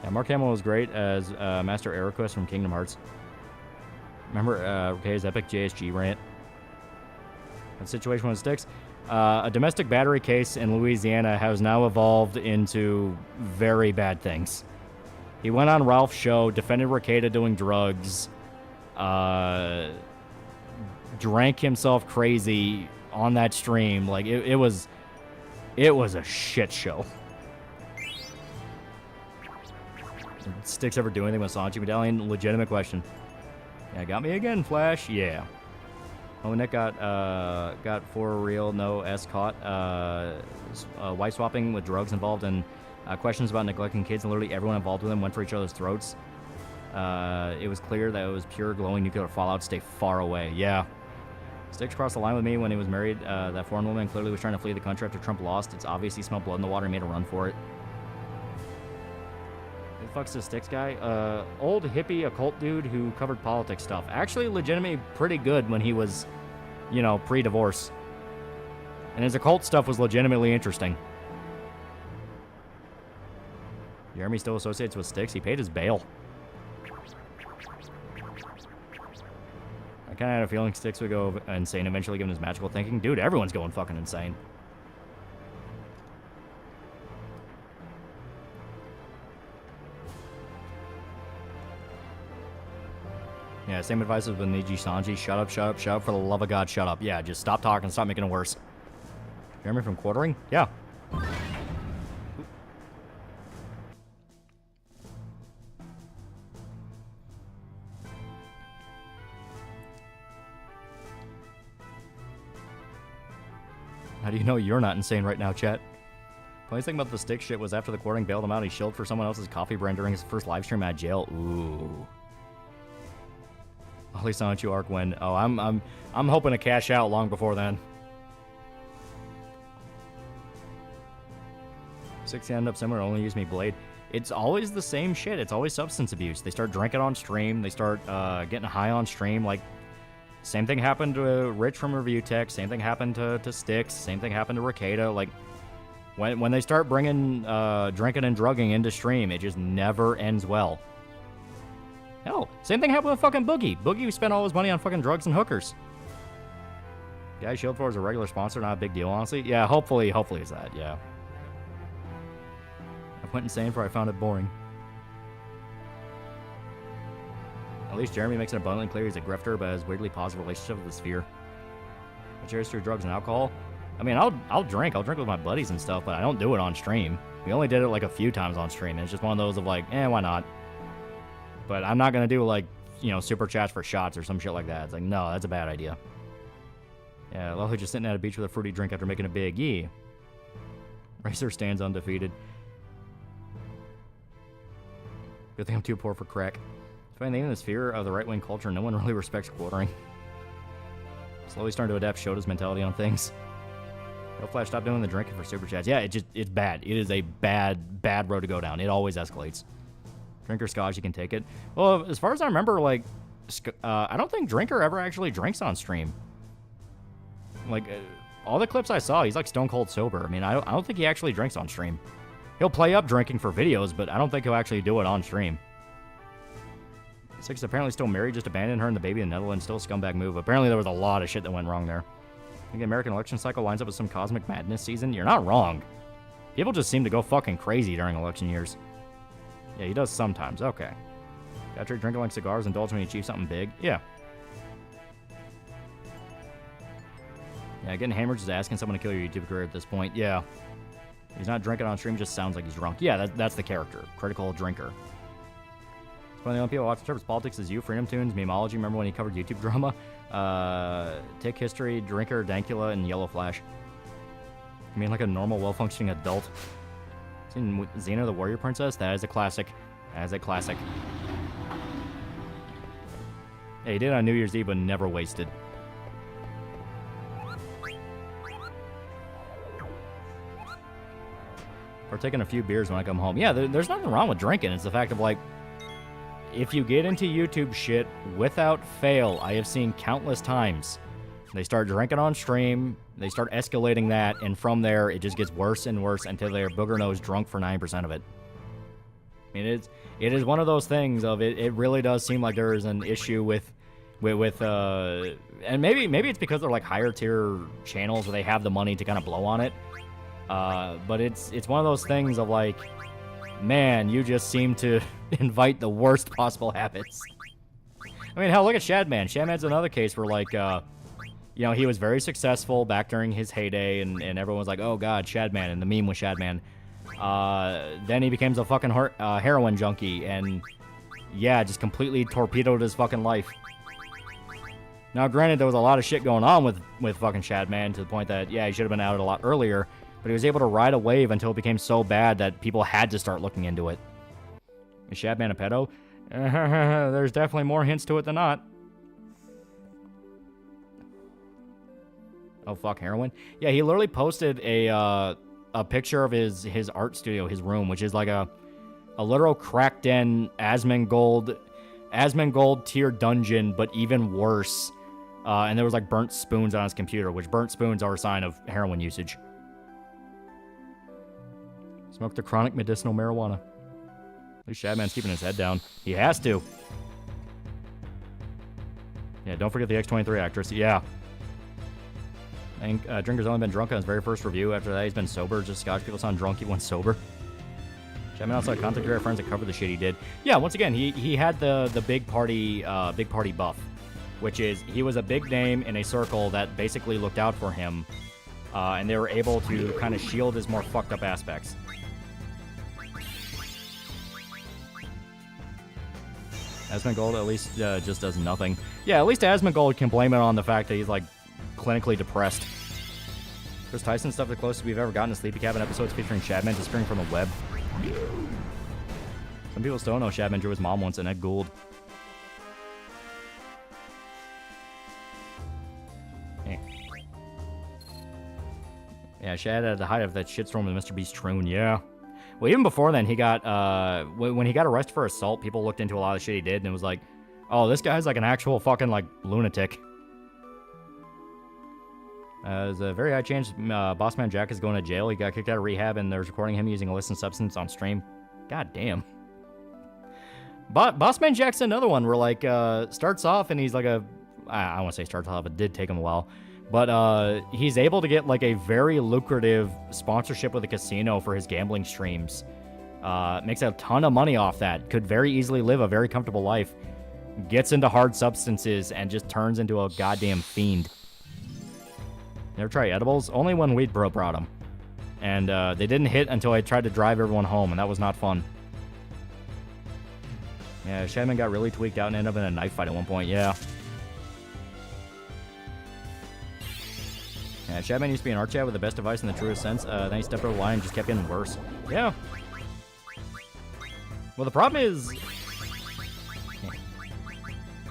Yeah, Mark Hamill was great as Master Ericus from Kingdom Hearts. Remember his epic JSG rant? That situation with Sticks? A domestic battery case in Louisiana has now evolved into very bad things. He went on Ralph's show, defended Rekieta doing drugs, drank himself crazy on that stream. Like, it was a shit show. Did Sticks ever do anything with Sanchi Medallion? Legitimate question. Yeah, got me again, Flash. Yeah. Oh, Nick got for real, no S caught. Wife swapping with drugs involved and questions about neglecting kids, and literally everyone involved with them went for each other's throats. It was clear that it was pure glowing nuclear fallout. Stay far away. Yeah. Sticks crossed the line with me when he was married. That foreign woman clearly was trying to flee the country after Trump lost. It's obvious he smelled blood in the water and made a run for it. Who the fuck's this Sticks guy? Old hippie occult dude who covered politics stuff. Actually, legitimately pretty good when he was, you know, pre-divorce. And his occult stuff was legitimately interesting. Jeremy still associates with Sticks. He paid his bail. I kind of had a feeling Sticks would go insane eventually given his magical thinking. Dude, everyone's going fucking insane. Yeah, same advice as with Niji Sanji. Shut up, shut up, shut up. For the love of God, shut up. Yeah, just stop talking. Stop making it worse. Jeremy from Quartering? Yeah. How do you know you're not insane right now, chat? Funny thing about the Stick shit was after the Quartering bailed him out, he shilled for someone else's coffee brand during his first live stream out of jail. Ooh. At least on you, Arc win. Oh, I'm hoping to cash out long before then. 60 end up similar, only use me blade. It's always the same shit. It's always substance abuse. They start drinking on stream. They start getting high on stream. Like, same thing happened to Rich from Review Tech. Same thing happened to Sticks. Same thing happened to Rekieta. Like, when they start bringing drinking and drugging into stream, it just never ends well. Hell, same thing happened with fucking Boogie. Boogie spent all his money on fucking drugs and hookers. Yeah, Shield 4 is a regular sponsor, not a big deal, honestly. Yeah, hopefully it's that, yeah. I went insane for I found it boring. At least Jeremy makes it abundantly clear he's a grifter, but has a weirdly positive relationship with the Sphere. But cheers through drugs and alcohol. I mean, I'll drink. I'll drink with my buddies and stuff, but I don't do it on stream. We only did it like a few times on stream, and it's just one of those of like, why not? But I'm not going to do, like, you know, super chats for shots or some shit like that. It's like, no, that's a bad idea. Yeah, Lolo just sitting at a beach with a fruity drink after making a big yee. Racer stands undefeated. Good thing I'm too poor for crack. It's even the Sphere of the right-wing culture, no one really respects Quartering. Slowly starting to adapt Shota's mentality on things. No Flash, stop doing the drinking for super chats. Yeah, it's bad. It is a bad road to go down. It always escalates. Drinker Scotch, you can take it. Well, as far as I remember, like, I don't think Drinker ever actually drinks on stream. Like, all the clips I saw, he's like stone cold sober. I mean, I don't think he actually drinks on stream. He'll play up drinking for videos, but I don't think he'll actually do it on stream. Six apparently still married, just abandoned her and the baby in the Netherlands. Still a scumbag move. Apparently there was a lot of shit that went wrong there. I think the American election cycle lines up with some cosmic madness season. You're not wrong. People just seem to go fucking crazy during election years. Yeah, he does sometimes. Okay. Got to drinking like cigars, indulge when you achieve something big. Yeah. Yeah, getting hammered is asking someone to kill your YouTube career at this point. Yeah. He's not drinking on stream, just sounds like he's drunk. Yeah, that's the character. Critical drinker. It's one of the only people who watch Turbo's Politics is you, Freedom Tunes, Memeology. Remember when he covered YouTube drama? Tick History, Drinker, Dankula, and Yellow Flash. I mean, like a normal, well-functioning adult. Seen Xena the Warrior Princess? That is a classic. That is a classic. Yeah, he did it on New Year's Eve, but never wasted. Or taking a few beers when I come home. Yeah, there's nothing wrong with drinking. It's the fact of, like, if you get into YouTube shit, without fail, I have seen countless times, they start drinking on stream, they start escalating that, and from there, it just gets worse and worse until they're booger nose drunk for 9% of it. I mean, it is one of those things of it really does seem like there is an issue with and maybe it's because they're like higher tier channels where they have the money to kind of blow on it. But it's one of those things of like, man, you just seem to invite the worst possible habits. I mean, hell, look at Shadman. Shadman's another case where, like, you know, he was very successful back during his heyday, and everyone was like, oh, God, Shadman, and the meme was Shadman. Then he becomes a fucking heroin junkie, and, yeah, just completely torpedoed his fucking life. Now, granted, there was a lot of shit going on with fucking Shadman to the point that, yeah, he should have been out a lot earlier, but he was able to ride a wave until it became so bad that people had to start looking into it. Is Shadman a pedo? There's definitely more hints to it than not. Oh, fuck, heroin? Yeah, he literally posted a picture of his art studio, his room, which is like a literal cracked in Asmongold tier dungeon, but even worse. And there was like burnt spoons on his computer, which burnt spoons are a sign of heroin usage. Smoke the chronic medicinal marijuana. At least Shadman's keeping his head down. He has to. Yeah, don't forget the X-23 actress. Yeah. I think Drinker's only been drunk on his very first review. After that, he's been sober. Just Scottish people sound drunk. He went sober. Shadman also had content creator friends that covered the shit he did. Yeah, once again, he had the big party buff, which is he was a big name in a circle that basically looked out for him, and they were able to kind of shield his more fucked up aspects. Asmongold at least just does nothing. Yeah, at least Asmongold can blame it on the fact that he's, like, clinically depressed. Chris Tyson stuff the closest we've ever gotten to Sleepy Cabin episodes featuring Shadman disappearing from the web. Some people still don't know Shadman drew his mom once and Ed Gould. Yeah, Shad at the height of that shitstorm with Mr. Beast Troon, yeah. Well, even before then, he got, when he got arrested for assault, people looked into a lot of the shit he did, and it was like, oh, this guy's like an actual fucking, like, lunatic. There's a very high chance Bossman Jack is going to jail. He got kicked out of rehab, and they're recording him using illicit substance on stream. God damn. Bossman Jack's another one where, like, starts off, and he's like a, I don't want to say starts off, it did take him a while. But he's able to get, like, a very lucrative sponsorship with a casino for his gambling streams. Makes a ton of money off that. Could very easily live a very comfortable life. Gets into hard substances and just turns into a goddamn fiend. Never try edibles? Only when Weed Bro brought them. And they didn't hit until I tried to drive everyone home, and that was not fun. Yeah, Shadman got really tweaked out and ended up in a knife fight at one point, yeah. Yeah, Shadman used to be an art chat with the best advice in the truest sense. Then he stepped over the line and just kept getting worse. Yeah. Well, the problem is...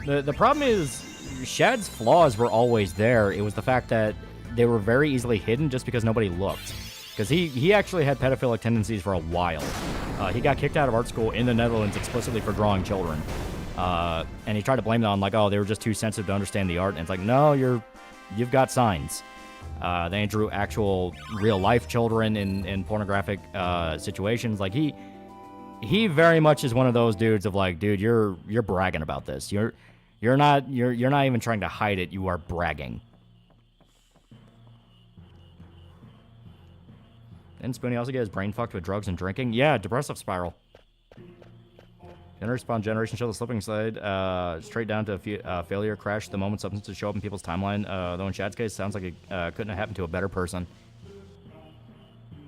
The problem is, Shad's flaws were always there. It was the fact that they were very easily hidden just because nobody looked. Because he actually had pedophilic tendencies for a while. He got kicked out of art school in the Netherlands explicitly for drawing children. And he tried to blame it on, like, oh, they were just too sensitive to understand the art. And it's like, no, you've got signs. They drew actual real-life children in pornographic situations. Like, he very much is one of those dudes of, like, dude, you're bragging about this. You're not even trying to hide it. You are bragging. Didn't Spoonie also get his brain fucked with drugs and drinking? Yeah, depressive spiral. Generation upon generation show the slipping slide straight down to failure, crash the moment substances show up in people's timeline. Though in Chad's case, sounds like it couldn't have happened to a better person.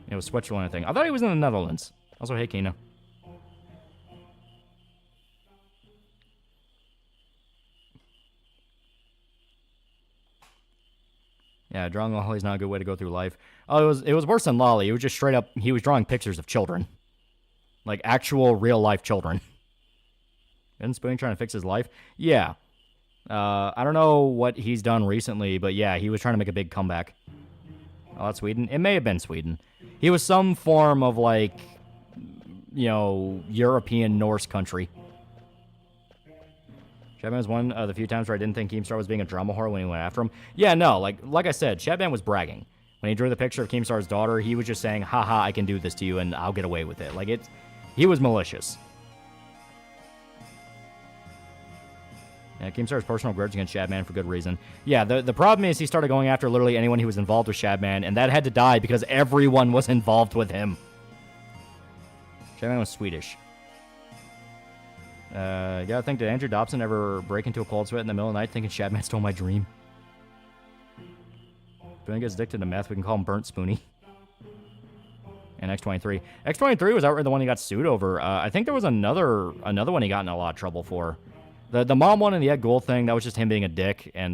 It was Switzerland, I think. I thought he was in the Netherlands. Also, hey, Kina. Yeah, drawing Lolly is not a good way to go through life. Oh, it was worse than Lolly. It was just straight up, he was drawing pictures of children. Like, actual, real-life children. Isn't Spoonie trying to fix his life? Yeah. I don't know what he's done recently, but yeah, he was trying to make a big comeback. Oh, that's Sweden? It may have been Sweden. He was some form of, like, you know, European Norse country. Shadman was one of the few times where I didn't think Keemstar was being a drama whore when he went after him. Yeah, no, like I said, Shadman was bragging. When he drew the picture of Keemstar's daughter, he was just saying, haha, I can do this to you and I'll get away with it. Like, he was malicious. Yeah, Keemstar's personal grudge against Shadman for good reason. Yeah, the problem is he started going after literally anyone who was involved with Shadman, and that had to die because everyone was involved with him. Shadman was Swedish. You gotta think, did Andrew Dobson ever break into a cold sweat in the middle of the night thinking Shadman stole my dream? Spoonie gets addicted to meth, we can call him Burnt Spoonie. And X23. X23 was outright the one he got sued over. I think there was another one he got in a lot of trouble for. The mom one and the Ed Gould thing, that was just him being a dick. And,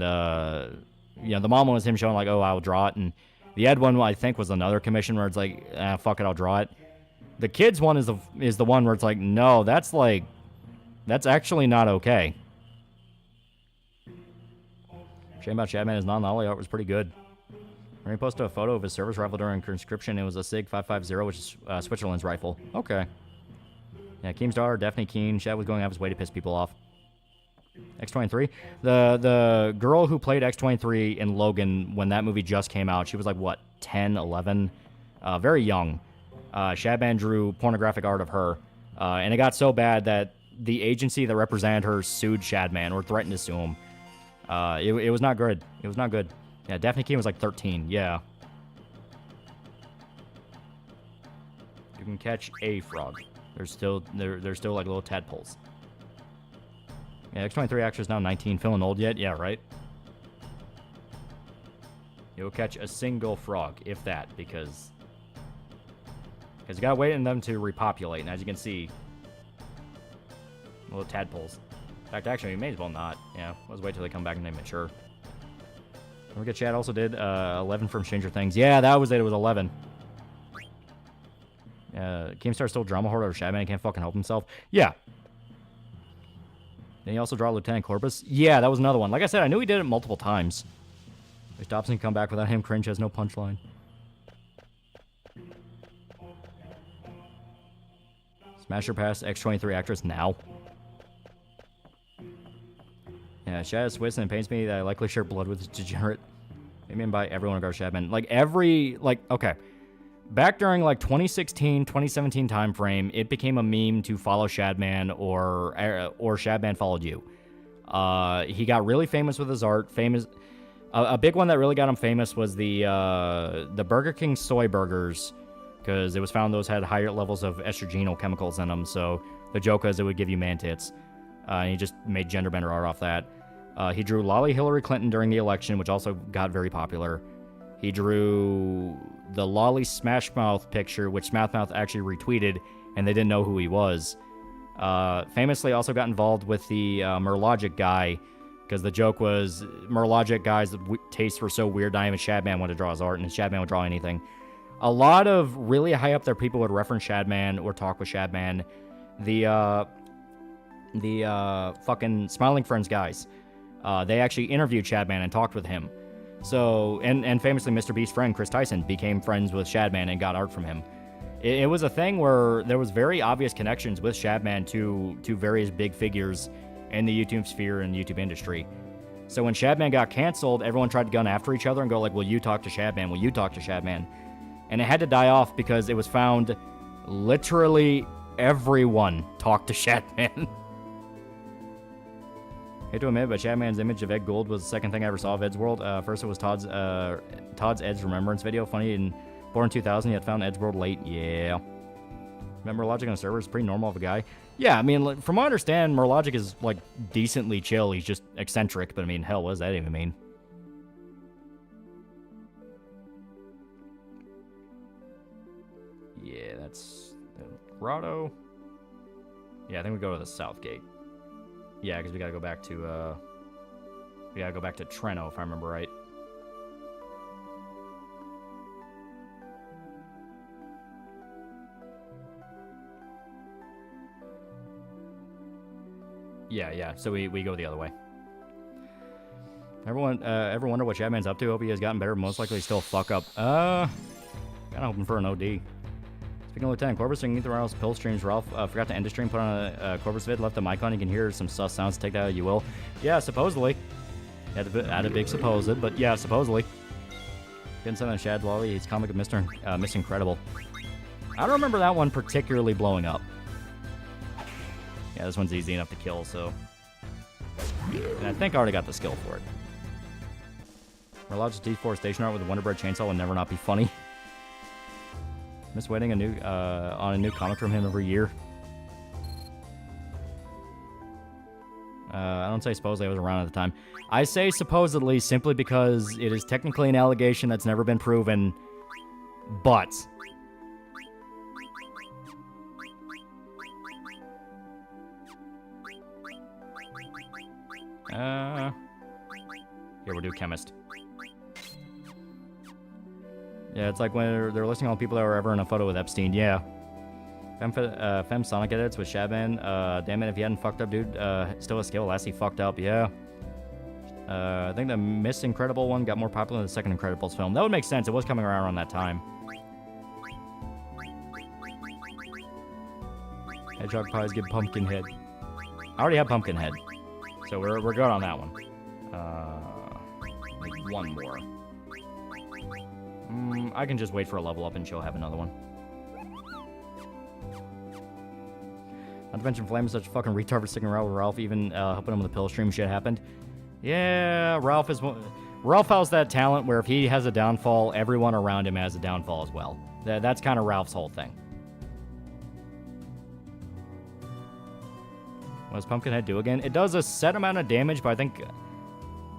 you know, the mom one was him showing, like, oh, I'll draw it. And the Ed one, I think, was another commission where it's like, fuck it, I'll draw it. The kids one is the one where it's like, no, that's actually not okay. Shame about Shadman, his non-lolly art was pretty good. When he posted a photo of his service rifle during conscription, it was a SIG 550, which is Switzerland's rifle. Okay. Yeah, Keem's daughter, Daphne Keen. Shad was going out of his way to piss people off. X23. The girl who played X23 in Logan when that movie just came out, she was like, what, 10, 11? Very young. Shadman drew pornographic art of her. And it got so bad that the agency that represented her sued Shadman or threatened to sue him. It was not good. It was not good. Yeah, Daphne Keen was like 13. Yeah. You can catch a frog. They're still like little tadpoles. Yeah, X23 actor is now 19. Feeling old yet? Yeah, right. You'll catch a single frog, if that, because you gotta wait on them to repopulate. And as you can see, little tadpoles. In fact, actually, you may as well not. Yeah, let's wait till they come back and they mature. Don't forget, Chad also did 11 from Stranger Things. Yeah, that was it. It was 11. Keemstar still drama hoarder or Shadman. He can't fucking help himself. Yeah. Then he also draw Lieutenant Corpus. Yeah, that was another one. Like I said, I knew he did it multiple times. If Dobson can come back without him, cringe has no punchline. Smasher Pass, X23 actress now. Yeah, Shad is Swiss, and it pains me that I likely share blood with this degenerate. Maybe by everyone regards Shadman. Okay. Back during, 2016, 2017 time frame, it became a meme to follow Shadman or Shadman followed you. He got really famous with his art. A big one that really got him famous was the Burger King soy burgers, because it was found those had higher levels of estrogenal chemicals in them, so the joke was it would give you man tits. And he just made gender bender art off that. He drew Lolly Hillary Clinton during the election, which also got very popular. He drew the Lolly Smash Mouth picture, which Smash Mouth actually retweeted, and they didn't know who he was. Famously also got involved with the Merlogic guy, because the joke was Merlogic guy's tastes were so weird, not even Shadman wanted to draw his art, and Shadman would draw anything. A lot of really high up there people would reference Shadman or talk with Shadman. The fucking Smiling Friends guys, they actually interviewed Shadman and talked with him. So, and famously, Mr. Beast's friend, Chris Tyson, became friends with Shadman and got art from him. It was a thing where there was very obvious connections with Shadman to various big figures in the YouTube sphere and YouTube industry. So when Shadman got canceled, everyone tried to gun after each other and go like, will you talk to Shadman? Will you talk to Shadman? And it had to die off because it was found literally everyone talked to Shadman. Hate to admit, but Shadman's image of Ed Gould was the second thing I ever saw of Ed's World. First, it was Todd's Ed's Remembrance video. Funny, born in 2000, yet found Ed's World late. Yeah. Remember, logic on the server is pretty normal of a guy. Yeah, I mean, like, from what I understand, Merlogic is, like, decently chill. He's just eccentric, but I mean, hell, what does that even mean? Yeah, that's the grotto. Yeah, I think we go to the south gate. Yeah, because we gotta go back to, we gotta go back to Treno, if I remember right. Yeah, so we go the other way. Everyone, ever wonder what Chapman's up to? Hope he has gotten better. Most likely still fuck up. Kinda hoping for an OD. Speaking of Lieutenant Corvus, singing through Ralph's pill streams. Ralph forgot to end the stream, put on a Corvus vid, left the mic on. You can hear some sus sounds. Take that out, you will. Yeah, supposedly. Had to add a big supposed, but yeah, supposedly. Getting something on Shad Lolly. He's comic of Miss Incredible. I don't remember that one particularly blowing up. Yeah, this one's easy enough to kill, so... And I think I already got the skill for it. Merlogic's deforestation art with a Wonder Bread chainsaw will never not be funny. Miss waiting on a new comic from him every year. I don't say supposedly, I was around at the time. I say supposedly simply because it is technically an allegation that's never been proven, but... Here, we'll do chemist. Yeah, it's like when they're listing all the people that were ever in a photo with Epstein. Yeah. Fem Sonic edits with Shabban. Damn it, if he hadn't fucked up, dude. Still a skill. Last he fucked up, yeah. I think the Miss Incredible one got more popular than the second Incredibles film. That would make sense. It was coming around that time. Hedgehog pies give Pumpkinhead. I already have Pumpkinhead. So we're good on that one. Like one more. I can just wait for a level up and she'll have another one. Not to mention Flame is such a fucking retard for sticking around with Ralph, even helping him with the pill stream shit happened. Yeah, Ralph has that talent where if he has a downfall, everyone around him has a downfall as well. That's kind of Ralph's whole thing. What does Pumpkinhead do again? It does a set amount of damage, but I think...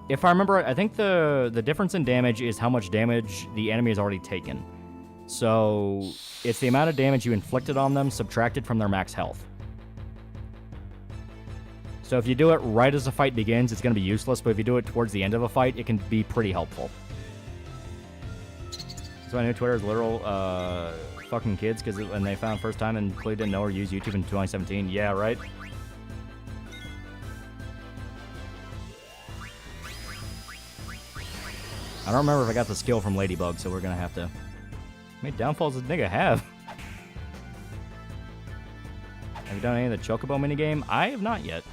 If I remember, I think the difference in damage is how much damage the enemy has already taken. So, it's the amount of damage you inflicted on them subtracted from their max health. So if you do it right as the fight begins, it's going to be useless, but if you do it towards the end of a fight, it can be pretty helpful. So I knew Twitter is literal fucking kids, because when they found first time and clearly didn't know or use YouTube in 2017. Yeah, right? I don't remember if I got the skill from Ladybug, so we're gonna have to... How many downfalls does nigga have? Have you done any of the Chocobo minigame? I have not yet.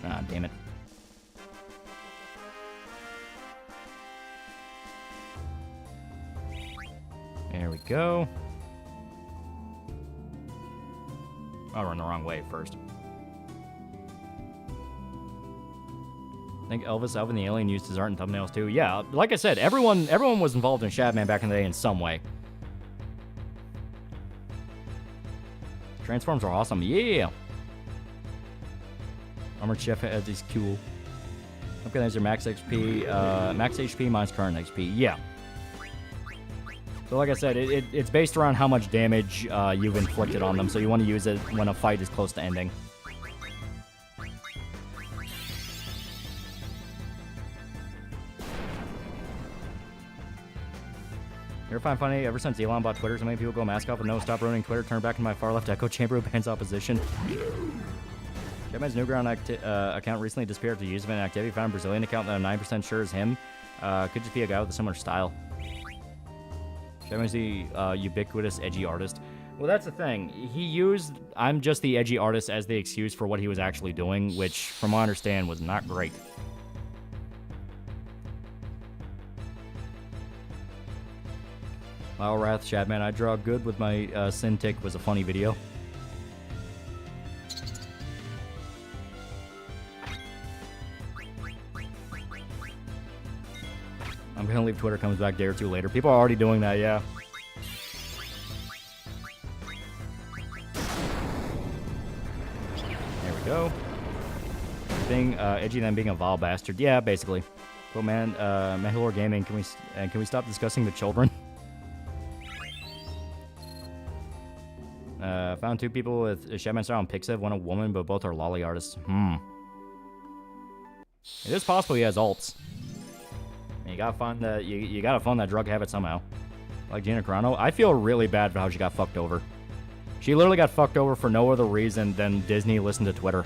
Ah, damn it. There we go. I'll run the wrong way first. I think Elvis, Alvin the Alien used his art in thumbnails too. Yeah, like I said, everyone was involved in Shadman back in the day in some way. Transforms are awesome. Yeah. Armored Chef has these cool. Okay, there's your max XP. Max HP minus current XP. Yeah. So like I said, it's based around how much damage you've inflicted on them, so you want to use it when a fight is close to ending. You ever find funny, ever since Elon bought Twitter, so many people go mask off and no, stop ruining Twitter, turn back into my far left echo chamber who bans opposition. Jetman's Newground account recently disappeared after use of an activity. Found a Brazilian account that I'm 9% sure is him. Could just be a guy with a similar style. Jetman's the ubiquitous edgy artist. Well, that's the thing. He used I'm just the edgy artist as the excuse for what he was actually doing, which, from what I understand, was not great. Wow, Wrath, Shadman, I draw good with my Cintiq was a funny video. I'm gonna leave Twitter, comes back a day or two later. People are already doing that, yeah. There we go. Being edgy than being a vile bastard. Yeah, basically. Well, man, Mahilor Gaming, can we stop discussing the children? Found 2 people with Shadman style and Pixiv, one a woman, but both are lolly artists. It is possible he has alts. And you gotta find that you gotta fund that drug habit somehow. Like Gina Carano, I feel really bad for how she got fucked over. She literally got fucked over for no other reason than Disney listened to Twitter.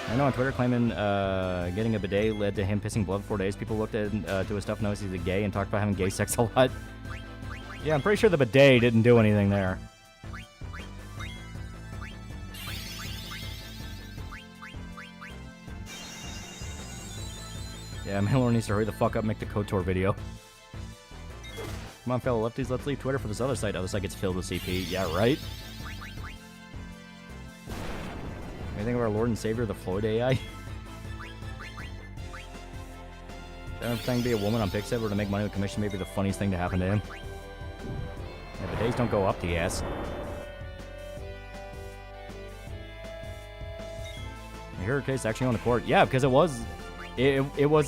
I know on Twitter claiming getting a bidet led to him pissing blood for 4 days. People looked at to his stuff, noticed he's a gay, and talked about having gay sex a lot. Yeah, I'm pretty sure the bidet didn't do anything there. Yeah, Malor needs to hurry the fuck up and make the KOTOR video. Come on, fellow lefties, let's leave Twitter for this other site. Other site gets filled with CP. Yeah, right? Anything of our Lord and Savior, the Floyd AI? Pretending to be a woman on Pixel or to make money with commission may be the funniest thing to happen to him. Yeah, but days don't go up the ass. I hear her case actually on the court. Yeah, because it was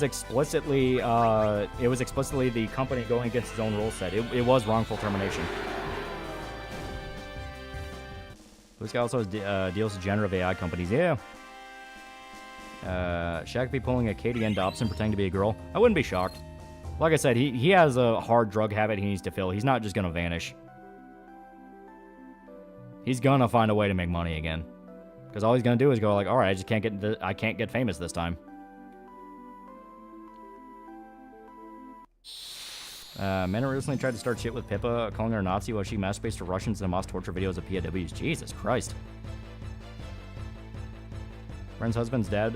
explicitly the company going against its own rule set. It was wrongful termination. This guy also has deals with generative AI companies. Yeah. Shaq be pulling a KDN Dobson pretending to be a girl. I wouldn't be shocked. Like I said, he has a hard drug habit he needs to fill. He's not just gonna vanish. He's gonna find a way to make money again. Because all he's gonna do is go like, all right, I can't get famous this time. Men recently tried to start shit with Pippa, calling her a Nazi while she masturbates to Russians and mass torture videos of POWs. Jesus Christ. Ren's husband's dad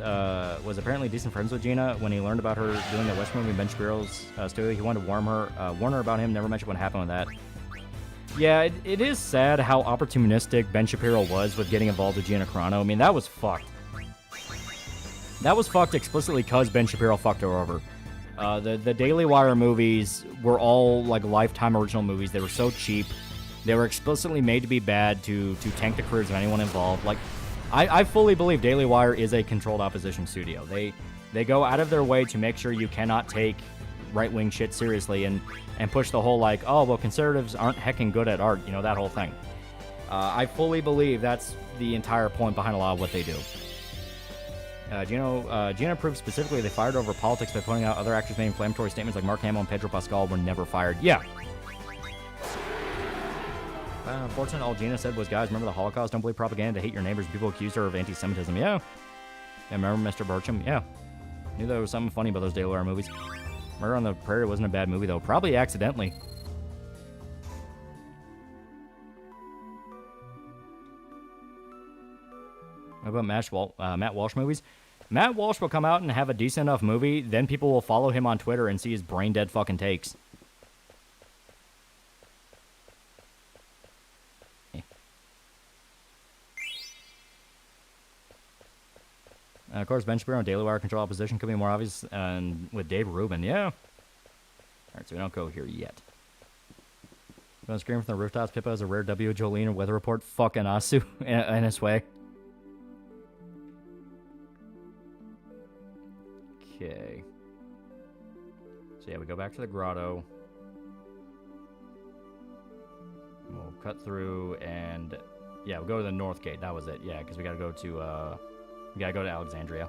was apparently decent friends with Gina. When he learned about her doing the West movie Ben Shapiro's studio, he wanted to warn her about him, never mentioned what happened with that. Yeah, it is sad how opportunistic Ben Shapiro was with getting involved with Gina Carano. I mean, that was fucked. That was fucked explicitly because Ben Shapiro fucked her over. The Daily Wire movies were all like Lifetime original movies. They were so cheap. They were explicitly made to be bad to tank the careers of anyone involved. Like, I fully believe Daily Wire is a controlled opposition studio. They go out of their way to make sure you cannot take right-wing shit seriously and push the whole like, oh, well, conservatives aren't heckin' good at art, you know, that whole thing. I fully believe that's the entire point behind a lot of what they do. Gina proved specifically they fired over politics by pointing out other actors made inflammatory statements like Mark Hamill and Pedro Pascal were never fired. Yeah. Unfortunately, all Gina said was, guys, remember the Holocaust? Don't believe propaganda. Hate your neighbors. People accused her of anti-Semitism. Yeah. Yeah, remember Mr. Burcham? Yeah. Knew there was something funny about those Daily Wire movies. Murder on the Prairie wasn't a bad movie, though. Probably accidentally. What about Matt Walsh movies? Matt Walsh will come out and have a decent enough movie, then people will follow him on Twitter and see his brain-dead fucking takes. Of course, Ben Shapiro and Daily Wire control opposition could be more obvious with Dave Rubin. Yeah. Alright, so we don't go here yet. Going to scream from the rooftops. Pippa has a rare W. Jolene and weather report. Fucking Asu in his way. Okay. So yeah, we go back to the grotto. We'll cut through and yeah, we'll go to the north gate. That was it. Yeah, because we gotta go to Alexandria.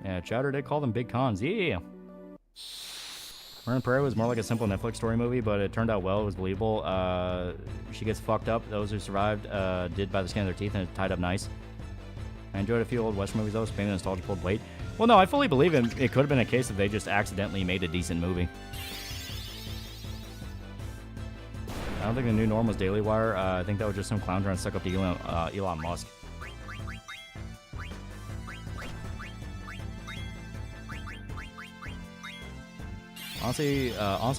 Yeah, Chowder did call them big cons. Yeah. Murder on the Prairie was more like a simple Netflix story movie, but it turned out well. It was believable. She gets fucked up. Those who survived did by the skin of their teeth, and it's tied up nice. I enjoyed a few old Western movies, though. Spain and nostalgia pulled weight. Well, no, I fully believe it could have been a case if they just accidentally made a decent movie. I don't think the new norm was Daily Wire. I think that was just some clown trying to suck up to Elon Musk. Honestly,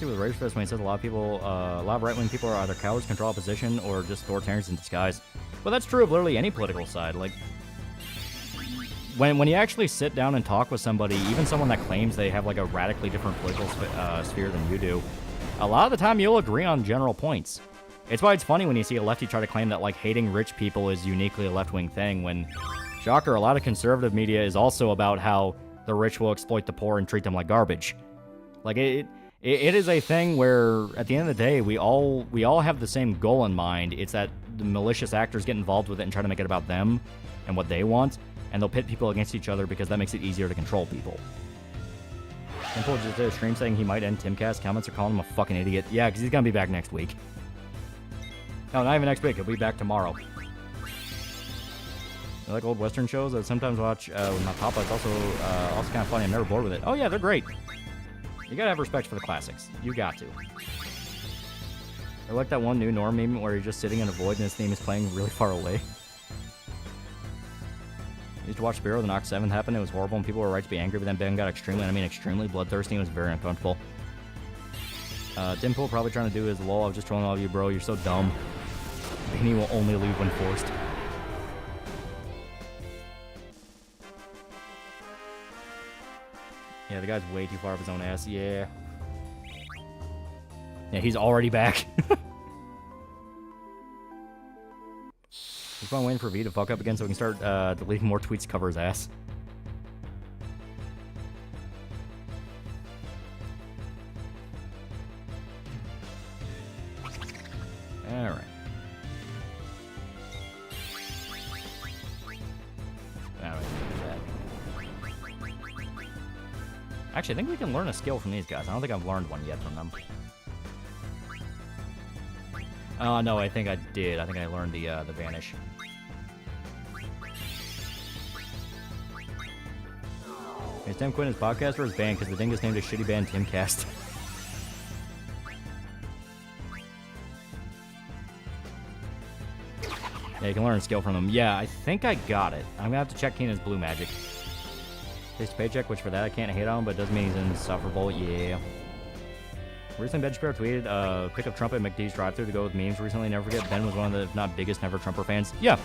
with Rage Fest, when he says a lot of right-wing people are either cowards, control opposition, or just authoritarians in disguise. But that's true of literally any political side. Like, when you actually sit down and talk with somebody, even someone that claims they have like a radically different political sphere than you do, a lot of the time you'll agree on general points. It's why it's funny when you see a lefty try to claim that like hating rich people is uniquely a left-wing thing, when, shocker, a lot of conservative media is also about how the rich will exploit the poor and treat them like garbage. Like, it is a thing where, at the end of the day, we all have the same goal in mind. It's that the malicious actors get involved with it and try to make it about them and what they want, and they'll pit people against each other because that makes it easier to control people. Simple just did a stream saying he might end Timcast. Comments are calling him a fucking idiot. Yeah, because he's gonna be back next week. No, not even next week. He'll be back tomorrow. I like old Western shows. I sometimes watch with my papa. It's also kind of funny. I'm never bored with it. Oh yeah, they're great. You gotta have respect for the classics. You got to. I like that one new Norm meme where you're just sitting in a void and his theme is playing really far away. I used to watch Spiro, the Knock 7th happen. It was horrible and people were right to be angry, but then Ben got extremely bloodthirsty and was very uncomfortable. Tim Pool probably trying to do his lol. I was just trolling all of you, bro. You're so dumb. Beanie will only leave when forced. Yeah, the guy's way too far up his own ass. Yeah. Yeah, he's already back. Just fun waiting for V to fuck up again so we can start deleting more tweets to cover his ass. Alright. Actually, I think we can learn a skill from these guys. I don't think I've learned one yet from them. No, I think I did. I think I learned the Vanish. Is Tim quitting his podcast or his band? Because the dingus named his shitty band Timcast. Yeah, you can learn a skill from them. Yeah, I think I got it. I'm gonna have to check Keenan's Blue Magic. Takes a paycheck, which for that I can't hate on, but it does mean he's insufferable. Yeah. Recently, Ben Shapiro tweeted, pick up Trump at McD's drive-thru to go with memes recently. Never forget, Ben was one of the, if not biggest, never Trumper fans. Yeah.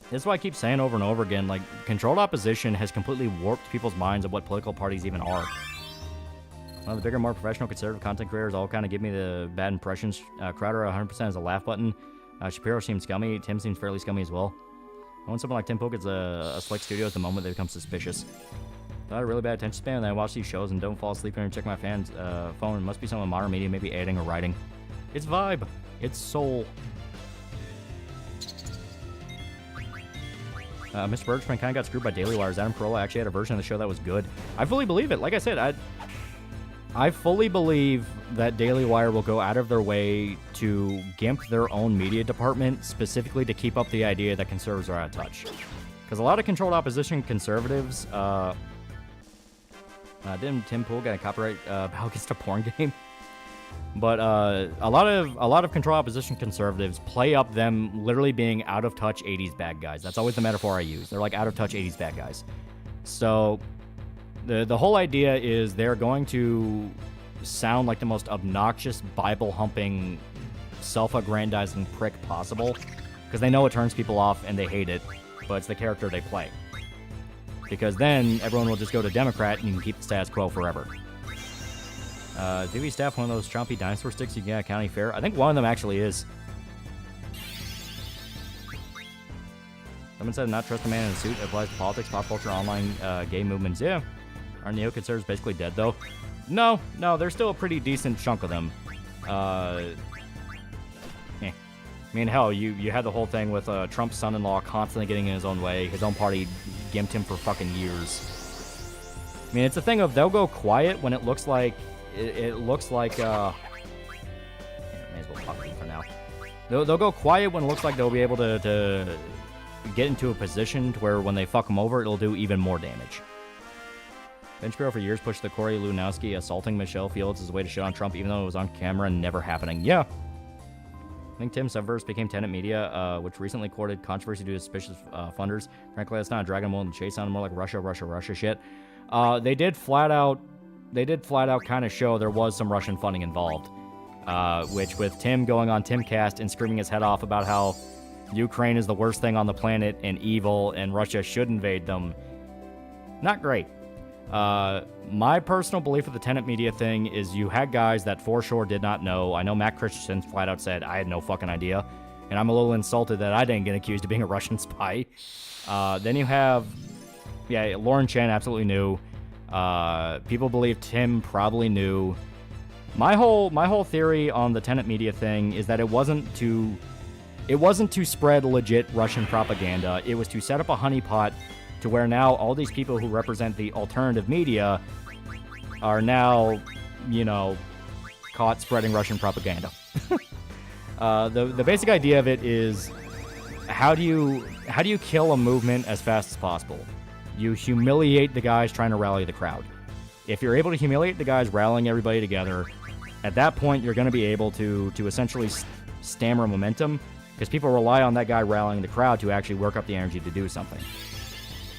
This is why I keep saying over and over again, like, controlled opposition has completely warped people's minds of what political parties even are. One of the bigger, more professional conservative content creators all kind of give me the bad impressions. Crowder 100% has a laugh button. Shapiro seems scummy. Tim seems fairly scummy as well. When someone like Tim Pool gets a slick studio at the moment, they become suspicious. I had a really bad attention span, and I watch these shows and don't fall asleep and check my fans' phone. It must be someone in modern media, maybe editing or writing. It's vibe. It's soul. Mr. Bergman kind of got screwed by Daily Wires. Adam Carolla actually had a version of the show that was good. I fully believe it. Like I said, I fully believe that Daily Wire will go out of their way to gimp their own media department specifically to keep up the idea that conservatives are out of touch. Because a lot of controlled opposition conservatives, didn't Tim Pool get a copyright battle against a porn game? But a lot of controlled opposition conservatives play up them literally being out of touch 80s bad guys. That's always the metaphor I use. They're like out of touch 80s bad guys. So the whole idea is they're going to sound like the most obnoxious, Bible-humping, self-aggrandizing prick possible because they know it turns people off and they hate it, but it's the character they play. Because then everyone will just go to Democrat and you can keep the status quo forever. Do we staff one of those chompy dinosaur sticks you get at County Fair? I think one of them actually is. Someone said not trust a man in a suit. It applies to politics, pop culture, online gay movements. Yeah. Are neoconservatives basically dead, though? No, there's still a pretty decent chunk of them. I mean, hell, you had the whole thing with Trump's son-in-law constantly getting in his own way. His own party gimped him for fucking years. I mean, it's a thing of they'll go quiet when it looks like it looks like may as well fuck them for now. They'll go quiet when it looks like they'll be able to get into a position to where when they fuck them over, it'll do even more damage. Ben Shapiro for years pushed the Corey Lewandowski assaulting Michelle Fields as a way to shit on Trump, even though it was on camera and never happening. Yeah. I think Tim Severs became Tenet Media, which recently courted controversy due to suspicious funders. Frankly, that's not a Dragon Ball and Chase sounded more like Russia shit. They did flat out kind of show there was some Russian funding involved. which with Tim going on Timcast and screaming his head off about how Ukraine is the worst thing on the planet and evil and Russia should invade them. Not great. My personal belief of the tenant media thing is you had guys that for sure did not know. I know Matt Christensen flat out said, I had no fucking idea. And I'm a little insulted that I didn't get accused of being a Russian spy. Then you have, Lauren Chen absolutely knew. People believe Tim probably knew. My whole theory on the tenant media thing is that it wasn't to spread legit Russian propaganda. It was to set up a honeypot to where now all these people who represent the alternative media are now, caught spreading Russian propaganda. The basic idea of it is how do you kill a movement as fast as possible? You humiliate the guys trying to rally the crowd. If you're able to humiliate the guys rallying everybody together, at that point you're going to be able to essentially stammer momentum, because people rely on that guy rallying the crowd to actually work up the energy to do something.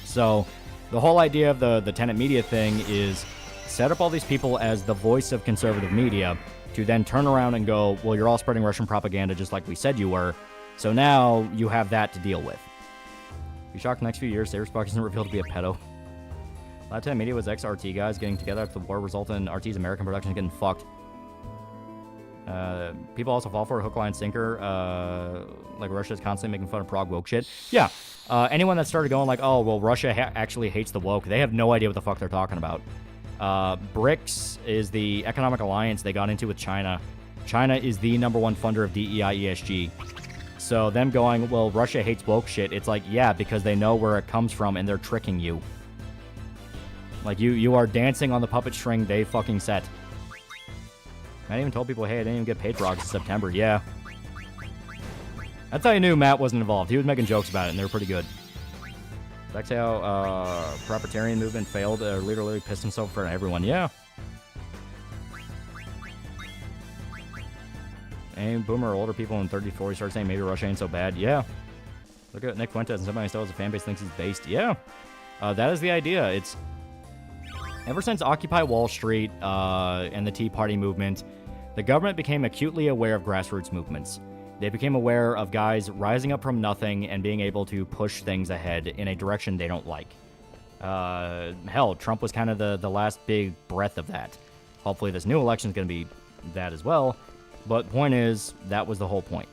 So the whole idea of the tenant media thing is set up all these people as the voice of conservative media to then turn around and go, well, you're all spreading Russian propaganda just like we said you were, so now you have that to deal with. Be shocked next few years, Sarah Spock isn't revealed to be a pedo. A lot of tenant media was ex-RT guys getting together after the war resulted in RT's American production getting fucked. People also fall for a hook, line, sinker, like Russia's constantly making fun of Prague woke shit. Yeah, anyone that started going like, oh, well, Russia actually hates the woke, they have no idea what the fuck they're talking about. BRICS is the economic alliance they got into with China. China is the #1 funder of DEI ESG. So them going, well, Russia hates woke shit, it's like, yeah, because they know where it comes from and they're tricking you. Like, you are dancing on the puppet string they fucking set. Matt even told people, hey, I didn't even get paid for August and September. Yeah. That's how you knew Matt wasn't involved. He was making jokes about it, and they were pretty good. That's how proprietarian movement failed. Literally pissed himself for everyone. Yeah. And boomer older people in 30, 40 start saying maybe Russia ain't so bad. Yeah. Look at Nick Fuentes, and somebody still has a fan base thinks he's based. Yeah. That is the idea. It's ever since Occupy Wall Street and the Tea Party movement, the government became acutely aware of grassroots movements. They became aware of guys rising up from nothing and being able to push things ahead in a direction they don't like. Hell, Trump was kind of the last big breath of that. Hopefully this new election is going to be that as well. But point is, that was the whole point.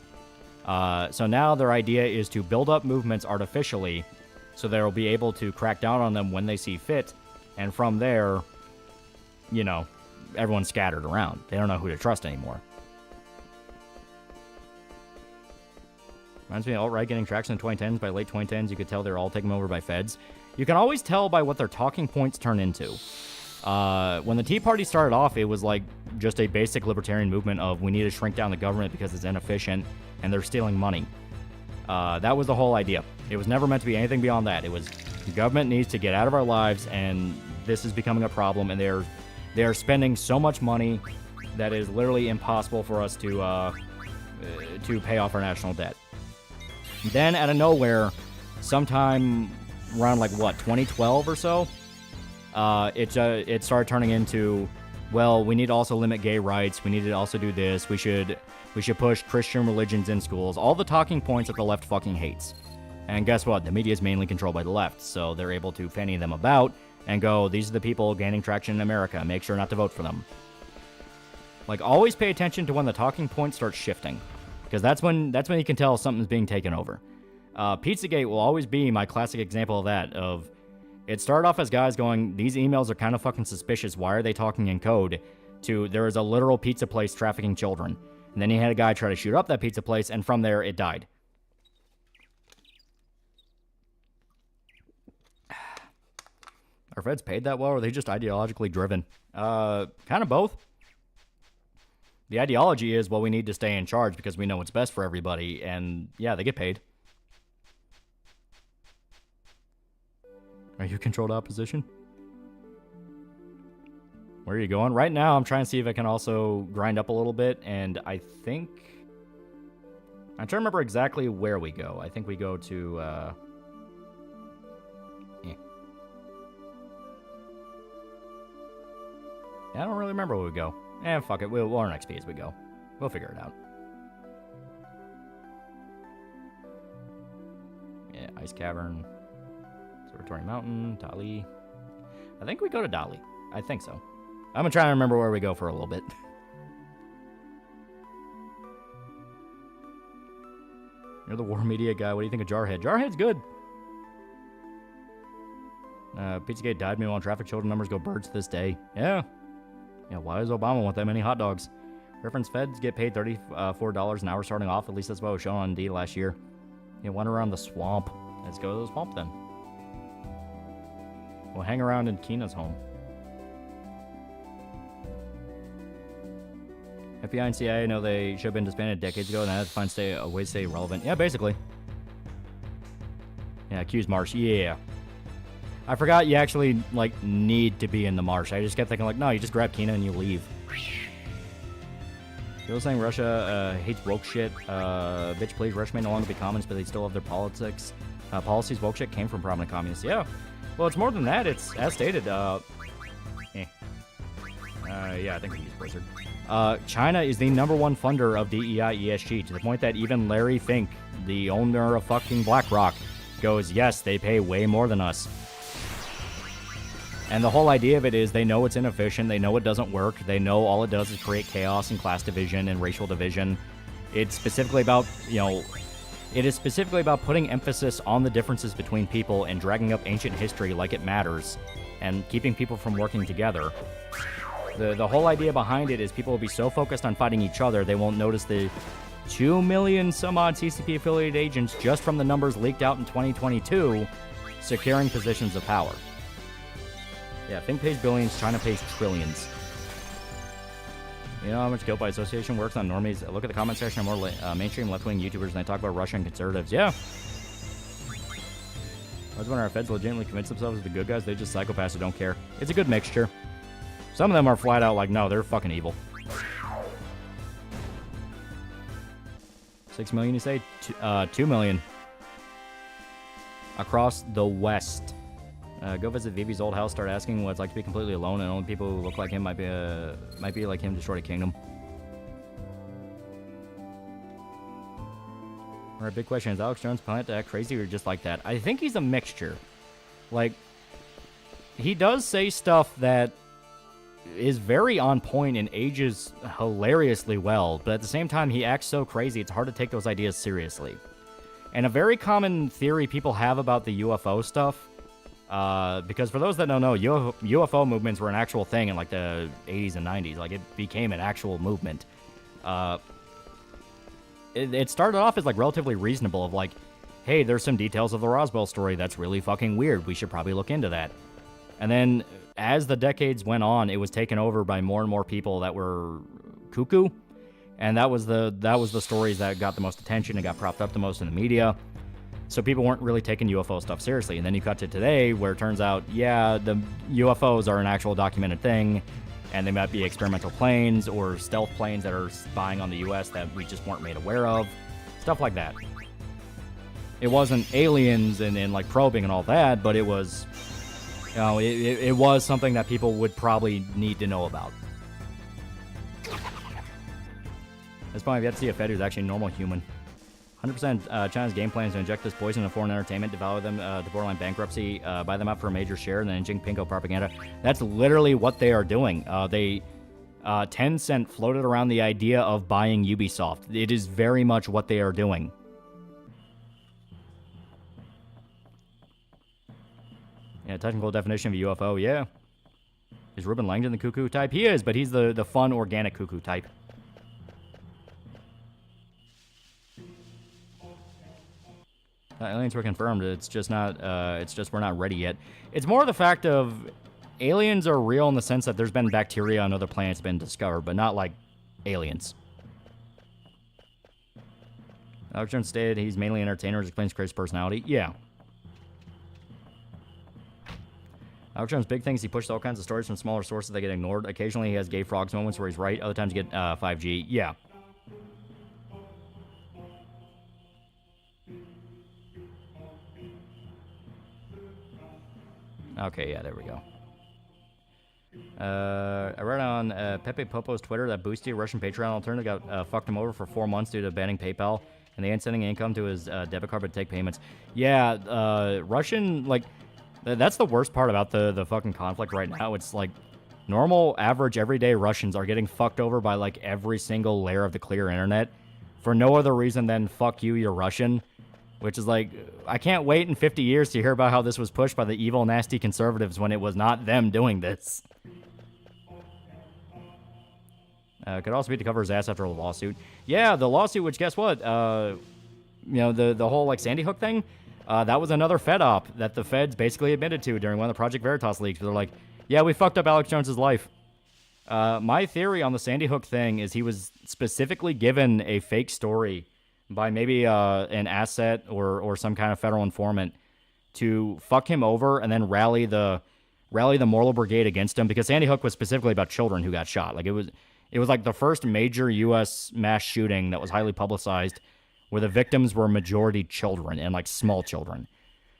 So now their idea is to build up movements artificially so they'll be able to crack down on them when they see fit. And from there, everyone's scattered around. They don't know who to trust anymore. Reminds me of alt-right getting traction in the 2010s. By late 2010s, you could tell they're all taken over by feds. You can always tell by what their talking points turn into. When the Tea Party started off, it was like just a basic libertarian movement of we need to shrink down the government because it's inefficient and they're stealing money. That was the whole idea. It was never meant to be anything beyond that. It was the government needs to get out of our lives, and this is becoming a problem, and they're spending so much money that it is literally impossible for us to pay off our national debt. Then, out of nowhere, sometime around 2012 or so, it started turning into, well, we need to also limit gay rights. We need to also do this. We should push Christian religions in schools. All the talking points that the left fucking hates. And guess what? The media is mainly controlled by the left, so they're able to fanny them about and go, these are the people gaining traction in America. Make sure not to vote for them. Always pay attention to when the talking points start shifting, because that's when you can tell something's being taken over. Pizzagate will always be my classic example of that. It started off as guys going, these emails are kind of fucking suspicious. Why are they talking in code? To there is a literal pizza place trafficking children. And then you had a guy try to shoot up that pizza place, and from there, it died. Are feds paid that well, or are they just ideologically driven? Kind of both. The ideology is, well, we need to stay in charge because we know what's best for everybody, and yeah, they get paid. Are you controlled opposition? Where are you going? Right now, I'm trying to see if I can also grind up a little bit, and I think... I'm trying to remember exactly where we go. I think we go to, I don't really remember where we go. Fuck it. We'll earn XP as we go. We'll figure it out. Yeah, Ice Cavern. Observatory Mountain, Dali. I think we go to Dali. I think so. I'm gonna try to remember where we go for a little bit. You're the war media guy. What do you think of Jarhead? Jarhead's good. Pizzagate died. Meanwhile, traffic children numbers go birds to this day. Yeah. Yeah, why does Obama want that many hot dogs? Reference feds get paid $34 an hour starting off. At least that's what was shown on Indeed last year. Yeah, went around the swamp. Let's go to the swamp then. We'll hang around in Keena's home. FBI and CIA know they should have been disbanded decades ago, and I have to find a way to stay relevant. Yeah, basically. Yeah, accused marsh. Yeah. I forgot you actually, like, need to be in the marsh. I just kept thinking, like, no, you just grab Keena and you leave. You're saying Russia hates woke shit. Bitch, please, Russia may no longer be communists, but they still have their politics. Policies, woke shit came from prominent communists. Yeah. Well, it's more than that. It's, as stated, yeah, I think we use Blizzard. China is the #1 funder of DEI ESG, to the point that even Larry Fink, the owner of fucking BlackRock, goes, yes, they pay way more than us. And the whole idea of it is they know it's inefficient, they know it doesn't work, they know all it does is create chaos and class division and racial division. It's specifically about, it is specifically about putting emphasis on the differences between people and dragging up ancient history like it matters, and keeping people from working together. The whole idea behind it is people will be so focused on fighting each other, they won't notice the 2 million some odd CCP affiliated agents just from the numbers leaked out in 2022 securing positions of power. Yeah, Fink pays billions, China pays trillions. You know how much guilt by association works on normies? Look at the comment section of more mainstream left-wing YouTubers and they talk about Russian conservatives. Yeah. That's when our feds legitimately convince themselves of the good guys, they just psychopaths who don't care. It's a good mixture. Some of them are flat out like, no, they're fucking evil. 6 million, you say? 2 million. Across the West. Go visit Vivi's old house, start asking what it's like to be completely alone, and only people who look like him might be like him, destroy a kingdom. Alright, big question. Is Alex Jones planning to act crazy or just like that? I think he's a mixture. Like, he does say stuff that is very on point and ages hilariously well, but at the same time, he acts so crazy, it's hard to take those ideas seriously. And a very common theory people have about the UFO stuff, because for those that don't know, UFO movements were an actual thing in like the 80s and 90s. Like, it became an actual movement. It started off as like relatively reasonable of like, hey, there's some details of the Roswell story that's really fucking weird. We should probably look into that. And then as the decades went on, it was taken over by more and more people that were cuckoo. And that was the stories that got the most attention and got propped up the most in the media. So people weren't really taking UFO stuff seriously. And then you cut to today where it turns out, yeah, the UFOs are an actual documented thing. And they might be experimental planes or stealth planes that are spying on the U.S. that we just weren't made aware of. Stuff like that. It wasn't aliens and like probing and all that, but it was, it was something that people would probably need to know about. That's probably if you have to see a Fed who's actually a normal human. 100% China's game plan is to inject this poison into foreign entertainment, devalue them to borderline bankruptcy, buy them up for a major share, and then inject pinko propaganda. That's literally what they are doing. Tencent floated around the idea of buying Ubisoft. It is very much what they are doing. Yeah, technical definition of a UFO, yeah. Is Ruben Langdon the cuckoo type? He is, but he's the fun, organic cuckoo type. Aliens were confirmed. It's just not. It's just we're not ready yet. It's more the fact of aliens are real in the sense that there's been bacteria on other planets been discovered, but not like aliens. Alex Jones stated he's mainly an entertainer, which explains Chris' personality. Yeah. Alex Jones' big thing is he pushes all kinds of stories from smaller sources that get ignored. Occasionally he has gay frogs moments where he's right. Other times you get 5G. Yeah. Okay, yeah, there we go. I read on Pepe Popo's Twitter that Boosty, Russian Patreon alternative, got fucked him over for 4 months due to banning PayPal, and they ain't sending income to his debit card but take payments. Yeah, Russian, like, that's the worst part about the fucking conflict right now. It's like normal, average, everyday Russians are getting fucked over by like every single layer of the clear internet for no other reason than fuck you, you're Russian. Which is like, I can't wait in 50 years to hear about how this was pushed by the evil, nasty conservatives when it was not them doing this. Could also be to cover his ass after a lawsuit. Yeah, the lawsuit, which guess what? You know, the whole like Sandy Hook thing, that was another Fed op that the Feds basically admitted to during one of the Project Veritas leaks. They're like, yeah, we fucked up Alex Jones's life. My theory on the Sandy Hook thing is he was specifically given a fake story by maybe an asset or some kind of federal informant to fuck him over and then rally the moral brigade against him, because Sandy Hook was specifically about children who got shot. Like it was like the first major U.S. mass shooting that was highly publicized where the victims were majority children and like small children.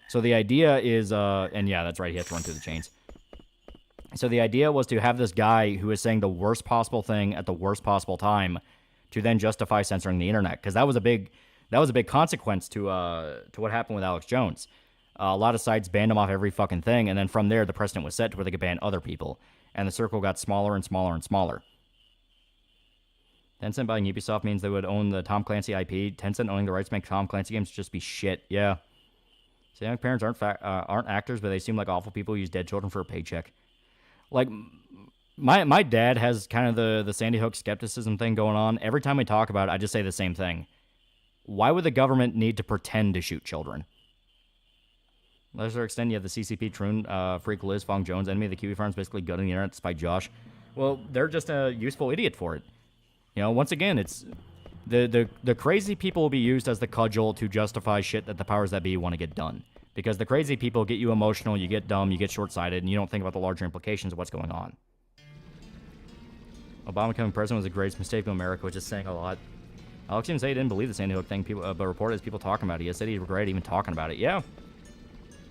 So the idea is, and yeah, that's right, he had to run through the chains. So the idea was to have this guy who is saying the worst possible thing at the worst possible time to then justify censoring the internet, because that was a big consequence to what happened with Alex Jones. A lot of sites banned him off every fucking thing, and then from there the precedent was set to where they could ban other people, and the circle got smaller and smaller and smaller. Tencent buying Ubisoft means they would own the Tom Clancy IP. Tencent owning the rights to make Tom Clancy games would just be shit. Yeah. So young parents aren't actors, but they seem like awful people who use dead children for a paycheck. Like, my dad has kind of the Sandy Hook skepticism thing going on. Every time we talk about it, I just say the same thing. Why would the government need to pretend to shoot children? Lesser extent, you have the CCP Troon freak Liz Fong Jones, enemy of the Kiwi farms, basically gutting the internet to spite Josh. Well, they're just a useful idiot for it. You know, once again, it's the crazy people will be used as the cudgel to justify shit that the powers that be want to get done. Because the crazy people get you emotional, you get dumb, you get short-sighted, and you don't think about the larger implications of what's going on. Obama becoming president was the greatest mistake of America, which is saying a lot. Alex even said he didn't believe the Sandy Hook thing, but reported as people talking about it. He said he regretted even talking about it. Yeah.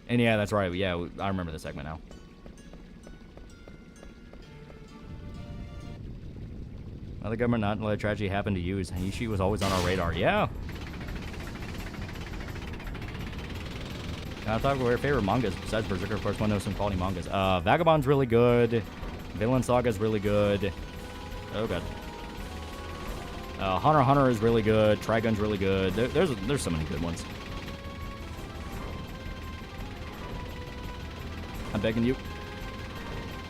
And yeah, that's right. Yeah, I remember this segment now. Well, the government not let a tragedy happen to use. She was always on our radar. Yeah. I'll talk about your favorite mangas besides Berserker. Of course, one knows some quality mangas. Vagabond's really good. Villain Saga's really good. Oh god. Hunter x Hunter is really good. Trigun's really good. There's so many good ones. I'm begging you.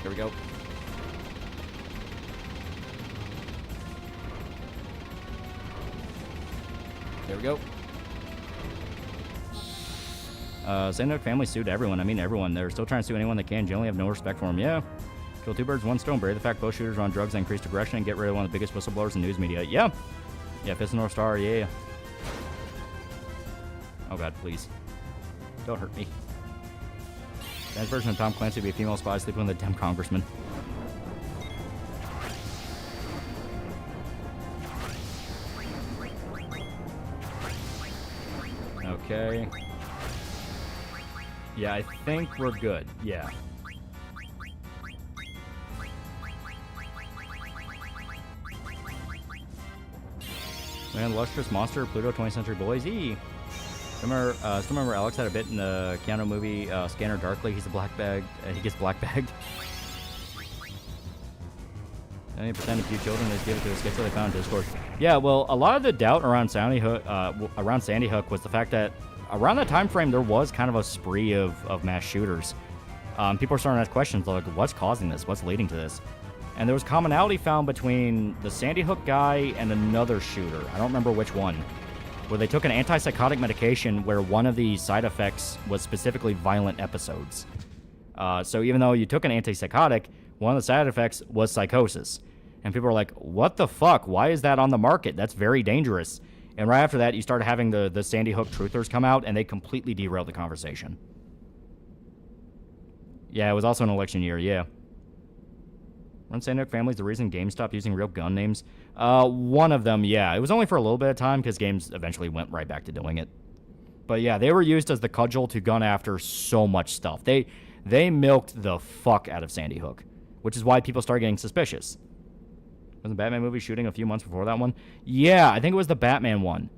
Here we go. There we go. Sandy Hook family sued everyone. I mean everyone. They're still trying to sue anyone they can. Generally have no respect for them. Yeah. Kill two birds, one stone. Bury the fact both shooters are on drugs and increased aggression, and get rid of one of the biggest whistleblowers in news media. Yeah. Yeah, Fist of North Star. Yeah. Oh god, please. Don't hurt me. That version of Tom Clancy would be a female spy sleeping with a damn congressman. Okay. Yeah, I think we're good. Yeah. Man, Lustrous Monster, Pluto, 20th Century Boys. Still remember Alex had a bit in the Keanu movie Scanner Darkly. He's a black bag. He gets black bagged. 90% of few children is given to a sketch that they found in Discourse. Yeah, well, a lot of the doubt around Sandy Hook was the fact that around that time frame there was kind of a spree of mass shooters. People are starting to ask questions like, what's causing this? What's leading to this? And there was commonality found between the Sandy Hook guy and another shooter. I don't remember which one. Where they took an antipsychotic medication where one of the side effects was specifically violent episodes. So even though you took an antipsychotic, one of the side effects was psychosis. And people were like, what the fuck? Why is that on the market? That's very dangerous. And right after that, you started having the Sandy Hook truthers come out, and they completely derailed the conversation. Yeah, it was also an election year, yeah. Run Sandy Hook families the reason games stopped using real gun names? One of them, yeah. It was only for a little bit of time because games eventually went right back to doing it. But yeah, they were used as the cudgel to gun after so much stuff. They milked the fuck out of Sandy Hook. which is why people started getting suspicious. Was the Batman movie shooting a few months before that one? Yeah, I think it was the Batman one.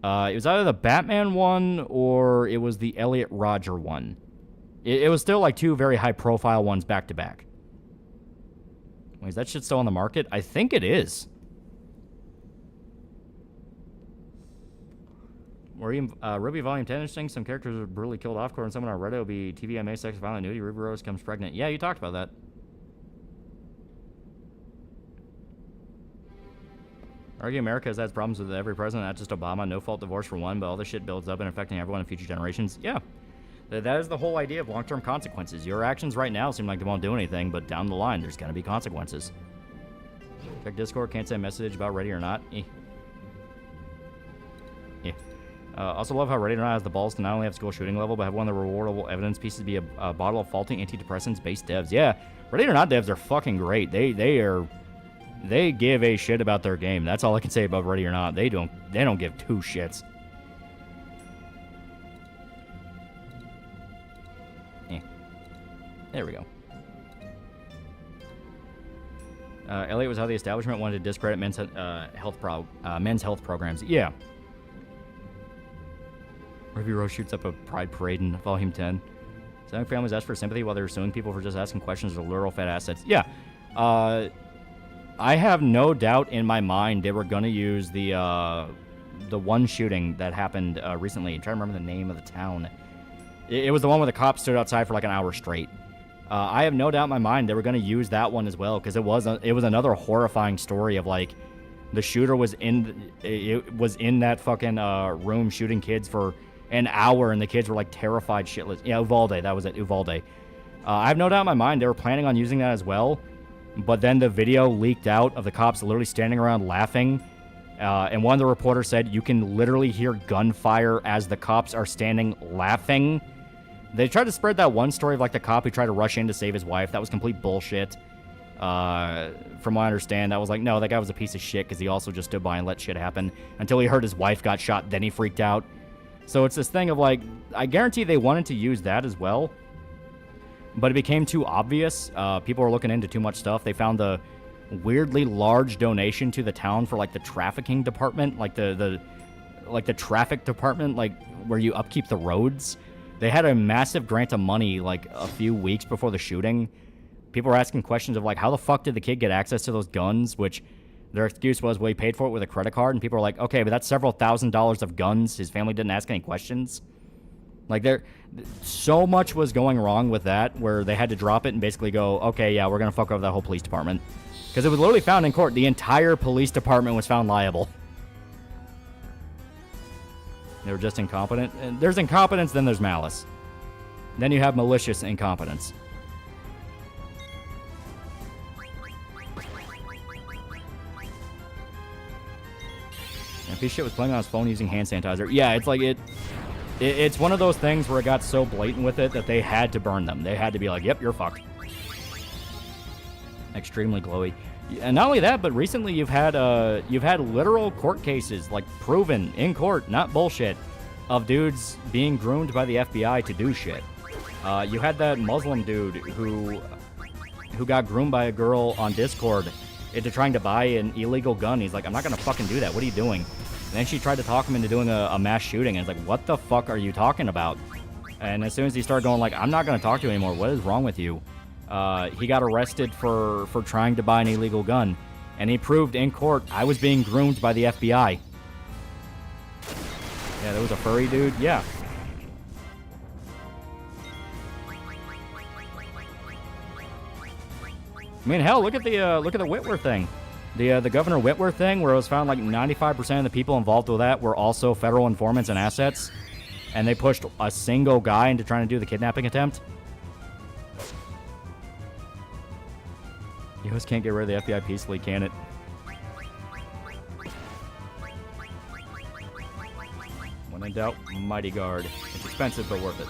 It was either the Batman one or it was the Elliot Rodger one. It was still like two very high-profile ones back-to-back. Wait, is that shit still on the market? I think it is. Ruby Volume 10 interesting. Some characters are brutally killed off-court and someone on Reddit will be TVMA, sex, violent, nudity. Ruby Rose becomes pregnant. Yeah, you talked about that. Argue America has had problems with every president, not just Obama. No-fault divorce for one, but all this shit builds up and affecting everyone in future generations. Yeah. That is the whole idea of long-term consequences. Your actions right now seem like they won't do anything, but down the line, there's going to be consequences. Check Discord, can't send message about ready or not. Also love how Ready or Not has the balls to not only have school shooting level, but have one of the rewardable evidence pieces be a bottle of faulty antidepressants-based devs. Yeah, Ready or Not devs are fucking great. They give a shit about their game. That's all I can say about Ready or Not. They don't give two shits. There we go. Elliot was how the establishment wanted to discredit men's health programs. Yeah. Ruby Rose shoots up a pride parade in Volume 10. Some families asked for sympathy while they were suing people for just asking questions of literal fat assets. Yeah. I have no doubt in my mind they were going to use the one shooting that happened recently. I'm trying to remember the name of the town. It was the one where the cops stood outside for like an hour straight. I have no doubt in my mind they were going to use that one as well, because it was another horrifying story of like the shooter was in that fucking room shooting kids for an hour, and the kids were like terrified shitless. Yeah, Uvalde, that was it, Uvalde. I have no doubt in my mind they were planning on using that as well, but then the video leaked out of the cops literally standing around laughing, and one of the reporters said you can literally hear gunfire as the cops are standing laughing. They tried to spread that one story of like the cop who tried to rush in to save his wife. That was complete bullshit. From what I understand, that was like, no, that guy was a piece of shit because he also just stood by and let shit happen until he heard his wife got shot. Then he freaked out. So it's this thing of like, I guarantee they wanted to use that as well, but it became too obvious. People were looking into too much stuff. They found the weirdly large donation to the town for like the trafficking department, like the traffic department, like where you upkeep the roads. They had a massive grant of money like a few weeks before the shooting. People were asking questions of like, how the fuck did the kid get access to those guns? Which their excuse was, well, he paid for it with a credit card. And people were like, okay, but that's several $1,000s of guns. His family didn't ask any questions. Like, so much was going wrong with that where they had to drop it and basically go, okay, yeah, we're going to fuck over that whole police department. Because it was literally found in court. The entire police department was found liable. They were just incompetent. And there's incompetence, then there's malice. Then you have malicious incompetence. And if this shit was playing on his phone using hand sanitizer. Yeah, it's like it's one of those things where it got so blatant with it that they had to burn them. They had to be like, yep, you're fucked. Extremely glowy. And not only that, but recently you've had literal court cases, like proven in court, not bullshit, of dudes being groomed by the FBI to do shit. You had that Muslim dude who got groomed by a girl on Discord into trying to buy an illegal gun. He's like, I'm not gonna fucking do that. What are you doing? And then she tried to talk him into doing a mass shooting, and it's like, what the fuck are you talking about? And as soon as he started going like, I'm not gonna talk to you anymore. What is wrong with you? He got arrested for trying to buy an illegal gun. And he proved in court, I was being groomed by the FBI. Yeah, there was a furry dude. Yeah. I mean, hell, look at the Whitworth thing. The Governor Whitworth thing, where it was found like 95% of the people involved with that were also federal informants and assets. And they pushed a single guy into trying to do the kidnapping attempt. You just can't get rid of the FBI peacefully, can it? When in doubt, Mighty Guard. It's expensive, but worth it.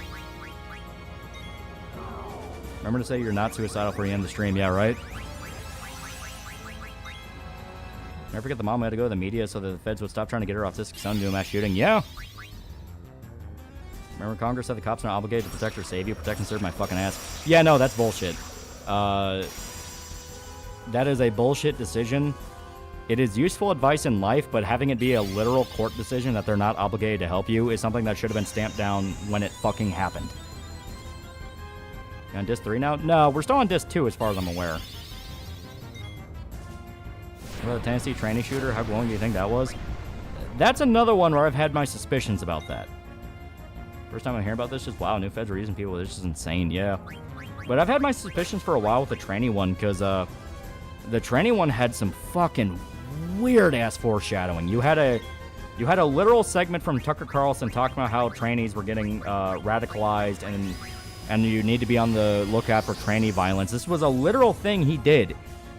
Remember to say you're not suicidal before you end the stream, yeah, right? Never forget the mom had to go to the media so that the feds would stop trying to get her off this son to do a mass shooting. Yeah! Remember Congress said the cops are not obligated to protect or save you? Protect and serve my fucking ass. Yeah, no, that's bullshit. That is a bullshit decision. It is useful advice in life, but having it be a literal court decision that they're not obligated to help you is something that should have been stamped down when it fucking happened. You on disc 3 now? No, we're still on disc 2 as far as I'm aware. Well, the Tennessee training shooter, how glowing do you think that was? That's another one where I've had my suspicions about that. First time I hear about this, just wow, new feds are using people. This is insane, yeah. But I've had my suspicions for a while with the tranny one, because the tranny one had some fucking weird-ass foreshadowing. You had a literal segment from Tucker Carlson talking about how trannies were getting radicalized and you need to be on the lookout for tranny violence. This was a literal thing he did,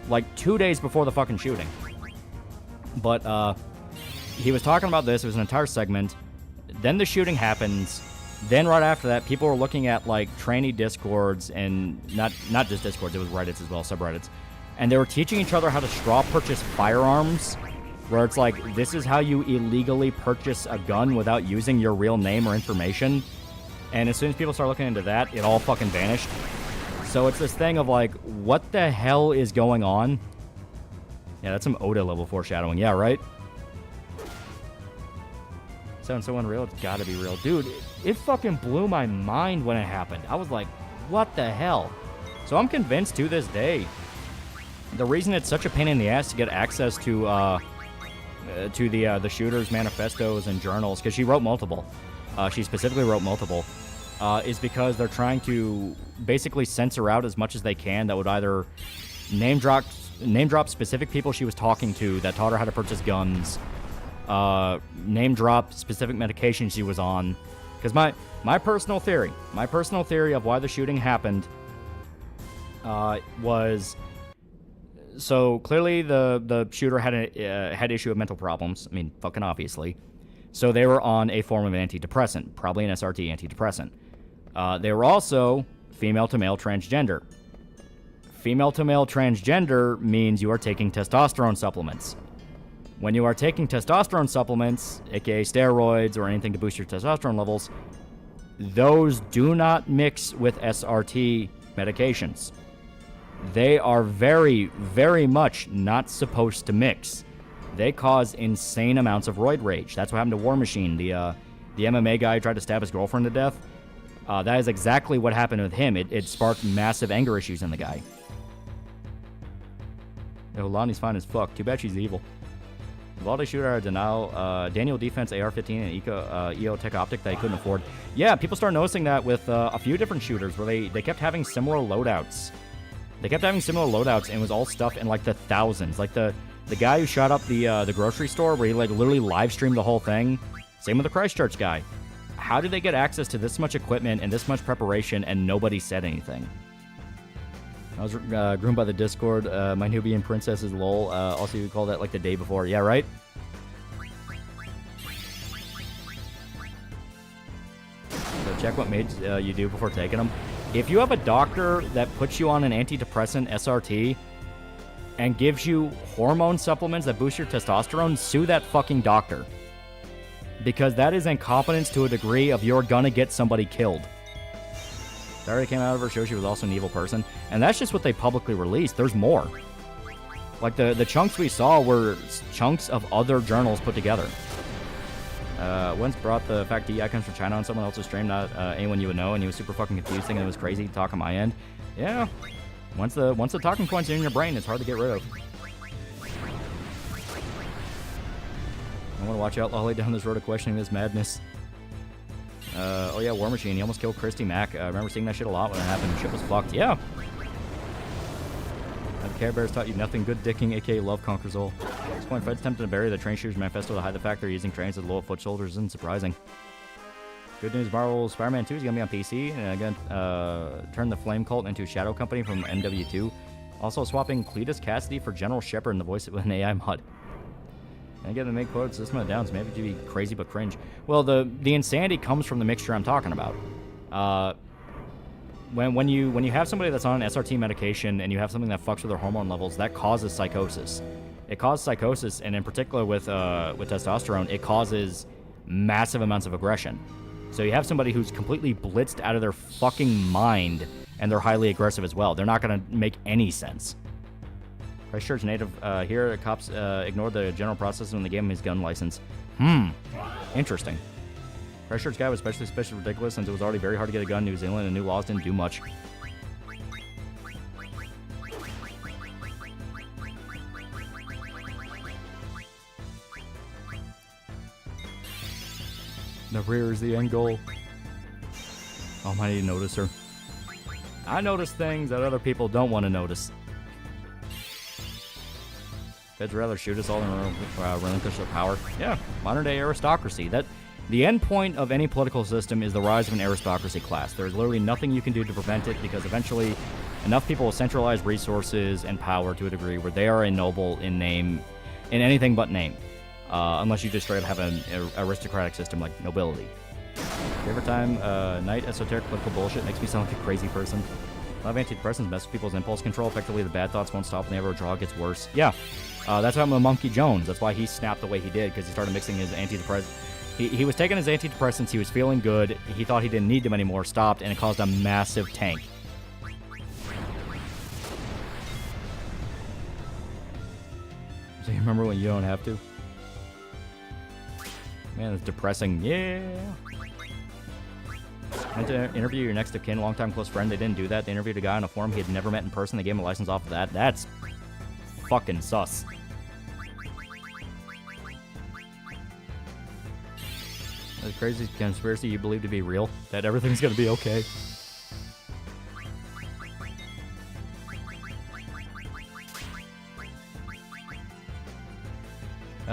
like 2 days before the fucking shooting. But he was talking about this. It was an entire segment. Then the shooting happens. Then right after that, people were looking at like tranny discords and not just discords. It was Reddits as well, subreddits. And they were teaching each other how to straw purchase firearms, where it's like, this is how you illegally purchase a gun without using your real name or information. And as soon as people start looking into that, it all fucking vanished. So it's this thing of like, what the hell is going on? Yeah, that's some Oda level foreshadowing. Yeah, right? So unreal, it's gotta be real. Dude, it fucking blew my mind when it happened. I was like, what the hell? So I'm convinced to this day, the reason it's such a pain in the ass to get access to the shooter's manifestos and journals, because she wrote multiple, she specifically wrote multiple, is because they're trying to basically censor out as much as they can that would either name drop specific people she was talking to that taught her how to purchase guns, name drop specific medication she was on. Because my personal theory of why the shooting happened was, so clearly the shooter had issue with mental problems. I mean, fucking obviously. So they were on a form of antidepressant, probably an SRT antidepressant. They were also female to male transgender. Female to male transgender means you are taking testosterone supplements. When you are taking testosterone supplements, aka steroids or anything to boost your testosterone levels, those do not mix with SRT medications. They are very, very much not supposed to mix. They cause insane amounts of roid rage. That's what happened to War Machine, the MMA guy who tried to stab his girlfriend to death. That is exactly what happened with him. It sparked massive anger issues in the guy. Yo, Lonnie's fine as fuck. Too bad she's evil. Valde shooter out of denial. Daniel Defense AR-15 and EO Tech Optic that he couldn't afford. Yeah, people started noticing that with a few different shooters where they kept having similar loadouts. And it was all stuff in like the thousands. Like the guy who shot up the grocery store where he like literally live streamed the whole thing. Same with the Christchurch guy. How did they get access to this much equipment and this much preparation and nobody said anything? I was groomed by the Discord. My Nubian princess is lol. Also, you call that like the day before. Yeah, right? So check what meds you do before taking them. If you have a doctor that puts you on an antidepressant SRT and gives you hormone supplements that boost your testosterone, sue that fucking doctor. Because that is incompetence to a degree of you're gonna get somebody killed. That already came out of her show. She was also an evil person. And that's just what they publicly released. There's more. Like, the chunks we saw were chunks of other journals put together. Once brought the fact DEI comes from China on someone else's stream, not anyone you would know, and he was super fucking confused, thinking it was crazy to talk on my end. Yeah. Once the talking points are in your brain, it's hard to get rid of. I want to watch out Lolly down this road of questioning this madness. Oh yeah, War Machine. He almost killed Christy Mack. I remember seeing that shit a lot when it happened. Shit was fucked. Yeah. The Care Bears taught you nothing. Good dicking, aka love conquers all. At this point, Fed's attempting to bury the train shooters manifesto to hide the fact they're using trains as low foot soldiers isn't surprising. Good news, Marvel Spider-Man 2 is going to be on PC, and again, turn the Flame Cult into Shadow Company from MW2. Also swapping Cletus Cassidy for General Shepard in the voice with an AI mod. And again, the main quote, System of Downs, maybe to be crazy but cringe. Well, the insanity comes from the mixture I'm talking about. When you have somebody that's on an SRT medication and you have something that fucks with their hormone levels, that causes psychosis. It causes psychosis, and in particular with testosterone, it causes massive amounts of aggression. So you have somebody who's completely blitzed out of their fucking mind, and they're highly aggressive as well. They're not going to make any sense. Christchurch native here. Cops ignored the general process when they gave him his gun license. Interesting. Christchurch guy was especially ridiculous since it was already very hard to get a gun in New Zealand and new laws didn't do much. The rear is the end goal. Almighty notice her. I notice things that other people don't want to notice. Feds rather shoot us all and relinquish their power. Yeah, modern day aristocracy. The end point of any political system is the rise of an aristocracy class. There's literally nothing you can do to prevent it because eventually enough people will centralize resources and power to a degree where they are a noble in name, in anything but name. Unless you just straight up have an aristocratic system like nobility. Favorite time, night esoteric political bullshit makes me sound like a crazy person. A lot of antidepressants mess with people's impulse control. Effectively, the bad thoughts won't stop and the ever draw gets worse. Yeah, that's why I'm a Monkey Jones. That's why he snapped the way he did, because he started mixing his antidepressants. He was taking his antidepressants, he was feeling good, he thought he didn't need them anymore, stopped, and it caused a massive tank. So you remember when you don't have to? Man, it's depressing. Yeah. Went to interview your next of kin, longtime close friend. They didn't do that. They interviewed a guy on a forum he had never met in person. They gave him a license off of that. That's fucking sus. The crazy conspiracy you believe to be real, that everything's gonna be okay.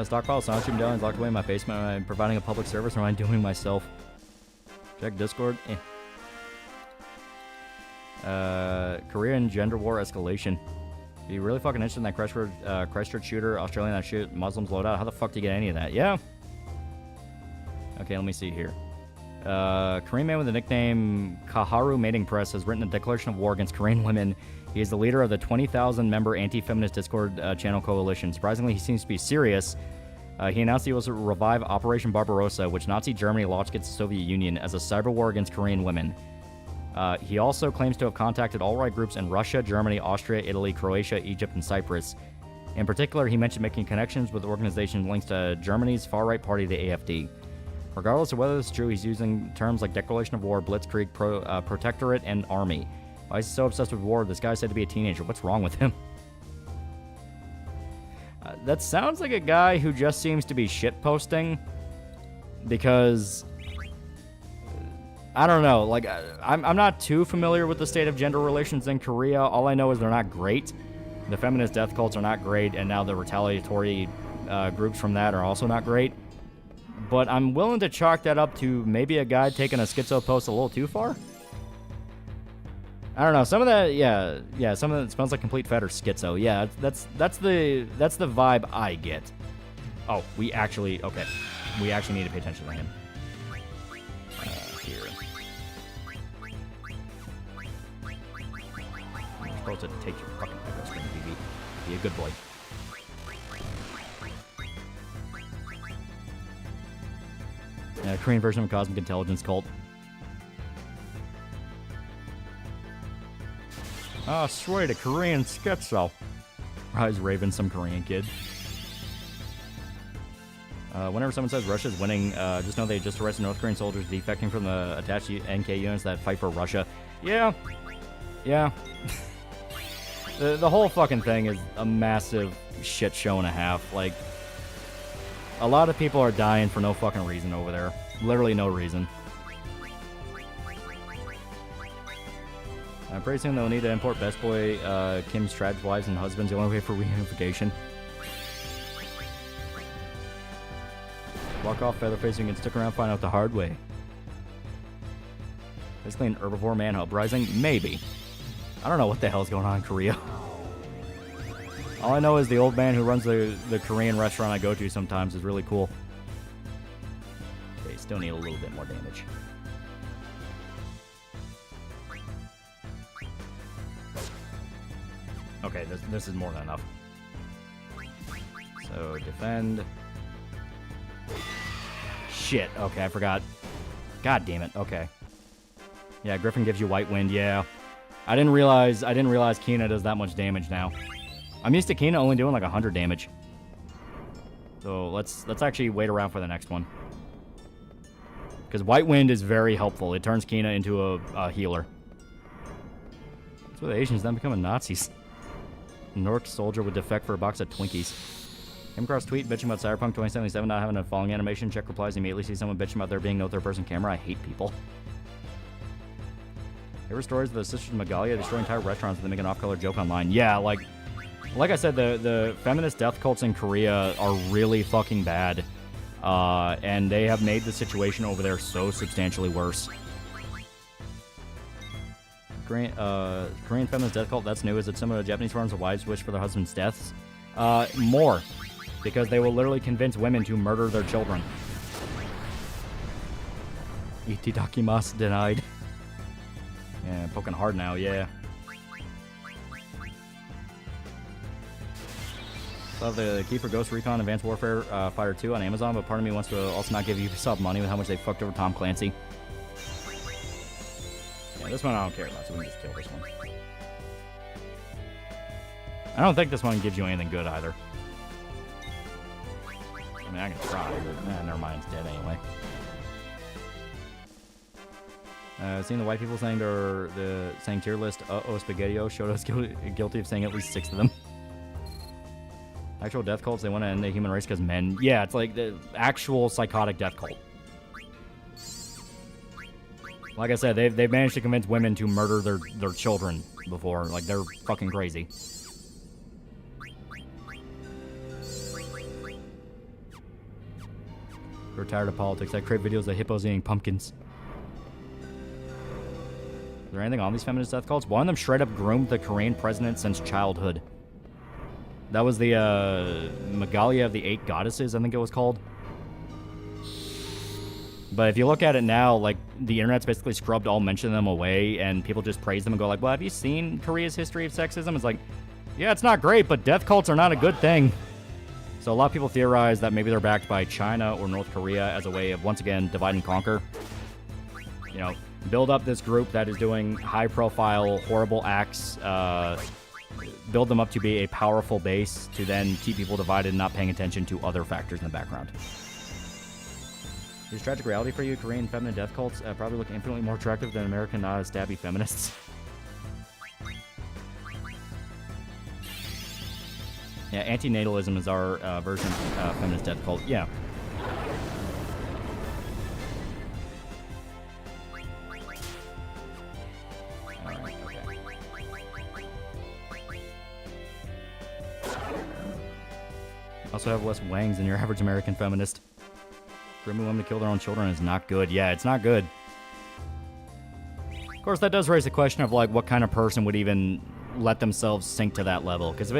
Stockpile sound stream down and locked away in my basement. Am I providing a public service or am I doing myself? Check Discord. Korean gender war escalation. Are you really fucking interested in that Christchurch shooter, Australian that shoot Muslims loadout? How the fuck do you get any of that? Yeah. Okay, let me see here. Korean man with the nickname Kaharu Mating Press has written a declaration of war against Korean women. He is the leader of the 20,000-member anti-feminist Discord channel coalition. Surprisingly, he seems to be serious. He announced he will revive Operation Barbarossa, which Nazi Germany launched against the Soviet Union as a cyber war against Korean women. He also claims to have contacted alt-right groups in Russia, Germany, Austria, Italy, Croatia, Egypt, and Cyprus. In particular, he mentioned making connections with organizations linked to Germany's far-right party, the AfD. Regardless of whether this is true, he's using terms like declaration of war, blitzkrieg, protectorate, and army. Why is he so obsessed with war? This guy said to be a teenager. What's wrong with him? That sounds like a guy who just seems to be shitposting. Because I don't know. Like, I'm not too familiar with the state of gender relations in Korea. All I know is they're not great. The feminist death cults are not great, and now the retaliatory groups from that are also not great. But I'm willing to chalk that up to maybe a guy taking a schizo post a little too far. I don't know. Some of that, yeah, some of that smells like complete fat or schizo. Yeah, that's the vibe I get. Oh, we actually need to pay attention to him. Here. You're supposed to take your fucking echo screen, BB. Be a good boy. Korean version of a cosmic intelligence cult. Ah, straight, a Korean schizo. Rise Raven, some Korean kid. Whenever someone says Russia's winning, just know they just arrested North Korean soldiers defecting from the attached NK units that fight for Russia. Yeah. The whole fucking thing is a massive shit show and a half. Like, a lot of people are dying for no fucking reason over there. Literally no reason. Pretty soon they'll need to import Best Boy Kim's trapped wives and husbands. The only way for reunification. Walk off, featherface, you can stick around, find out the hard way. Basically an herbivore man uprising? Maybe. I don't know what the hell's going on in Korea. All I know is the old man who runs the Korean restaurant I go to sometimes is really cool. Okay, still need a little bit more damage. Okay, this is more than enough. So, defend. Shit, okay, I forgot. God damn it, okay. Yeah, Griffin gives you white wind, yeah. I didn't realize Kina does that much damage now. I'm used to Kina only doing like 100 damage. So let's actually wait around for the next one. Because White Wind is very helpful. It turns Kina into a healer. That's why the Asians then becoming Nazis. Nork soldier would defect for a box of Twinkies. Came across a tweet bitching about Cyberpunk 2077 not having a falling animation. Check replies, immediately see someone bitching about there being no third-person camera. I hate people. There were stories of the sisters Magalia destroying entire restaurants and they make an off-color joke online. Yeah, like I said, the feminist death cults in Korea are really fucking bad. And they have made the situation over there so substantially worse. Korean feminist death cult, that's new. Is it similar to Japanese forms of wives wish for their husbands' deaths? More. Because they will literally convince women to murder their children. Itidakimasu denied. Yeah, poking hard now, yeah. Love the key for Ghost Recon Advanced Warfare Fighter 2 on Amazon, but part of me wants to also not give Ubisoft money with how much they fucked over Tom Clancy. Yeah, this one I don't care about, so we can just kill this one. I don't think this one gives you anything good either. I mean, I can try, but never mind, it's dead anyway. Seeing the white people saying saying tier list, spaghetti-o showed us guilty of saying at least 6 of them. Actual death cults, they want to end the human race because men. Yeah, it's like the actual psychotic death cult. Like I said, they've managed to convince women to murder their children before. Like, they're fucking crazy. We're tired of politics. I crave videos of hippos eating pumpkins. Is there anything on these feminist death cults? One of them straight up groomed the Korean president since childhood. That was the Magalia of the 8 Goddesses, I think it was called. But if you look at it now, like, the internet's basically scrubbed all mention of them away, and people just praise them and go like, well, have you seen Korea's history of sexism? It's like, yeah, it's not great, but death cults are not a good thing. So a lot of people theorize that maybe they're backed by China or North Korea as a way of, once again, divide and conquer. You know, build up this group that is doing high-profile, horrible acts, build them up to be a powerful base to then keep people divided and not paying attention to other factors in the background. Is tragic reality for you? Korean feminine death cults probably look infinitely more attractive than American stabby feminists. Yeah, antinatalism is our version of feminist death cult. Yeah. Alright, okay. Also have less wangs than your average American feminist. Grooming women to kill their own children is not good. Yeah, it's not good. Of course, that does raise the question of, like, what kind of person would even let themselves sink to that level? Because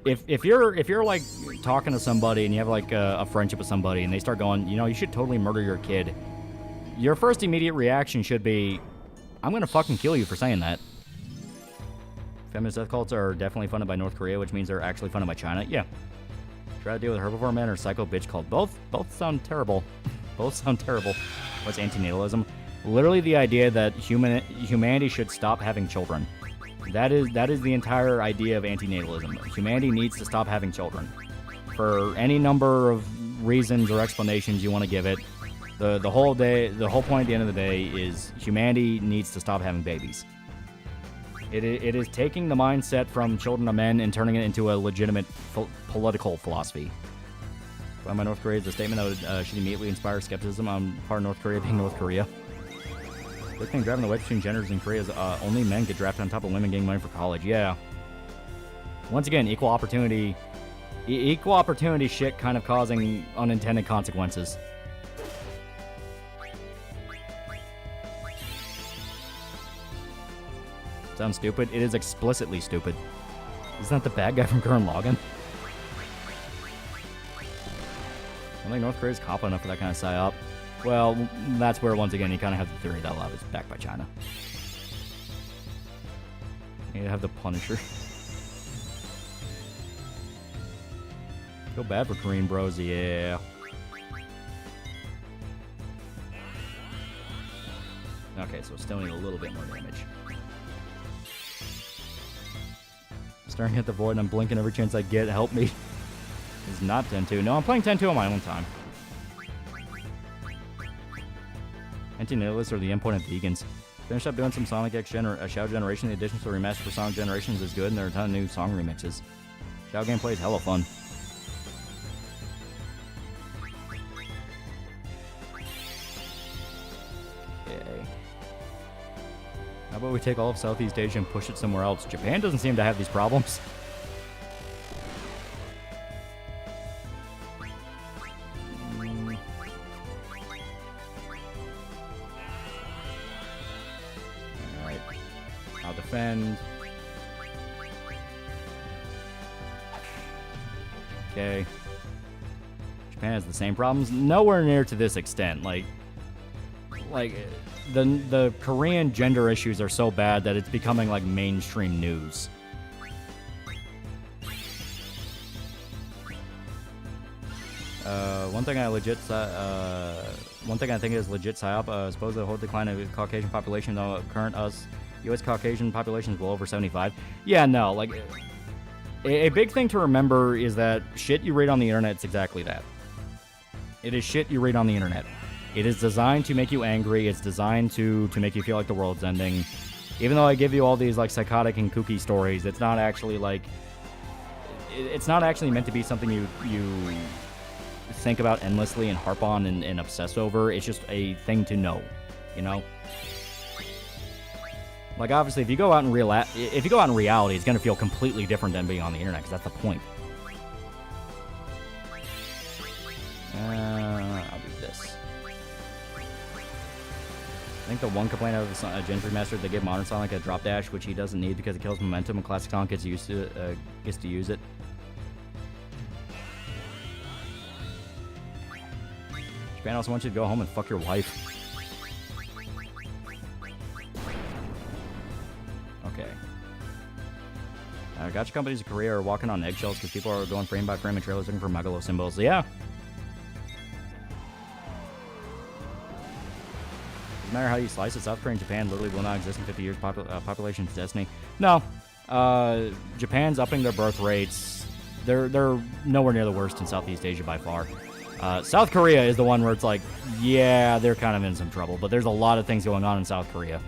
if you're like talking to somebody and you have like a friendship with somebody and they start going, you know, you should totally murder your kid, your first immediate reaction should be, I'm gonna fucking kill you for saying that. Feminist death cults are definitely funded by North Korea, which means they're actually funded by China. Yeah. Try to deal with herbivore men or psycho bitch cult. Both sound terrible. Both sound terrible. What's antinatalism? Literally the idea that humanity should stop having children. That is the entire idea of antinatalism. Humanity needs to stop having children. For any number of reasons or explanations you want to give it, the whole point at the end of the day is humanity needs to stop having babies. It is taking the mindset from children of men and turning it into a legitimate political philosophy. By my North Korea is a statement that would, should immediately inspire skepticism on part of North Korea being North Korea. Good thing driving the wedge between genders in Korea is only men get drafted on top of women getting money for college. Yeah. Once again, equal opportunity shit kind of causing unintended consequences. Sounds stupid? It is explicitly stupid. Isn't that the bad guy from Gurren Lagann? I don't think North Korea's competent enough for that kind of psyop. Well, that's where, once again, you kind of have the theory that love is backed by China. You have the Punisher. Feel bad for Korean bros, yeah. Okay, so still need a little bit more damage. Staring at the void and I'm blinking every chance I get. Help me. It's not 10-2. No, I'm playing 10-2 on my own time. Anti-nihilists are the endpoint of vegans. Finished up doing some Sonic X Shao Generation. The additions to the remaster for Sonic Generations is good, and there are a ton of new song remixes. Shao gameplay is hella fun. Okay. How about we take all of Southeast Asia and push it somewhere else? Japan doesn't seem to have these problems. Alright. I'll defend. Okay. Japan has the same problems. Nowhere near to this extent. Like the Korean gender issues are so bad that it's becoming like mainstream news. One thing I think is legit psyop. Suppose the whole decline of the Caucasian population, though current U.S. Caucasian population is well over 75. Yeah, no, like a big thing to remember is that shit you read on the internet is exactly that. It is shit you read on the internet. It is designed to make you angry. It's designed to make you feel like the world's ending. Even though I give you all these like psychotic and kooky stories, it's not actually like it's not actually meant to be something you think about endlessly and harp on and obsess over. It's just a thing to know, you know? Like obviously if you go out in reality, it's going to feel completely different than being on the internet, because that's the point. I'll do this. I think the one complaint of the Gen 3 Master, they give Modern Sonic a drop dash, which he doesn't need because it kills momentum, and Classic Sonic gets to use it. Japan also wants you to go home and fuck your wife. Okay. Gacha companies in Korea are walking on eggshells because people are going frame by frame and trailers looking for megalo symbols. Yeah. Doesn't matter how you slice it. South Korea and Japan literally will not exist in 50 years. Population's destiny. No. Japan's upping their birth rates. They're nowhere near the worst in Southeast Asia by far. South Korea is the one where it's like, yeah, they're kind of in some trouble, but there's a lot of things going on in South Korea.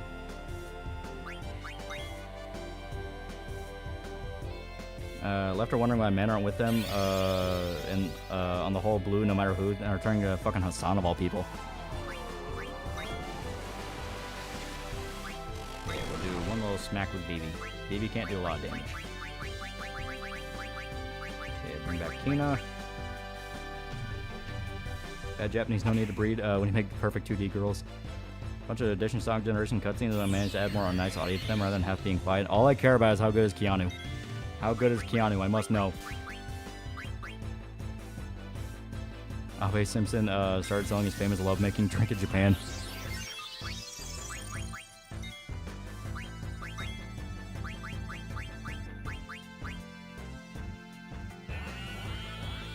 Left are wondering why men aren't with them, and on the whole, blue, no matter who, are turning to fucking Hassan of all people. Okay, we'll do one little smack with BB. BB can't do a lot of damage. Okay, bring back Kina. Bad Japanese, no need to breed when you make perfect 2D girls. Bunch of addition Sonic Generation cutscenes, and I managed to add more on nice audio to them rather than half being quiet. All I care about is how good is Keanu. How good is Keanu? I must know. Abe Simpson started selling his famous lovemaking drink in Japan.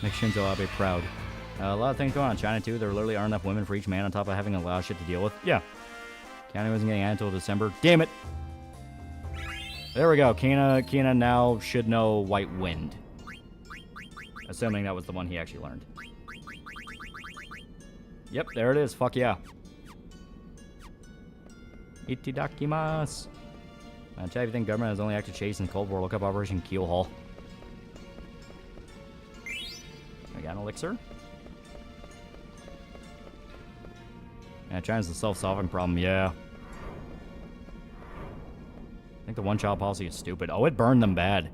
Make Shinzo Abe proud. A lot of things going on in China, too. There literally aren't enough women for each man on top of having a lot of shit to deal with. Yeah. Keanu isn't getting out until December. Damn it! There we go. Kina now should know White Wind. Assuming that was the one he actually learned. Yep, there it is. Fuck yeah. Itidakimasu. Chad, if you think government has only acted chase in Cold War, look up Operation Keelhaul. I got an elixir. Yeah, China's the self-solving problem, yeah. I think the one-child policy is stupid. Oh, it burned them bad.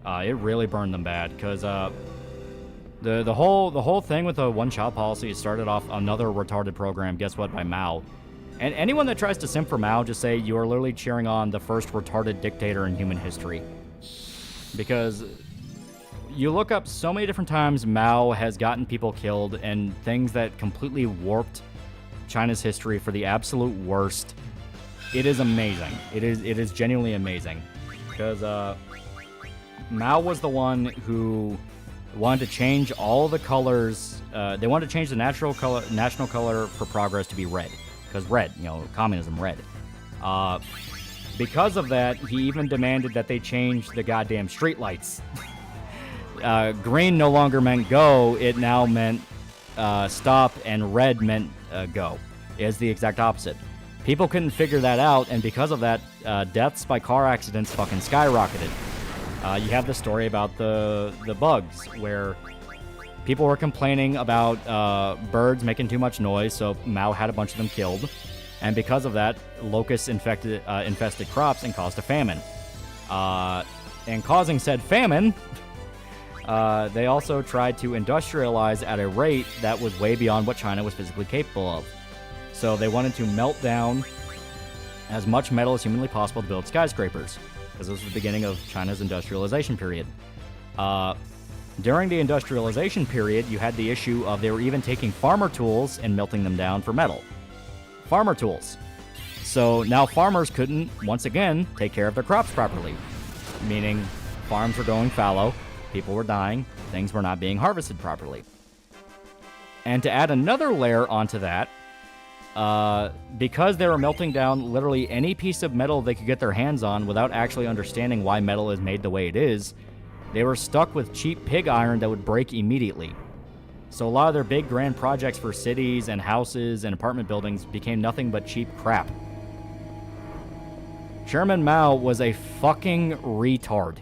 It really burned them bad, because the whole thing with the one-child policy started off another retarded program, guess what, by Mao. And anyone that tries to simp for Mao, just say you are literally cheering on the first retarded dictator in human history. Because you look up so many different times Mao has gotten people killed and things that completely warped China's history for the absolute worst. It is amazing. It is genuinely amazing. Because Mao was the one who wanted to change all the colors. They wanted to change the national color for progress to be red. Because red, you know, communism, red. Because of that, he even demanded that they change the goddamn streetlights. Green no longer meant go, it now meant stop, and red meant go. It's the exact opposite. People couldn't figure that out, and because of that, deaths by car accidents fucking skyrocketed. You have the story about the bugs, where people were complaining about birds making too much noise, so Mao had a bunch of them killed. And because of that, locusts infested crops and caused a famine. And causing said famine, they also tried to industrialize at a rate that was way beyond what China was physically capable of. So they wanted to melt down as much metal as humanly possible to build skyscrapers, because this was the beginning of China's industrialization period. During the industrialization period, you had the issue of they were even taking farmer tools and melting them down for metal. Farmer tools. So now farmers couldn't, once again, take care of their crops properly. Meaning, farms were going fallow, people were dying, things were not being harvested properly. And to add another layer onto that, because they were melting down literally any piece of metal they could get their hands on without actually understanding why metal is made the way it is, they were stuck with cheap pig iron that would break immediately. So a lot of their big grand projects for cities and houses and apartment buildings became nothing but cheap crap. Chairman Mao was a fucking retard.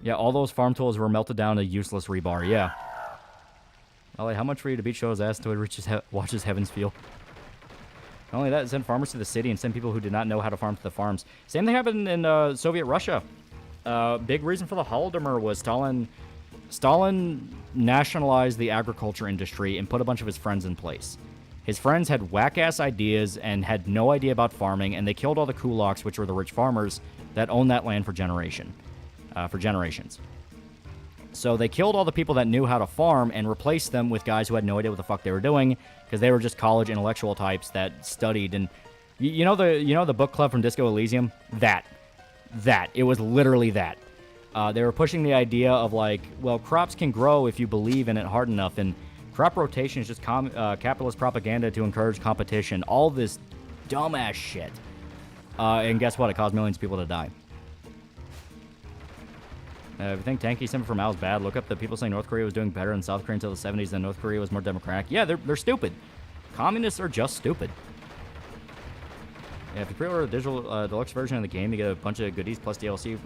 Yeah, all those farm tools were melted down to useless rebar, yeah. Ollie, how much for you to beat show his ass until he watches heavens feel? Not only that, send farmers to the city and send people who did not know how to farm to the farms. Same thing happened in Soviet Russia. Big reason for the Holodomor was Stalin nationalized the agriculture industry and put a bunch of his friends in place. His friends had whack-ass ideas and had no idea about farming, and they killed all the kulaks, which were the rich farmers that owned that land for generations. So they killed all the people that knew how to farm and replaced them with guys who had no idea what the fuck they were doing, because they were just college intellectual types that studied. And you know the book club from Disco Elysium? That. It was literally that. They were pushing the idea of like, well, crops can grow if you believe in it hard enough, and crop rotation is just capitalist propaganda to encourage competition. All this dumbass shit. And guess what? It caused millions of people to die. If you think tanky symbol for Mao is bad, look up the people saying North Korea was doing better than South Korea until the 70s, and North Korea was more democratic. Yeah, they're stupid. Communists are just stupid. Yeah, if you pre-order a digital deluxe version of the game, you get a bunch of goodies plus DLC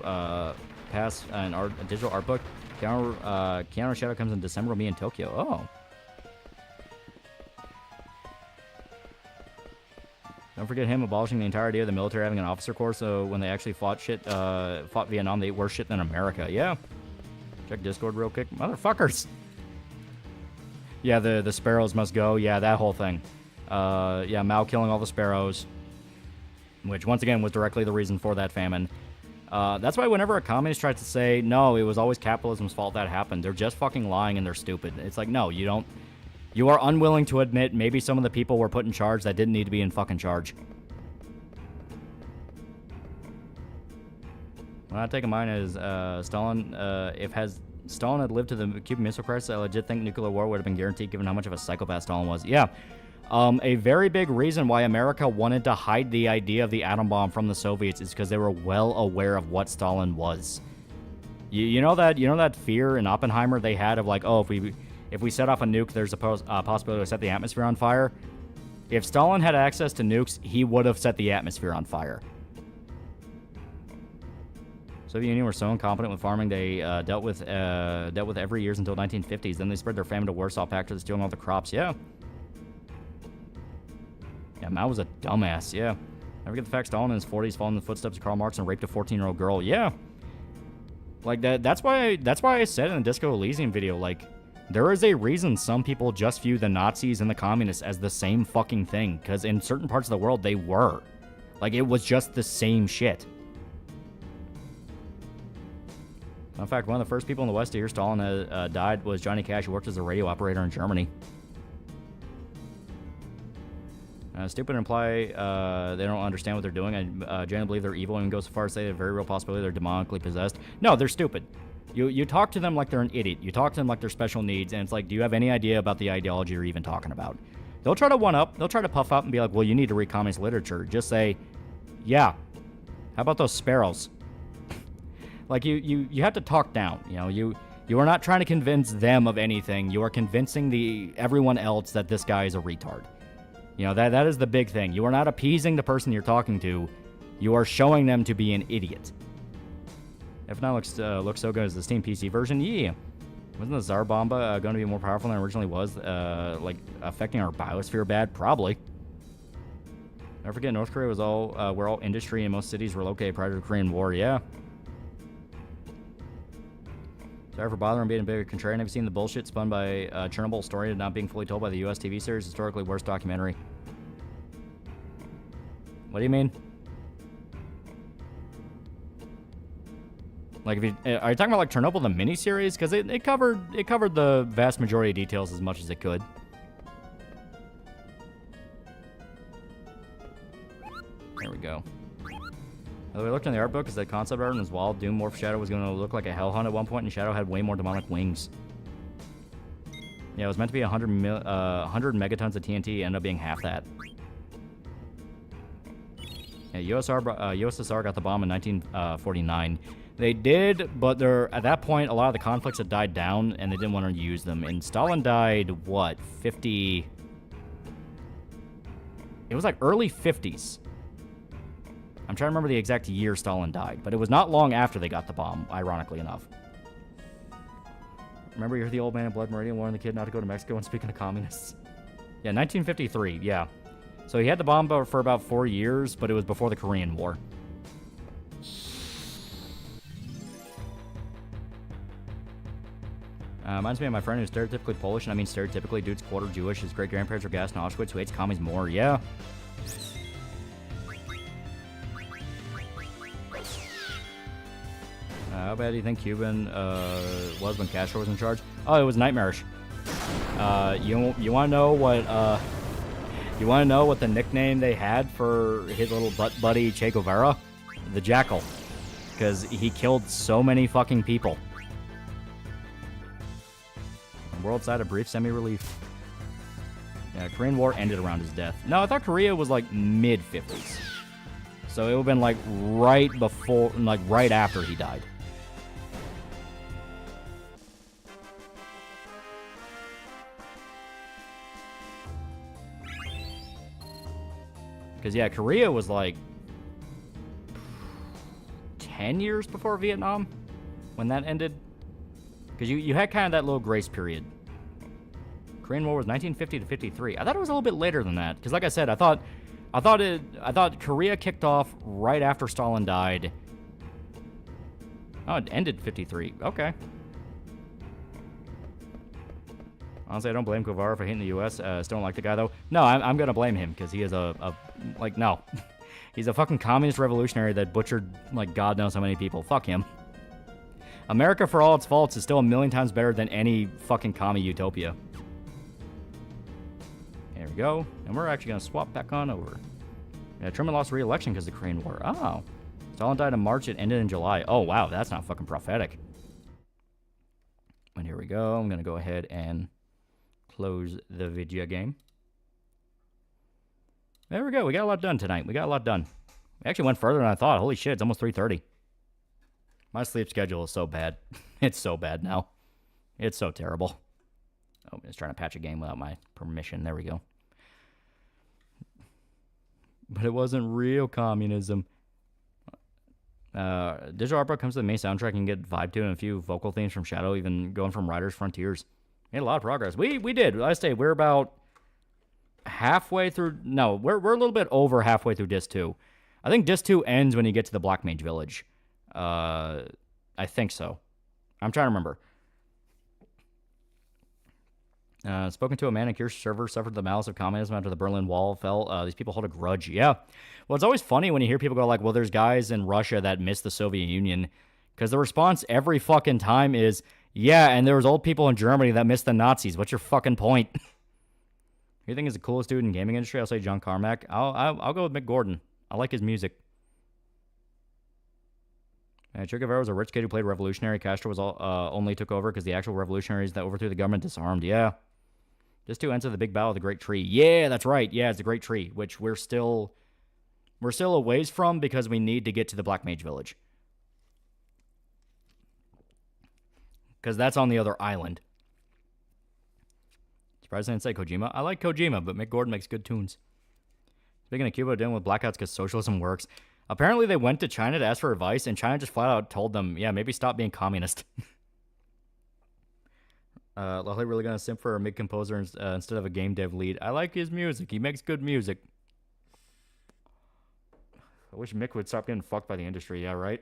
pass and a digital art book. Keanu Shadow comes in December with me in Tokyo. Oh. Don't forget him abolishing the entire idea of the military having an officer corps, so when they actually fought Vietnam, they ate worse shit than America. Yeah. Check Discord real quick. Motherfuckers. Yeah, the sparrows must go. Yeah, that whole thing. Yeah, Mao killing all the sparrows, which once again was directly the reason for that famine. That's why whenever a communist tries to say, no, it was always capitalism's fault that happened, they're just fucking lying and they're stupid. It's like, no, you don't. You are unwilling to admit maybe some of the people were put in charge that didn't need to be in fucking charge. What I'm taking mine is Stalin. Stalin had lived to the Cuban Missile Crisis, I legit think nuclear war would have been guaranteed given how much of a psychopath Stalin was. Yeah. A very big reason why America wanted to hide the idea of the atom bomb from the Soviets is because they were well aware of what Stalin was. You know that fear in Oppenheimer they had of like, oh, if we set off a nuke, there's a possibility to set the atmosphere on fire. If Stalin had access to nukes, he would have set the atmosphere on fire. Soviet Union were so incompetent with farming, they dealt with every years until 1950s. Then they spread their famine to Warsaw Pact, stealing all the crops. Yeah. Yeah, Mao was a dumbass. Yeah. Never get the fact Stalin in his 40s followed in the footsteps of Karl Marx and raped a 14-year-old girl. Yeah. Like that. That's why I said in the Disco Elysium video, like, there is a reason some people just view the Nazis and the communists as the same fucking thing, because in certain parts of the world, they were. Like, it was just the same shit. In fact, one of the first people in the West to hear Stalin died was Johnny Cash, who worked as a radio operator in Germany. Stupid imply they don't understand what they're doing. I genuinely believe they're evil and go so far as to say there's a very real possibility they're demonically possessed. No, they're stupid. You talk to them like they're an idiot. You talk to them like they're special needs, and it's like, do you have any idea about the ideology you're even talking about? They'll try to one-up. They'll try to puff up and be like, well, you need to read communist literature. Just say, yeah. How about those sparrows? Like, you have to talk down. You know, you are not trying to convince them of anything. You are convincing everyone else that this guy is a retard. You know, that is the big thing. You are not appeasing the person you're talking to. You are showing them to be an idiot. If not, looks so good as the Steam PC version. Yeah. Wasn't the Tsar Bomba going to be more powerful than it originally was? Like, affecting our biosphere bad? Probably. Never forget, North Korea was where all industry and most cities were located prior to the Korean War. Yeah. Sorry for bothering being a bit contrarian. Have you seen the bullshit spun by Chernobyl story not being fully told by the U.S. TV series? Historically worst documentary. What do you mean? Like, are you talking about like Chernobyl the miniseries? Because it covered the vast majority of details as much as it could. There we go. We looked in the art book because the concept art was wild. Doom Morph Shadow was going to look like a hell hunt at one point, and Shadow had way more demonic wings. Yeah, it was meant to be 100 megatons of TNT. Ended up being half that. Yeah, USSR got the bomb in 1949. They did, but at that point, a lot of the conflicts had died down, and they didn't want to use them. And Stalin died, what, 50... It was like early 50s. I'm trying to remember the exact year Stalin died, but it was not long after they got the bomb, ironically enough. Remember you heard the old man in Blood Meridian warning the kid not to go to Mexico when speaking to communists? Yeah, 1953, yeah. So he had the bomb for about 4 years, but it was before the Korean War. Reminds me of my friend who's stereotypically Polish, and I mean stereotypically, dude's quarter Jewish. His great-grandparents were gassed in Auschwitz, who hates commies more. Yeah. How bad do you think Cuban was when Castro was in charge? Oh, it was nightmarish. You want to know what you want to know what the nickname they had for his little butt buddy Che Guevara? The Jackal, because he killed so many fucking people. The world side a brief semi-relief. Yeah, Korean War ended around his death. No, I thought Korea was like mid-50s. So it would have been like right before, like right after he died. Because, yeah, Korea was like 10 years before Vietnam when that ended. Because you had kind of that little grace period. Korean War was 1950 to 53. I thought it was a little bit later than that. Because, like I said, I thought Korea kicked off right after Stalin died. Oh, it ended 53. Okay. Honestly, I don't blame Guevara for hating the U.S. Still don't like the guy, though. No, I'm going to blame him, because he is no. He's a fucking communist revolutionary that butchered, like, God knows how many people. Fuck him. America, for all its faults, is still a million times better than any fucking commie utopia. There we go. And we're actually going to swap back on over. Yeah, Truman lost re-election because of the Korean War. Oh. Stalin died in March. It ended in July. Oh, wow. That's not fucking prophetic. And here we go. I'm going to go ahead and close the video game. There we go. We got a lot done tonight. We actually went further than I thought. Holy shit, it's almost 3:30. My sleep schedule is so bad. It's so bad now. It's so terrible. Oh, I'm just trying to patch a game without my permission. There we go. But it wasn't real communism. Digital art book comes to the main soundtrack and get vibe to, and a few vocal themes from Shadow, even going from Riders Frontiers. Made a lot of progress. We did. I say we're about halfway through. No, we're a little bit over halfway through Disc 2. I think Disc 2 ends when you get to the Black Mage Village. I think so. I'm trying to remember. Spoken to a man in Kirsch server, suffered the malice of communism after the Berlin Wall fell. These people hold a grudge. Yeah. Well, it's always funny when you hear people go like, well, there's guys in Russia that miss the Soviet Union. Because the response every fucking time is, yeah, and there was old people in Germany that missed the Nazis. What's your fucking point? Who do you think is the coolest dude in the gaming industry? I'll say John Carmack. I'll go with Mick Gordon. I like his music. Che Guevara was a rich kid who played revolutionary. Castro was only took over because the actual revolutionaries that overthrew the government disarmed. Yeah. Just to enter the big battle of the Great Tree. Yeah, that's right. Yeah, it's the Great Tree, which we're still a ways from because we need to get to the Black Mage Village. Because that's on the other island. Surprised I didn't say Kojima. I like Kojima, but Mick Gordon makes good tunes. Speaking of Cuba dealing with blackouts because socialism works. Apparently they went to China to ask for advice, and China just flat out told them, yeah, maybe stop being communist. Loli really gonna simp for a mid-composer instead of a game dev lead. I like his music. He makes good music. I wish Mick would stop getting fucked by the industry. Yeah, right?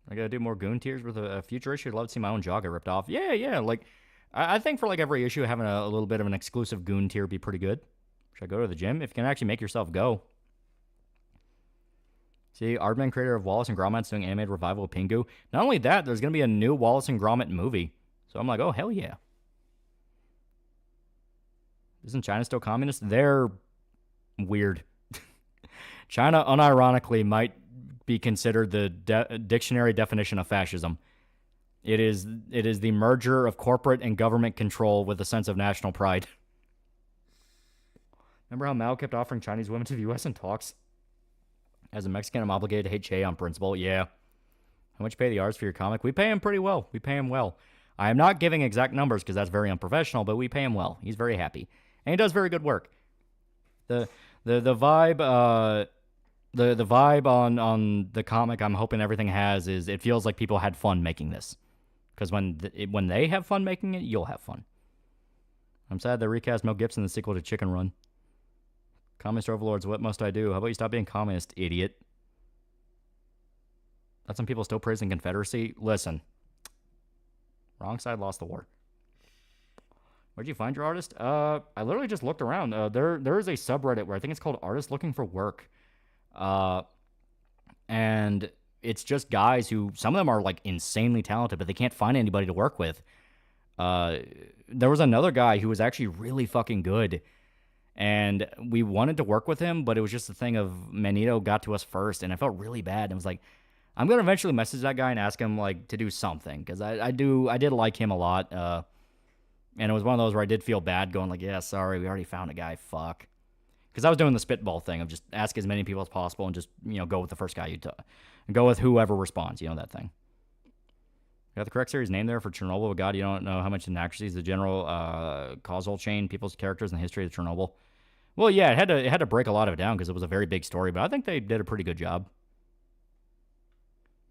I gotta do more Goon tiers with a future issue. I'd love to see my own jaw get ripped off. Yeah. Like, I think for like every issue, having a little bit of an exclusive Goon tier would be pretty good. Should I go to the gym? If you can actually make yourself go. See, Aardman, creator of Wallace and Gromit's doing animated revival of Pingu. Not only that, there's gonna be a new Wallace and Gromit movie. So I'm like, oh, hell yeah. Isn't China still communist? They're weird. China, unironically, might be considered the dictionary definition of fascism. It is the merger of corporate and government control with a sense of national pride. Remember how Mao kept offering Chinese women to the U.S. in talks? As a Mexican, I'm obligated to hate Che on principle. Yeah. How much you pay the artists for your comic? We pay him pretty well. We pay him well. I am not giving exact numbers because that's very unprofessional, but we pay him well. He's very happy. And he does very good work. The vibe the vibe on the comic I'm hoping everything has is it feels like people had fun making this. Because when they have fun making it, you'll have fun. I'm sad they recast Mel Gibson in the sequel to Chicken Run. Communist overlords, what must I do? How about you stop being communist, idiot? That's some people still praising Confederacy. Listen. Wrong side lost the war. Where'd you find your artist? I literally just looked around. There is a subreddit where I think it's called Artists Looking for Work. And it's just guys who, some of them are like insanely talented, but they can't find anybody to work with. There was another guy who was actually really fucking good. And we wanted to work with him, but it was just the thing of Manito got to us first, and I felt really bad. And I was like, I'm going to eventually message that guy and ask him like to do something, because I did like him a lot. And it was one of those where I did feel bad going like, yeah, sorry, we already found a guy, fuck. Because I was doing the spitball thing of just ask as many people as possible and just, go with the first guy and go with whoever responds, that thing. You got the correct series name there for Chernobyl, but God, you don't know how much inaccuracies the general causal chain, people's characters, and the history of Chernobyl. Well, yeah, it had to break a lot of it down because it was a very big story, but I think they did a pretty good job.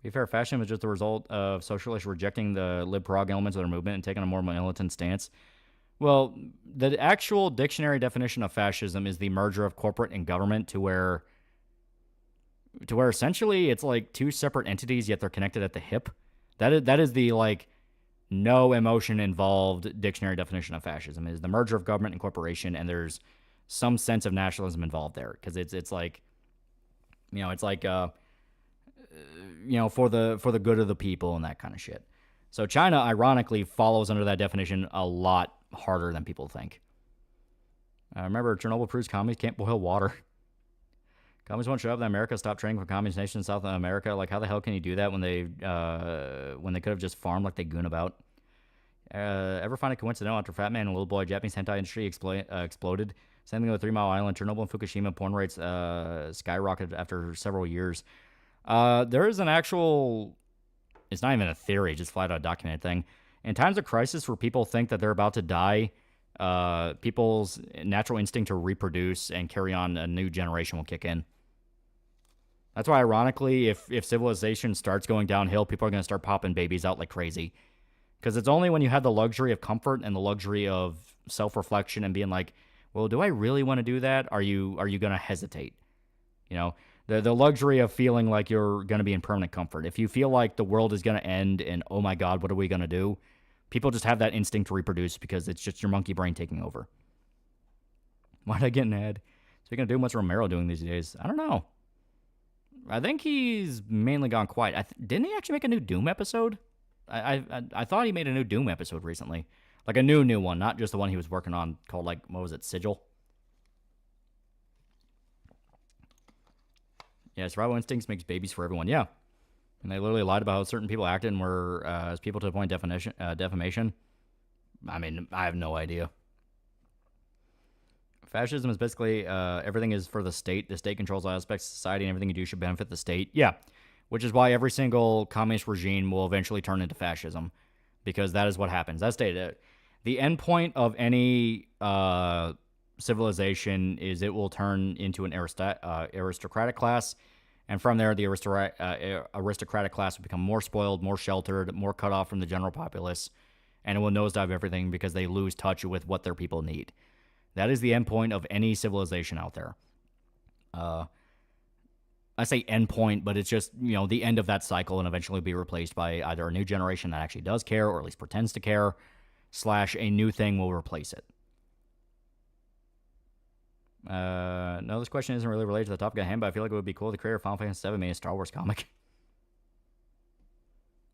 Be fair, fascism was just the result of socialists rejecting the lib-prog elements of their movement and taking a more militant stance. Well, the actual dictionary definition of fascism is the merger of corporate and government to where essentially it's like two separate entities, yet they're connected at the hip. That is the, like, no emotion involved dictionary definition of fascism, is the merger of government and corporation, and there's some sense of nationalism involved there, because it's like, it's like, for the good of the people and that kind of shit. So China, ironically, follows under that definition a lot harder than people think. Remember, Chernobyl proves communists can't boil water. Communists won't show up that America stopped training for communist nations in South America. Like, how the hell can you do that when they could have just farmed like they goon about? Ever find it coincidental after Fat Man and Little Boy, Japanese hentai industry exploded? Same thing with 3 Mile Island, Chernobyl and Fukushima, porn rates skyrocketed after several years. There is an actual, it's not even a theory, just flat out documented thing. In times of crisis where people think that they're about to die, people's natural instinct to reproduce and carry on a new generation will kick in. That's why, ironically, if civilization starts going downhill, people are going to start popping babies out like crazy. Because it's only when you have the luxury of comfort and the luxury of self-reflection and being like, well, do I really want to do that? Are you going to hesitate? The luxury of feeling like you're going to be in permanent comfort. If you feel like the world is going to end and, oh my God, what are we going to do? People just have that instinct to reproduce because it's just your monkey brain taking over. Why'd I get an ad? Speaking of Doom, what's Romero doing these days? I don't know. I think he's mainly gone quiet. Didn't he actually make a new Doom episode? I thought he made a new Doom episode recently. Like a new one, not just the one he was working on called, like, what was it, Sigil? Yeah, survival instincts makes babies for everyone. Yeah. And they literally lied about how certain people acted and were as people to the point of defamation. I mean, I have no idea. Fascism is basically everything is for the state. The state controls all aspects of society, and everything you do should benefit the state. Yeah, which is why every single communist regime will eventually turn into fascism, because that is what happens. That's the end point of any civilization is it will turn into an aristocratic class, and from there, the aristocratic class will become more spoiled, more sheltered, more cut off from the general populace, and it will nosedive everything because they lose touch with what their people need. That is the end point of any civilization out there. I say end point, but it's just, the end of that cycle, and eventually be replaced by either a new generation that actually does care, or at least pretends to care, / a new thing will replace it. No, this question isn't really related to the topic at hand, but I feel like it would be cool if the creator of Final Fantasy VII made a Star Wars comic.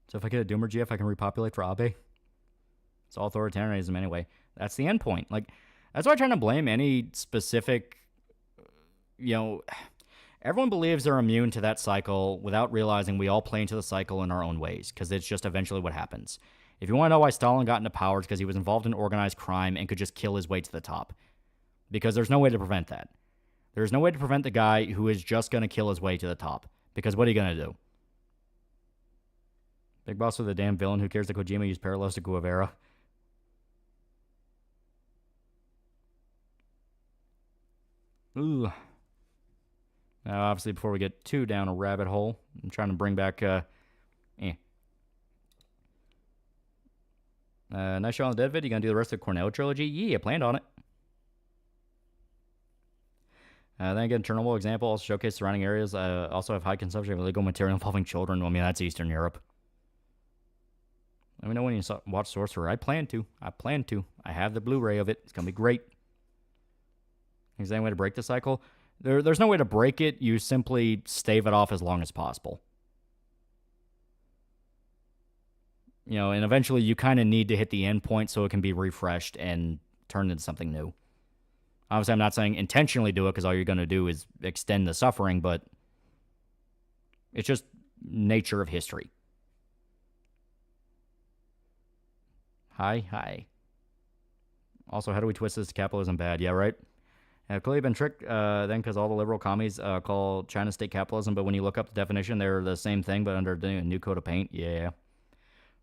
So if I get a Doomer GF, I can repopulate for Abe. It's all authoritarianism anyway. That's the end point. Like, that's why I'm trying to blame any specific, everyone believes they're immune to that cycle without realizing we all play into the cycle in our own ways, because it's just eventually what happens. If you want to know why Stalin got into power, it's because he was involved in organized crime and could just kill his way to the top. Because there's no way to prevent that. There's no way to prevent the guy who is just going to kill his way to the top. Because what are you going to do? Big Boss with a damn villain. Who cares that Kojima used parallels to Guevara? Ooh. Now, obviously, before we get too down a rabbit hole, I'm trying to bring back, nice show on the Dead vid. You gonna do the rest of the Cornell trilogy? Yeah, I planned on it. Then again, Chernobyl example also showcase surrounding areas. Also have high consumption of illegal material involving children. Well, I mean, that's Eastern Europe. Let me know when you watch Sorcerer. I plan to. I have the Blu-ray of it. It's gonna be great. Is there any way to break the cycle? There's no way to break it. You simply stave it off as long as possible. And eventually you kind of need to hit the end point so it can be refreshed and turned into something new. Obviously, I'm not saying intentionally do it, because all you're going to do is extend the suffering, but it's just nature of history. Hi. Also, how do we twist this to capitalism bad? Yeah, right? I've clearly been tricked then, because all the liberal commies call China state capitalism, but when you look up the definition, they're the same thing, but under a new coat of paint. Yeah.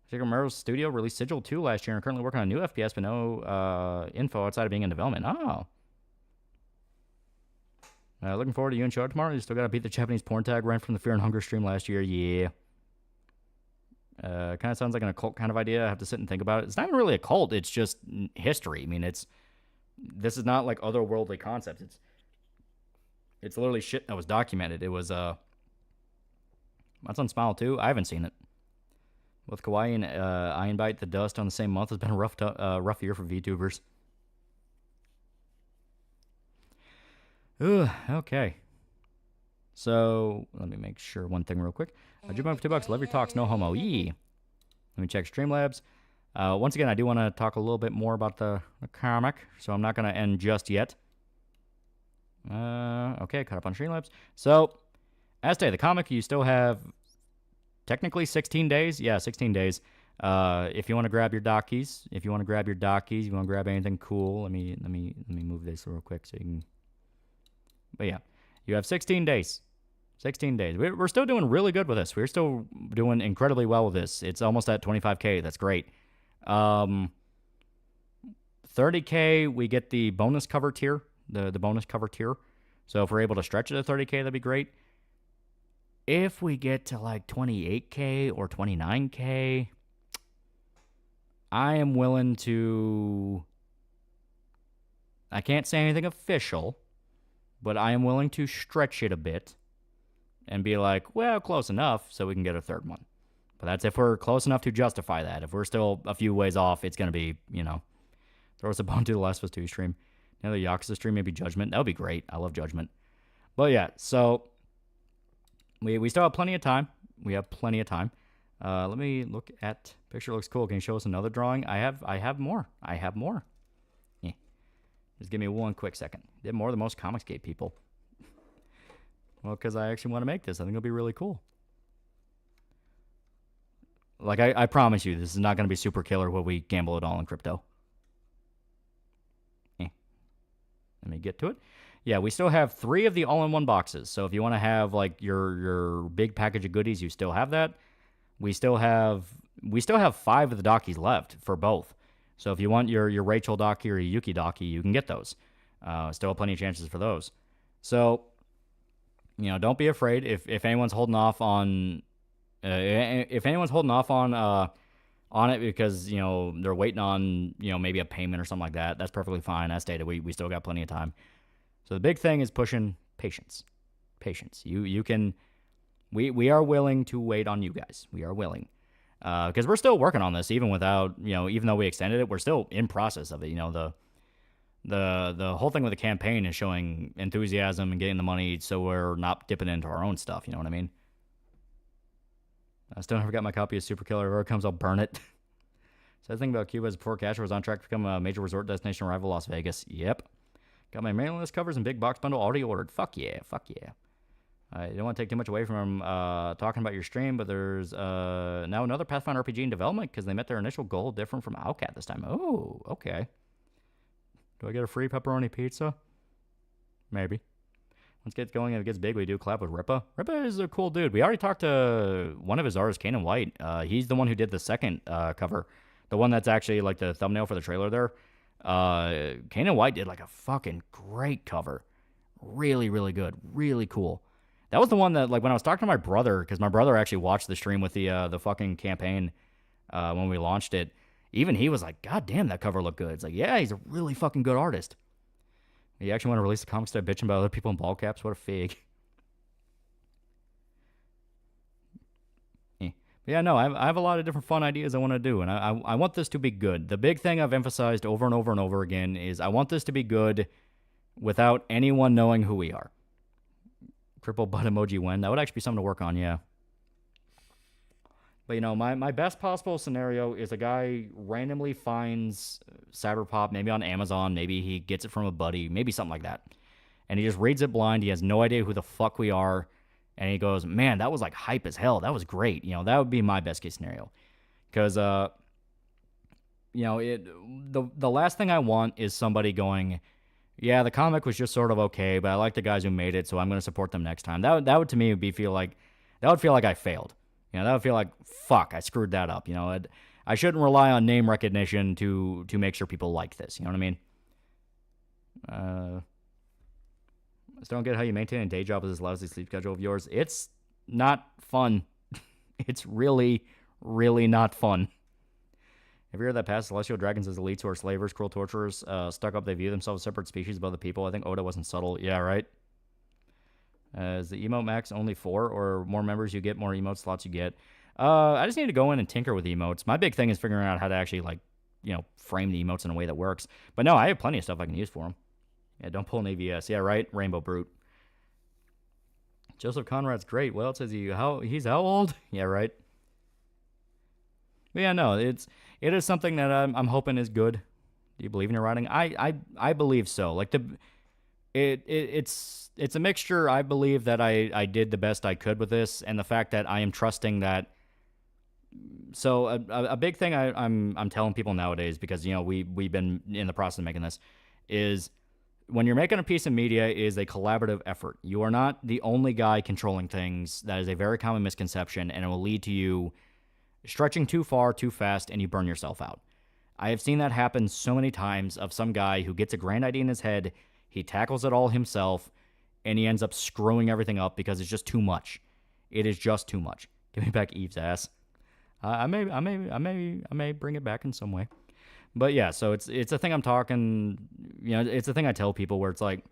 Super Mario's Studio released Sigil 2 last year and are currently working on a new FPS, but no info outside of being in development. Oh. Looking forward to you and show tomorrow. You still got to beat the Japanese porn tag right from the Fear and Hunger stream last year. Yeah. Kind of sounds like an occult kind of idea. I have to sit and think about it. It's not even really a cult. It's just history. I mean, this is not like otherworldly concepts. It's literally shit that was documented. It was that's on Smile 2. I haven't seen it. With Kawaii and Iron Bite the Dust on the same month has been a rough year for VTubers. Ugh, okay. So, let me make sure one thing real quick. Jubon for $2. Love your talks, no homo. Yee. Let me check Streamlabs. Once again, I do want to talk a little bit more about the comic, so I'm not going to end just yet. Okay, caught up on Streamlabs. So, as to the comic, you still have technically 16 days. Yeah, 16 days. If you want to grab your dockies, you want to grab anything cool. Let me move this real quick so you can. But yeah, you have 16 days. 16 days. We're still doing really good with this. We're still doing incredibly well with this. It's almost at 25K. That's great. 30K, we get the bonus cover tier. The bonus cover tier. So if we're able to stretch it to 30K, that'd be great. If we get to like 28K or 29K, I am willing to. I can't say anything official, but I am willing to stretch it a bit and be like, well, close enough so we can get a third one. But that's if we're close enough to justify that. If we're still a few ways off, it's going to be, throw us a bone to the Last of Us 2 stream. Another Yakuza stream, maybe Judgment. That would be great. I love Judgment. But yeah, so we still have plenty of time. Let me look at picture. Looks cool. Can you show us another drawing? I have more. Yeah. Just give me one quick second. Did more than most Comicsgate people. Well, because I actually want to make this. I think it'll be really cool. Like, I promise you, this is not going to be super killer where we gamble it all in crypto. Let me get to it. Yeah, we still have 3 of the all-in-one boxes. So if you want to have like your big package of goodies, you still have that. We still have 5 of the Dockies left for both. So if you want your Rachel Docky or your Yuki Docky, you can get those. Still have plenty of chances for those. So, don't be afraid if anyone's holding off on on it because they're waiting on maybe a payment or something like that. That's perfectly fine. As stated, we still got plenty of time. So the big thing is pushing patience. You can. We are willing to wait on you guys. We are willing. Because we're still working on this, even without, even though we extended it, we're still in process of it. The whole thing with the campaign is showing enthusiasm and getting the money so we're not dipping into our own stuff. You know what I mean? I still never got my copy of Super Killer. Wherever it comes, I'll burn it. So the thing about Cuba is before Casher was on track to become a major resort destination rival Las Vegas. Yep. Got my mailing list covers and big box bundle already ordered. Fuck yeah. I don't want to take too much away from talking about your stream, but there's now another Pathfinder RPG in development because they met their initial goal different from Owlcat this time. Oh, okay. Do I get a free pepperoni pizza? Maybe. Once it gets going and it gets big, we do collab with Rippa. Rippa is a cool dude. We already talked to one of his artists, Kanan White. He's the one who did the second cover. The one that's actually like the thumbnail for the trailer there. Kanan White did like a fucking great cover. Really, really good. Really cool. That was the one that, like, when I was talking to my brother, because my brother actually watched the stream with the fucking campaign when we launched it. Even he was like, God damn, that cover looked good. It's like, yeah, he's a really fucking good artist. You actually want to release the comics instead of bitching about other people in ball caps? What a fig. Yeah, no, I have a lot of different fun ideas I want to do, and I want this to be good. The big thing I've emphasized over and over and over again is I want this to be good without anyone knowing who we are. Cripple butt emoji when. That would actually be something to work on, yeah. But, my best possible scenario is a guy randomly finds Cyberpop, maybe on Amazon, maybe he gets it from a buddy, maybe something like that. And he just reads it blind. He has no idea who the fuck we are. And he goes, man, that was like hype as hell. That was great. That would be my best case scenario. Because, the last thing I want is somebody going, yeah, the comic was just sort of okay, but I like the guys who made it, so I'm going to support them next time. That would to me feel like I failed. That would feel like, fuck, I screwed that up. I shouldn't rely on name recognition to make sure people like this. You know what I mean? I still don't get how you maintain a day job with this lousy sleep schedule of yours. It's not fun. It's really, really not fun. Have you heard that past celestial dragons as elites who are slavers, cruel torturers, stuck up, they view themselves as separate species above the people? I think Oda wasn't subtle. Yeah, right? Is the emote max only 4 or more members you get, more emote slots you get? I just need to go in and tinker with emotes. My big thing is figuring out how to actually, frame the emotes in a way that works. But no, I have plenty of stuff I can use for them. Yeah, don't pull an AVS. Yeah, right? Rainbow Brute. Joseph Conrad's great. What else is he? He's how old? Yeah, right? But yeah, no, it is something that I'm hoping is good. Do you believe in your writing? I believe so. Like it's a mixture. I believe that I did the best I could with this, and the fact that I am trusting that. So a big thing I'm telling people nowadays, because we've been in the process of making this, is when you're making a piece of media, is a collaborative effort. You are not the only guy controlling things. That is a very common misconception, and it will lead to you stretching too far, too fast, and you burn yourself out. I have seen that happen so many times of some guy who gets a grand idea in his head, he tackles it all himself, and he ends up screwing everything up because it's just too much. It is just too much. Give me back Eve's ass. I may bring it back in some way. But yeah, so it's a thing I'm talking, it's a thing I tell people where it's like,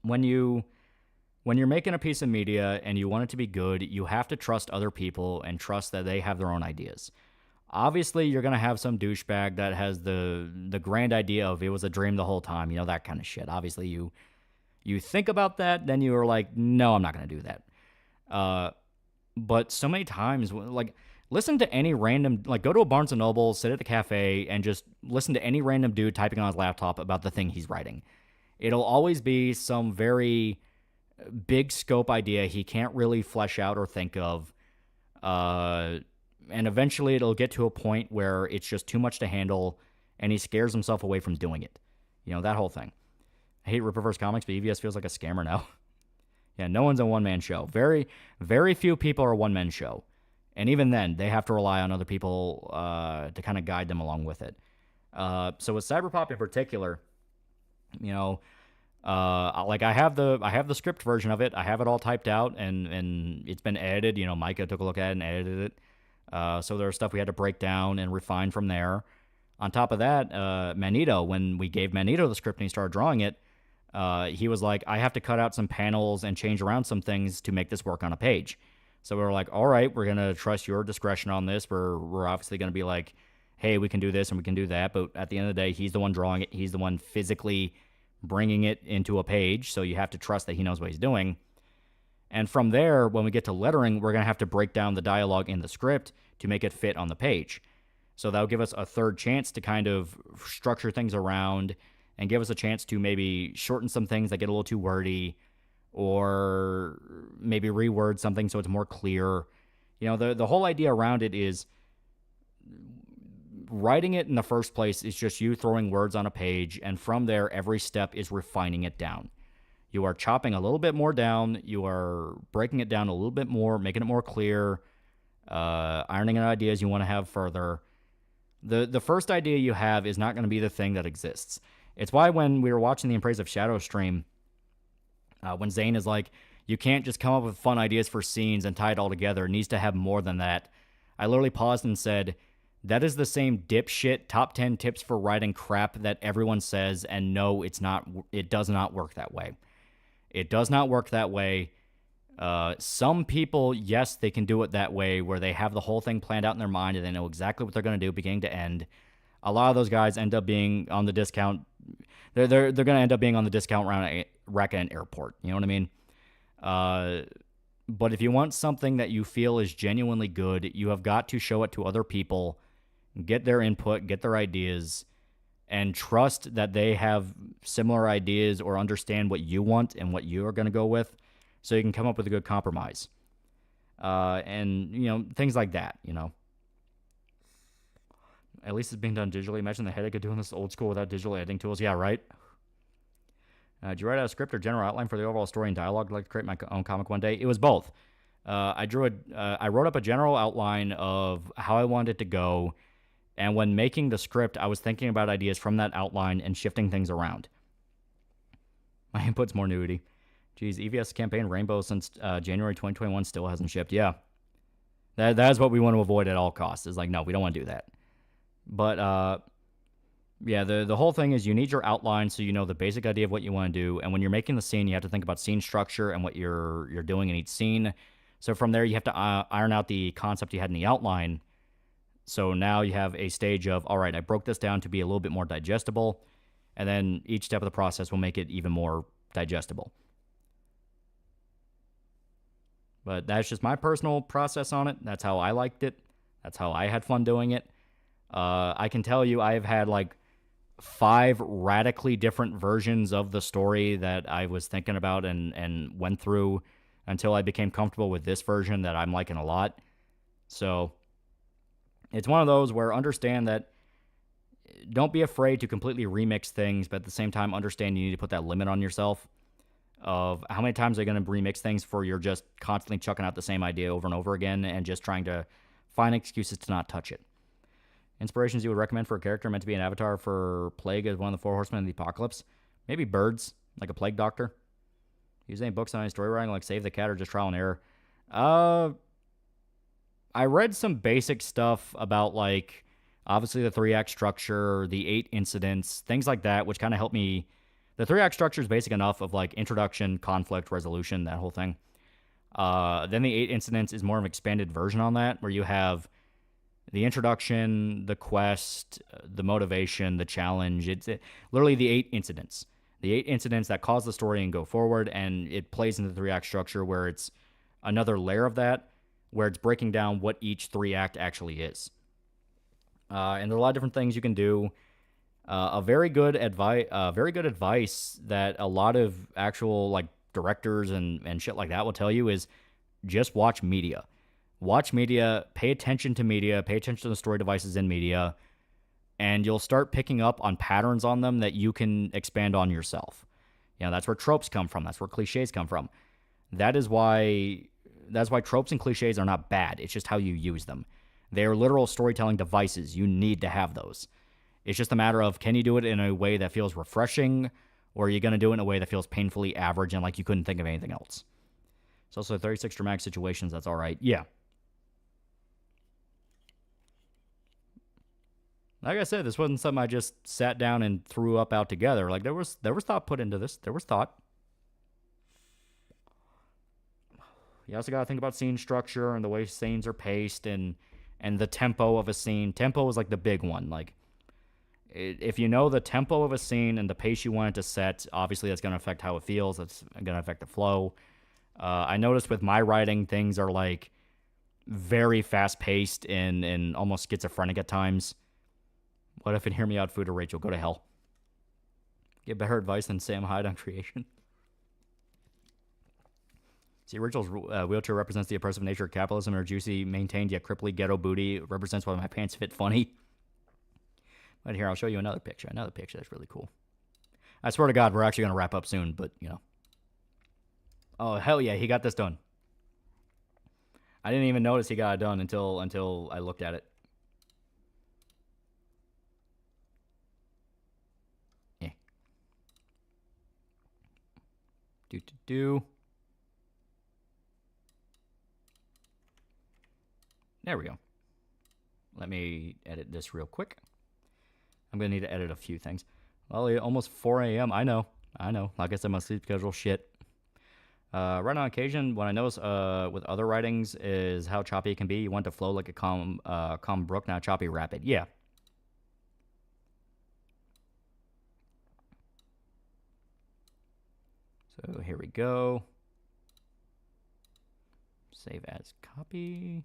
when you're making a piece of media and you want it to be good, you have to trust other people and trust that they have their own ideas. Obviously, you're going to have some douchebag that has the grand idea of it was a dream the whole time, that kind of shit. Obviously, you think about that, then you are like, no, I'm not going to do that. But so many times, listen to any random, go to a Barnes & Noble, sit at the cafe, and just listen to any random dude typing on his laptop about the thing he's writing. It'll always be some very big scope idea he can't really flesh out or think of. And eventually it'll get to a point where it's just too much to handle, and he scares himself away from doing it. That whole thing. I hate Rip Reverse Comics, but EVS feels like a scammer now. Yeah, no one's a one-man show. Very, very few people are a one-man show. And even then, they have to rely on other people to kind of guide them along with it. So with Cyberpop in particular, you know, like I have the script version of it. I have it all typed out and it's been edited. You know, Micah took a look at it and edited it. So there's stuff we had to break down and refine from there. On top of that, Manito, when we gave Manito the script and he started drawing it, he was like, I have to cut out some panels and change around some things to make this work on a page. So we were like, all right, we're going to trust your discretion on this. We're obviously going to be like, hey, we can do this and we can do that. But at the end of the day, he's the one drawing it. He's the one physically bringing it into a page. So you have to trust that he knows what he's doing. And from there, when we get to lettering, we're going to have to break down the dialogue in the script to make it fit on the page. So that'll give us a third chance to kind of structure things around and give us a chance to maybe shorten some things that get a little too wordy, or maybe reword something so it's more clear. You know, the whole idea around it is writing it in the first place is just you throwing words on a page, and from there, every step is refining it down. You are chopping a little bit more down, you are breaking it down a little bit more, making it more clear, ironing out ideas you want to have further. The first idea you have is not going to be the thing that exists. It's why when we were watching the Embrace of Shadow stream, when Zane is like, you can't just come up with fun ideas for scenes and tie it all together. It needs to have more than that. I literally paused and said, that is the same dipshit top 10 tips for writing crap that everyone says, and no, it's not. It does not work that way. It does not work that way. Some people, yes, they can do it that way, where they have the whole thing planned out in their mind and they know exactly what they're going to do beginning to end. A lot of those guys end up being on the discount. They're going to end up being on the discount rack at an airport. You know what I mean? But if you want something that you feel is genuinely good, you have got to show it to other people, get their input, get their ideas, and trust that they have similar ideas or understand what you want and what you are going to go with, so you can come up with a good compromise. And, you know, things like that, you know. At least it's being done digitally. Imagine the headache of doing this old school without digital editing tools. Yeah, right? Did you write out a script or general outline for the overall story and dialogue? I'd like to create my own comic one day. It was both. I wrote up a general outline of how I wanted it to go, and when making the script, I was thinking about ideas from that outline and shifting things around. My input's more nudity. Geez, EVS campaign Rainbow since January 2021 still hasn't shipped. Yeah. That is what we want to avoid at all costs. Is like, no, we don't want to do that. But, yeah, the whole thing is you need your outline so you know the basic idea of what you want to do. And when you're making the scene, you have to think about scene structure and what you're doing in each scene. So from there, you have to iron out the concept you had in the outline. So now you have a stage of, all right, I broke this down to be a little bit more digestible. And then each step of the process will make it even more digestible. But that's just my personal process on it. That's how I liked it. That's how I had fun doing it. I can tell you I've had like 5 radically different versions of the story that I was thinking about and went through until I became comfortable with this version that I'm liking a lot. So it's one of those where understand that don't be afraid to completely remix things, but at the same time understand you need to put that limit on yourself of how many times are you going to remix things for you're just constantly chucking out the same idea over and over again and just trying to find excuses to not touch it. Inspirations you would recommend for a character meant to be an avatar for Plague as one of the 4 horsemen of the apocalypse? Maybe birds, like a plague doctor. Use any books on any story writing, like Save the Cat or just trial and error? I read some basic stuff about, like, obviously the 3-act structure, the 8 incidents, things like that, which kind of helped me. The 3-act structure is basic enough of, like, introduction, conflict, resolution, that whole thing. Then the 8 incidents is more of an expanded version on that, where you have the introduction, the quest, the motivation, the challenge. It's literally the 8 incidents. The 8 incidents that cause the story and go forward, and it plays into the 3-act structure where it's another layer of that, where it's breaking down what each 3-act actually is. And there are a lot of different things you can do. Very good advice that a lot of actual like directors and shit like that will tell you is just watch media. Watch media, pay attention to the story devices in media, and you'll start picking up on patterns on them that you can expand on yourself. You know, that's where tropes come from. That's where cliches come from. That's why tropes and cliches are not bad. It's just how you use them. They're literal storytelling devices. You need to have those. It's just a matter of, can you do it in a way that feels refreshing, or are you going to do it in a way that feels painfully average and like you couldn't think of anything else? It's also 36 dramatic situations. That's all right. Yeah. Like I said, this wasn't something I just sat down and threw up out together. Like, there was thought put into this. There was thought. You also got to think about scene structure and the way scenes are paced and the tempo of a scene. Tempo is like the big one. Like, if you know the tempo of a scene and the pace you want it to set, obviously that's going to affect how it feels. That's going to affect the flow. I noticed with my writing, things are like very fast paced and almost schizophrenic at times. What if it hear me out, food or Rachel? Go to hell. Get better advice than Sam Hyde on creation. See, Rachel's wheelchair represents the oppressive nature of capitalism. Her juicy, maintained yet cripply ghetto booty represents why my pants fit funny. But here, I'll show you another picture. Another picture that's really cool. I swear to God, we're actually going to wrap up soon, but, you know. Oh, hell yeah, he got this done. I didn't even notice he got it done until I looked at it. Yeah. There we go. Let me edit this real quick. I'm going to need to edit a few things. Well, almost 4 a.m. I know. Like I said, my sleep schedule shit. Right on occasion, what I notice with other writings is how choppy it can be. You want to flow like a calm brook, not choppy rapid. Yeah. So here we go. Save as copy.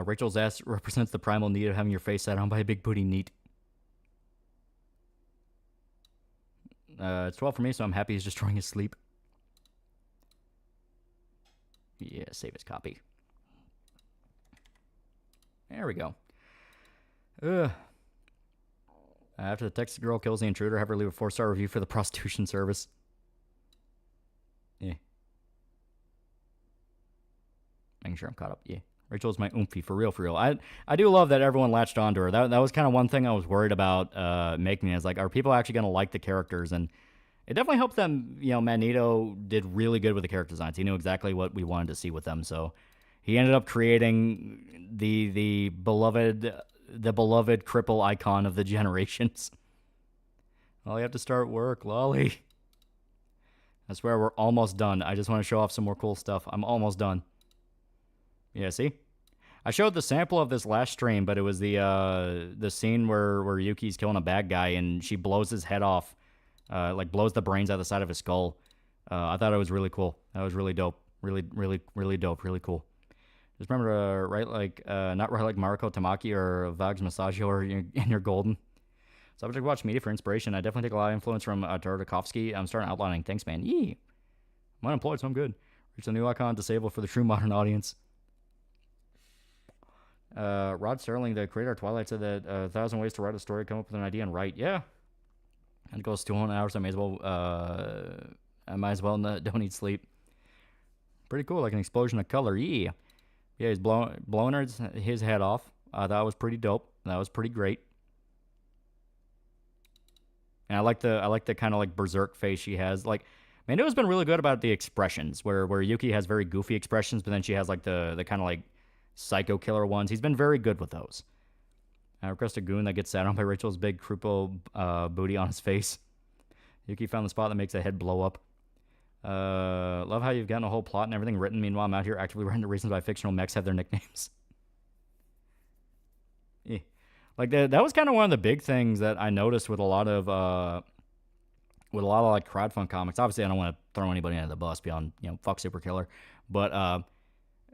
Rachel's ass represents the primal need of having your face sat on by a big booty neat. It's 12 for me, so I'm happy he's destroying his sleep. Yeah, save his copy. There we go. After the Texas girl kills the intruder, have her leave a 4-star review for the prostitution service. Yeah. Making sure I'm caught up. Yeah. Rachel's my oomphy, for real. I do love that everyone latched onto her. That was kind of one thing I was worried about making it. Is like, are people actually going to like the characters? And it definitely helped them. You know, Magneto did really good with the character designs. He knew exactly what we wanted to see with them. So he ended up creating the beloved cripple icon of the generations. Well, you have to start work, Loli. I swear we're almost done. I just want to show off some more cool stuff. I'm almost done. Yeah, see? I showed the sample of this last stream, but it was the scene where Yuki's killing a bad guy and she blows his head off, like blows the brains out the side of his skull. I thought it was really cool. That was really dope. Really dope. Really cool. Just remember to write like, not write like Mariko Tamaki or Vags Masaggio or in your golden. Subject watch media for inspiration. I definitely take a lot of influence from Tartakovsky. I'm starting outlining. Thanks, man. Yee. I'm unemployed, so I'm good. Reach a new icon, disabled for the true modern audience. Rod Sterling, the creator of Twilight, said that 1,000 ways to write a story, come up with an idea and write. Yeah. And it goes 200 hours. I might as well don't need sleep. Pretty cool, like an explosion of color. Yeah. Yeah, he's blowing his head off. That was pretty dope. That was pretty great. And I like the kind of like berserk face she has. Like, Mando's been really good about the expressions, where Yuki has very goofy expressions, but then she has like the kind of like psycho killer ones. He's been very good with those. I request a goon that gets sat on by Rachel's big cripple booty on his face. Yuki found the spot that makes the head blow up. Love how you've gotten a whole plot and everything written. Meanwhile, I'm out here actively writing the reasons why fictional mechs have their nicknames. Yeah. Like that was kind of one of the big things that I noticed with a lot of like crowdfund comics. Obviously, I don't want to throw anybody under the bus beyond, fuck Superkiller, but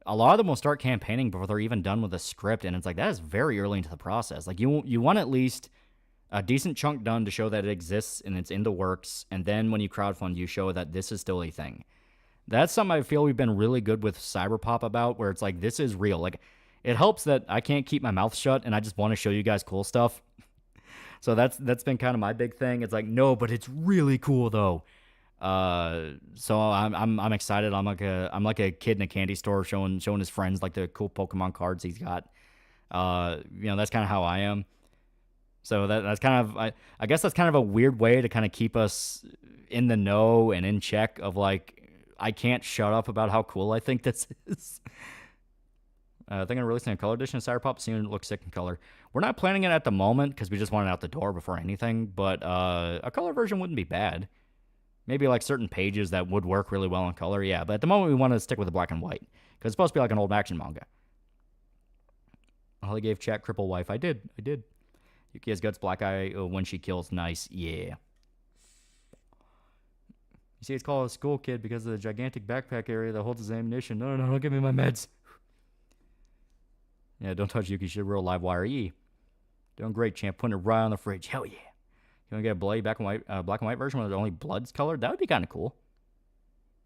a lot of them will start campaigning before they're even done with the script, and it's like that is very early into the process. Like you want at least a decent chunk done to show that it exists and it's in the works, and then when you crowdfund, you show that this is still a thing. That's something I feel we've been really good with Cyberpop about, where it's like, this is real. Like, It helps that I can't keep my mouth shut and I just want to show you guys cool stuff. So that's been kind of my big thing. It's like, no, but it's really cool though. So I'm excited. I'm like a kid in a candy store showing his friends like the cool Pokemon cards he's got. That's kind of how I am. So that's kind of I guess that's kind of a weird way to kind of keep us in the know and in check of like I can't shut up about how cool I think this is. Thinking of releasing a color edition of Cyberpop, seeing it look sick in color. We're not planning it at the moment because we just want it out the door before anything, but a color version wouldn't be bad. Maybe like certain pages that would work really well in color, yeah. But at the moment, we want to stick with the black and white because it's supposed to be like an old action manga. Holly gave chat cripple wife. I did. Yuki has guts, black eye when she kills. Nice, yeah. You see, it's called a school kid because of the gigantic backpack area that holds his ammunition. No, don't give me my meds. Yeah, don't touch Yuki. She's a real live wire. Doing great, champ. Putting it right on the fridge. Hell yeah. You want to get a bloody black and white version where only blood's colored? That would be kind of cool.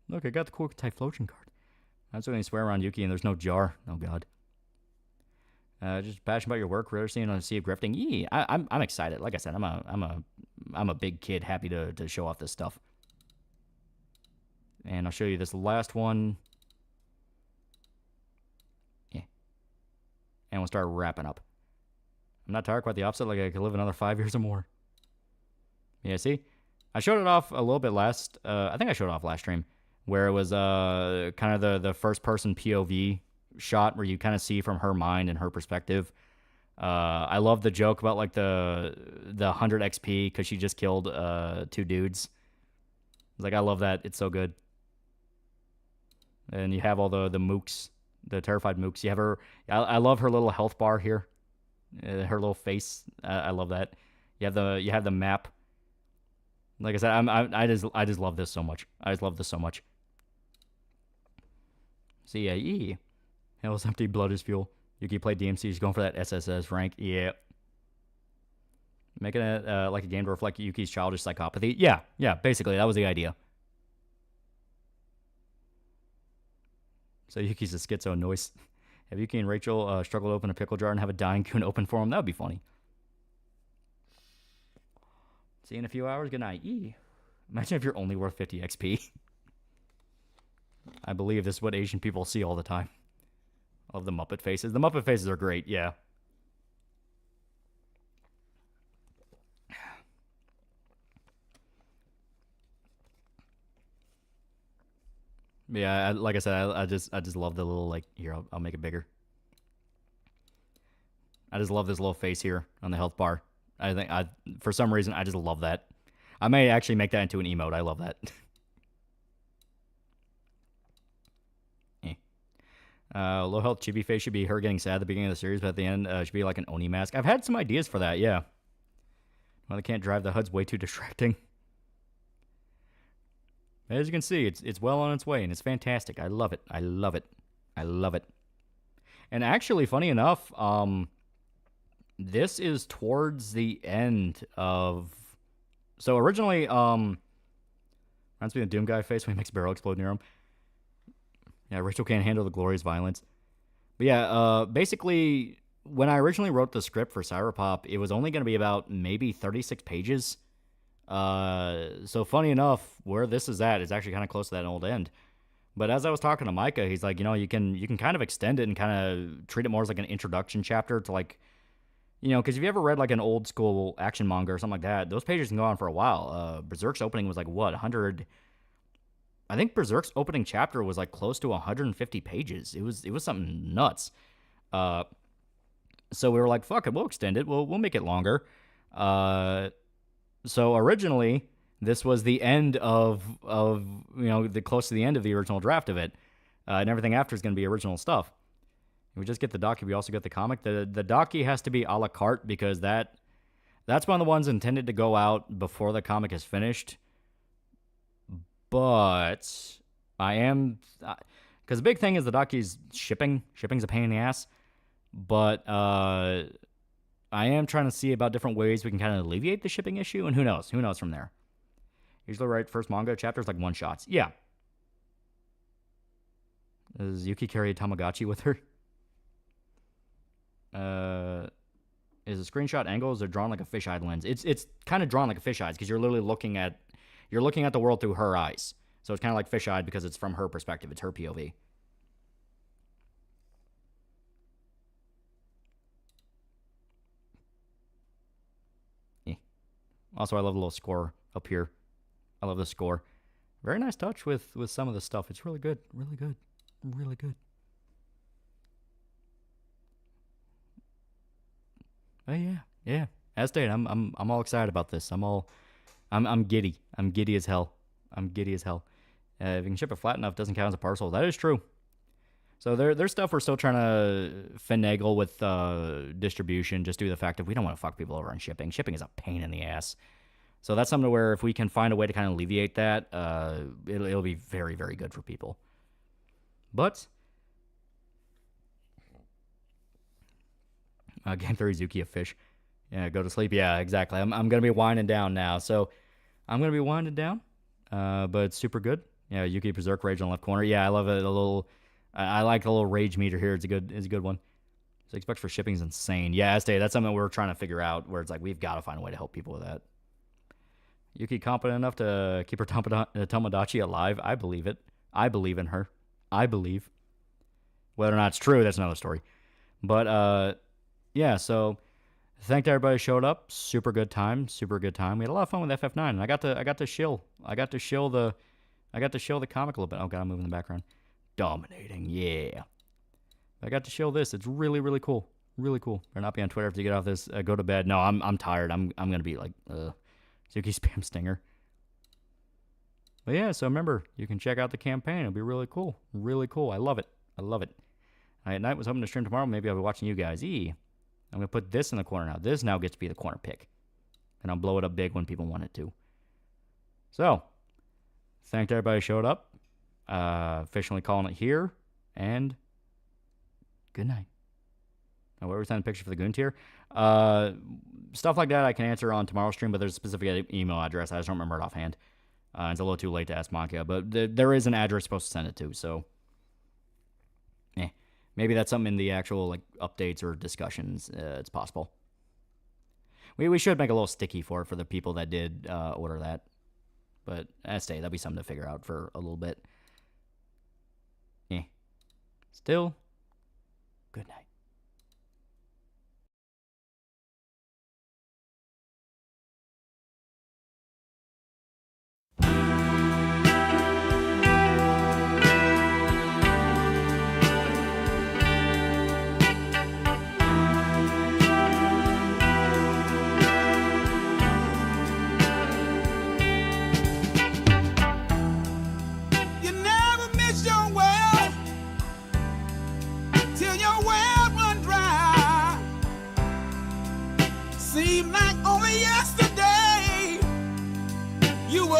Look, I got the cool Typhlosion card. That's when you swear around Yuki and there's no jar. Oh, God. Just passionate about your work. Rather seeing on a sea of grifting. Yeah, I'm excited. Like I said, I'm a big kid, happy to show off this stuff. And I'll show you this last one. Yeah. And we'll start wrapping up. I'm not tired, quite the opposite. Like I could live another 5 years or more. Yeah, see? I showed it off a little bit last... I think I showed it off last stream. Where it was kind of the first-person POV shot where you kind of see from her mind and her perspective. I love the joke about like the 100 XP because she just killed 2 dudes. Like, I love that. It's so good. And you have all the mooks, the terrified mooks. You have her... I love her little health bar here. Her little face. I love that. You have the map. Like I said, I just love this so much. I just love this so much. CAE. Hell's empty, blood is fuel. Yuki played DMC, she's going for that SSS rank. Yeah. Making it like a game to reflect Yuki's childish psychopathy. Yeah, basically, that was the idea. So Yuki's a schizo noise. Have Yuki and Rachel struggle to open a pickle jar and have a dying coon open for him? That would be funny. See you in a few hours. Good night. Imagine if you're only worth 50 XP. I believe this is what Asian people see all the time. I love the Muppet faces. The Muppet faces are great, yeah. Yeah, like I said, I just love the little, like, here, I'll make it bigger. I just love this little face here on the health bar. For some reason, I just love that. I may actually make that into an emote. I love that. Low health chibi face should be her getting sad at the beginning of the series, but at the end, should be like an Oni mask. I've had some ideas for that, yeah. Well, they can't drive, the HUD's way too distracting. As you can see, it's well on its way, and it's fantastic. I love it. I love it. I love it. And actually, funny enough, this is towards the end of... So originally, reminds me of the Doom guy face when he makes a barrel explode near him. Yeah, Rachel can't handle the glorious violence. But yeah, basically, when I originally wrote the script for Cyberpop, it was only going to be about maybe 36 pages. So funny enough, where this is at is actually kind of close to that old end. But as I was talking to Micah, he's like, you can kind of extend it and kind of treat it more as like an introduction chapter to like, because if you ever read like an old school action manga or something like that, those pages can go on for a while. Berserk's opening was like, what, 100... I think Berserk's opening chapter was like close to 150 pages. It was something nuts. So we were like, fuck it, we'll extend it. We'll make it longer. So originally, this was the end of the close to the end of the original draft of it. And everything after is going to be original stuff. We just get the docu, we also get the comic. The docu has to be a la carte because that's one of the ones intended to go out before the comic is finished. But I am... Because the big thing is the docu's shipping. Shipping's a pain in the ass. But I am trying to see about different ways we can kind of alleviate the shipping issue. And who knows? Who knows from there? Usually write first manga chapters like one-shots. Yeah. Does Yuki carry a Tamagotchi with her? Is a screenshot angles are drawn like a fisheye lens. It's kind of drawn like a fisheye because you're literally looking at the world through her eyes. So it's kind of like fisheye because it's from her perspective. It's her POV. Yeah. Also, I love the little score up here. I love the score. Very nice touch with some of the stuff. It's really good. Really good. Really good. Oh yeah. As stated, I'm all excited about this. I'm giddy. I'm giddy as hell. If you can ship it flat enough, it doesn't count as a parcel. That is true. So there's stuff we're still trying to finagle with distribution, just due to the fact that we don't want to fuck people over on shipping. Shipping is a pain in the ass. So that's something where if we can find a way to kind of alleviate that, it'll be very, very good for people. But Game 3 Zuki a fish. Yeah, go to sleep. Yeah, exactly. I'm going to be winding down now. So I'm going to be winding down, but it's super good. Yeah, Yuki Berserk Rage on the left corner. Yeah, I love it. I like the little rage meter here. It's a good one. So expect for shipping is insane. Yeah, that's something we're trying to figure out, where it's like we've got to find a way to help people with that. Yuki competent enough to keep her Tomodachi alive. I believe it. I believe in her. I believe. Whether or not it's true, that's another story. But yeah, so thanked everybody who showed up. Super good time. We had a lot of fun with FF9, and I got to shill the comic a little bit. Oh god, I'm moving in the background. Dominating, yeah. I got to shill this. It's really, really cool. Really cool. Better not be on Twitter after you get off this. Go to bed. No, I'm tired. I'm gonna be like Zuki spam stinger. But yeah, so remember, you can check out the campaign. It'll be really cool. Really cool. I love it. I at night was hoping to stream tomorrow. Maybe I'll be watching you guys. I'm going to put this in the corner now. This now gets to be the corner pick. And I'll blow it up big when people want it to. So, thanked everybody who showed up. Officially calling it here. And good night. Now, where we sending a picture for the Goon tier? Stuff like that I can answer on tomorrow's stream, but there's a specific email address. I just don't remember it offhand. It's a little too late to ask Makia, but there is an address supposed to send it to, so maybe that's something in the actual like updates or discussions. It's possible. We should make a little sticky for the people that did order that, but that'll be something to figure out for a little bit. Still, good night.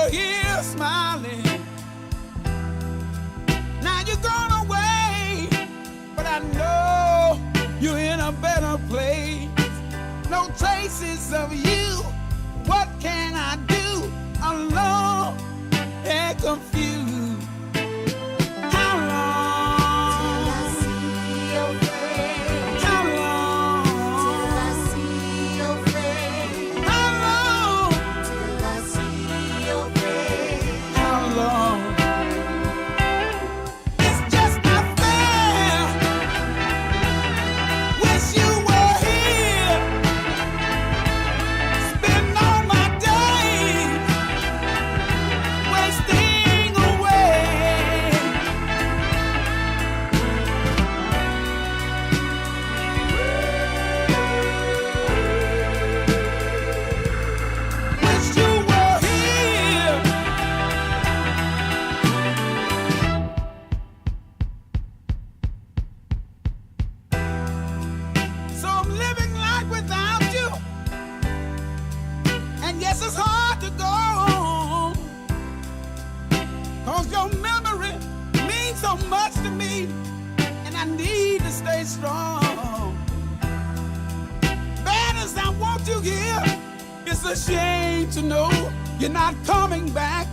Here smiling. Now you're gone away, but I know you're in a better place. No traces of you. What can I do? Alone and confused. How long till I see your face? How long till I see your face? How long till I see your face? How long? It's just not fair. Wish you were here. Spend all my days wasting away. Wish you were here. So I'm living life without you. And yes, it's hard to go on. 'Cause your memory means so much to me. And I need to stay strong. Bad as I want you here, it's a shame to know you're not coming back.